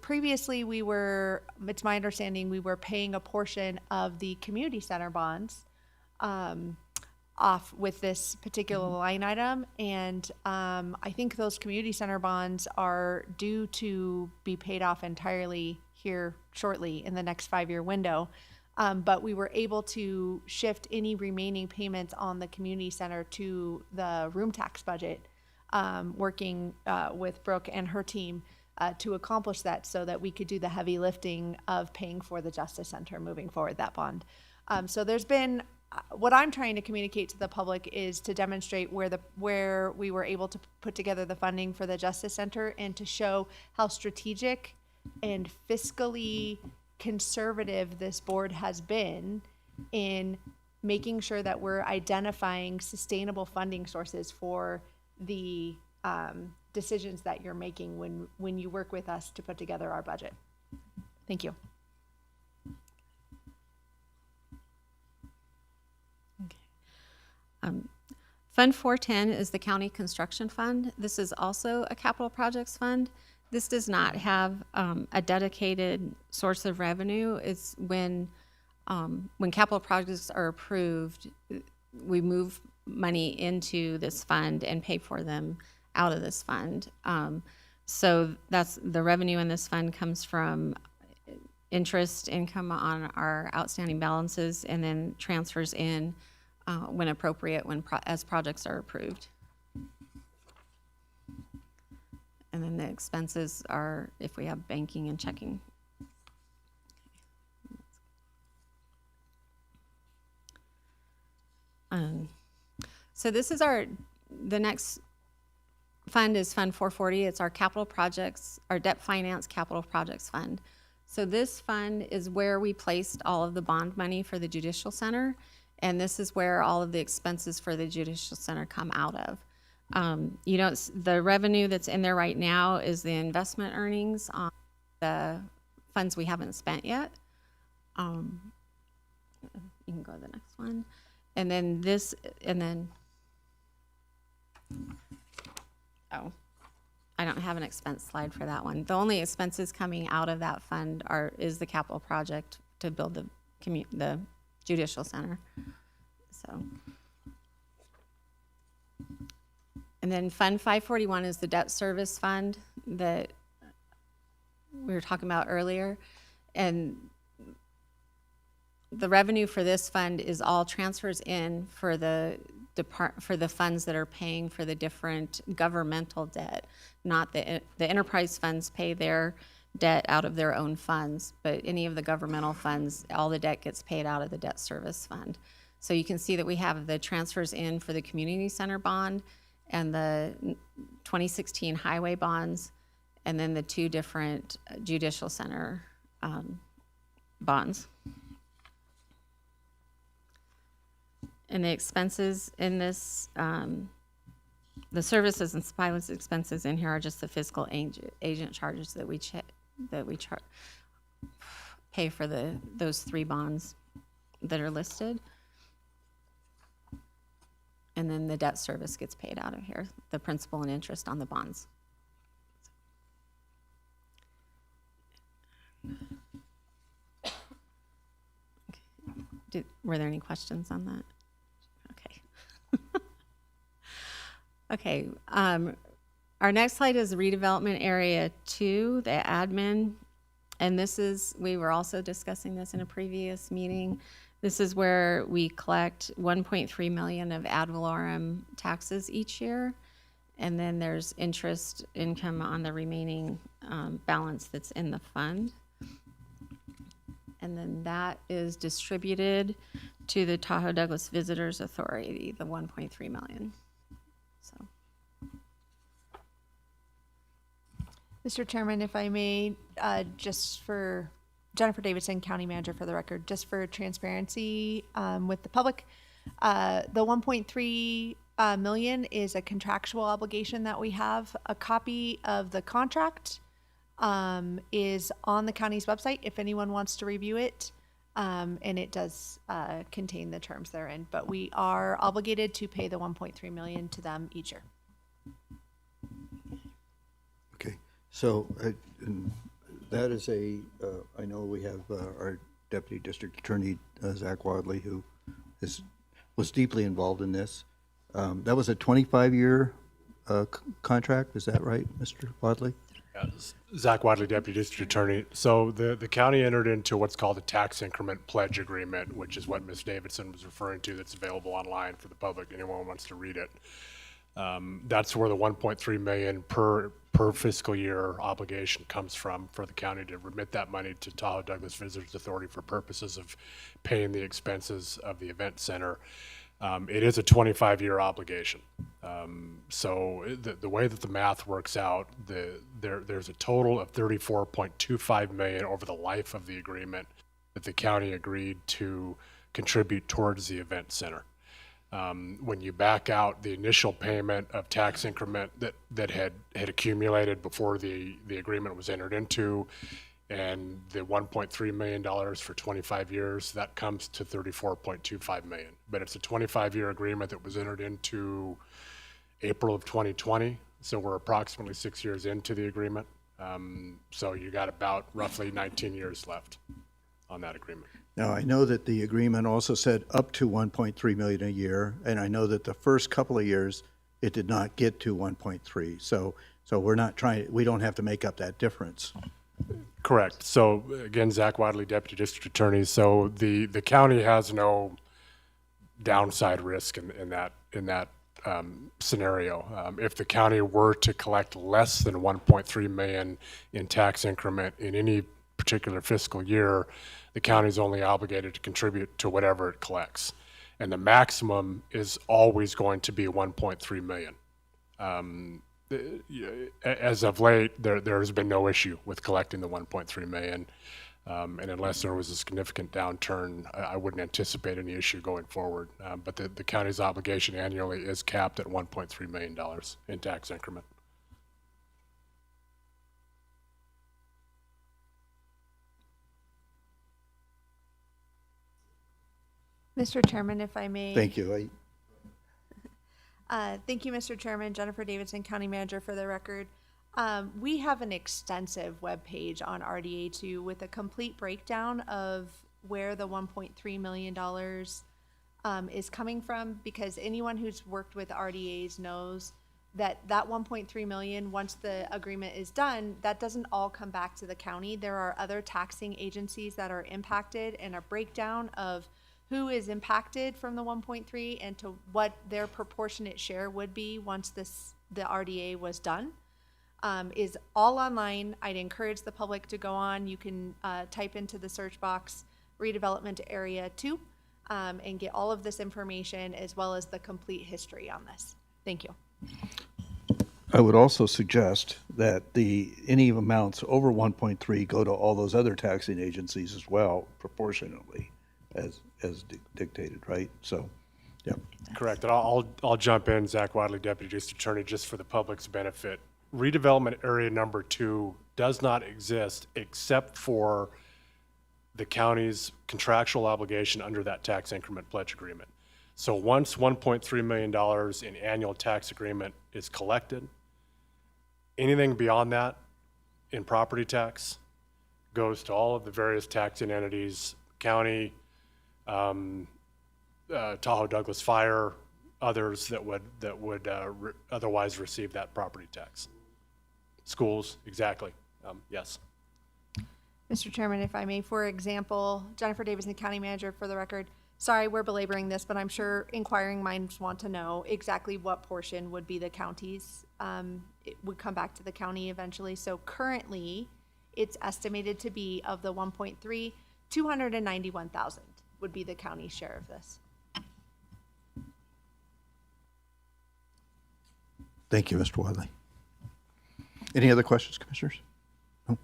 Previously, it's my understanding, we were paying a portion of the community center bonds off with this particular line item, and I think those community center bonds are due to be paid off entirely here shortly in the next 5-year window. But we were able to shift any remaining payments on the community center to the room tax budget, working with Brooke and her team to accomplish that so that we could do the heavy lifting of paying for the Justice Center moving forward, that bond. So there's been, what I'm trying to communicate to the public is to demonstrate where we were able to put together the funding for the Justice Center and to show how strategic and fiscally conservative this board has been in making sure that we're identifying sustainable funding sources for the decisions that you're making when you work with us to put together our budget. Thank you. Fund 410 is the county construction fund. This is also a capital projects fund. This does not have a dedicated source of revenue. It's when capital projects are approved, we move money into this fund and pay for them out of this fund. So that's the revenue in this fund comes from interest income on our outstanding balances and then transfers in when appropriate, as projects are approved. And then the expenses are if we have banking and checking. So this is the next fund is Fund 440. It's our capital projects, our debt finance capital projects fund. So this fund is where we placed all of the bond money for the Judicial Center. And this is where all of the expenses for the Judicial Center come out of. The revenue that's in there right now is the investment earnings on the funds we haven't spent yet. You can go to the next one. And then I don't have an expense slide for that one. The only expenses coming out of that fund is the capital project to build the Judicial Center. So, and then Fund 541 is the debt service fund that we were talking about earlier. And the revenue for this fund is all transfers in for the funds that are paying for the different governmental debt, not the enterprise funds pay their debt out of their own funds, but any of the governmental funds, all the debt gets paid out of the debt service fund. So you can see that we have the transfers in for the community center bond and the 2016 highway bonds, and then the two different Judicial Center bonds. And the expenses in this, the services and supplies expenses in here are just the fiscal agent charges that we pay for those three bonds that are listed. And then the debt service gets paid out of here, the principal and interest on the bonds. Were there any questions on that? Okay, our next slide is redevelopment area 2, the admin. And we were also discussing this in a previous meeting. This is where we collect 1.3 million of ad valorem taxes each year. And then there's interest income on the remaining balance that's in the fund. And then that is distributed to the Tahoe Douglas Visitors Authority, the 1.3 million. So, Mr. Chairman, if I may, just for Jennifer Davidson, County Manager for the record, just for transparency with the public, the 1.3 million is a contractual obligation that we have. A copy of the contract is on the county's website if anyone wants to review it. And it does contain the terms therein, but we are obligated to pay the 1.3 million to them each year. Okay, so that is I know we have our Deputy District Attorney, Zach Wadley, who was deeply involved in this. That was a 25-year contract, is that right, Mr. Wadley? Zach Wadley, Deputy District Attorney. So the county entered into what's called a tax increment pledge agreement, which is what Ms. Davidson was referring to, that's available online for the public, anyone who wants to read it. That's where the 1.3 million per fiscal year obligation comes from for the county to remit that money to Tahoe Douglas Visitors Authority for purposes of paying the expenses of the event center. It is a 25-year obligation. So the way that the math works out, there's a total of 34.25 million over the life of the agreement that the county agreed to contribute towards the event center. When you back out the initial payment of tax increment that had accumulated before the agreement was entered into, and the $1.3 million for 25 years, that comes to 34.25 million. But it's a 25-year agreement that was entered into April of 2020, so we're approximately 6 years into the agreement. So you got about roughly 19 years left on that agreement. Now, I know that the agreement also said up to 1.3 million a year, and I know that the first couple of years, it did not get to 1.3. So we're not trying, we don't have to make up that difference. Correct. So again, Zach Wadley, Deputy District Attorney. So the county has no downside risk in that scenario. If the county were to collect less than 1.3 million in tax increment in any particular fiscal year, the county is only obligated to contribute to whatever it collects, and the maximum is always going to be 1.3 million. As of late, there has been no issue with collecting the 1.3 million. And unless there was a significant downturn, I wouldn't anticipate any issue going forward. But the county's obligation annually is capped at $1.3 million in tax increment. Mr. Chairman, if I may. Thank you. Thank you, Mr. Chairman. Jennifer Davidson, County Manager for the record. We have an extensive webpage on RDA2 with a complete breakdown of where the $1.3 million is coming from, because anyone who's worked with RDAs knows that 1.3 million, once the agreement is done, that doesn't all come back to the county. There are other taxing agencies that are impacted, and a breakdown of who is impacted from the 1.3 and to what their proportionate share would be once the RDA was done is all online. I'd encourage the public to go on. You can type into the search box redevelopment area 2 and get all of this information as well as the complete history on this. Thank you. I would also suggest that any amounts over 1.3 go to all those other taxing agencies as well, proportionately, as dictated, right? So, yeah. Correct. And I'll jump in, Zach Wadley, Deputy District Attorney, just for the public's benefit. Redevelopment area number 2 does not exist except for the county's contractual obligation under that tax increment pledge agreement. So once $1.3 million in annual tax agreement is collected, anything beyond that in property tax goes to all of the various taxing entities, county, Tahoe Douglas Fire, others that would otherwise receive that property tax. Schools, exactly. Yes. Mr. Chairman, if I may, for example, Jennifer Davidson, County Manager for the record. Sorry, we're belaboring this, but I'm sure inquiring minds want to know exactly what portion would be the county's. It would come back to the county eventually. So currently, it's estimated to be of the 1.3, 291,000 would be the county share of this. Thank you, Mr. Wadley. Any other questions, Commissioners? No?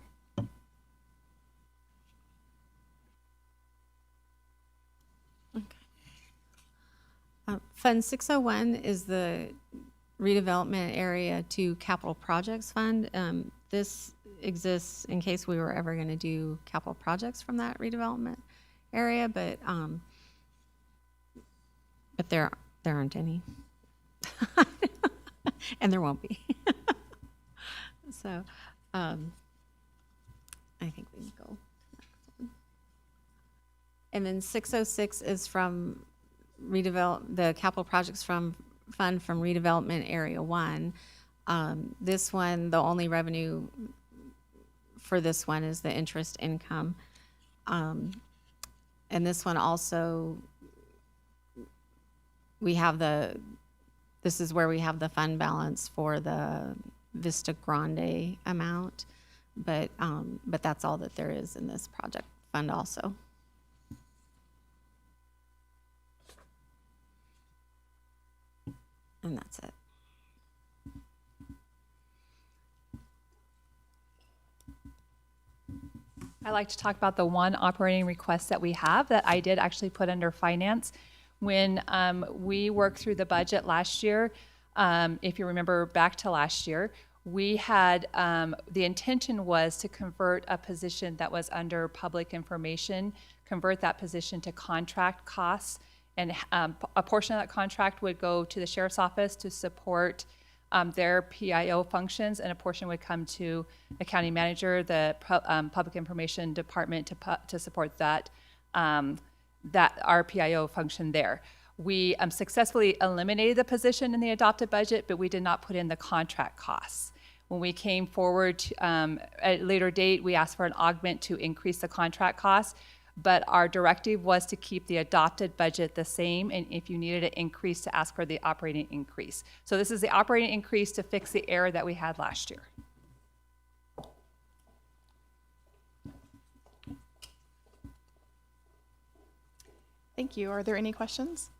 Fund 601 is the redevelopment area to capital projects fund. This exists in case we were ever going to do capital projects from that redevelopment area, but there aren't any, and there won't be. So I think we can go. And then 606 is from the capital projects fund from redevelopment area 1. This one, the only revenue for this one is the interest income. And this one also, this is where we have the fund balance for the Vista Grande amount, but that's all that there is in this project fund also. And that's it. I like to talk about the one operating request that we have that I did actually put under finance. When we worked through the budget last year, if you remember back to last year, we had, the intention was to convert a position that was under public information, convert that position to contract costs, and a portion of that contract would go to the sheriff's office to support their PIO functions, and a portion would come to the county manager, the public information department to support that our PIO function there. We successfully eliminated the position in the adopted budget, but we did not put in the contract costs. When we came forward at a later date, we asked for an augment to increase the contract costs, but our directive was to keep the adopted budget the same, and if you needed an increase, to ask for the operating increase. So this is the operating increase to fix the error that we had last year. Thank you. Are there any questions?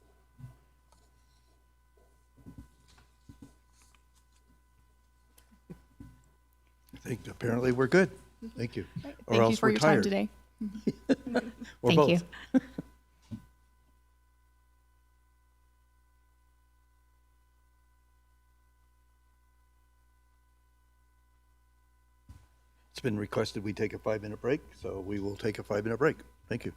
I think apparently we're good. Thank you. Or Thank you else for we're your tired. time today. Or Thank both. you. It's been requested we take a 5-minute break, so we will take a 5-minute break. Thank you.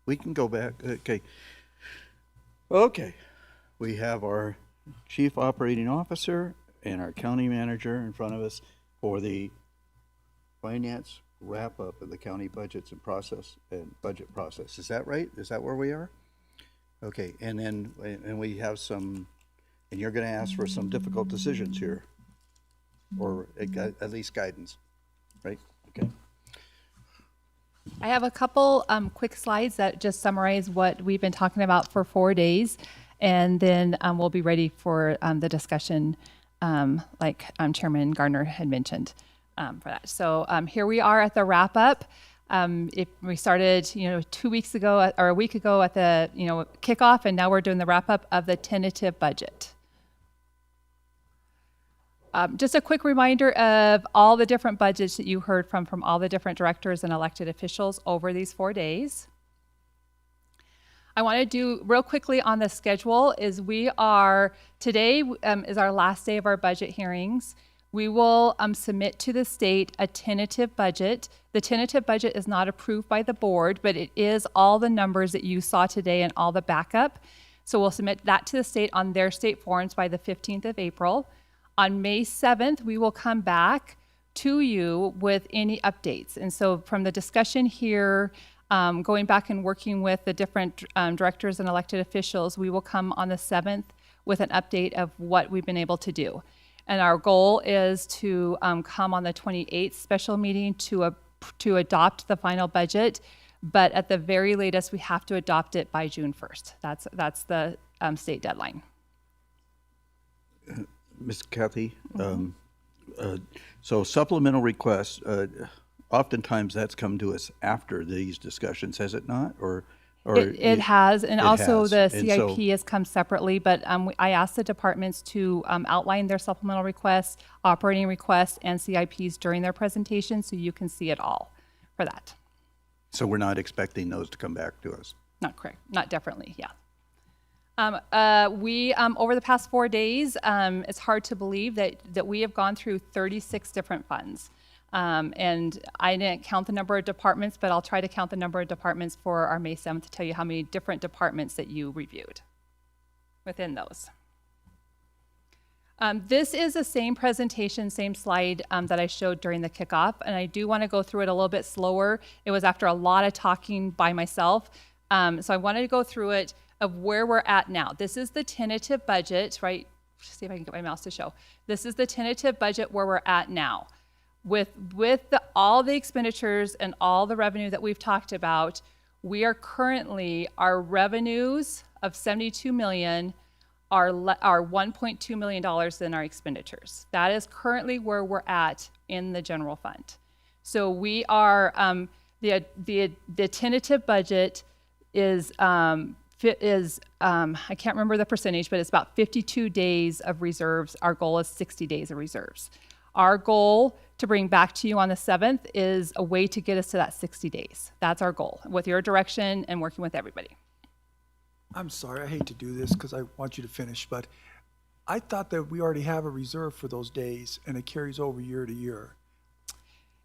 We can go back, okay. Okay, we have our chief operating officer and our county manager in front of us for the finance wrap-up of the county budgets and process, and budget process. Is that right? Is that where we are? Okay, and then, and we have some, and you're gonna ask for some difficult decisions here, or at least guidance, right? Okay. I have a couple quick slides that just summarize what we've been talking about for 4 days, and then we'll be ready for the discussion, like Chairman Gardner had mentioned for that. So here we are at the wrap up. If we started, 2 weeks ago or a week ago at the, kickoff, and now we're doing the wrap up of the tentative budget. Just a quick reminder of all the different budgets that you heard from all the different directors and elected officials over these 4 days. I want to do real quickly on the schedule is today is our last day of our budget hearings. We will submit to the state a tentative budget. The tentative budget is not approved by the board, but it is all the numbers that you saw today and all the backup. So we'll submit that to the state on their state forums by the 15th of April. On May 7th, we will come back to you with any updates. And so from the discussion here, going back and working with the different directors and elected officials, we will come on the 7th with an update of what we've been able to do. And our goal is to come on the 28th special meeting to adopt the final budget. But at the very latest, we have to adopt it by June 1st. That's the state deadline. Ms. Kathy, so supplemental requests, oftentimes that's come to us after these discussions, has it not? Or it has, and also has. the And CIP so- has come separately, but I asked the departments to outline their supplemental requests, operating requests, and CIPs during their presentation, so you can see it all for that. So we're not expecting those to come back to us? Not correct, not definitely, yeah. We, over the past 4 days, it's hard to believe that we have gone through 36 different funds. And I didn't count the number of departments, but I'll try to count the number of departments for our May 7th to tell you how many different departments that you reviewed within those. This is the same presentation, same slide that I showed during the kickoff, and I do want to go through it a little bit slower. It was after a lot of talking by myself, so I wanted to go through it of where we're at now. This is the tentative budget, right? See if I can get my mouse to show. This is the tentative budget where we're at now. With all the expenditures and all the revenue that we've talked about, we are currently, our revenues of $72 million are $1.2 million than our expenditures. That is currently where we're at in the general fund. So we are, the tentative budget is I can't remember the percentage, but it's about 52 days of reserves. Our goal is 60 days of reserves. Our goal to bring back to you on the 7th is a way to get us to that 60 days. That's our goal, with your direction and working with everybody. I'm sorry, I hate to do this because I want you to finish, but I thought that we already have a reserve for those days and it carries over year to year.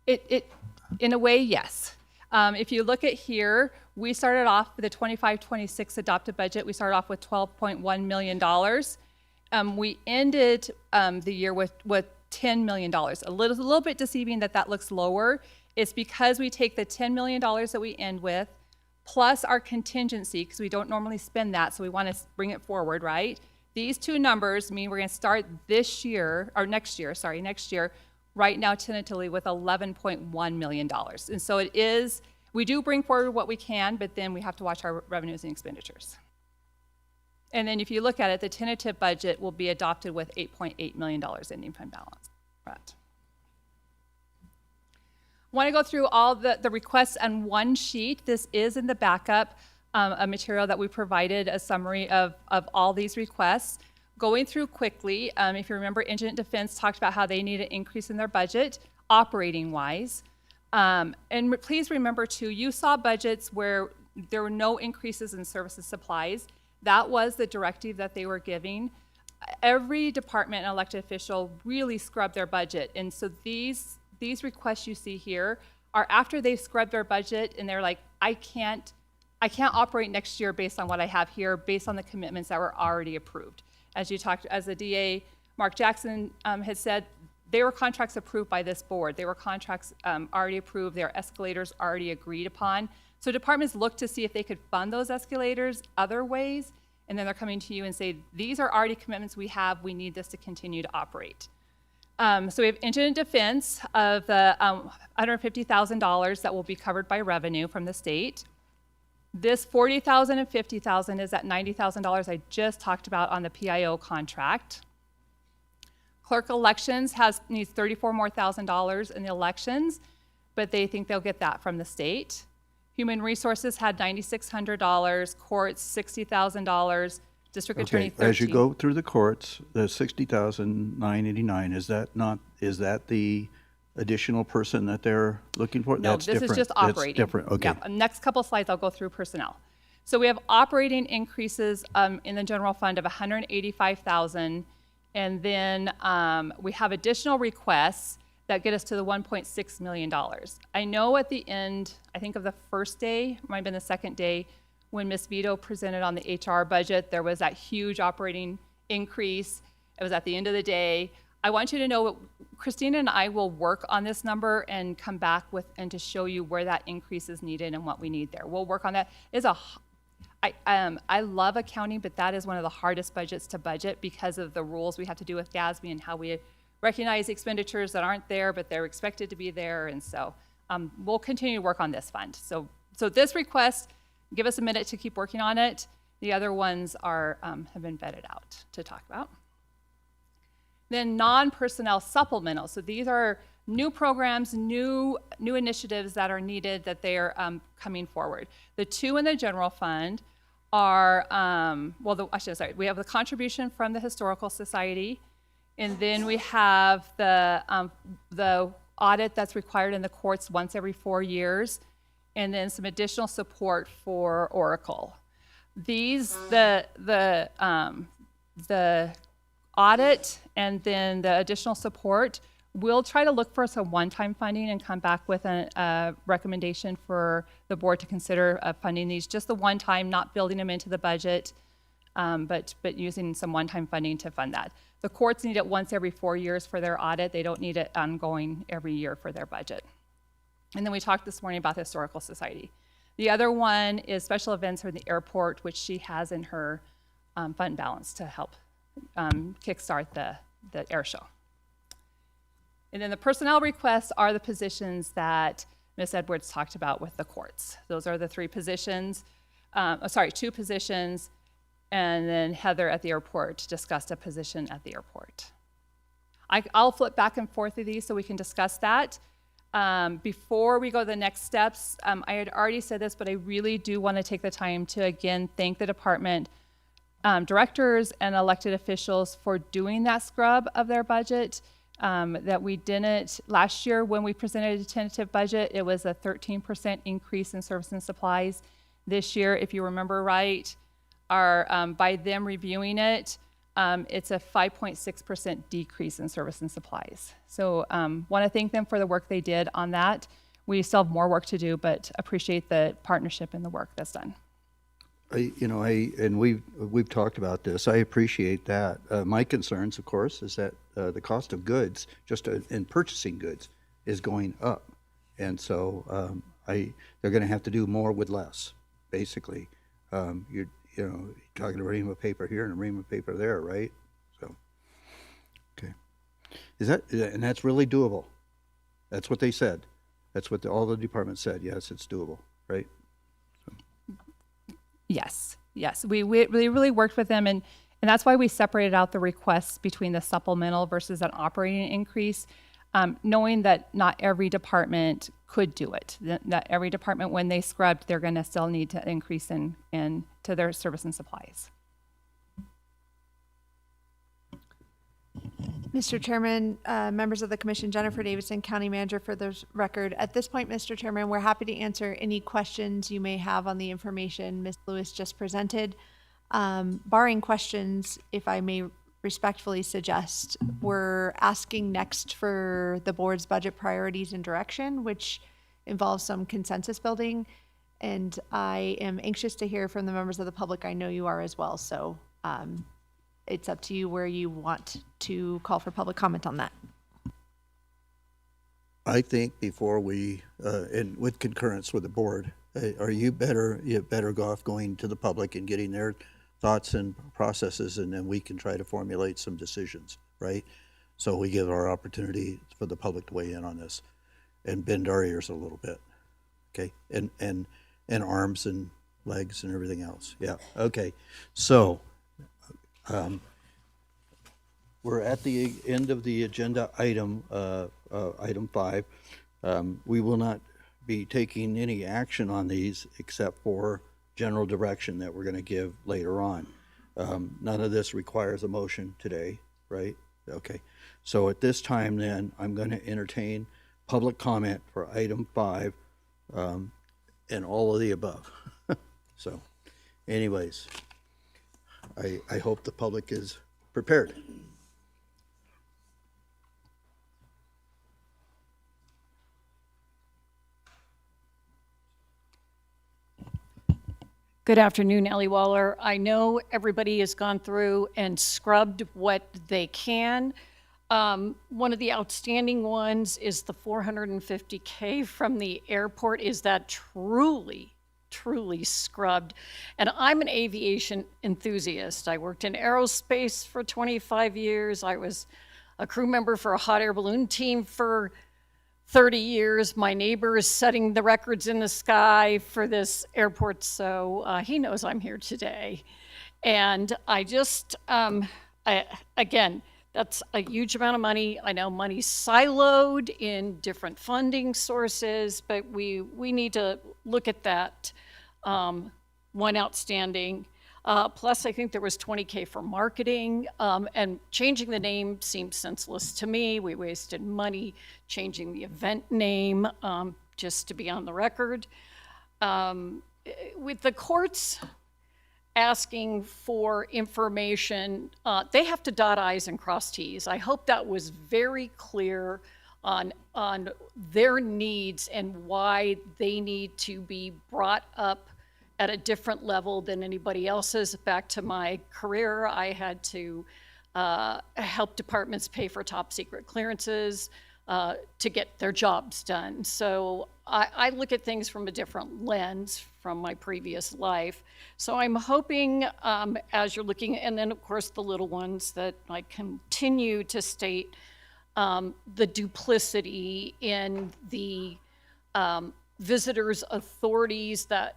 It in a way, yes. If you look at here, we started off with the 25-26 adopted budget. We started off with $12.1 million. We ended the year with $10 million. A little bit deceiving that looks lower. It's because we take the $10 million that we end with, plus our contingency, because we don't normally spend that, so we want to bring it forward, right? These two numbers mean we're going to start next year, right now tentatively with $11.1 million. And so it is, we do bring forward what we can, but then we have to watch our revenues and expenditures. And then if you look at it, the tentative budget will be adopted with $8.8 million ending fund balance. Right. I want to go through all the requests on one sheet. This is in the backup, a material that we provided, a summary of all these requests. Going through quickly, if you remember, Indigent Defense talked about how they need an increase in their budget, operating-wise. And please remember, too, you saw budgets where there were no increases in services supplies. That was the directive that they were giving. Every department and elected official really scrubbed their budget. And so these requests you see here are after they've scrubbed their budget and they're like, I can't I can't operate next year based on what I have here, based on the commitments that were already approved. As you talked, as the DA, Mark Jackson, had said, they were contracts approved by this board. They were contracts already approved. Their escalators already agreed upon. So departments look to see if they could fund those escalators other ways, and then they're coming to you and say, these are already commitments we have. We need this to continue to operate. So we have indigent defense of the $150,000 that will be covered by revenue from the state. This $40,000 and $50,000 is that $90,000 I just talked about on the PIO contract. Clerk elections needs $34,000 more in the elections, but they think they'll get that from the state. Human resources had $9,600, courts $60,000, district attorney $13,000. As you go through the courts, the $60,989, is that the additional person that they're looking for? No, That's this different. is just operating. That's different, okay. Yeah, next couple slides, I'll go through personnel. So we have operating increases in the general fund of $185,000, and then we have additional requests that get us to the $1.6 million. I know at the end, I think of the first day, might have been the second day, when Ms. Vito presented on the HR budget, there was that huge operating increase. It was at the end of the day. I want you to know, Christina and I will work on this number and come back with, and to show you where that increase is needed and what we need there. We'll work on that. I love accounting, but that is one of the hardest budgets to budget because of the rules we have to do with GASB and how we recognize expenditures that aren't there, but they're expected to be there. And so we'll continue to work on this fund. So this request, give us a minute to keep working on it. The other ones are have been vetted out to talk about. Then non-personnel supplemental. So these are new programs, new initiatives that are needed that they are coming forward. The two in the general fund are, we have the contribution from the Historical Society, and then we have the audit that's required in the courts once every 4 years, and then some additional support for Oracle. These, the audit and then the additional support, we'll try to look for some one-time funding and come back with a recommendation for the board to consider funding these, just the one-time, not building them into the budget, but using some one-time funding to fund that. The courts need it once every 4 years for their audit. They don't need it ongoing every year for their budget. And then we talked this morning about the Historical Society. The other one is special events for the airport, which she has in her fund balance to help kickstart the air show. And then the personnel requests are the positions that Ms. Edwards talked about with the courts. Those are the three positions, two positions, and then Heather at the airport discussed a position at the airport. I'll flip back and forth with these so we can discuss that. Before we go to the next steps, I had already said this, but I really do want to take the time to again thank the department directors and elected officials for doing that scrub of their budget. That we didn't last year when we presented a tentative budget. It was a 13% increase in service and supplies. This year, if you remember right, by them reviewing it, it's a 5.6% decrease in service and supplies. So want to thank them for the work they did on that. We still have more work to do, but appreciate the partnership and the work that's done. And we've talked about this. I appreciate that. My concerns, of course, is that the cost of goods, just in purchasing goods, is going up, and so they're going to have to do more with less. Basically, you're talking a ream of paper here and a ream of paper there, right? So, okay, and that's really doable. That's what they said. That's what all the departments said. Yes, it's doable, right? Yes. We really worked with them, and that's why we separated out the requests between the supplemental versus an operating increase, knowing that not every department could do it. Not every department, when they scrubbed, they're going to still need to increase in to their service and supplies. Mr. Chairman, members of the commission, Jennifer Davidson, County Manager for the record. At this point, Mr. Chairman, we're happy to answer any questions you may have on the information Ms. Lewis just presented. Barring questions, if I may respectfully suggest, we're asking next for the board's budget priorities and direction, which involves some consensus building. And I am anxious to hear from the members of the public. I know you are as well. So it's up to you where you want to call for public comment on that. I think before we, and with concurrence with the board, you better go off going to the public and getting their thoughts and processes, and then we can try to formulate some decisions, right? So we give our opportunity for the public to weigh in on this and bend our ears a little bit, okay? And arms and legs and everything else. Yeah, okay. So we're at the end of the agenda item, item 5. We will not be taking any action on these except for general direction that we're going to give later on. None of this requires a motion today, right? Okay. So at this time then, I'm going to entertain public comment for item 5 and all of the above. So anyways, I hope the public is prepared. Good afternoon, Ellie Waller. I know everybody has gone through and scrubbed what they can. One of the outstanding ones is the $450K from the airport. Is that truly scrubbed? And I'm an aviation enthusiast. I worked in aerospace for 25 years. I was a crew member for a hot air balloon team for 30 years. My neighbor is setting the records in the sky for this airport, so he knows I'm here today. And I just, again, that's a huge amount of money. I know money's siloed in different funding sources, but we need to look at that one outstanding. Plus, I think there was $20K for marketing, and changing the name seems senseless to me. We wasted money changing the event name, just to be on the record. With the courts asking for information, they have to dot I's and cross T's. I hope that was very clear on their needs and why they need to be brought up at a different level than anybody else's. Back to my career, I had to help departments pay for top secret clearances to get their jobs done. So I look at things from a different lens from my previous life. So I'm hoping as you're looking, and then of course the little ones that I continue to state, the duplicity in the visitors authorities that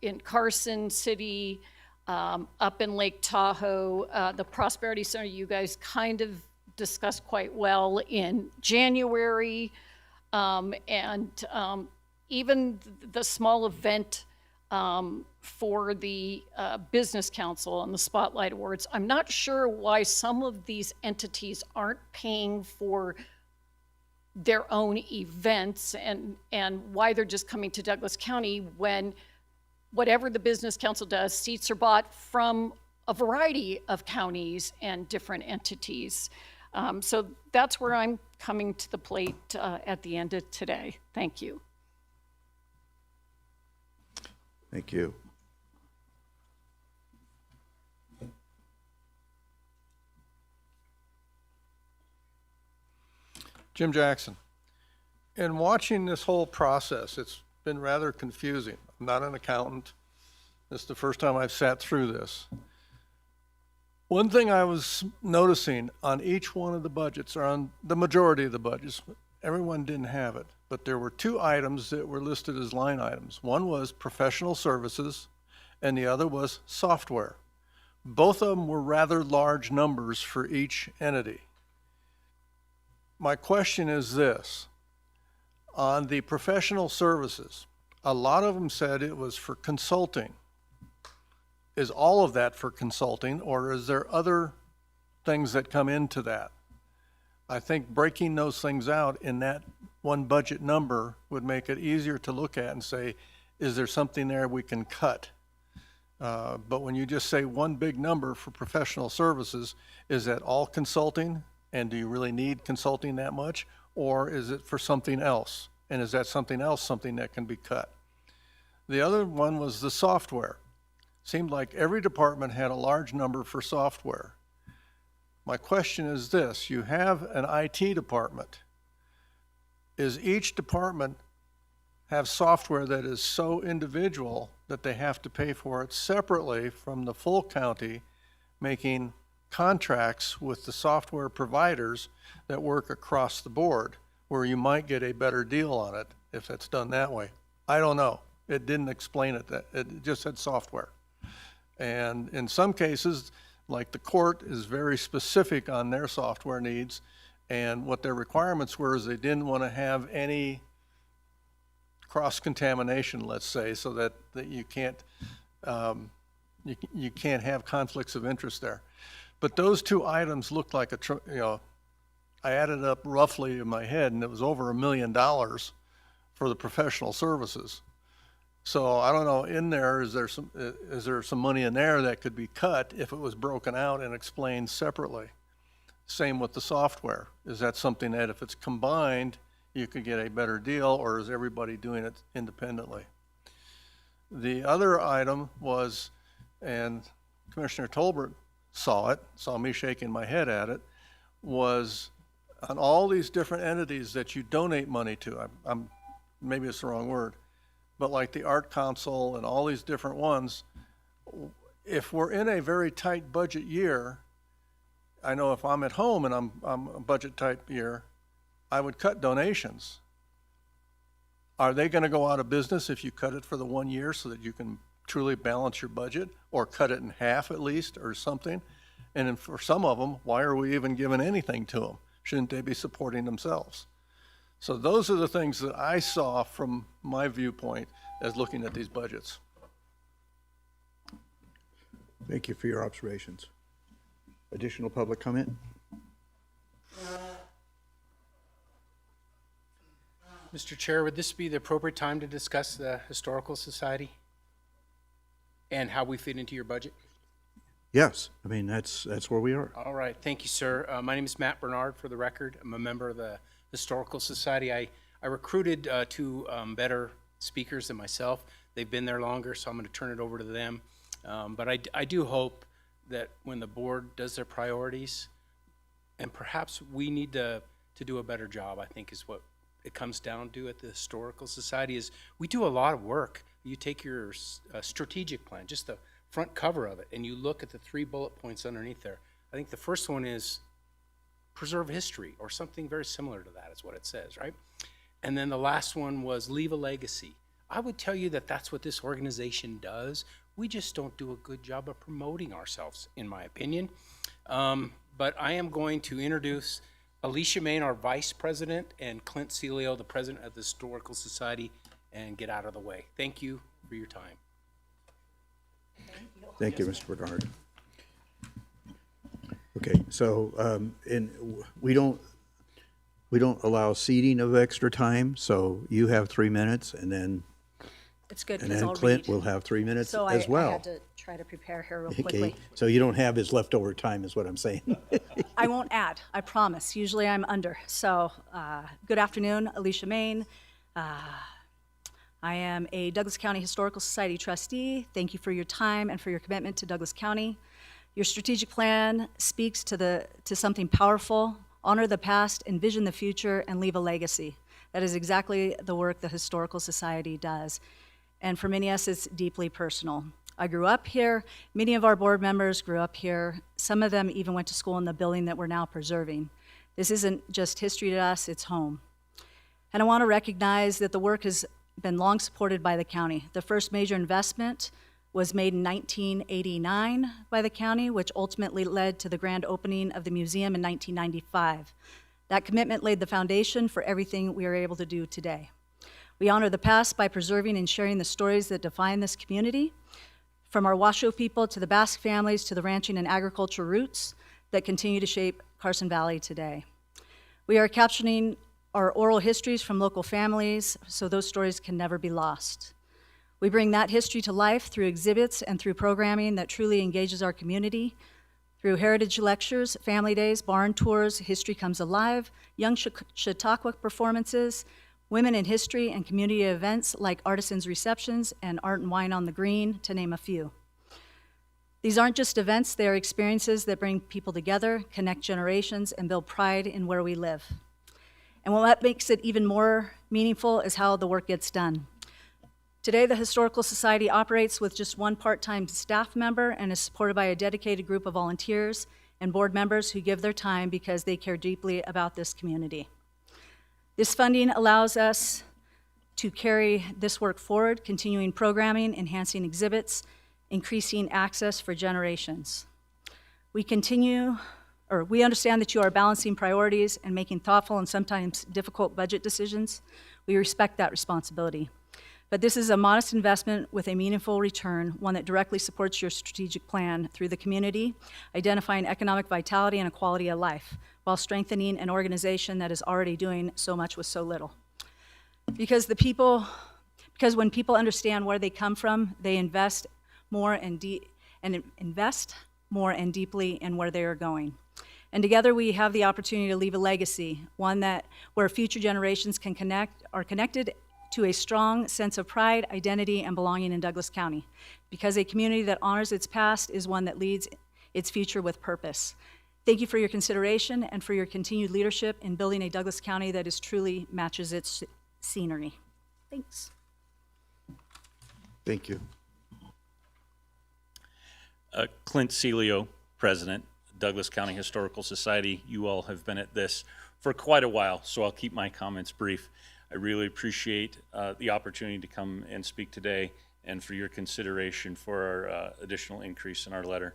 in Carson City, up in Lake Tahoe, the Prosperity Center, you guys kind of discussed quite well in January, and even the small event for the Business Council and the Spotlight Awards. I'm not sure why some of these entities aren't paying for their own events and why they're just coming to Douglas County when whatever the Business Council does, seats are bought from a variety of counties and different entities. So that's where I'm coming to the plate at the end of today. Thank you. Thank you. Jim Jackson. In watching this whole process, it's been rather confusing. I'm not an accountant. This is the first time I've sat through this. One thing I was noticing on each one of the budgets, or on the majority of the budgets, everyone didn't have it, but there were 2 items that were listed as line items. One was professional services, and the other was software. Both of them were rather large numbers for each entity. My question is this. On the professional services, a lot of them said it was for consulting. Is all of that for consulting, or is there other things that come into that? I think breaking those things out in that one budget number would make it easier to look at and say, is there something there we can cut? But when you just say one big number for professional services, is that all consulting? And do you really need consulting that much? Or is it for something else? And is that something else something that can be cut? The other one was the software. Seemed like every department had a large number for software. My question is this: you have an IT department. Is each department have software that is so individual that they have to pay for it separately from the full county, making contracts with the software providers that work across the board, where you might get a better deal on it if it's done that way? I don't know. It didn't explain it. That it just said software. And in some cases, like the court is very specific on their software needs, and what their requirements were is they didn't want to have any cross-contamination, let's say, so that you can't you can't have conflicts of interest there. But those two items looked like I added up roughly in my head, and it was over $1 million for the professional services. So I don't know, in there, is there some money in there that could be cut if it was broken out and explained separately? Same with the software. Is that something that if it's combined, you could get a better deal, or is everybody doing it independently? The other item was, and Commissioner Tolbert saw me shaking my head at it, was on all these different entities that you donate money to. Maybe it's the wrong word, but like the Art Council and all these different ones, if we're in a very tight budget year, I know if I'm at home and I'm a budget type year, I would cut donations. Are they going to go out of business if you cut it for the 1 year so that you can truly balance your budget, or cut it in half at least or something? And then for some of them, why are we even giving anything to them? Shouldn't they be supporting themselves? So those are the things that I saw from my viewpoint as looking at these budgets. Thank you for your observations. Additional public comment? Mr. Chair, would this be the appropriate time to discuss the Historical Society and how we fit into your budget? Yes, I mean, that's where we are. All right, thank you, sir. My name is Matt Bernard, for the record. I'm a member of the Historical Society. I recruited two better speakers than myself. They've been there longer, so I'm going to turn it over to them. But I do hope that when the board does their priorities, and perhaps we need to do a better job, I think is what it comes down to at the Historical Society, is we do a lot of work. You take your strategic plan, just the front cover of it, and you look at the 3 bullet points underneath there. I think the first one is preserve history, or something very similar to that is what it says, right? And then the last one was leave a legacy. I would tell you that that's what this organization does. We just don't do a good job of promoting ourselves, in my opinion. But I am going to introduce Alicia Main, our vice president, and Clint Celio, the president of the Historical Society, and get out of the way. Thank you for your time. Thank you, Mr. Bernard. Okay, so we don't allow seating of extra time, so you have 3 minutes, and then It's good and because then I'll Clint read. will have 3 minutes So as well. I had to try to prepare here real Okay, quickly. so you don't have his leftover time, is what I'm saying. I won't add, I promise. Usually I'm under. So, good afternoon, Alicia Main. I am a Douglas County Historical Society trustee. Thank you for your time and for your commitment to Douglas County. Your strategic plan speaks to something powerful: honor the past, envision the future, and leave a legacy. That is exactly the work the Historical Society does. And for many of us, it's deeply personal. I grew up here. Many of our board members grew up here. Some of them even went to school in the building that we're now preserving. This isn't just history to us, it's home. And I want to recognize that the work has been long supported by the county. The first major investment was made in 1989 by the county, which ultimately led to the grand opening of the museum in 1995. That commitment laid the foundation for everything we are able to do today. We honor the past by preserving and sharing the stories that define this community, from our Washoe people to the Basque families to the ranching and agriculture roots that continue to shape Carson Valley today. We are capturing our oral histories from local families so those stories can never be lost. We bring that history to life through exhibits and through programming that truly engages our community. Through heritage lectures, family days, barn tours, history comes alive, young Chautauqua performances, women in history, and community events like artisans' receptions and art and wine on the green, to name a few. These aren't just events, they are experiences that bring people together, connect generations, and build pride in where we live. And what makes it even more meaningful is how the work gets done. Today, the Historical Society operates with just one part-time staff member and is supported by a dedicated group of volunteers and board members who give their time because they care deeply about this community. This funding allows us to carry this work forward, continuing programming, enhancing exhibits, increasing access for generations. We understand that you are balancing priorities and making thoughtful and sometimes difficult budget decisions. We respect that responsibility. But this is a modest investment with a meaningful return, one that directly supports your strategic plan through the community, identifying economic vitality and a quality of life, while strengthening an organization that is already doing so much with so little. Because when people understand where they come from, they invest more and deeply in where they are going. And together we have the opportunity to leave a legacy, one where future generations are connected to a strong sense of pride, identity, and belonging in Douglas County, because a community that honors its past is one that leads its future with purpose. Thank you for your consideration and for your continued leadership in building a Douglas County that truly matches its scenery. Thanks. Thank you. Clint Celio, President, Douglas County Historical Society. You all have been at this for quite a while, so I'll keep my comments brief. I really appreciate the opportunity to come and speak today and for your consideration for our additional increase in our letter.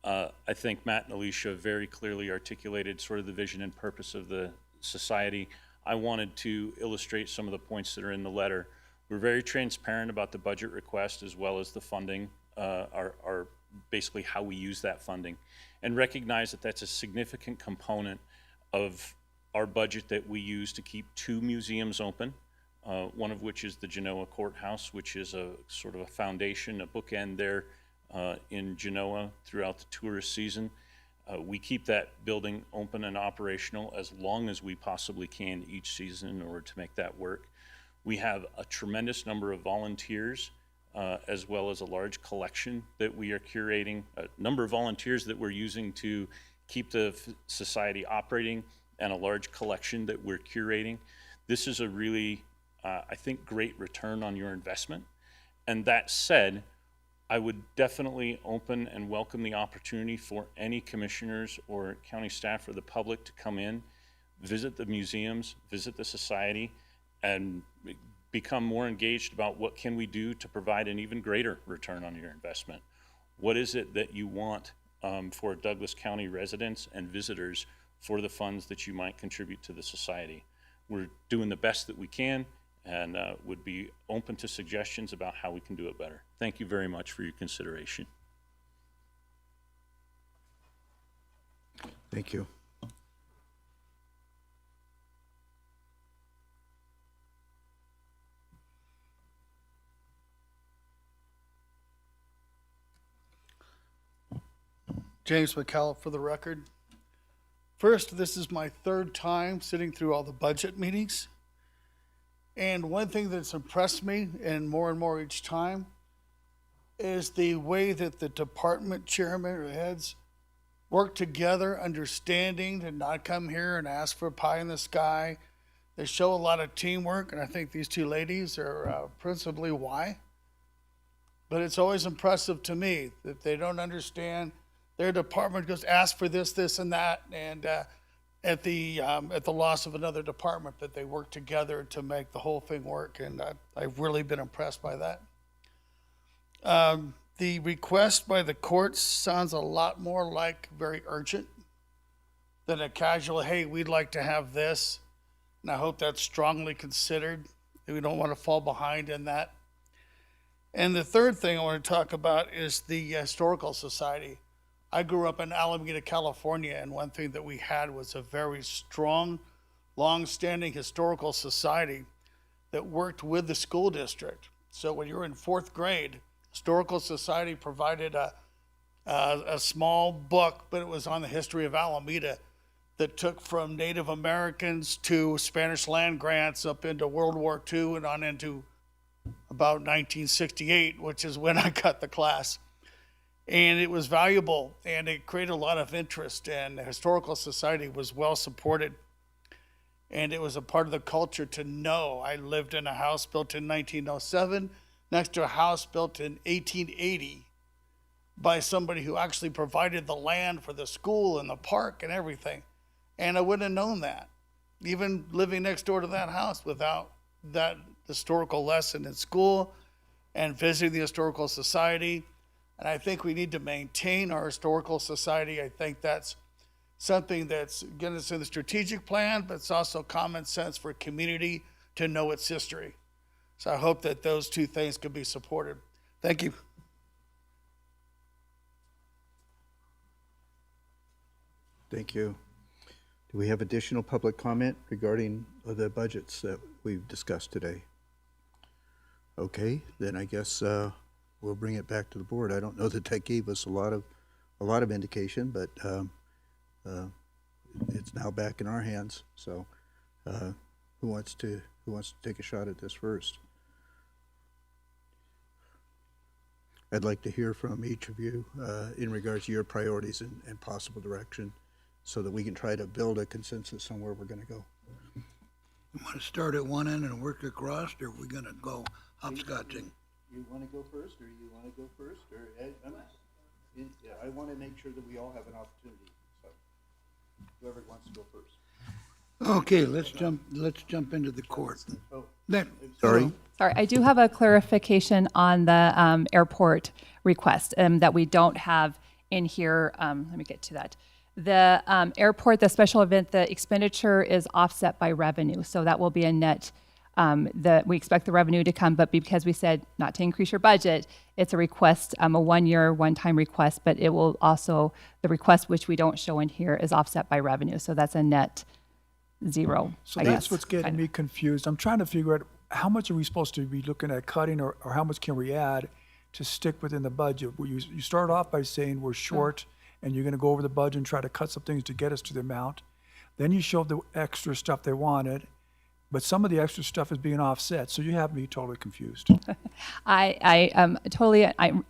I think Matt and Alicia very clearly articulated sort of the vision and purpose of the society. I wanted to illustrate some of the points that are in the letter. We're very transparent about the budget request as well as the funding, our basically how we use that funding, and recognize that that's a significant component of our budget that we use to keep 2 museums open, one of which is the Genoa Courthouse, which is a sort of a foundation, a bookend there in Genoa throughout the tourist season. We keep that building open and operational as long as we possibly can each season in order to make that work. We have a tremendous number of volunteers as well as a large collection that we are curating, a number of volunteers that we're using to keep the society operating, and a large collection that we're curating. This is a really, I think, great return on your investment. And that said, I would definitely open and welcome the opportunity for any commissioners or county staff or the public to come in, visit the museums, visit the society, and become more engaged about what can we do to provide an even greater return on your investment. What is it that you want for Douglas County residents and visitors for the funds that you might contribute to the society? We're doing the best that we can and would be open to suggestions about how we can do it better. Thank you very much for your consideration. Thank you. James McCallum for the record. First, this is my 3rd time sitting through all the budget meetings. And one thing that's impressed me, and more each time, is the way that the department chairman or heads work together, understanding to not come here and ask for a pie in the sky. They show a lot of teamwork, and I think these 2 ladies are principally why. But it's always impressive to me that they don't understand. Their department goes ask for this, this, and that, and at the loss of another department, that they work together to make the whole thing work, and I've really been impressed by that. The request by the courts sounds a lot more like very urgent than a casual, hey, we'd like to have this, and I hope that's strongly considered. We don't want to fall behind in that. And the third thing I want to talk about is the Historical Society. I grew up in Alameda, California, and one thing that we had was a very strong, long-standing historical society that worked with the school district. So when you were in 4th grade, Historical Society provided a small book, but it was on the history of Alameda that took from Native Americans to Spanish land grants up into World War II and on into about 1968, which is when I cut the class. And it was valuable, and it created a lot of interest, and the Historical Society was well supported. And it was a part of the culture to know. I lived in a house built in 1907 next to a house built in 1880 by somebody who actually provided the land for the school and the park and everything. And I wouldn't have known that, even living next door to that house, without that historical lesson in school and visiting the Historical Society. And I think we need to maintain our Historical Society. I think that's something that's getting us in the strategic plan, but it's also common sense for a community to know its history. So I hope that those two things could be supported. Thank you. Thank you. Do we have additional public comment regarding the budgets that we've discussed today? Okay, then I guess we'll bring it back to the board. I don't know that that gave us a lot of indication, but it's now back in our hands. So, who wants to take a shot at this first? I'd like to hear from each of you in regards to your priorities and possible direction, so that we can try to build a consensus on where we're going to go. You want to start at one end and work across, or are we going to go hopscotching? You want to go first, or you want to go first, or I want to make sure that we all have an opportunity. So, whoever wants to go first. Okay, let's jump into the court. Sorry. Sorry, I do have a clarification on the airport request that we don't have in here. Let me get to that. The airport, the special event, the expenditure is offset by revenue. So that will be a net, we expect the revenue to come, but because we said not to increase your budget, it's a request, a 1 year, one-time request, but it will also, the request which we don't show in here is offset by revenue. So that's a net zero. So I that's guess, what's getting me confused. I'm trying to figure out how much are we supposed to be looking at cutting, or how much can we add to stick within the budget? You start off by saying we're short and you're going to go over the budget and try to cut some things to get us to the amount. Then you show the extra stuff they wanted, but some of the extra stuff is being offset. So you have me totally confused. I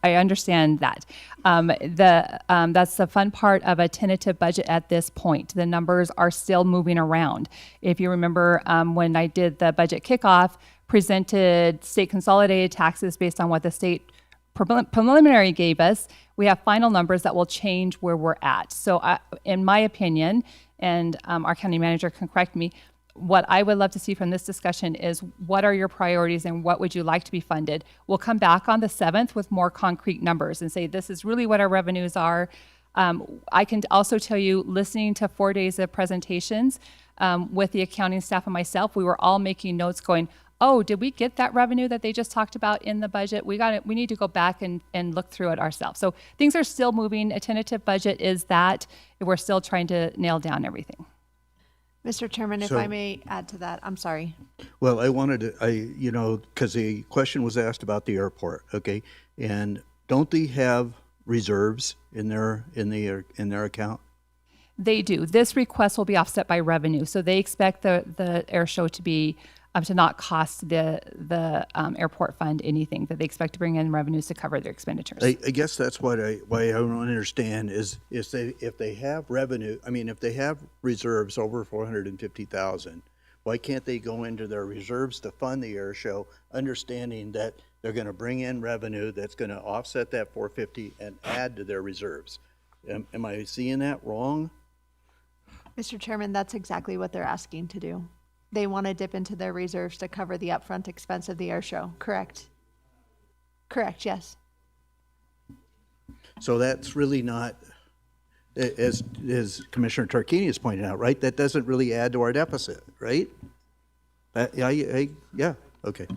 understand that. That's the fun part of a tentative budget at this point. The numbers are still moving around. If you remember, when I did the budget kickoff, presented state consolidated taxes based on what the state preliminary gave us, we have final numbers that will change where we're at. So in my opinion, and our county manager can correct me, what I would love to see from this discussion is what are your priorities and what would you like to be funded? We'll come back on the 7th with more concrete numbers and say this is really what our revenues are. I can also tell you, listening to 4 days of presentations with the accounting staff and myself, we were all making notes going, oh, did we get that revenue that they just talked about in the budget? We need to go back and look through it ourselves. So things are still moving. A tentative budget is that. We're still trying to nail down everything. Mr. Chairman, if I may add to that, I'm sorry. Well, I wanted to, because the question was asked about the airport, okay? And don't they have reserves in their account? They do. This request will be offset by revenue. So they expect the air show to be to not cost the airport fund anything, that they expect to bring in revenues to cover their expenditures. I guess that's why I don't understand is if they have revenue, if they have reserves over $450,000, why can't they go into their reserves to fund the air show, understanding that they're going to bring in revenue that's going to offset that $450 and add to their reserves? Am I seeing that wrong? Mr. Chairman, that's exactly what they're asking to do. They want to dip into their reserves to cover the upfront expense of the air show. Correct. Correct, yes. So that's really not, as Commissioner Tarquini has pointed out, right? That doesn't really add to our deficit, right? Yeah, okay.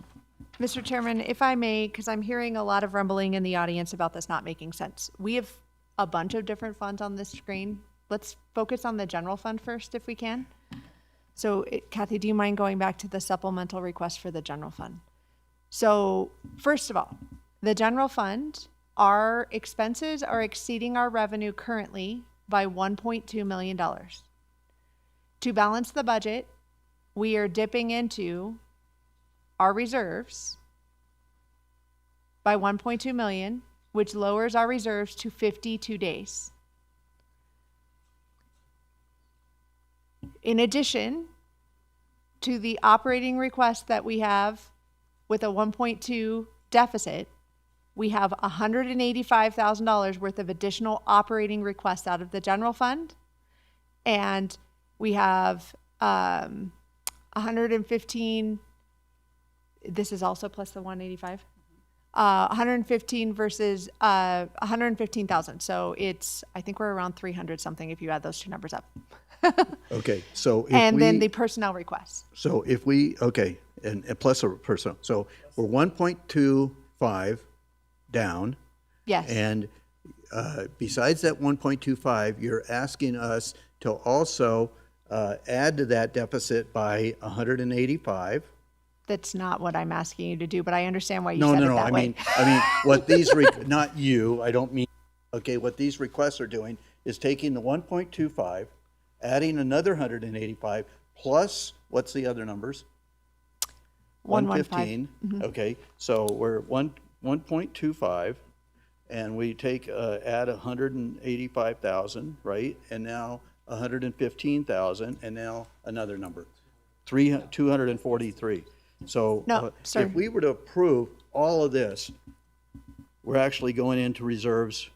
Mr. Chairman, if I may, because I'm hearing a lot of rumbling in the audience about this not making sense. We have a bunch of different funds on this screen. Let's focus on the general fund first, if we can. So, Kathy, do you mind going back to the supplemental request for the general fund? So, first of all, the general fund, our expenses are exceeding our revenue currently by $1.2 million. To balance the budget, we are dipping into our reserves by 1.2 million, which lowers our reserves to 52 days. In addition to the operating request that we have with a 1.2 deficit, we have $185,000 worth of additional operating requests out of the general fund. And we have 115, this is also plus the 185? 115 versus 115,000. So it's, I think we're around 300 something if you add those two numbers up. Okay, so if And then we- the personnel requests. So if we, okay, and plus a person, so we're 1.25 down. Yes. And besides that 1.25, you're asking us to also add to that deficit by 185. That's not what I'm asking you to do, but I understand why you No, said no, it no, that I way. mean, what these, not you, I don't mean, okay, what these requests are doing is taking the 1.25, adding another 185, plus, what's the other numbers? 115. 115, okay, so we're 1.25, and we take, add 185,000, right? And now 115,000, and now another number, 243. So No, sir. if we were to approve all of this, we're actually going into reserves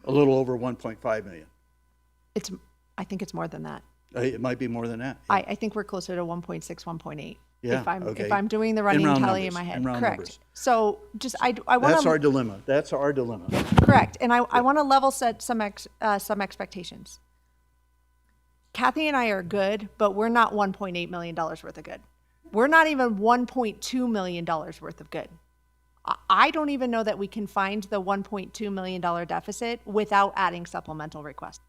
a little over 1.5 million. I think it's more than that. It might be more than that. I think we're closer to 1.6, 1.8. Yeah, If okay. I'm doing the In running round tally in numbers, my head. in round Correct. numbers. So just, I want That's our to, dilemma. That's our dilemma. correct. And I want to level set some expectations. Kathy and I are good, but we're not $1.8 million worth of good. We're not even $1.2 million worth of good. I don't even know that we can find the $1.2 million deficit without adding supplemental requests.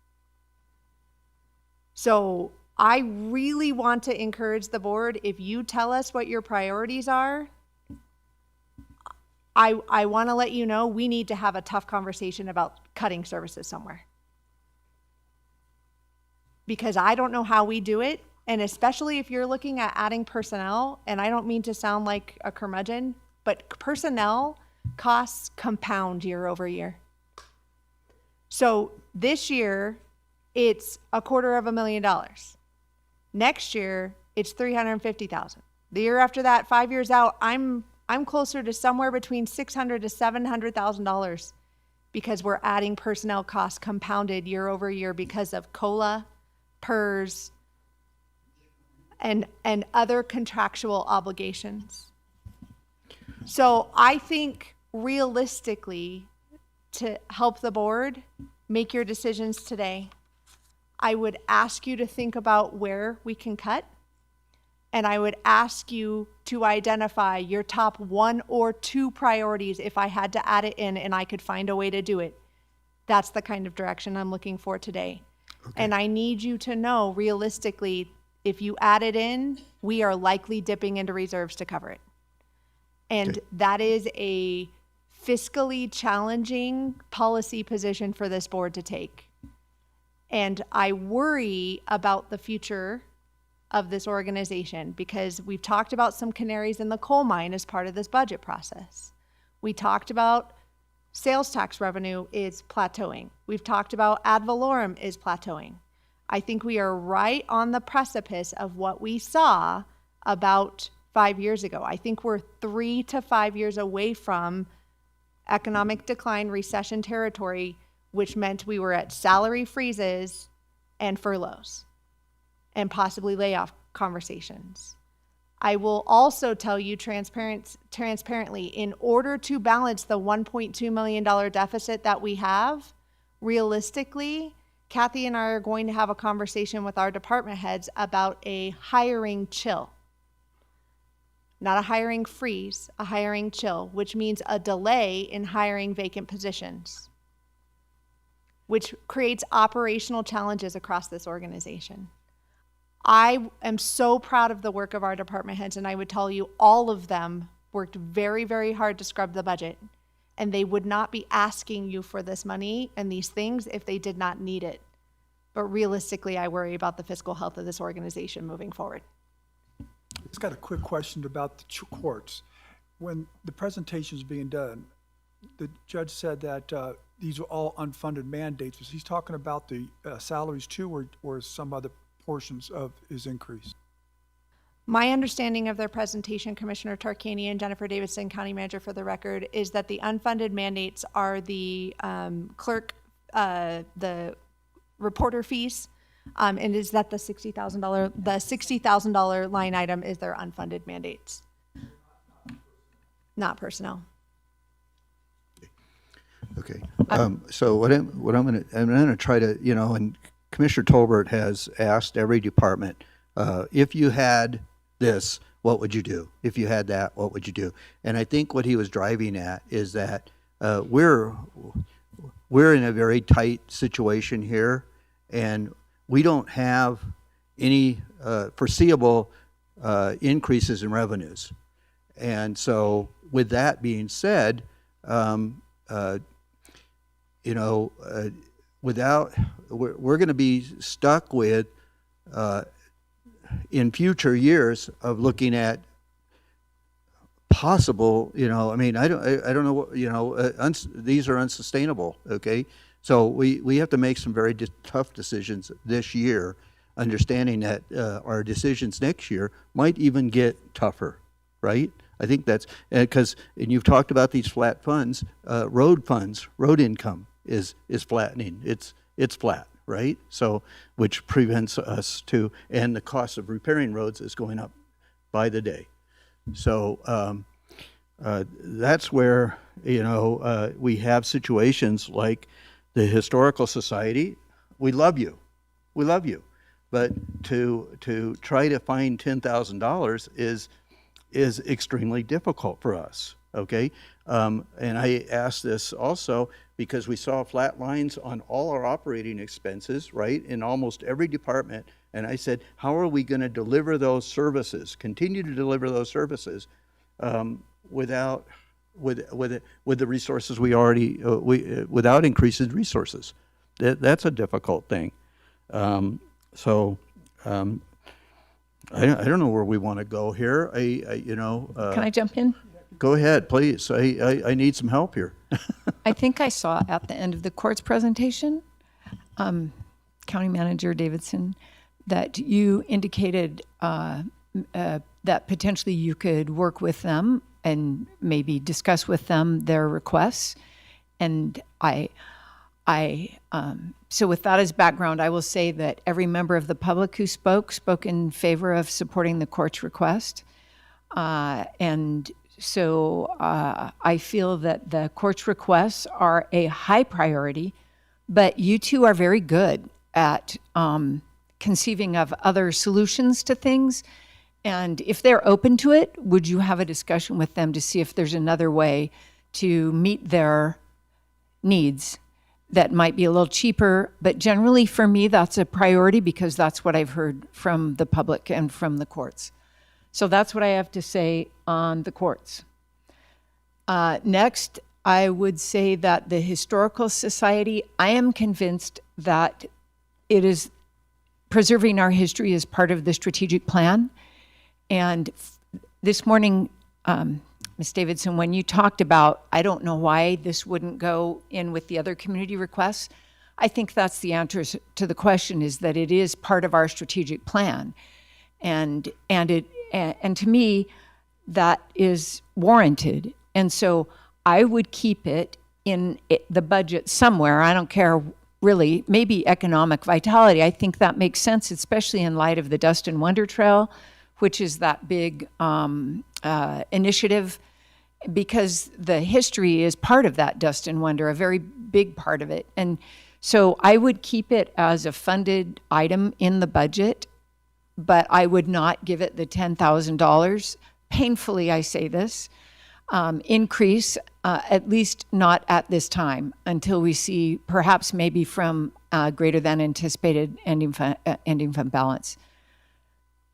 So I really want to encourage the board, if you tell us what your priorities are, I want to let you know we need to have a tough conversation about cutting services somewhere. Because I don't know how we do it, and especially if you're looking at adding personnel, and I don't mean to sound like a curmudgeon, but personnel costs compound year over year. So this year, it's $250,000. Next year, it's $350,000. The year after that, 5 years out, I'm closer to somewhere between $600,000 to $700,000 because we're adding personnel costs compounded year over year because of COLA, PERS, and other contractual obligations. So I think realistically, to help the board make your decisions today, I would ask you to think about where we can cut. And I would ask you to identify your top 1 or 2 priorities if I had to add it in and I could find a way to do it. That's the kind of direction I'm looking for today. Okay. And I need you to know realistically, if you add it in, we are likely dipping into reserves to cover it. And that is a fiscally challenging policy position for this board to take. And I worry about the future of this organization because we've talked about some canaries in the coal mine as part of this budget process. We talked about sales tax revenue is plateauing. We've talked about ad valorem is plateauing. I think we are right on the precipice of what we saw about 5 years ago. I think we're 3 to 5 years away from economic decline, recession territory, which meant we were at salary freezes and furloughs and possibly layoff conversations. I will also tell you transparently, in order to balance the $1.2 million deficit that we have, realistically, Kathy and I are going to have a conversation with our department heads about a hiring chill. Not a hiring freeze, a hiring chill, which means a delay in hiring vacant positions, which creates operational challenges across this organization. I am so proud of the work of our department heads, and I would tell you all of them worked very, very hard to scrub the budget, and they would not be asking you for this money and these things if they did not need it. But realistically, I worry about the fiscal health of this organization moving forward. Just got a quick question about the courts. When the presentation was being done, the judge said that these were all unfunded mandates. Was he talking about the salaries too, or some other portions of his increase? My understanding of their presentation, Commissioner Tarkanian and Jennifer Davidson, County Manager for the record, is that the unfunded mandates are the clerk, the reporter fees, and is that the $60,000 line item is their unfunded mandates, not personnel. Okay. So I'm gonna try to, and Commissioner Tolbert has asked every department, if you had this, what would you do? If you had that, what would you do? And I think what he was driving at is that we're in a very tight situation here, and we don't have any foreseeable increases in revenues. And so with that being said, we're going to be stuck with in future years of looking at possible, I don't know what, these are unsustainable. Okay. So we have to make some very tough decisions this year, understanding that our decisions next year might even get tougher, right? I think that's because, and you've talked about these flat funds, road income is flattening. It's flat, right? So, which prevents us and the cost of repairing roads is going up by the day. So that's where, we have situations like the Historical Society. We love you. But to try to find $10,000 is extremely difficult for us, okay? And I asked this also because we saw flat lines on all our operating expenses, right, in almost every department. And I said, how are we going to deliver those services, continue to deliver those services with the resources we already, without increased resources? That's a difficult thing. I don't know where we want to go here. Can I jump in? Go ahead, please. I need some help here. I think I saw at the end of the court's presentation, County Manager Davidson, that you indicated that potentially you could work with them and maybe discuss with them their requests. And so with that as background, I will say that every member of the public who spoke in favor of supporting the court's request. And so I feel that the court's requests are a high priority, but you two are very good at conceiving of other solutions to things. And if they're open to it, would you have a discussion with them to see if there's another way to meet their needs that might be a little cheaper? But generally for me, that's a priority because that's what I've heard from the public and from the courts. So that's what I have to say on the courts. Next, I would say that the Historical Society, I am convinced that it is preserving our history as part of the strategic plan. And this morning, Ms. Davidson, when you talked about, I don't know why this wouldn't go in with the other community requests, I think that's the answer to the question, is that it is part of our strategic plan. And to me, that is warranted. And so I would keep it in the budget somewhere. I don't care really, maybe economic vitality. I think that makes sense, especially in light of the Dust and Wonder Trail, which is that big initiative, because the history is part of that Dust and Wonder, a very big part of it. And so I would keep it as a funded item in the budget, but I would not give it the $10,000. Painfully, I say this, increase, at least not at this time, until we see perhaps maybe from greater than anticipated ending fund balance.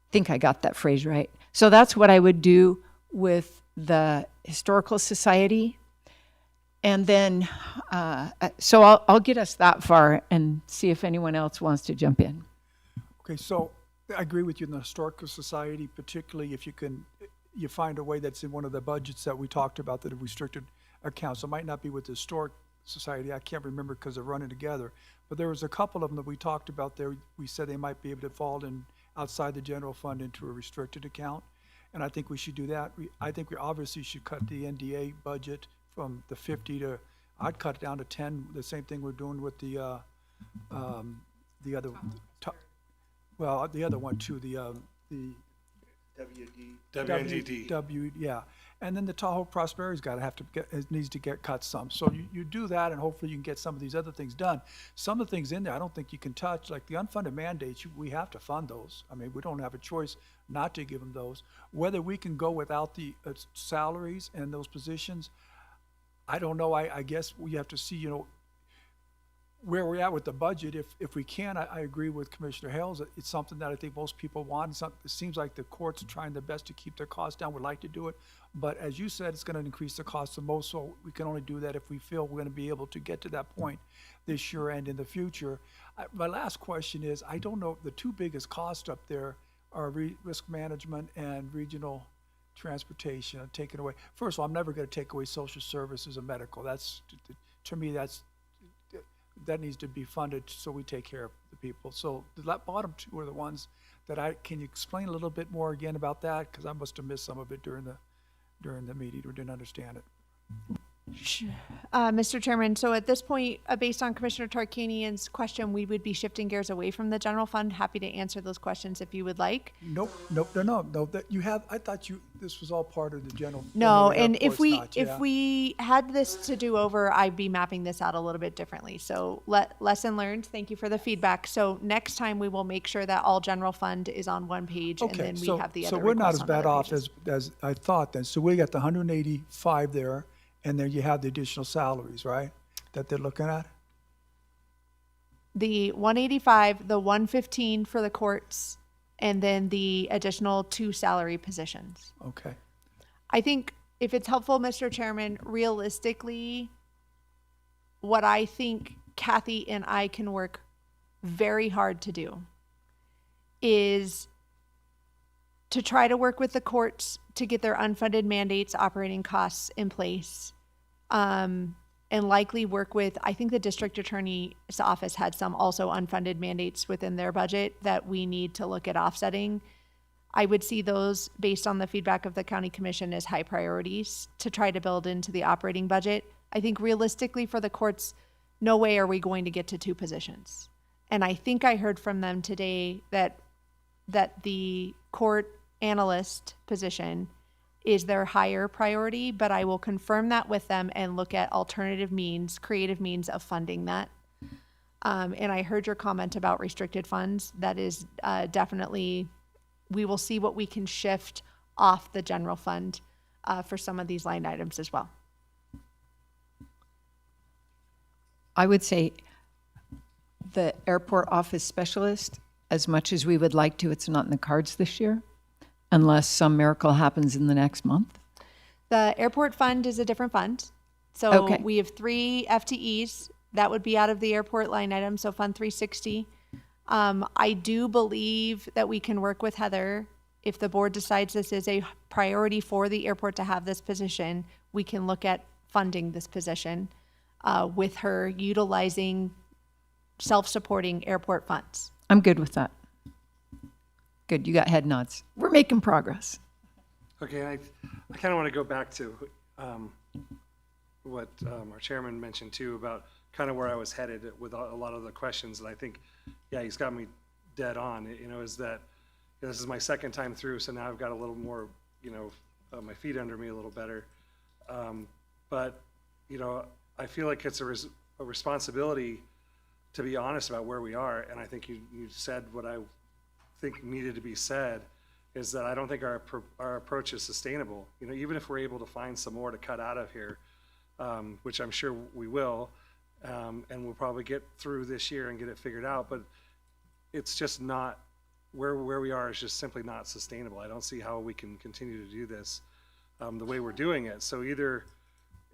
I think I got that phrase right. So that's what I would do with the Historical Society. And then, so I'll get us that far and see if anyone else wants to jump in. Okay, so I agree with you in the Historical Society, particularly if you find a way that's in one of the budgets that we talked about that are restricted accounts. It might not be with the Historic Society, I can't remember because they're running together. But there was a couple of them that we talked about there. We said they might be able to fall in outside the general fund into a restricted account. And I think we should do that. I think we obviously should cut the NDA budget from the 50 to, I'd cut it down to 10, the same thing we're doing with the other, well, the other one too, the WNDD. Yeah. And then the Tahoe Prosperity's needs to get cut some. So you do that, and hopefully you can get some of these other things done. Some of the things in there I don't think you can touch, like the unfunded mandates, we have to fund those. I mean, we don't have a choice not to give them those. Whether we can go without the salaries and those positions, I don't know. I guess we have to see, where we're at with the budget. If we can, I agree with Commissioner Hales. It's something that I think most people want. It seems like the courts are trying their best to keep their costs down. Would like to do it. But as you said, it's going to increase the cost the most. So we can only do that if we feel we're going to be able to get to that point this year and in the future. My last question is, I don't know, the two biggest costs up there are risk management and regional transportation taken away. First of all, I'm never going to take away social services and medical. That's, to me, that needs to be funded so we take care of the people. So the bottom two are the ones that can you explain a little bit more again about that? Because I must have missed some of it during the meeting or didn't understand it. Mr. Chairman, so at this point, based on Commissioner Tarkanian's question, we would be shifting gears away from the general fund. Happy to answer those questions if you would like. No. That you have. I thought this was all part of the general. No, and if we had this to do over, I'd be mapping this out a little bit differently. So lesson learned. Thank you for the feedback. So next time we will make sure that all general fund is on one page, and then we have the other. So we're not requests as on bad other off pages. as I thought then. So we got the 185 there. And then you have the additional salaries, right, that they're looking at? The 185, the 115 for the courts, and then the additional 2 salary positions. Okay. I think if it's helpful, Mr. Chairman, realistically, what I think Kathy and I can work very hard to do is to try to work with the courts to get their unfunded mandates, operating costs in place, and likely work with, I think the district attorney's office had some also unfunded mandates within their budget that we need to look at offsetting. I would see those, based on the feedback of the county commission, as high priorities to try to build into the operating budget. I think realistically for the courts, no way are we going to get to 2 positions. And I think I heard from them today that the court analyst position is their higher priority, but I will confirm that with them and look at alternative means, creative means of funding that. And I heard your comment about restricted funds. That is definitely, we will see what we can shift off the general fund for some of these line items as well. I would say the airport office specialist, as much as we would like to, it's not in the cards this year, unless some miracle happens in the next month. The airport fund is a different fund. So Okay. we have 3 FTEs that would be out of the airport line item, so Fund 360. I do believe that we can work with Heather. If the board decides this is a priority for the airport to have this position, we can look at funding this position with her utilizing self-supporting airport funds. I'm good with that. Good, you got head nods. We're making progress. Okay, I kind of want to go back to what our chairman mentioned too about kind of where I was headed with a lot of the questions. And I think, yeah, he's got me dead on. Is that this is my second time through, so now I've got a little more, my feet under me a little better. But I feel like it's a responsibility to be honest about where we are. And I think you said what I think needed to be said, is that I don't think our approach is sustainable. Even if we're able to find some more to cut out of here, which I'm sure we will, and we'll probably get through this year and get it figured out, but it's just not, where we are is just simply not sustainable. I don't see how we can continue to do this the way we're doing it. So either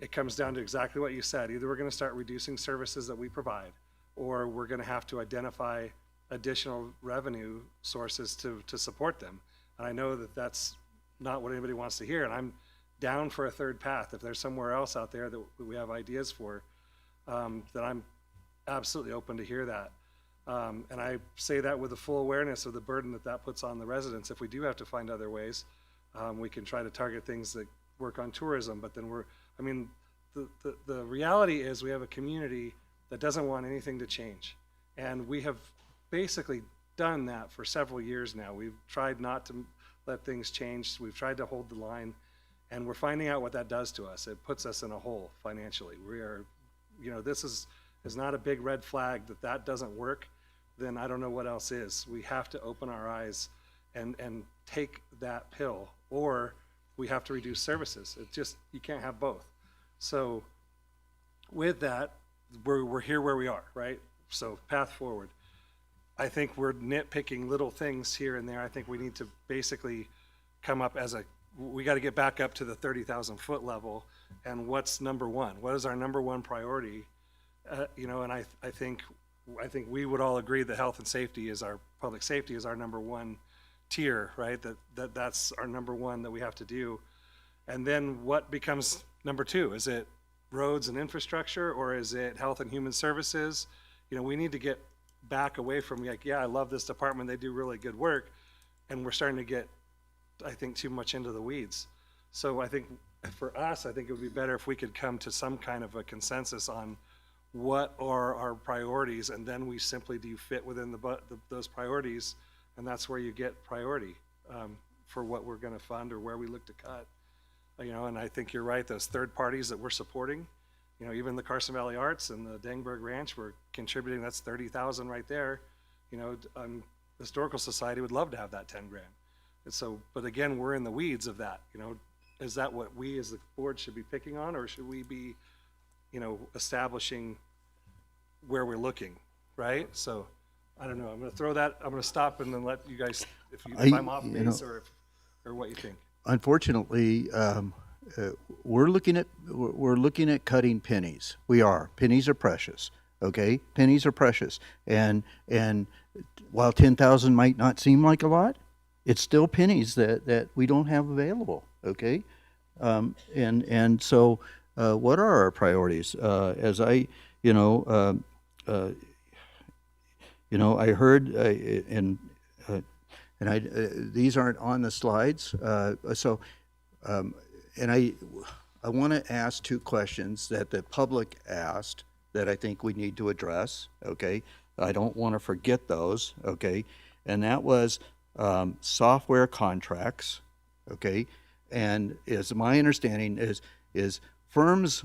it comes down to exactly what you said. Either we're going to start reducing services that we provide, or we're going to have to identify additional revenue sources to support them. And I know that that's not what anybody wants to hear, and I'm down for a third path. If there's somewhere else out there that we have ideas for, then I'm absolutely open to hear that. And I say that with a full awareness of the burden that puts on the residents. If we do have to find other ways, we can try to target things that work on tourism, but then the reality is we have a community that doesn't want anything to change. And we have basically done that for several years now. We've tried not to let things change. We've tried to hold the line, and we're finding out what that does to us. It puts us in a hole financially. We are, this is not a big red flag that doesn't work, then I don't know what else is. We have to open our eyes and take that pill, or we have to reduce services. You can't have both. So with that, we're here where we are, right? So path forward. I think we're nitpicking little things here and there. I think we need to basically come up we got to get back up to the 30,000 foot level. And what's number one? What is our number one priority? And I think we would all agree that health and safety public safety is our number one tier, right? That's our number one that we have to do. And then what becomes number two? Is it roads and infrastructure, or is it health and human services? We need to get back away from I love this department, they do really good work, and we're starting to get, I think, too much into the weeds. So I think for us, it would be better if we could come to some kind of a consensus on what are our priorities, and then we simply do fit within those priorities, and that's where you get priority for what we're going to fund or where we look to cut. And I think you're right, those third parties that we're supporting, even the Carson Valley Arts and the Dangberg Ranch, we're contributing. That's 30,000 right there. Historical Society would love to have that 10 grand. And so, but again, we're in the weeds of that. Is that what we as the board should be picking on, or should we be, establishing where we're looking, right? So, I don't know. I'm going to throw that. I'm going to stop and then let you guys, if I'm off base, or what you think. Unfortunately, we're looking at cutting pennies. We are. Pennies are precious. Okay, pennies are precious. And while 10,000 might not seem like a lot, it's still pennies that we don't have available. Okay, and so what are our priorities? As I heard these aren't on the slides. And I want to ask two questions that the public asked that I think we need to address. Okay, I don't want to forget those. Okay, and that was software contracts. Okay, and as my understanding is firms.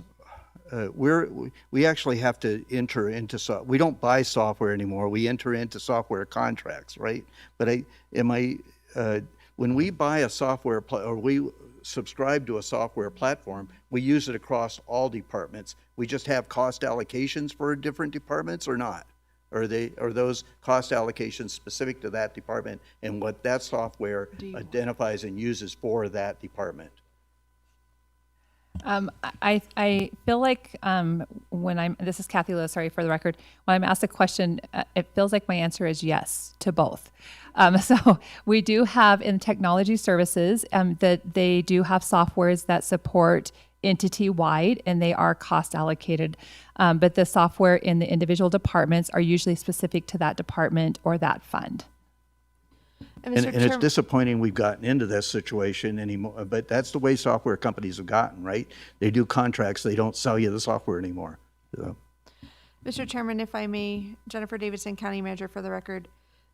We actually have to enter into we don't buy software anymore. We enter into software contracts, right? But when we buy a software or we subscribe to a software platform, we use it across all departments. We just have cost allocations for different departments, or not? Are those cost allocations specific to that department and what that software identifies and uses for that department? I feel like this is Kathy Lowe, sorry for the record. When I'm asked a question, it feels like my answer is yes to both. So we do have in technology services that they do have softwares that support entity-wide, and they are cost allocated. But the software in the individual departments are usually specific to that department or that fund. And it's disappointing we've gotten into this situation anymore, but that's the way software companies have gotten, right? They do contracts, they don't sell you the software anymore. So. Mr. Chairman, if I may, Jennifer Davidson, County Manager for the record.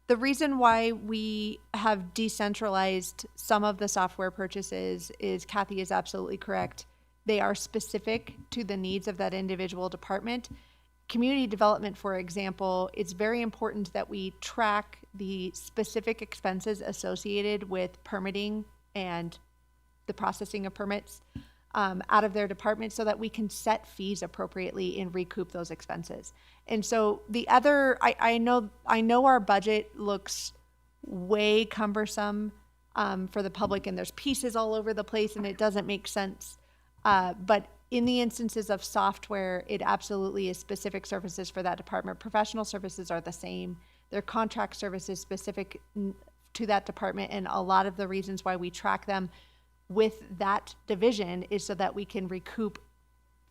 The reason why we have decentralized some of the software purchases is, Kathy is absolutely correct. They are specific to the needs of that individual department. Community development, for example, it's very important that we track the specific expenses associated with permitting and the processing of permits out of their department so that we can set fees appropriately and recoup those expenses. And so the other, I know our budget looks way cumbersome for the public, and there's pieces all over the place and it doesn't make sense. But in the instances of software, it absolutely is specific services for that department. Professional services are the same. They're contract services specific to that department, and a lot of the reasons why we track them with that division is so that we can recoup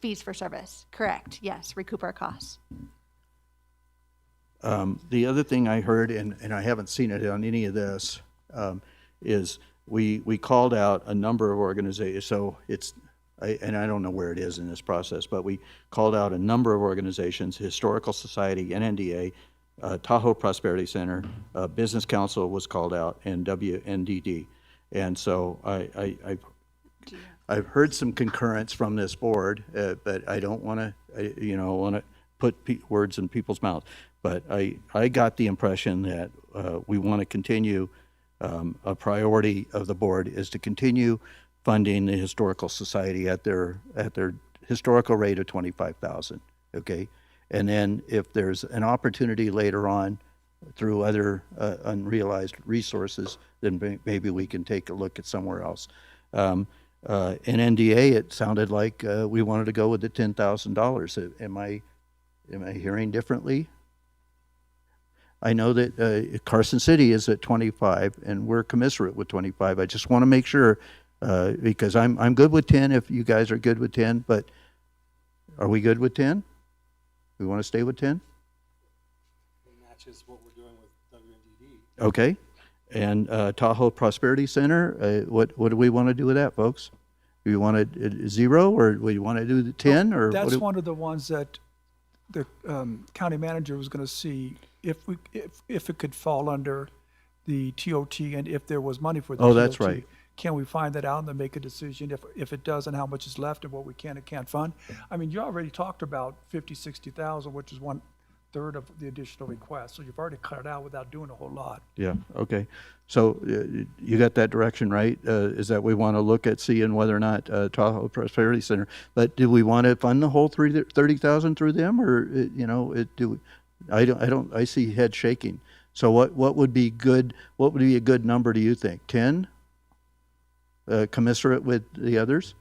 fees for service. Correct, yes, recoup our costs. The other thing I heard, and I haven't seen it on any of this, is we called out a number of organizations. So and I don't know where it is in this process, but we called out a number of organizations: Historical Society, NNDA, Tahoe Prosperity Center, Business Council was called out, and WNDD. And so I've heard some concurrence from this board, but I don't want to, put words in people's mouths. But I got the impression that we want to continue. A priority of the board is to continue funding the Historical Society at their historical rate of $25,000. Okay, and then if there's an opportunity later on through other unrealized resources, then maybe we can take a look at somewhere else. In NDA, it sounded like we wanted to go with the $10,000. Am I hearing differently? I know that Carson City is at 25, and we're commensurate with 25. I just want to make sure, because I'm good with 10 if you guys are good with 10, but are we good with 10? We want to stay with 10? It matches what we're doing with WNDD. Okay. And Tahoe Prosperity Center, what do we want to do with that, folks? Do we want to 0, or do we want to do the 10? Or that's one of the ones that the county manager was going to see if it could fall under the TOT, and if there was money for the TOT. Oh, that's right. Can we find that out and then make a decision if it does, and how much is left and what we can and can't fund? I mean, you already talked about 60,000, which is 1/3 of the additional request. So you've already cut it out without doing a whole lot. Yeah, okay. So you got that direction right, is that we want to look at seeing whether or not Tahoe Prosperity Center, but do we want to fund the whole 30,000 through them, or, I see head shaking. So what would be good, what would be a good number, do you think? 10? Commensurate with the others?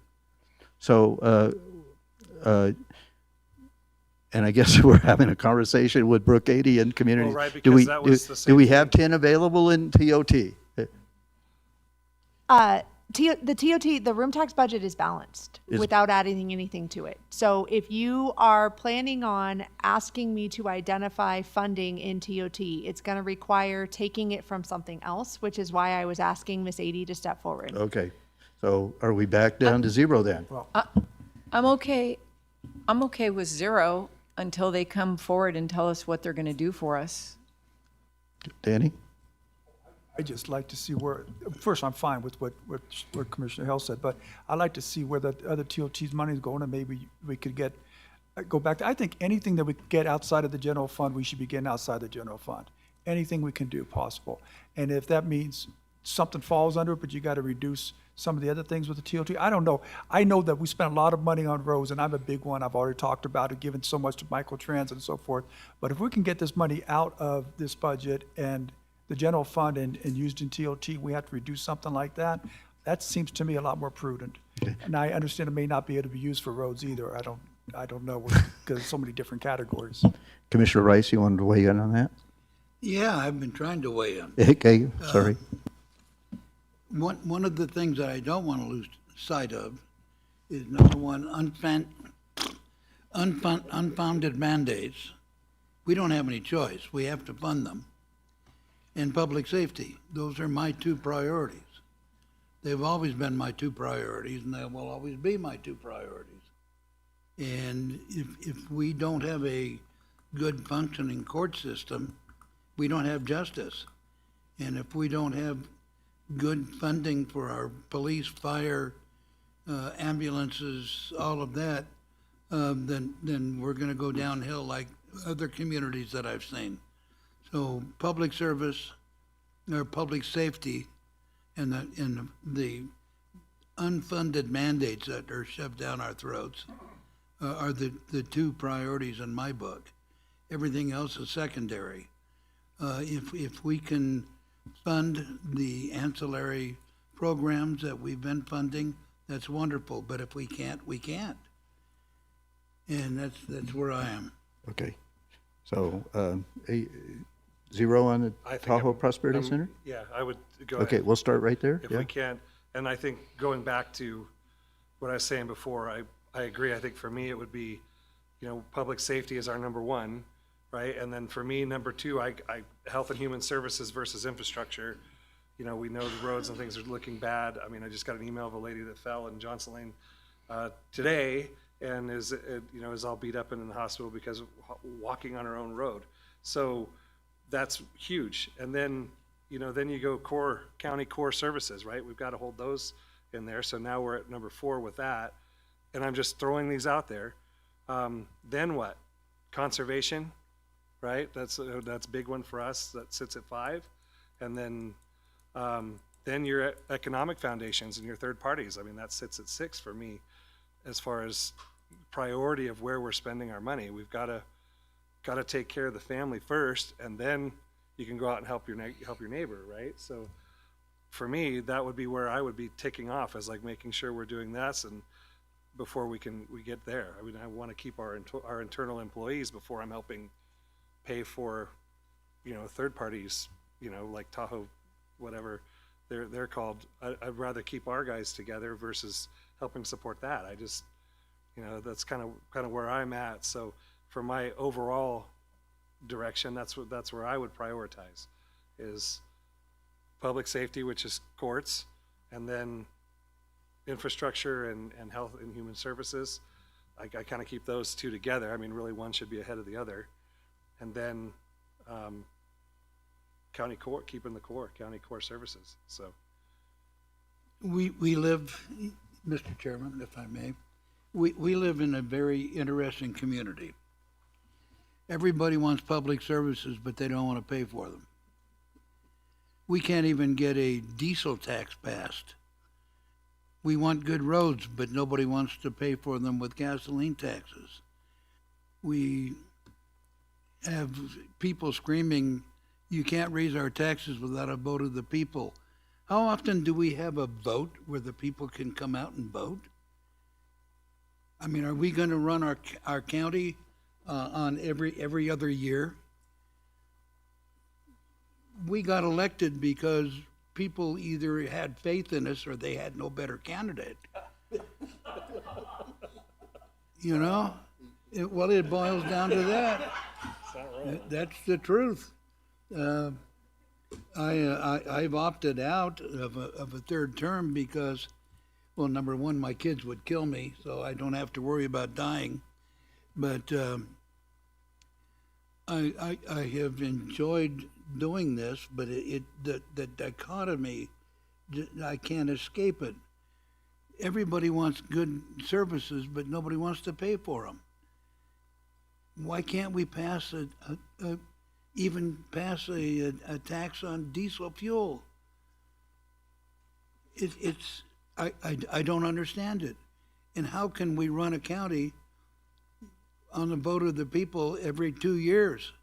So, and I guess we're having a conversation with Brookadian community. Well, right, because that was the same do we have 10 available in TOT? The TOT, the room tax budget is balanced without adding anything to it. So if you are planning on asking me to identify funding in TOT, it's going to require taking it from something else, which is why I was asking Ms. Adie to step forward. Okay. So are we back down to 0 then? I'm okay with 0 until they come forward and tell us what they're going to do for us. Danny? I just like to see where, first, I'm fine with what Commissioner Hill said, but I'd like to see where the other TOT's money is going, and maybe we could go back to, I think anything that we get outside of the general fund, we should be getting outside the general fund. Anything we can do possible. And if that means something falls under it, but you got to reduce some of the other things with the TOT, I don't know. I know that we spent a lot of money on roads, and I'm a big one. I've already talked about it, given so much to microtransit and so forth. But if we can get this money out of this budget and the general fund and used in TOT, we have to reduce something like that. That seems to me a lot more prudent. And I understand it may not be able to be used for roads either. I don't know, because there's so many different categories. Commissioner Rice, you wanted to weigh in on that? Yeah, I've been trying to weigh in. Okay, sorry. One of the things that I don't want to lose sight of is, number one, unfounded mandates. We don't have any choice. We have to fund them. And public safety. Those are my 2 priorities. They've always been my 2 priorities, and they will always be my 2 priorities. And if we don't have a good functioning court system, we don't have justice. And if we don't have good funding for our police, fire, ambulances, all of that, then we're going to go downhill like other communities that I've seen. So public service, or public safety, and the unfunded mandates that are shoved down our throats are the 2 priorities in my book. Everything else is secondary. If we can fund the ancillary programs that we've been funding, that's wonderful. But if we can't, we can't. And that's where I am. Okay. So, zero on the I think Tahoe I'm- Prosperity I'm- Center? Yeah, I would go Okay, ahead. we'll start right there. If Yeah. we can. And I think going back to what I was saying before, I agree. I think for me, it would be, public safety is our number one, right? And then for me, number two, health and human services versus infrastructure. We know the roads and things are looking bad. I mean, I just got an email of a lady that fell in Johnson Lane today and is all beat up and in the hospital because of walking on her own road. So that's huge. And then, then you go county core services, right? We've got to hold those in there. So now we're at number 4 with that. And I'm just throwing these out there. Then what? Conservation, right? That's a big one for us. That sits at 5. And then your economic foundations and your third parties. I mean, that sits at 6 for me as far as priority of where we're spending our money. We've got to take care of the family first, and then you can go out and help your neighbor, right? So for me, that would be where I would be ticking off, as like making sure we're doing this and before we get there. I mean, I want to keep our internal employees before I'm helping pay for, third parties, like Tahoe, whatever they're called. I'd rather keep our guys together versus helping support that. I just, that's kind of where I'm at. So for my overall direction, that's where I would prioritize, is public safety, which is courts, and then infrastructure and health and human services. I kind of keep those two together. I mean, really one should be ahead of the other. And then county core, keeping the core, county core services. So We live, Mr. Chairman, if I may, we live in a very interesting community. Everybody wants public services, but they don't want to pay for them. We can't even get a diesel tax passed. We want good roads, but nobody wants to pay for them with gasoline taxes. We have people screaming, you can't raise our taxes without a vote of the people. How often do we have a vote where the people can come out and vote? I mean, are we going to run our county on every other year? We got elected because people either had faith in us or they had no better candidate. It boils down to that. That's the truth. I've opted out of a third term because, well, number one, my kids would kill me, so I don't have to worry about dying. But I have enjoyed doing this, but the dichotomy, I can't escape it. Everybody wants good services, but nobody wants to pay for them. Why can't we pass a tax on diesel fuel? I don't understand it. And how can we run a county on the vote of the people every 2 years?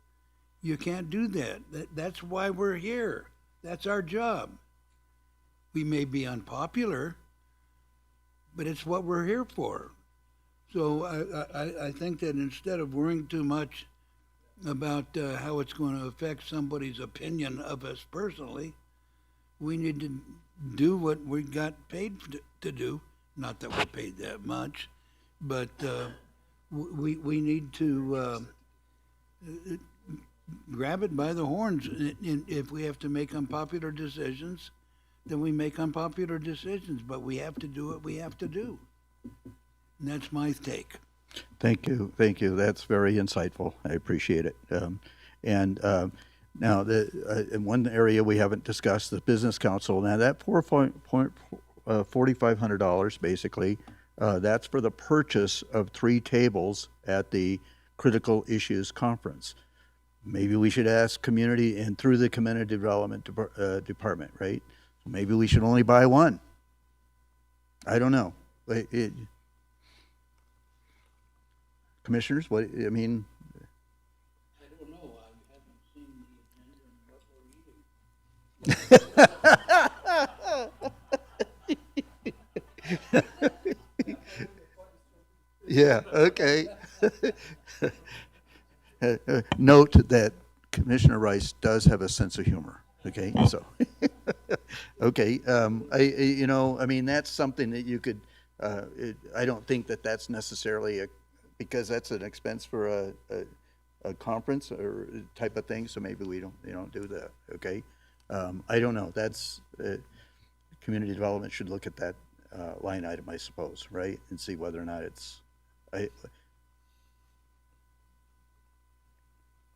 You can't do that. That's why we're here. That's our job. We may be unpopular, but it's what we're here for. So I think that instead of worrying too much about how it's going to affect somebody's opinion of us personally, we need to do what we got paid to do. Not that we're paid that much, but we need to grab it by the horns. And if we have to make unpopular decisions, then we make unpopular decisions. But we have to do what we have to do. And that's my take. Thank you. That's very insightful. I appreciate it. Now, in one area we haven't discussed, the Business Council. Now, that $4,500 basically, that's for the purchase of 3 tables at the Critical Issues Conference. Maybe we should ask community and through the Community Development Department, right? Maybe we should only buy 1. I don't know. Commissioners, what, I mean? I don't know. I haven't seen the agenda and what we're eating. Yeah, okay. note that Commissioner Rice does have a sense of humor. Okay, so okay, I mean that's something that you could. I don't think that that's necessarily because that's an expense for a conference or type of thing. So maybe we don't do that. Okay, I don't know. That's community development should look at that line item, I suppose, right, and see whether or not it's.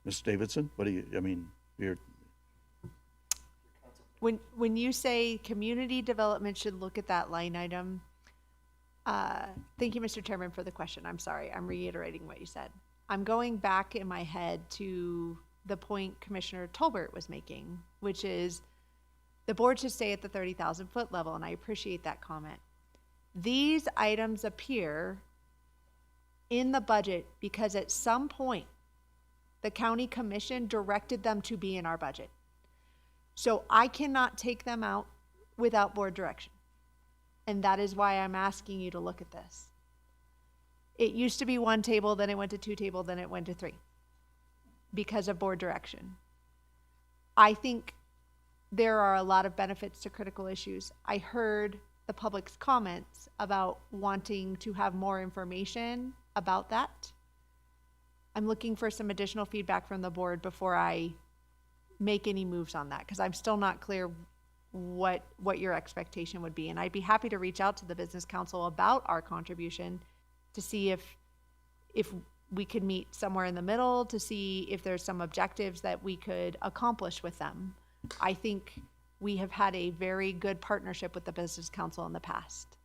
Ms. Davidson, what do you? I mean, you're. When you say community development should look at that line item, thank you, Mr. Chairman, for the question. I'm sorry, I'm reiterating what you said. I'm going back in my head to the point Commissioner Tolbert was making, which is the board should stay at the 30,000 foot level, and I appreciate that comment. These items appear in the budget because at some point the county commission directed them to be in our budget. So I cannot take them out without board direction. And that is why I'm asking you to look at this. It used to be one table, then it went to two table, then it went to three because of board direction. I think there are a lot of benefits to critical issues. I heard the public's comments about wanting to have more information about that. I'm looking for some additional feedback from the board before I make any moves on that, because I'm still not clear what your expectation would be. And I'd be happy to reach out to the Business Council about our contribution to see if we could meet somewhere in the middle, to see if there's some objectives that we could accomplish with them. I think we have had a very good partnership with the Business Council in the past.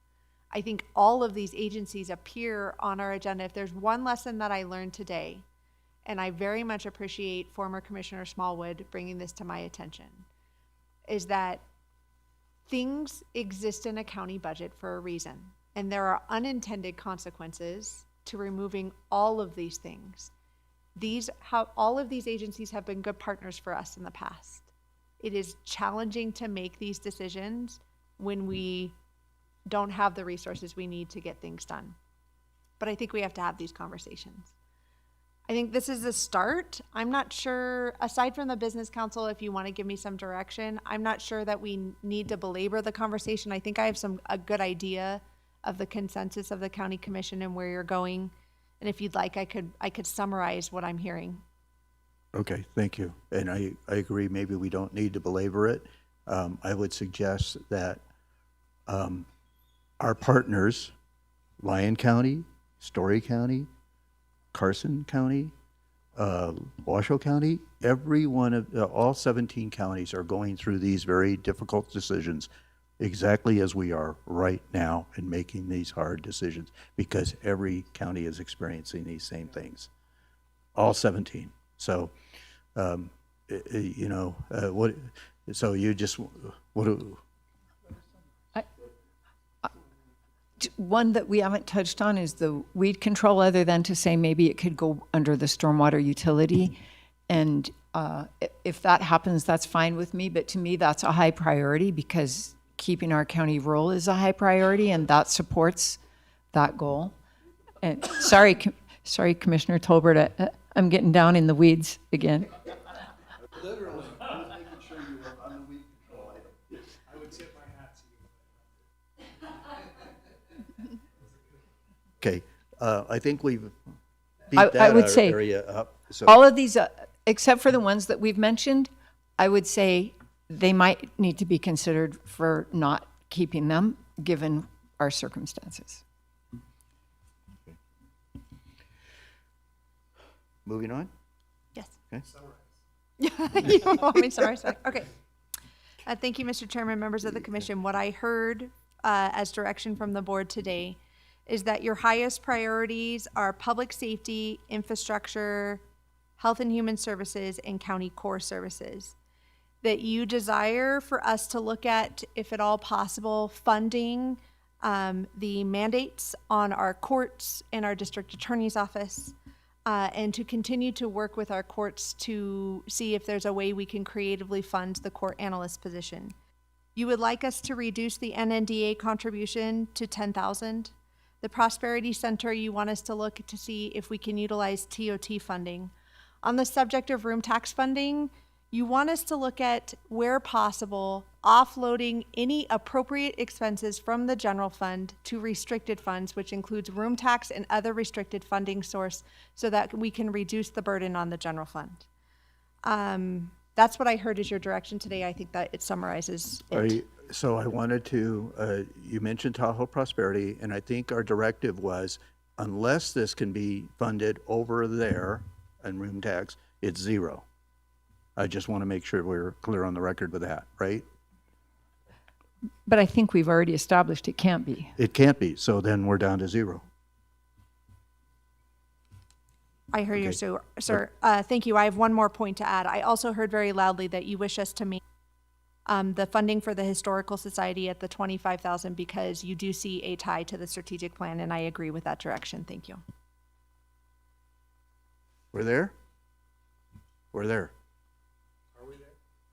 I think all of these agencies appear on our agenda. If there's one lesson that I learned today, and I very much appreciate former Commissioner Smallwood bringing this to my attention, is that things exist in a county budget for a reason, and there are unintended consequences to removing all of these things. All of these agencies have been good partners for us in the past. It is challenging to make these decisions when we don't have the resources we need to get things done. But I think we have to have these conversations. I think this is a start. I'm not sure, aside from the Business Council, if you want to give me some direction, I'm not sure that we need to belabor the conversation. I think I have a good idea of the consensus of the county commission and where you're going. And if you'd like, I could summarize what I'm hearing. Okay, thank you. And I agree, maybe we don't need to belabor it. I would suggest that our partners, Lyon County, Story County, Carson County, Washoe County, every one of, all 17 counties are going through these very difficult decisions exactly as we are right now in making these hard decisions, because every county is experiencing these same things. All 17. So, what, so you just, what do, One that we haven't touched on is the weed control, other than to say maybe it could go under the stormwater utility. And if that happens, that's fine with me. But to me, that's a high priority, because keeping our county rural is a high priority, and that supports that goal. And sorry, Commissioner Tolbert, I'm getting down in the weeds again. Literally, I'm making sure you were on the weed control item. I would tip my hat to you. okay, I think we've beat I that would say area up. So all of these, except for the ones that we've mentioned, I would say they might need to be considered for not keeping them, given our circumstances. moving on? Yes. Okay. You want me to summarize? Okay. Thank you, Mr. Chairman, members of the commission. What I heard as direction from the board today is that your highest priorities are public safety, infrastructure, health and human services, and county core services. That you desire for us to look at, if at all possible, funding the mandates on our courts and our district attorney's office, and to continue to work with our courts to see if there's a way we can creatively fund the court analyst position. You would like us to reduce the NNDA contribution to $10,000. The Prosperity Center, you want us to look to see if we can utilize TOT funding. On the subject of room tax funding, you want us to look at, where possible, offloading any appropriate expenses from the general fund to restricted funds, which includes room tax and other restricted funding source, so that we can reduce the burden on the general fund. That's what I heard as your direction today. I think that it summarizes it. So I wanted to, you mentioned Tahoe Prosperity, and I think our directive was, unless this can be funded over there in room tax, it's zero. I just want to make sure we're clear on the record with that, right? But I think we've already established it can't be. It can't be, so then we're down to zero. I heard you, sir. Thank you. I have one more point to add. I also heard very loudly that you wish us to meet the funding for the Historical Society at the $25,000 because you do see a tie to the strategic plan, and I agree with that direction. Thank you. We're there? We're there.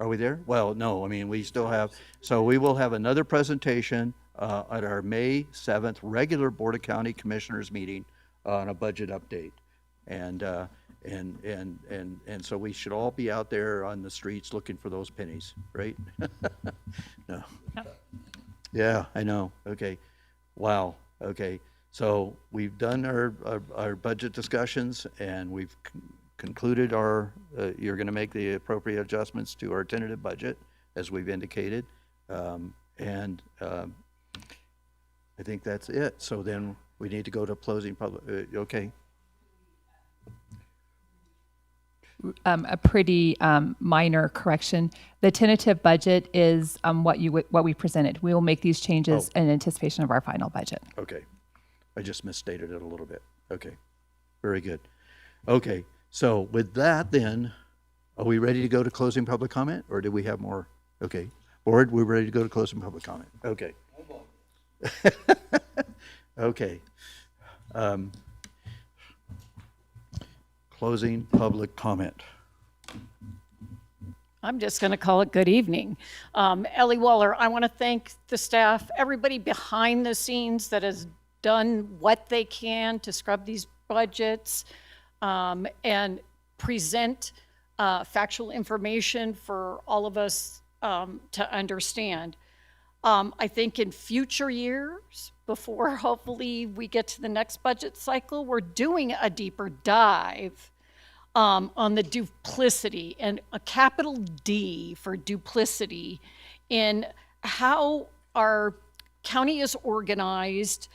Are we there? Well, no, I mean, we still have, so we will have another presentation at our May 7th regular Board of County Commissioners meeting on a budget update. And so we should all be out there on the streets looking for those pennies, right? No. Yeah, I know. Okay. Wow. Okay. So we've done our budget discussions, and we've concluded our, you're going to make the appropriate adjustments to our tentative budget, as we've indicated. I think that's it. So then we need to go to closing public, okay. A pretty minor correction. The tentative budget is what we presented. We will make these changes in anticipation of our final budget. Okay. I just misstated it a little bit. Okay. Very good. Okay. So with that then, are we ready to go to closing public comment, or do we have more? Okay. Board, we're ready to go to closing public comment. Okay. Okay. Closing public comment. I'm just going to call it good evening. Ellie Waller, I want to thank the staff, everybody behind the scenes that has done what they can to scrub these budgets and present factual information for all of us to understand. I think in future years, before hopefully we get to the next budget cycle, we're doing a deeper dive on the duplicity, and a capital D for duplicity, in how our county is organized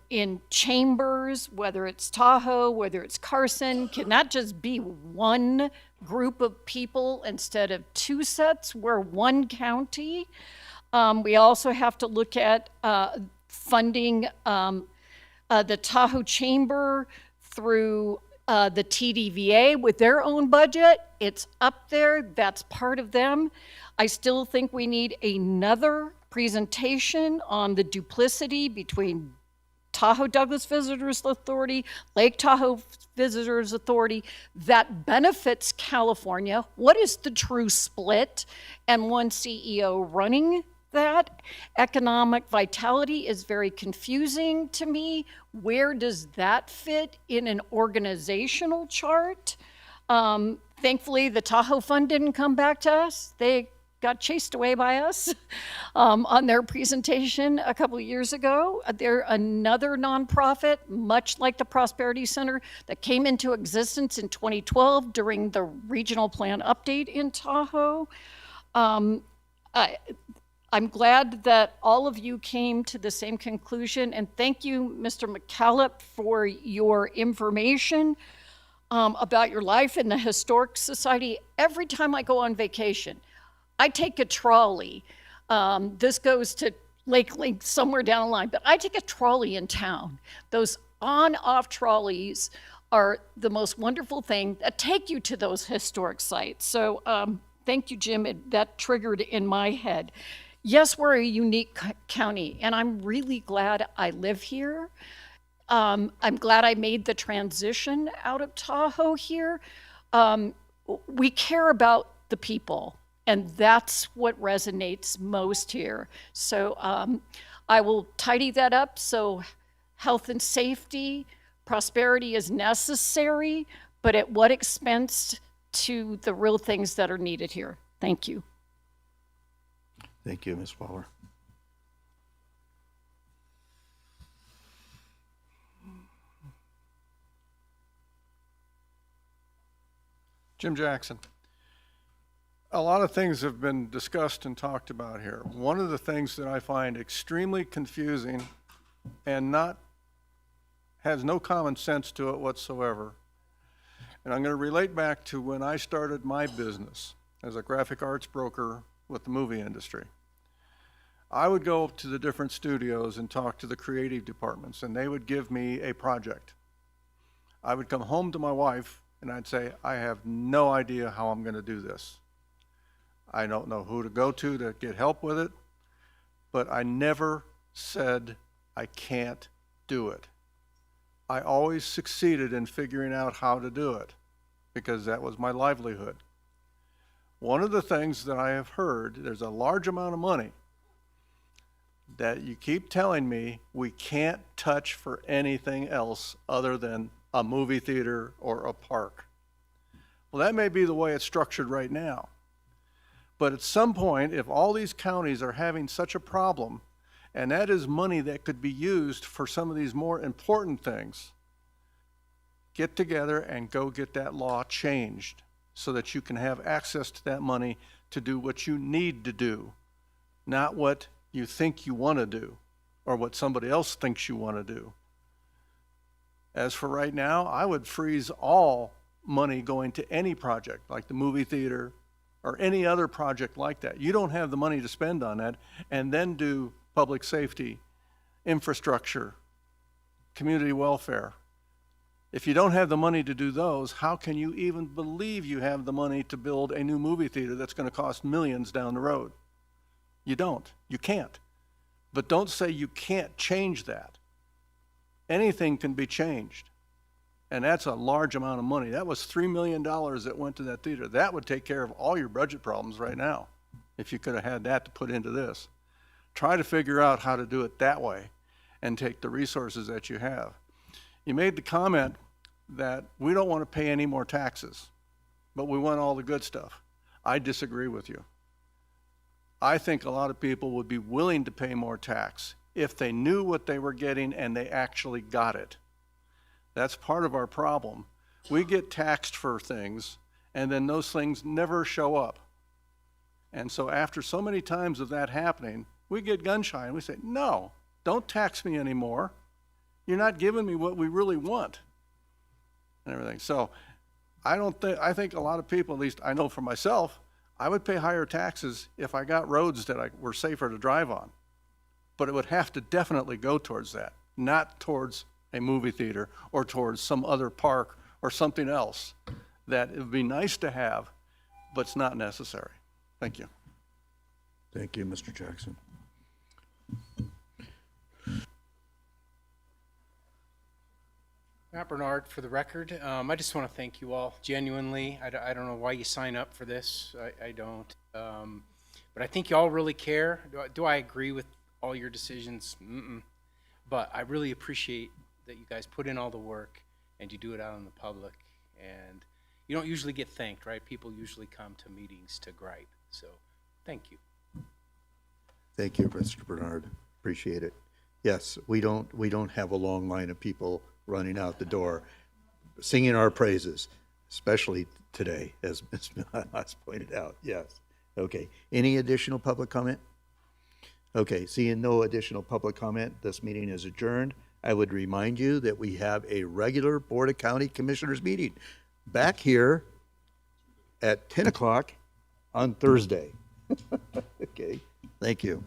in chambers, whether it's Tahoe, whether it's Carson. Can that just be one group of people instead of two sets? We're one county. We also have to look at funding the Tahoe Chamber through the TDVA with their own budget. It's up there. That's part of them. I still think we need another presentation on the duplicity between Tahoe Douglas Visitors Authority, Lake Tahoe Visitors Authority, that benefits California. What is the true split? And one CEO running that. Economic vitality is very confusing to me. Where does that fit in an organizational chart? Thankfully, the Tahoe Fund didn't come back to us. They got chased away by us on their presentation a couple of years ago. They're another nonprofit, much like the Prosperity Center, that came into existence in 2012 during the regional plan update in Tahoe. I'm glad that all of you came to the same conclusion, and thank you, Mr. McCallop, for your information about your life in the Historic Society. Every time I go on vacation, I take a trolley. This goes to Lake Link somewhere down the line, but I take a trolley in town. Those on-off trolleys are the most wonderful thing that take you to those historic sites. So thank you, Jim. That triggered in my head. Yes, we're a unique county, and I'm really glad I live here. I'm glad I made the transition out of Tahoe here. We care about the people, and that's what resonates most here. So I will tidy that up so health and safety, prosperity is necessary, but at what expense to the real things that are needed here? Thank you. Thank you, Ms. Waller. Jim Jackson. A lot of things have been discussed and talked about here. One of the things that I find extremely confusing and has no common sense to it whatsoever, and I'm going to relate back to when I started my business as a graphic arts broker with the movie industry. I would go to the different studios and talk to the creative departments, and they would give me a project. I would come home to my wife and I'd say, I have no idea how I'm going to do this. I don't know who to go to get help with it, but I never said I can't do it. I always succeeded in figuring out how to do it because that was my livelihood. One of the things that I have heard, there's a large amount of money that you keep telling me we can't touch for anything else other than a movie theater or a park. Well, that may be the way it's structured right now. But at some point, if all these counties are having such a problem, and that is money that could be used for some of these more important things, get together and go get that law changed so that you can have access to that money to do what you need to do, not what you think you want to do or what somebody else thinks you want to do. As for right now, I would freeze all money going to any project like the movie theater or any other project like that. You don't have the money to spend on that, and then do public safety, infrastructure, community welfare. If you don't have the money to do those, how can you even believe you have the money to build a new movie theater that's going to cost millions down the road? You don't. You can't. But don't say you can't change that. Anything can be changed. And that's a large amount of money. That was $3 million that went to that theater. That would take care of all your budget problems right now, if you could have had that to put into this. Try to figure out how to do it that way and take the resources that you have. You made the comment that we don't want to pay any more taxes, but we want all the good stuff. I disagree with you. I think a lot of people would be willing to pay more tax if they knew what they were getting and they actually got it. That's part of our problem. We get taxed for things, and then those things never show up. And so after so many times of that happening, we get gun shy and we say, no, don't tax me anymore. You're not giving me what we really want and everything. So I think a lot of people, at least I know for myself, I would pay higher taxes if I got roads that were safer to drive on. But it would have to definitely go towards that, not towards a movie theater or towards some other park or something else that it would be nice to have, but it's not necessary. Thank you. Thank you, Mr. Jackson. Matt Bernard, for the record. I just want to thank you all genuinely. I don't know why you sign up for this. I don't. But I think you all really care. Do I agree with all your decisions? Mm-mm. But I really appreciate that you guys put in all the work and you do it out in the public. And you don't usually get thanked, right? People usually come to meetings to gripe. So thank you. Thank you, Mr. Bernard. Appreciate it. Yes, we don't have a long line of people running out the door singing our praises, especially today, as Ms. Milas pointed out. Yes. Okay. Any additional public comment? Okay. Seeing no additional public comment, this meeting is adjourned. I would remind you that we have a regular Board of County Commissioners meeting back here at 10 o'clock on Thursday. Okay. Thank you.